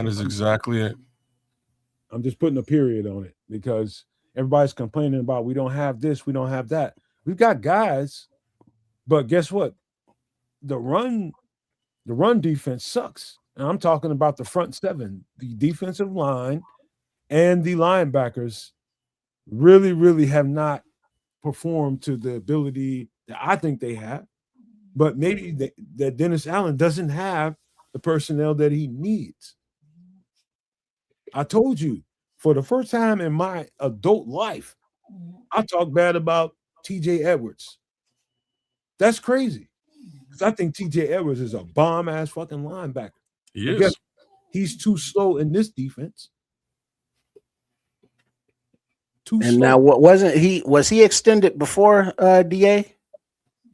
is exactly it. I'm just putting a period on it because everybody's complaining about we don't have this, we don't have that. We've got guys, but guess what? The run defense sucks. And I'm talking about the front 7, the defensive line and the linebackers really, really have not performed to the ability that I think they have. But maybe that Dennis Allen doesn't have the personnel that he needs. I told you, for the first time in my adult life, I talk bad about TJ Edwards. That's crazy. Because I think TJ Edwards is a bomb-ass fucking linebacker. He is. He's too slow in this defense. Too slow. Now, was he extended before DA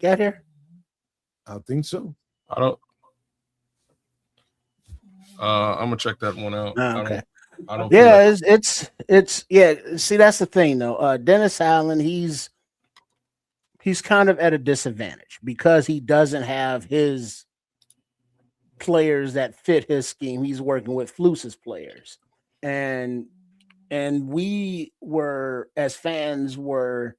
got here? I think so. I don't. I'm gonna check that one out. Okay. I don't feel Yeah, like it's yeah. See, that's the thing though. Dennis Allen, he's kind of at a disadvantage because he doesn't have his players that fit his scheme. He's working with Fluce's players, and we were as fans were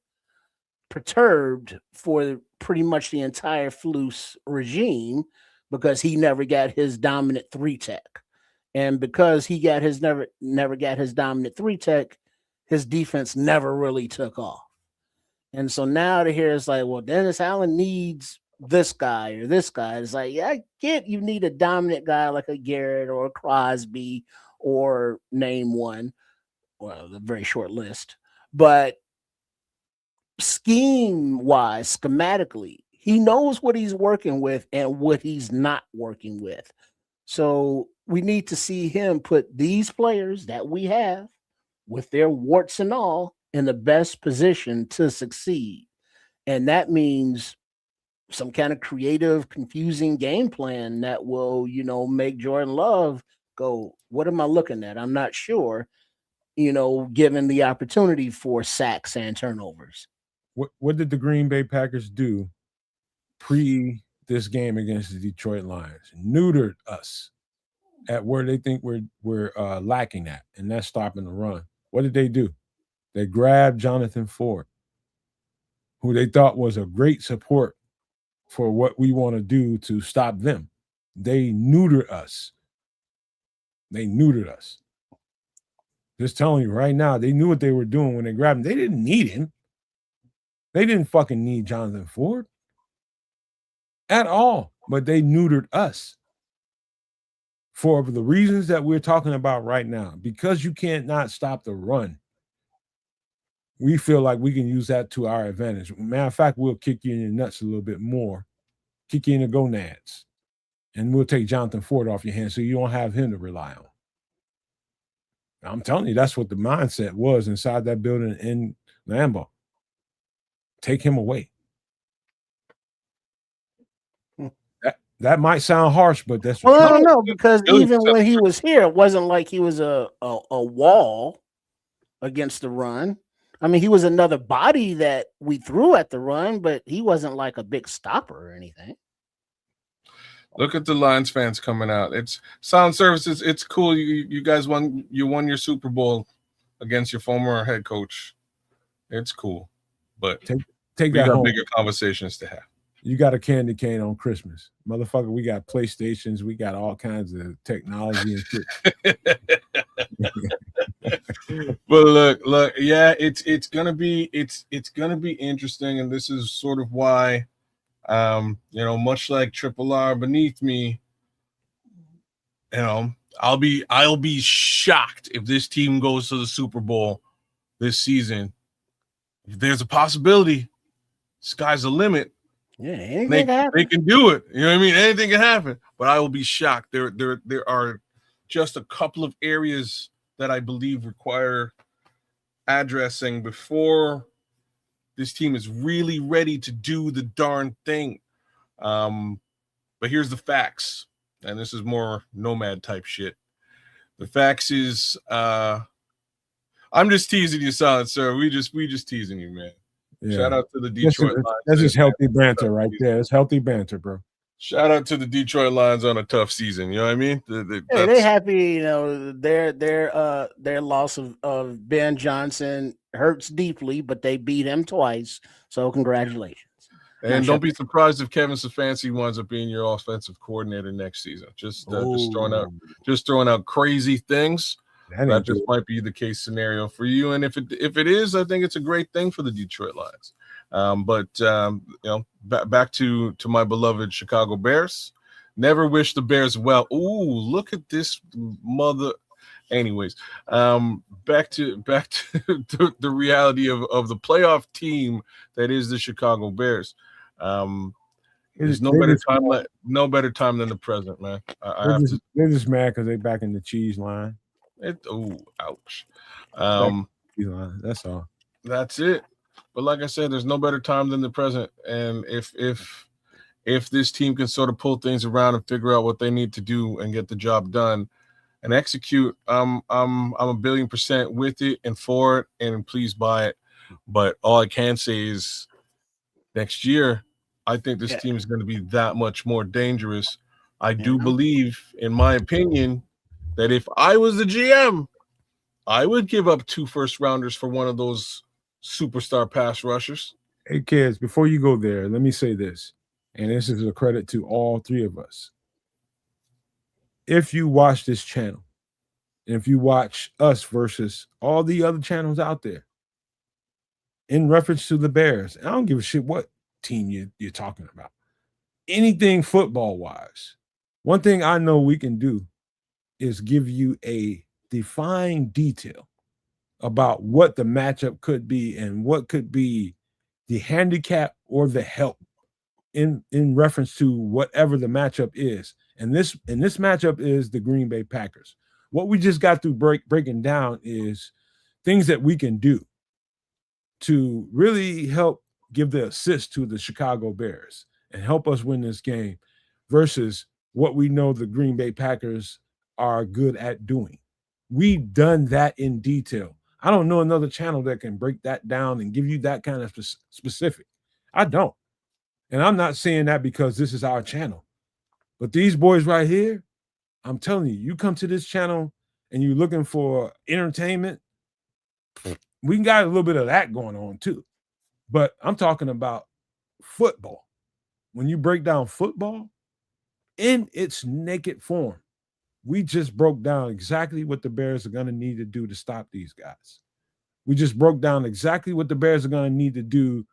perturbed for pretty much the entire Fluce regime because he never got his dominant 3 tech. And because he got his never got his dominant 3 tech, his defense never really took off. And so now to hear it's like, well, Dennis Allen needs this guy or this guy. It's like, yeah, I get you need a dominant guy like a Garrett or a Crosby or name one. Well, a very short list. But scheme wise, schematically, he knows what he's working with and what he's not working with. So we need to see him put these players that we have with their warts and all in the best position to succeed. And that means some kind of creative, confusing game plan that will, make Jordan Love go, what am I looking at? I'm not sure, given the opportunity for sacks and turnovers. What did the Green Bay Packers do pre this game against the Detroit Lions? Neutered us at where they think we're lacking at, and that's stopping the run. What did they do? They grabbed Jonathan Ford, who they thought was a great support for what we want to do to stop them. They neutered us. They neutered us. Just telling you right now, they knew what they were doing when they grabbed him. They didn't need him. They didn't fucking need Jonathan Ford at all, but they neutered us for the reasons that we're talking about right now. Because you can't not stop the run, we feel like we can use that to our advantage. Matter of fact, we'll kick you in your nuts a little bit more, kick you in the gonads, and we'll take Jonathan Ford off your hands so you don't have him to rely on. I'm telling you, that's what the mindset was inside that building in Lambeau. Take him away. That might sound harsh, but that's well, I don't know, because even when he was here, it wasn't like he was a wall against the run. I mean, he was another body that we threw at the run, but he wasn't like a big stopper or anything. Look at the Lions fans coming out. It's Sound Services. It's cool. You guys won your Super Bowl against your former head coach. It's cool, but take we that got home. bigger conversations to have. You got a candy cane on Christmas, motherfucker. We got PlayStations. We got all kinds of technology and shit. But look, yeah, it's gonna be interesting, and this is sort of why, much like Triple R beneath me, I'll be shocked if this team goes to the Super Bowl this season. If there's a possibility, sky's the limit. Yeah, they can do it. You know what I mean? Anything can happen. But I will be shocked. There are just a couple of areas that I believe require addressing before this team is really ready to do the darn thing. But here's the facts, and this is more nomad type shit. The facts is, I'm just teasing you, Silent Sir. We just teasing you, man. Yeah. Shout out to the Detroit Lions. That's just healthy banter right there. It's healthy banter, bro. Shout out to the Detroit Lions on a tough season. You know what I mean? They're happy. Their loss of Ben Johnson hurts deeply, but they beat him twice. So congratulations. And don't be surprised if Kevin Stefanski winds up being your offensive coordinator next season. Just throwing out crazy things. That just might be the case scenario for you. And if it is, I think it's a great thing for the Detroit Lions. Back to my beloved Chicago Bears. Never wish the Bears well. Ooh, look at this mother. Anyways, back to the reality of the playoff team that is the Chicago Bears. There's no better time than the present, man. They're just mad because they're back in the cheese line. Ouch. That's all. That's it. But like I said, there's no better time than the present. And if if this team can sort of pull things around and figure out what they need to do and get the job done and execute, I'm 1,000,000,000% with it and for it, and please buy it. But all I can say is next year, I think this team is going to be that much more dangerous. I do believe, in my opinion, that if I was the GM, I would give up 2 first-rounders for one of those superstar pass rushers. Hey, kids, before you go there, let me say this, and this is a credit to all three of us. If you watch this channel, and if you watch us versus all the other channels out there, in reference to the Bears, I don't give a shit what team you're talking about. Anything football-wise, one thing I know we can do is give you a defined detail about what the matchup could be and what could be the handicap or the help in reference to whatever the matchup is. And this matchup is the Green Bay Packers. What we just got through breaking down is things that we can do to really help give the assist to the Chicago Bears and help us win this game versus what we know the Green Bay Packers are good at doing. We've done that in detail. I don't know another channel that can break that down and give you that kind of specific. I don't. And I'm not saying that because this is our channel. But these boys right here, I'm telling you, you come to this channel and you're looking for entertainment, we got a little bit of that going on too. But I'm talking about football. When you break down football in its naked form, we just broke down exactly what the Bears are going to need to do to stop these guys. We just broke down exactly what the Bears are going to need to do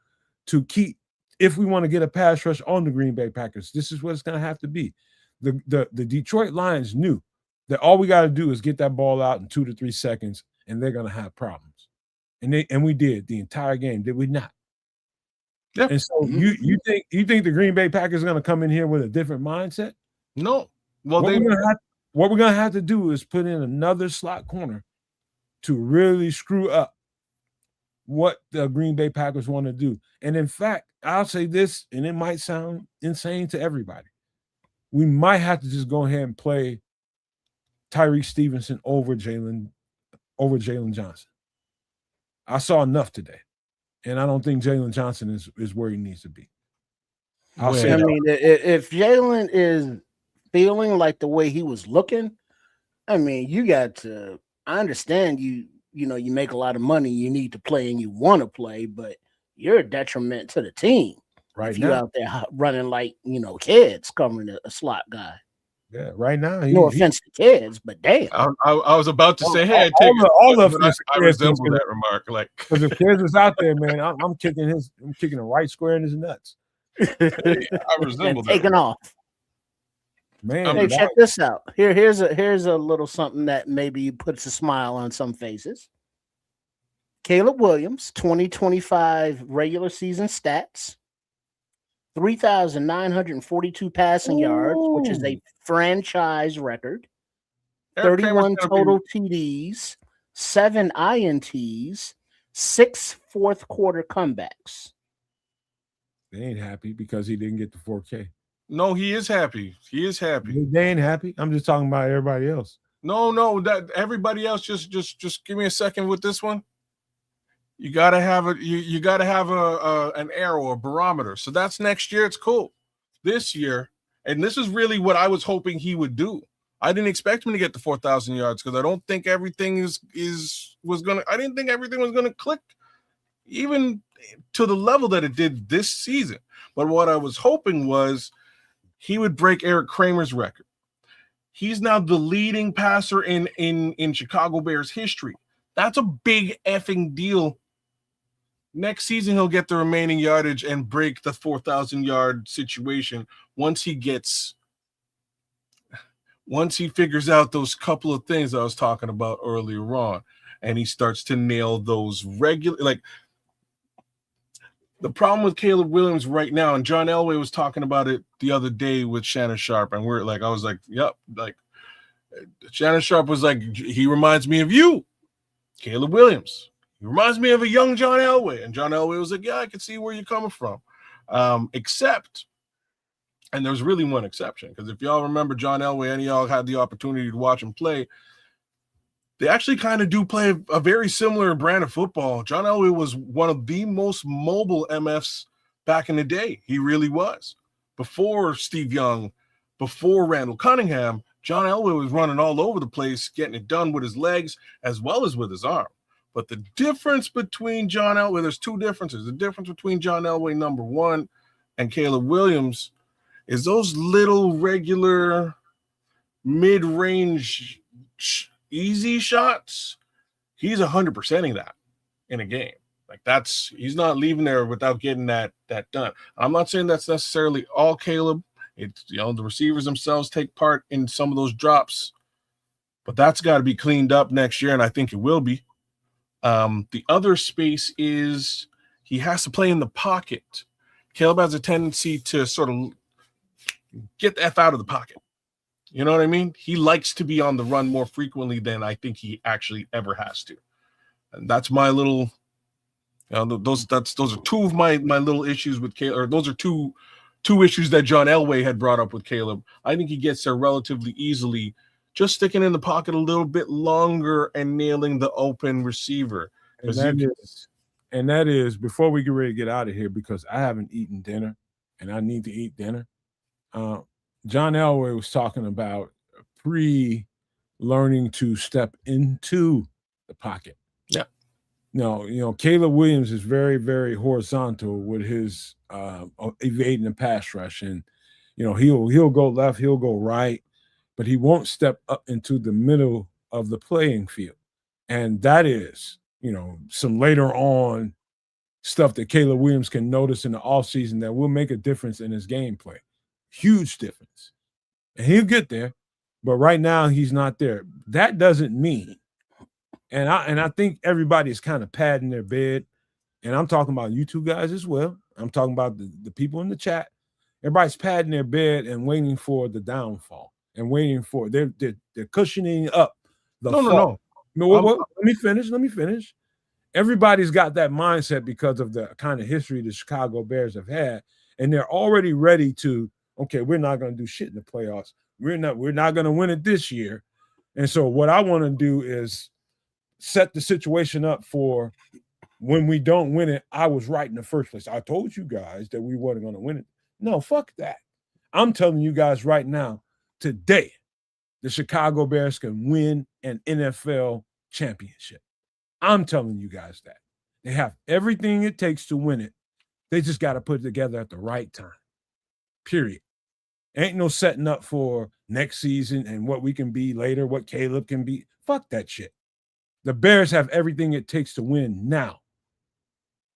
to keep, if we want to get a pass rush on the Green Bay Packers, this is what it's going to have to be. The Detroit Lions knew that all we got to do is get that ball out in 2 to 3 seconds, and they're going to have problems. And we did the entire game, did we not? Yep. And so you think the Green Bay Packers are going to come in here with a different mindset? No. Well, what we're going to have to do is put in another slot corner to really screw up what the Green Bay Packers want to do. And in fact, I'll say this, and it might sound insane to everybody. We might have to just go ahead and play Tyreek Stevenson over Jalen Johnson. I saw enough today, and I don't think Jalen Johnson is where he needs to be. If Jalen is feeling like the way he was looking, I mean, you got to. I understand you make a lot of money, you need to play and you want to play, but you're a detriment to the team right if now. You out there running like kids covering a slot guy. Yeah, right now. No offense to kids, but damn. I was about to say, hey, I resemble that remark. Like, because if kids is out there, man, I'm kicking a right square in his nuts. Hey, I resemble that. Taking off. Man, hey, check this out. Here's a little something that maybe puts a smile on some faces. Caleb Williams, 2025 regular season stats: 3,942 passing yards, which is a franchise record. 31 total TDs, 7 INTs, 6 fourth quarter comebacks. They ain't happy because he didn't get the 4K. No, he is happy. He is happy. They ain't happy. I'm just talking about everybody else. No, that everybody else just give me a second with this one. You gotta have an arrow, a barometer. So that's next year. It's cool. This year, and this is really what I was hoping he would do. I didn't expect him to get to 4,000 yards because I don't think everything I didn't think everything was gonna click, even to the level that it did this season. But what I was hoping was he would break Eric Kramer's record. He's now the leading passer in Chicago Bears history. That's a big effing deal. Next season, he'll get the remaining yardage and break the 4,000-yard situation once he figures out those couple of things I was talking about earlier on, and he starts to nail those regular, like, the problem with Caleb Williams right now, and John Elway was talking about it the other day with Shannon Sharp, and I was like, yep, like, Shannon Sharp was like, he reminds me of you, Caleb Williams. He reminds me of a young John Elway. And John Elway was like, yeah, I can see where you're coming from. Except And there's really one exception, because if y'all remember John Elway, any of y'all had the opportunity to watch him play, they actually kind of do play a very similar brand of football. John Elway was one of the most mobile MFs back in the day. He really was. Before Steve Young, before Randall Cunningham, John Elway was running all over the place, getting it done with his legs as well as with his arm. But the difference between John Elway, there's two differences. The difference between John Elway, number one, and Caleb Williams is those little regular mid-range easy shots. He's 100%ing that in a game. Like, he's not leaving there without getting that done. I'm not saying that's necessarily all Caleb. It's, the receivers themselves take part in some of those drops, but that's got to be cleaned up next year, and I think it will be. The other space is he has to play in the pocket. Caleb has a tendency to sort of get the F out of the pocket. You know what I mean? He likes to be on the run more frequently than I think he actually ever has to. And that's my little, those are two of my little issues with Caleb, or those are two issues that John Elway had brought up with Caleb. I think he gets there relatively easily, just sticking in the pocket a little bit longer and nailing the open receiver. And that is before we get ready to get out of here, because I haven't eaten dinner and I need to eat dinner. John Elway was talking about learning to step into the pocket. Yeah. No, Caleb Williams is very, very horizontal with his evading the pass rush, and he'll go left, he'll go right, but he won't step up into the middle of the playing field. And that is, some later on stuff that Caleb Williams can notice in the offseason that will make a difference in his gameplay. Huge difference. And he'll get there, but right now he's not there. That doesn't mean, and I think everybody is kind of padding their bed, and I'm talking about you two guys as well. I'm talking about the people in the chat. Everybody's padding their bed and waiting for the downfall and waiting for they're cushioning up the fall. No. Let me finish. Everybody's got that mindset because of the kind of history the Chicago Bears have had, and they're already ready to, okay, we're not going to do shit in the playoffs. We're not going to win it this year. And so what I want to do is set the situation up for when we don't win it. I was right in the first place. I told you guys that we weren't going to win it. No, fuck that. I'm telling you guys right now, today, the Chicago Bears can win an NFL championship. I'm telling you guys that. They have everything it takes to win it. They just got to put it together at the right time. Period. Ain't no setting up for next season and what we can be later, what Caleb can be. Fuck that shit. The Bears have everything it takes to win now.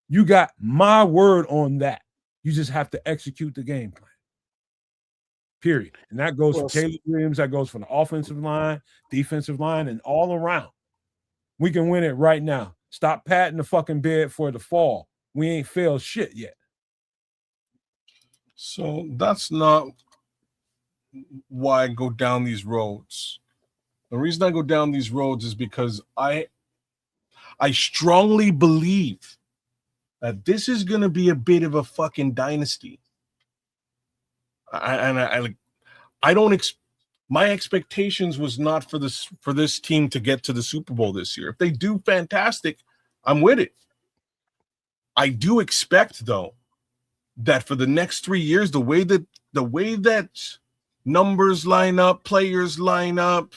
You got my word on that. You just have to execute the game plan. Period. And that goes for Caleb Williams. That goes for the offensive line, defensive line, and all around. We can win it right now. Stop patting the fucking bed for the fall. We ain't failed shit yet. So that's not why I go down these roads. The reason I go down these roads is because I strongly believe that this is going to be a bit of a fucking dynasty. My expectations was not for this team to get to the Super Bowl this year. If they do, fantastic. I'm with it. I do expect, though, that for the next 3 years, the way that numbers line up, players line up,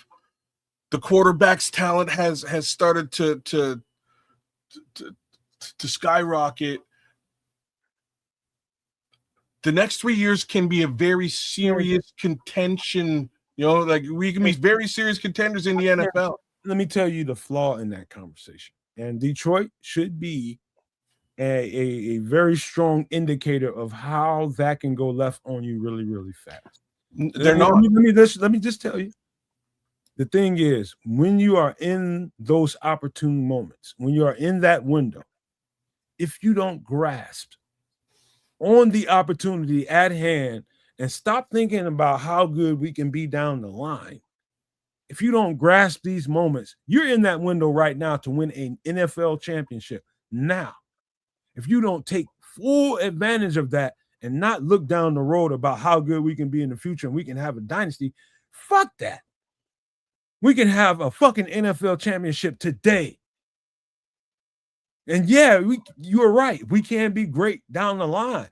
the quarterback's talent has started to skyrocket. The next 3 years can be a very serious contention. Like, we can be very serious contenders in the NFL. Let me tell you the flaw in that conversation. And Detroit should be a very strong indicator of how that can go left on you really, really fast. They're not. Let me just tell you. The thing is, when you are in those opportune moments, when you are in that window, if you don't grasp on the opportunity at hand and stop thinking about how good we can be down the line, if you don't grasp these moments, you're in that window right now to win an NFL championship. Now, if you don't take full advantage of that and not look down the road about how good we can be in the future and we can have a dynasty. Fuck that. We can have a fucking NFL championship today. And yeah, you're right. We can be great down the line.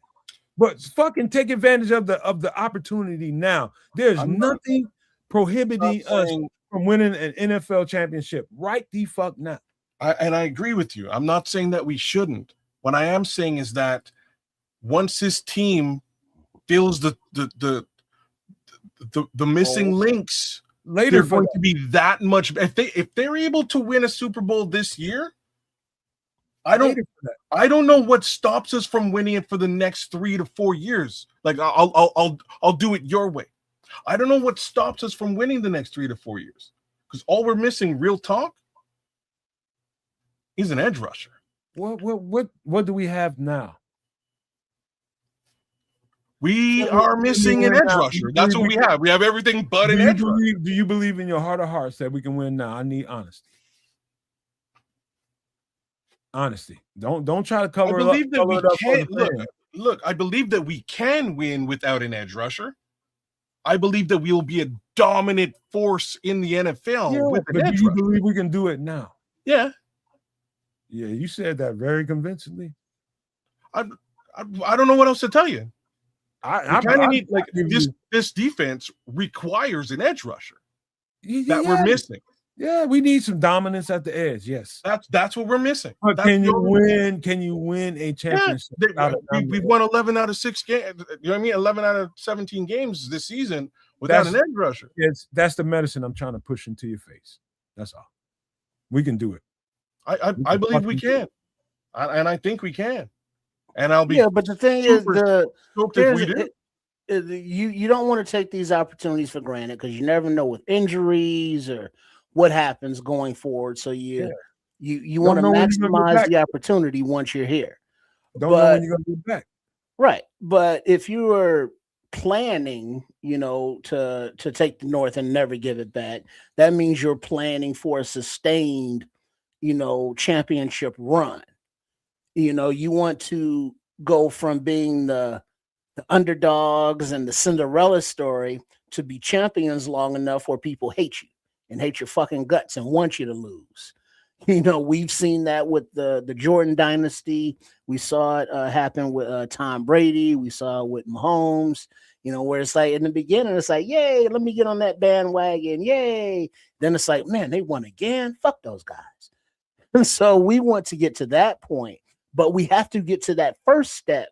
But fucking take advantage of the opportunity now. There's nothing prohibiting us from winning an NFL championship right the fuck now. And I agree with you. I'm not saying that we shouldn't. What I am saying is that once his team fills the missing links, later they're going to be that much. If they're able to win a Super Bowl this year, I don't know what stops us from winning it for the next 3 to 4 years. Like I'll do it your way. I don't know what stops us from winning the next 3 to 4 years, because all we're missing, real talk, is an edge rusher. What do we have now? We are missing an edge rusher. That's what we have. We have everything but an edge rusher. Do you believe in your heart of hearts that we can win now? I need honesty. Honesty. Don't try to cover it up. I believe that we can. Look, I believe that we can win without an edge rusher. I believe that we will be a dominant force in the NFL with an edge rusher. Do you believe we can do it now? Yeah. Yeah, you said that very convincingly. I don't know what else to tell you. I kind of need, like, this defense requires an edge rusher that we're missing. Yeah, we need some dominance at the edge. Yes, that's what we're missing. But can you win? Can you win a championship? Yeah, we've won 11 out of 6 games. You know what I mean? 11 out of 17 games this season without an edge rusher. That's the medicine I'm trying to push into your face. That's all. We can do it. I believe we can, and I think we can. And I'll be but the thing is, you don't want to take these opportunities for granted, because you never know with injuries or what happens going forward. So you want to maximize the opportunity once you're here. Don't know when you're going to be back. Right. But if you are planning, to take the North and never give it back, that means you're planning for a sustained, championship run. You want to go from being the underdogs and the Cinderella story to be champions long enough where people hate you and hate your fucking guts and want you to lose. We've seen that with the Jordan dynasty. We saw it happen with Tom Brady. We saw it with Mahomes, where it's like in the beginning, it's like, yay, let me get on that bandwagon. Yay. Then it's like, man, they won again. Fuck those guys. And so we want to get to that point, but we have to get to that first step,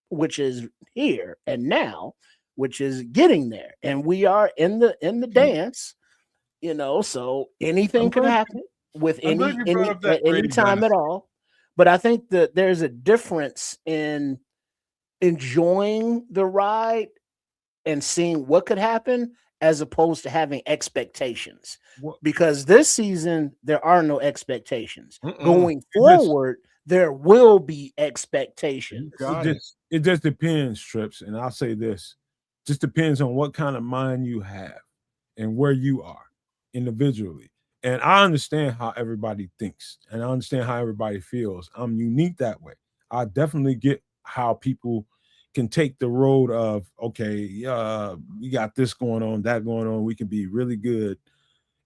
which is here and now, which is getting there. And we are in the dance, so anything could happen with any time at all. But I think that there's a difference in enjoying the ride and seeing what could happen, as opposed to having expectations. Because this season, there are no expectations. Going forward, there will be expectations. It just depends, Trips. And I'll say this. Just depends on what kind of mind you have and where you are individually. And I understand how everybody thinks, and I understand how everybody feels. I'm unique that way. I definitely get how people can take the road of, okay, we got this going on, that going on. We can be really good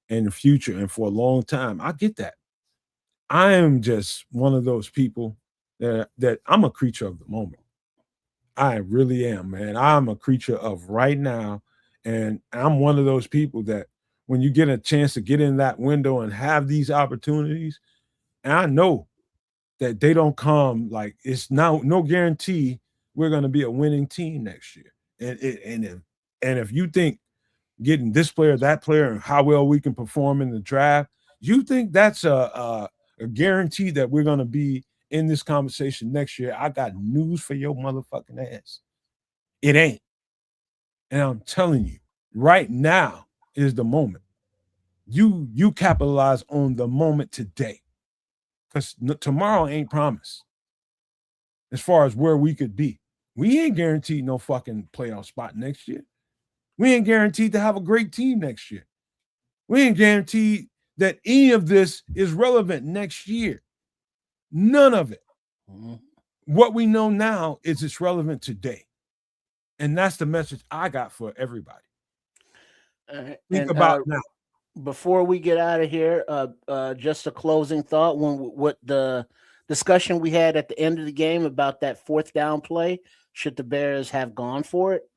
in the future and for a long time. I get that. I am just one of those people that I'm a creature of the moment. I really am, man. I'm a creature of right now. And I'm one of those people that when you get a chance to get in that window and have these opportunities, and I know that they don't come, like, it's now no guarantee we're going to be a winning team next year. And if you think getting this player, that player, and how well we can perform in the draft, you think that's a guarantee that we're going to be in this conversation next year, I got news for your motherfucking ass. It ain't. And I'm telling you, right now is the moment. You capitalize on the moment today, because tomorrow ain't promised. As far as where we could be, we ain't guaranteed no fucking playoff spot next year. We ain't guaranteed to have a great team next year. We ain't guaranteed that any of this is relevant next year. None of it. what we know now is it's relevant today. And that's the message I got for everybody. Think And about now. before we get out of here, just a closing thought. What the discussion we had at the end of the game about that fourth down play, should the Bears have gone for it?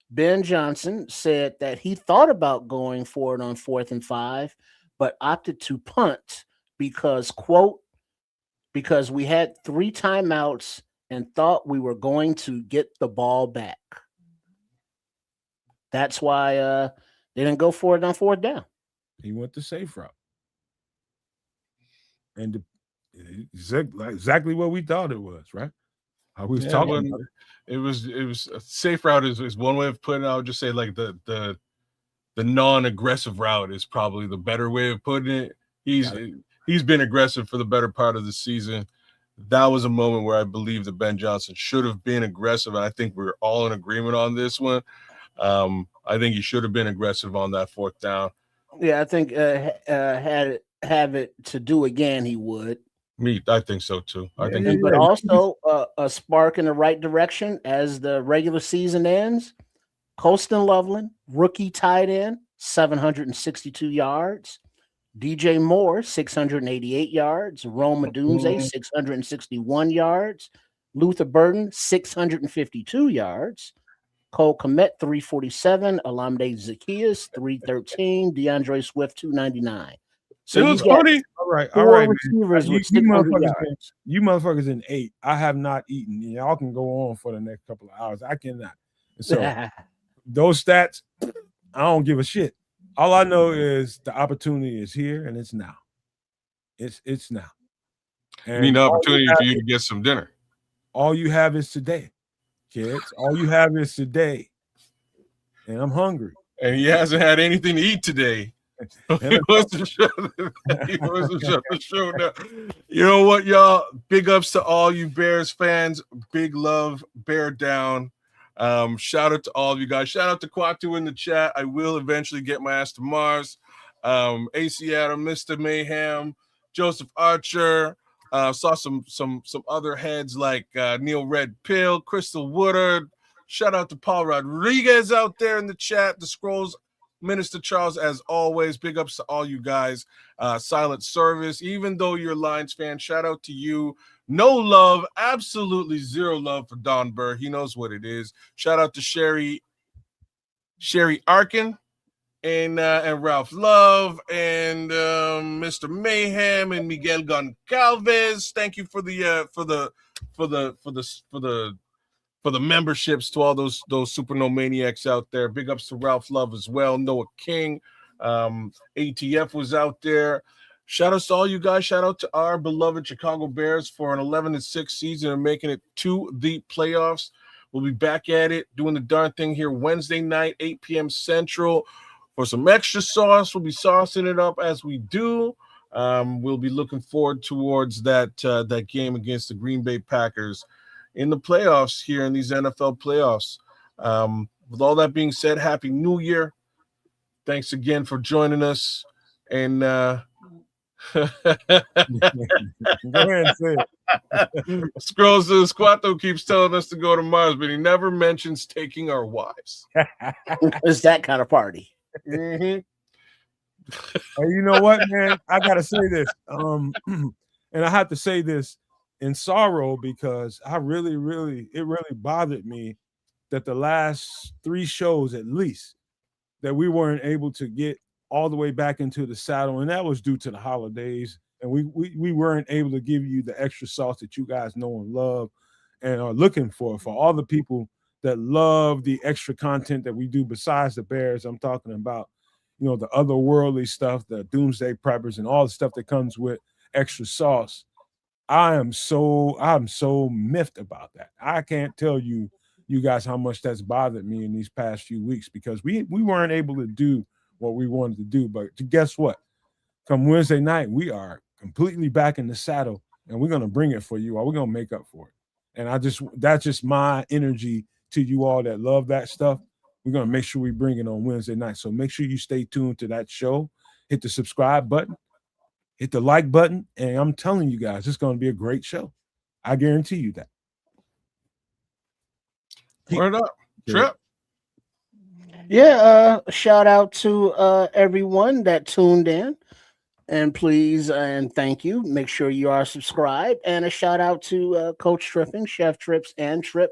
Ben Johnson said that he thought about going for it on 4th and 5, but opted to punt because, quote, because we had 3 timeouts and thought we were going to get the ball back. That's why they didn't go for it on 4th down. He went the safe route. And exactly what we thought it was, right? How we was talking about it. It was a safe route is one way of putting it. I would just say like the non-aggressive route is probably the better way of putting it. He's been aggressive for the better part of the season. That was a moment where I believe that Ben Johnson should have been aggressive, and I think we're all in agreement on this one. I think he should have been aggressive on that 4th down. Yeah, I think have it to do again, he would. I think so too. But also a spark in the right direction as the regular season ends. Colston Loveland, rookie tight end, 762 yards. DJ Moore, 688 yards. Rome Odunze, 661 yards. Luther Burden, 652 yards. Cole Kmet, 347. Alamde Zacchaeus, 313. DeAndre Swift, 299. So it was funny. All right, receivers with 600 yards. You motherfuckers in 8. I have not eaten. Y'all can go on for the next couple of hours. I cannot. So those stats, I don't give a shit. All I know is the opportunity is here and it's now. It's now. And I mean, the opportunity for you to get some dinner. All you have is today, kids. All you have is today. And I'm hungry. And he hasn't had anything to eat today. He wants to shut the show down. You know what, y'all? Big ups to all you Bears fans. Big love. Bear down. Shout out to all of you guys. Shout out to Kwatu in the chat. I will eventually get my ass to Mars. AC Adam, Mr. Mayhem, Joseph Archer. Saw some other heads like Neil Red Pill, Crystal Woodard. Shout out to Paul Rodriguez out there in the chat. The Scrolls, Minister Charles, as always. Big ups to all you guys. Silent Service, even though you're a Lions fan, shout out to you. No love, absolutely zero love for Don Burr. He knows what it is. Shout out to Sherry Arkin and Ralph Love and Mr. Mayhem and Miguel Goncalves. Thank you for the memberships to all those Super No Maniacs out there. Big ups to Ralph Love as well. Noah King, ATF was out there. Shout out to all you guys. Shout out to our beloved Chicago Bears for an 11-6 season and making it to the playoffs. We'll be back at it, doing the darn thing here Wednesday night, 8 p.m. Central. For some extra sauce, we'll be saucing it up as we do. We'll be looking forward towards that game against the Green Bay Packers in the playoffs here in these NFL playoffs. With all that being said, Happy New Year. Thanks again for joining us. And go ahead and say it. Scrolls to the Squatto keeps telling us to go to Mars, but he never mentions taking our wives. It's that kind of party. Mm-hmm. Hey, you know what, man? I gotta say this. And I have to say this in sorrow because it really bothered me that the last 3 shows at least that we weren't able to get all the way back into the saddle, and that was due to the holidays, and we weren't able to give you the extra sauce that you guys know and love and are looking for all the people that love the extra content that we do besides the Bears. I'm talking about, you know, the otherworldly stuff, the doomsday preppers and all the stuff that comes with extra sauce. I'm so miffed about that. I can't tell you guys how much that's bothered me in these past few weeks because we weren't able to do what we wanted to do. But guess what? Come Wednesday night, we are completely back in the saddle and we're going to bring it for you all. We're going to make up for it. And that's just my energy to you all that love that stuff. We're going to make sure we bring it on Wednesday night. So make sure you stay tuned to that show. Hit the subscribe button, hit the like button. And I'm telling you guys, it's going to be a great show. I guarantee you that. Word up, Trip. Yeah, shout out to everyone that tuned in. And please and thank you. Make sure you are subscribed. And a shout out to Coach Tripping, Chef Trips, and Trip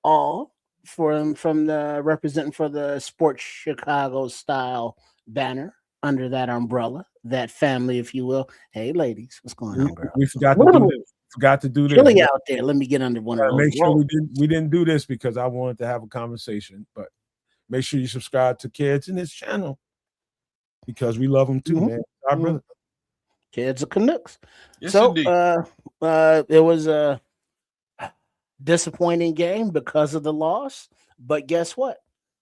all from the representing for the Sports Chicago style banner under that umbrella, that family, if you will. Hey, ladies, what's going on, girl? We forgot to do this. Forgot to do this. Chilly out there. Let me get under one of those. Make sure we didn't do this because I wanted to have a conversation. But make sure you subscribe to Kids in this channel because we love them too, man. Our brother. Kids are Canucks. Yes, So indeed. it was a disappointing game because of the loss. But guess what?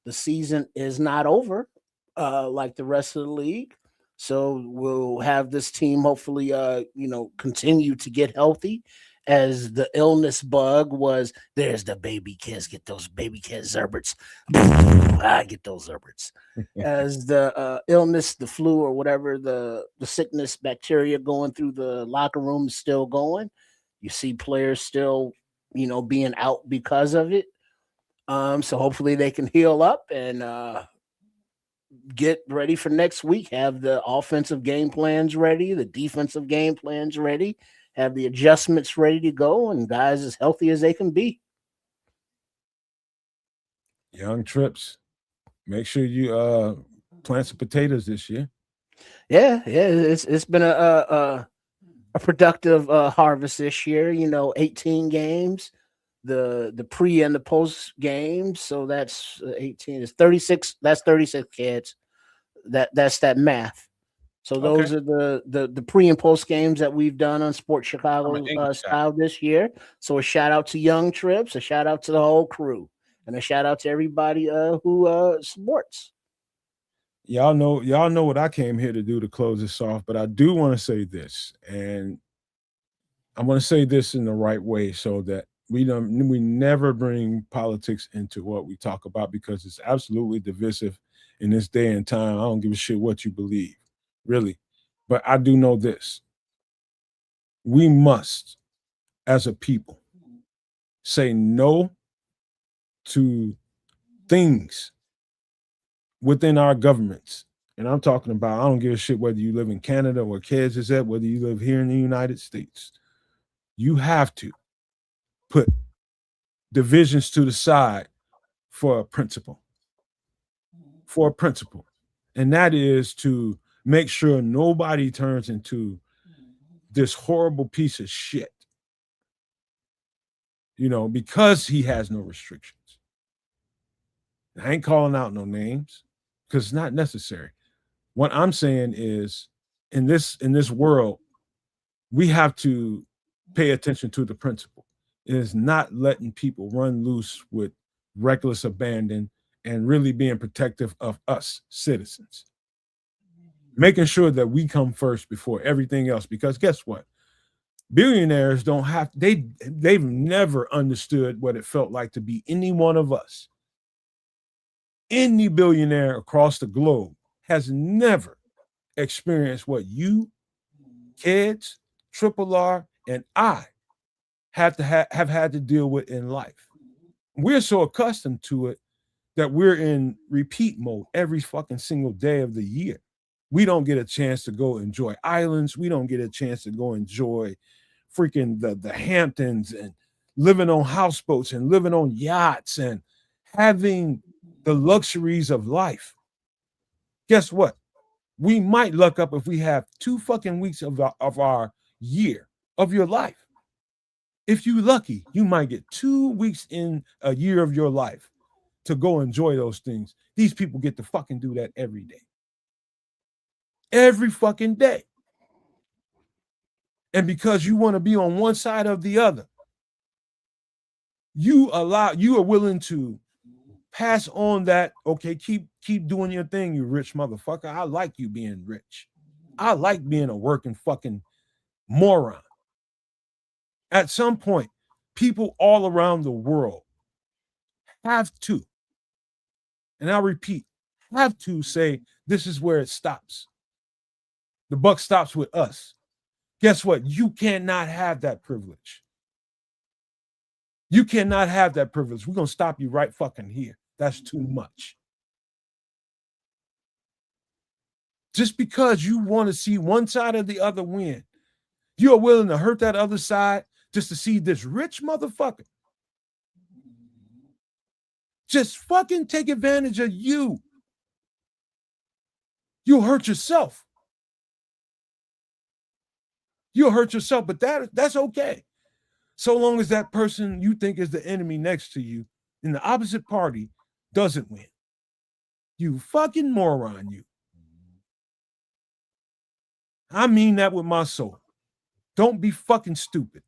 The season is not over like the rest of the league. So we'll have this team hopefully continue to get healthy, as the illness bug was. There's the baby kids. Get those baby kids Zerberts. I get those Zerberts. As the illness, the flu or whatever, the sickness, bacteria going through the locker room is still going. You see players still, being out because of it. So hopefully they can heal up and get ready for next week. Have the offensive game plans ready, the defensive game plans ready, have the adjustments ready to go, and guys as healthy as they can be. Young Trips, make sure you plant some potatoes this year. Yeah, it's been a productive harvest this year. 18 games, the pre and the post games. So that's 18 is 36. That's 36 kids. That's that math. So those are the pre and post games that we've done on Sports Chicago style this year. So a shout out to Young Trips, a shout out to the whole crew, and a shout out to everybody who supports. Y'all know what I came here to do to close this off, but I do want to say this, and I want to say this in the right way so that we never bring politics into what we talk about, because it's absolutely divisive in this day and time. I don't give a shit what you believe, really. But I do know this. We must, as a people, say no to things within our governments. And I'm talking about, I don't give a shit whether you live in Canada or Kansas is at, whether you live here in the United States. You have to put divisions to the side for a principle. For a principle. And that is to make sure nobody turns into this horrible piece of shit, because he has no restrictions. I ain't calling out no names because it's not necessary. What I'm saying is, in this world, we have to pay attention to the principle. It is not letting people run loose with reckless abandon and really being protective of us citizens. Making sure that we come first before everything else, because guess what? Billionaires they've never understood what it felt like to be any one of us. Any billionaire across the globe has never experienced what you, kids, Triple R, and I have had to deal with in life. We're so accustomed to it that we're in repeat mode every fucking single day of the year. We don't get a chance to go enjoy islands. We don't get a chance to go enjoy freaking the Hamptons and living on houseboats and living on yachts and having the luxuries of life. Guess what? We might luck up if we have 2 fucking weeks of our year of your life. If you're lucky, you might get 2 weeks in a year of your life to go enjoy those things. These people get to fucking do that every day. Every fucking day. And because you want to be on one side or the other, you are willing to pass on that, okay, keep doing your thing, you rich motherfucker. I like you being rich. I like being a working fucking moron. At some point, people all around the world have to, and I'll repeat, have to say, this is where it stops. The buck stops with us. Guess what? You cannot have that privilege. You cannot have that privilege. We're going to stop you right fucking here. That's too much. Just because you want to see one side or the other win, you are willing to hurt that other side just to see this rich motherfucker just fucking take advantage of you. You'll hurt yourself. You'll hurt yourself, but that's okay. So long as that person you think is the enemy next to you in the opposite party doesn't win. You fucking moron, you. I mean that with my soul. Don't be fucking stupid.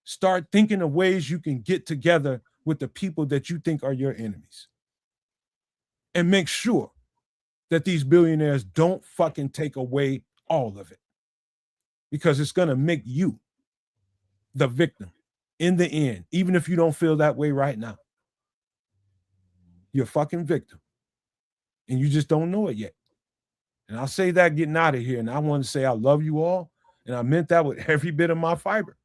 Start thinking of ways you can get together with the people that you think are your enemies. And make sure that these billionaires don't fucking take away all of it. Because it's going to make you the victim in the end, even if you don't feel that way right now. You're a fucking victim. And you just don't know it yet. And I'll say that getting out of here. And I want to say I love you all. And I meant that with every bit of my fiber.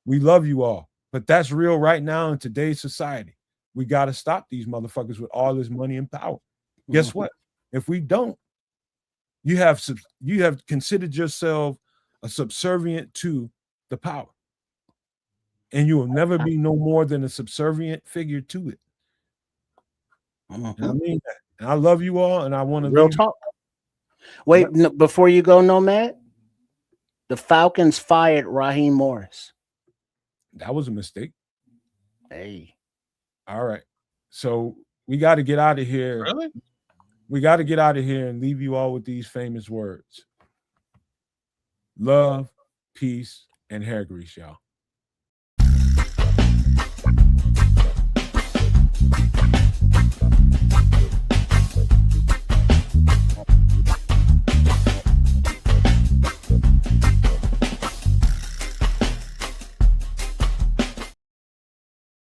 We love you all. But that's real right now in today's society. We got to stop these motherfuckers with all this money and power. Guess what? If we don't, you have considered yourself a subservient to the power. And you will never be no more than a subservient figure to it. And I mean that. And I love you all. And I want to real talk. Wait, no, before you go, Nomad, the Falcons fired Raheem Morris. That was a mistake. Hey. All right. So we got to get out of here. Really? We got to get out of here and leave you all with these famous words. Love, peace, and hair grease, y'all.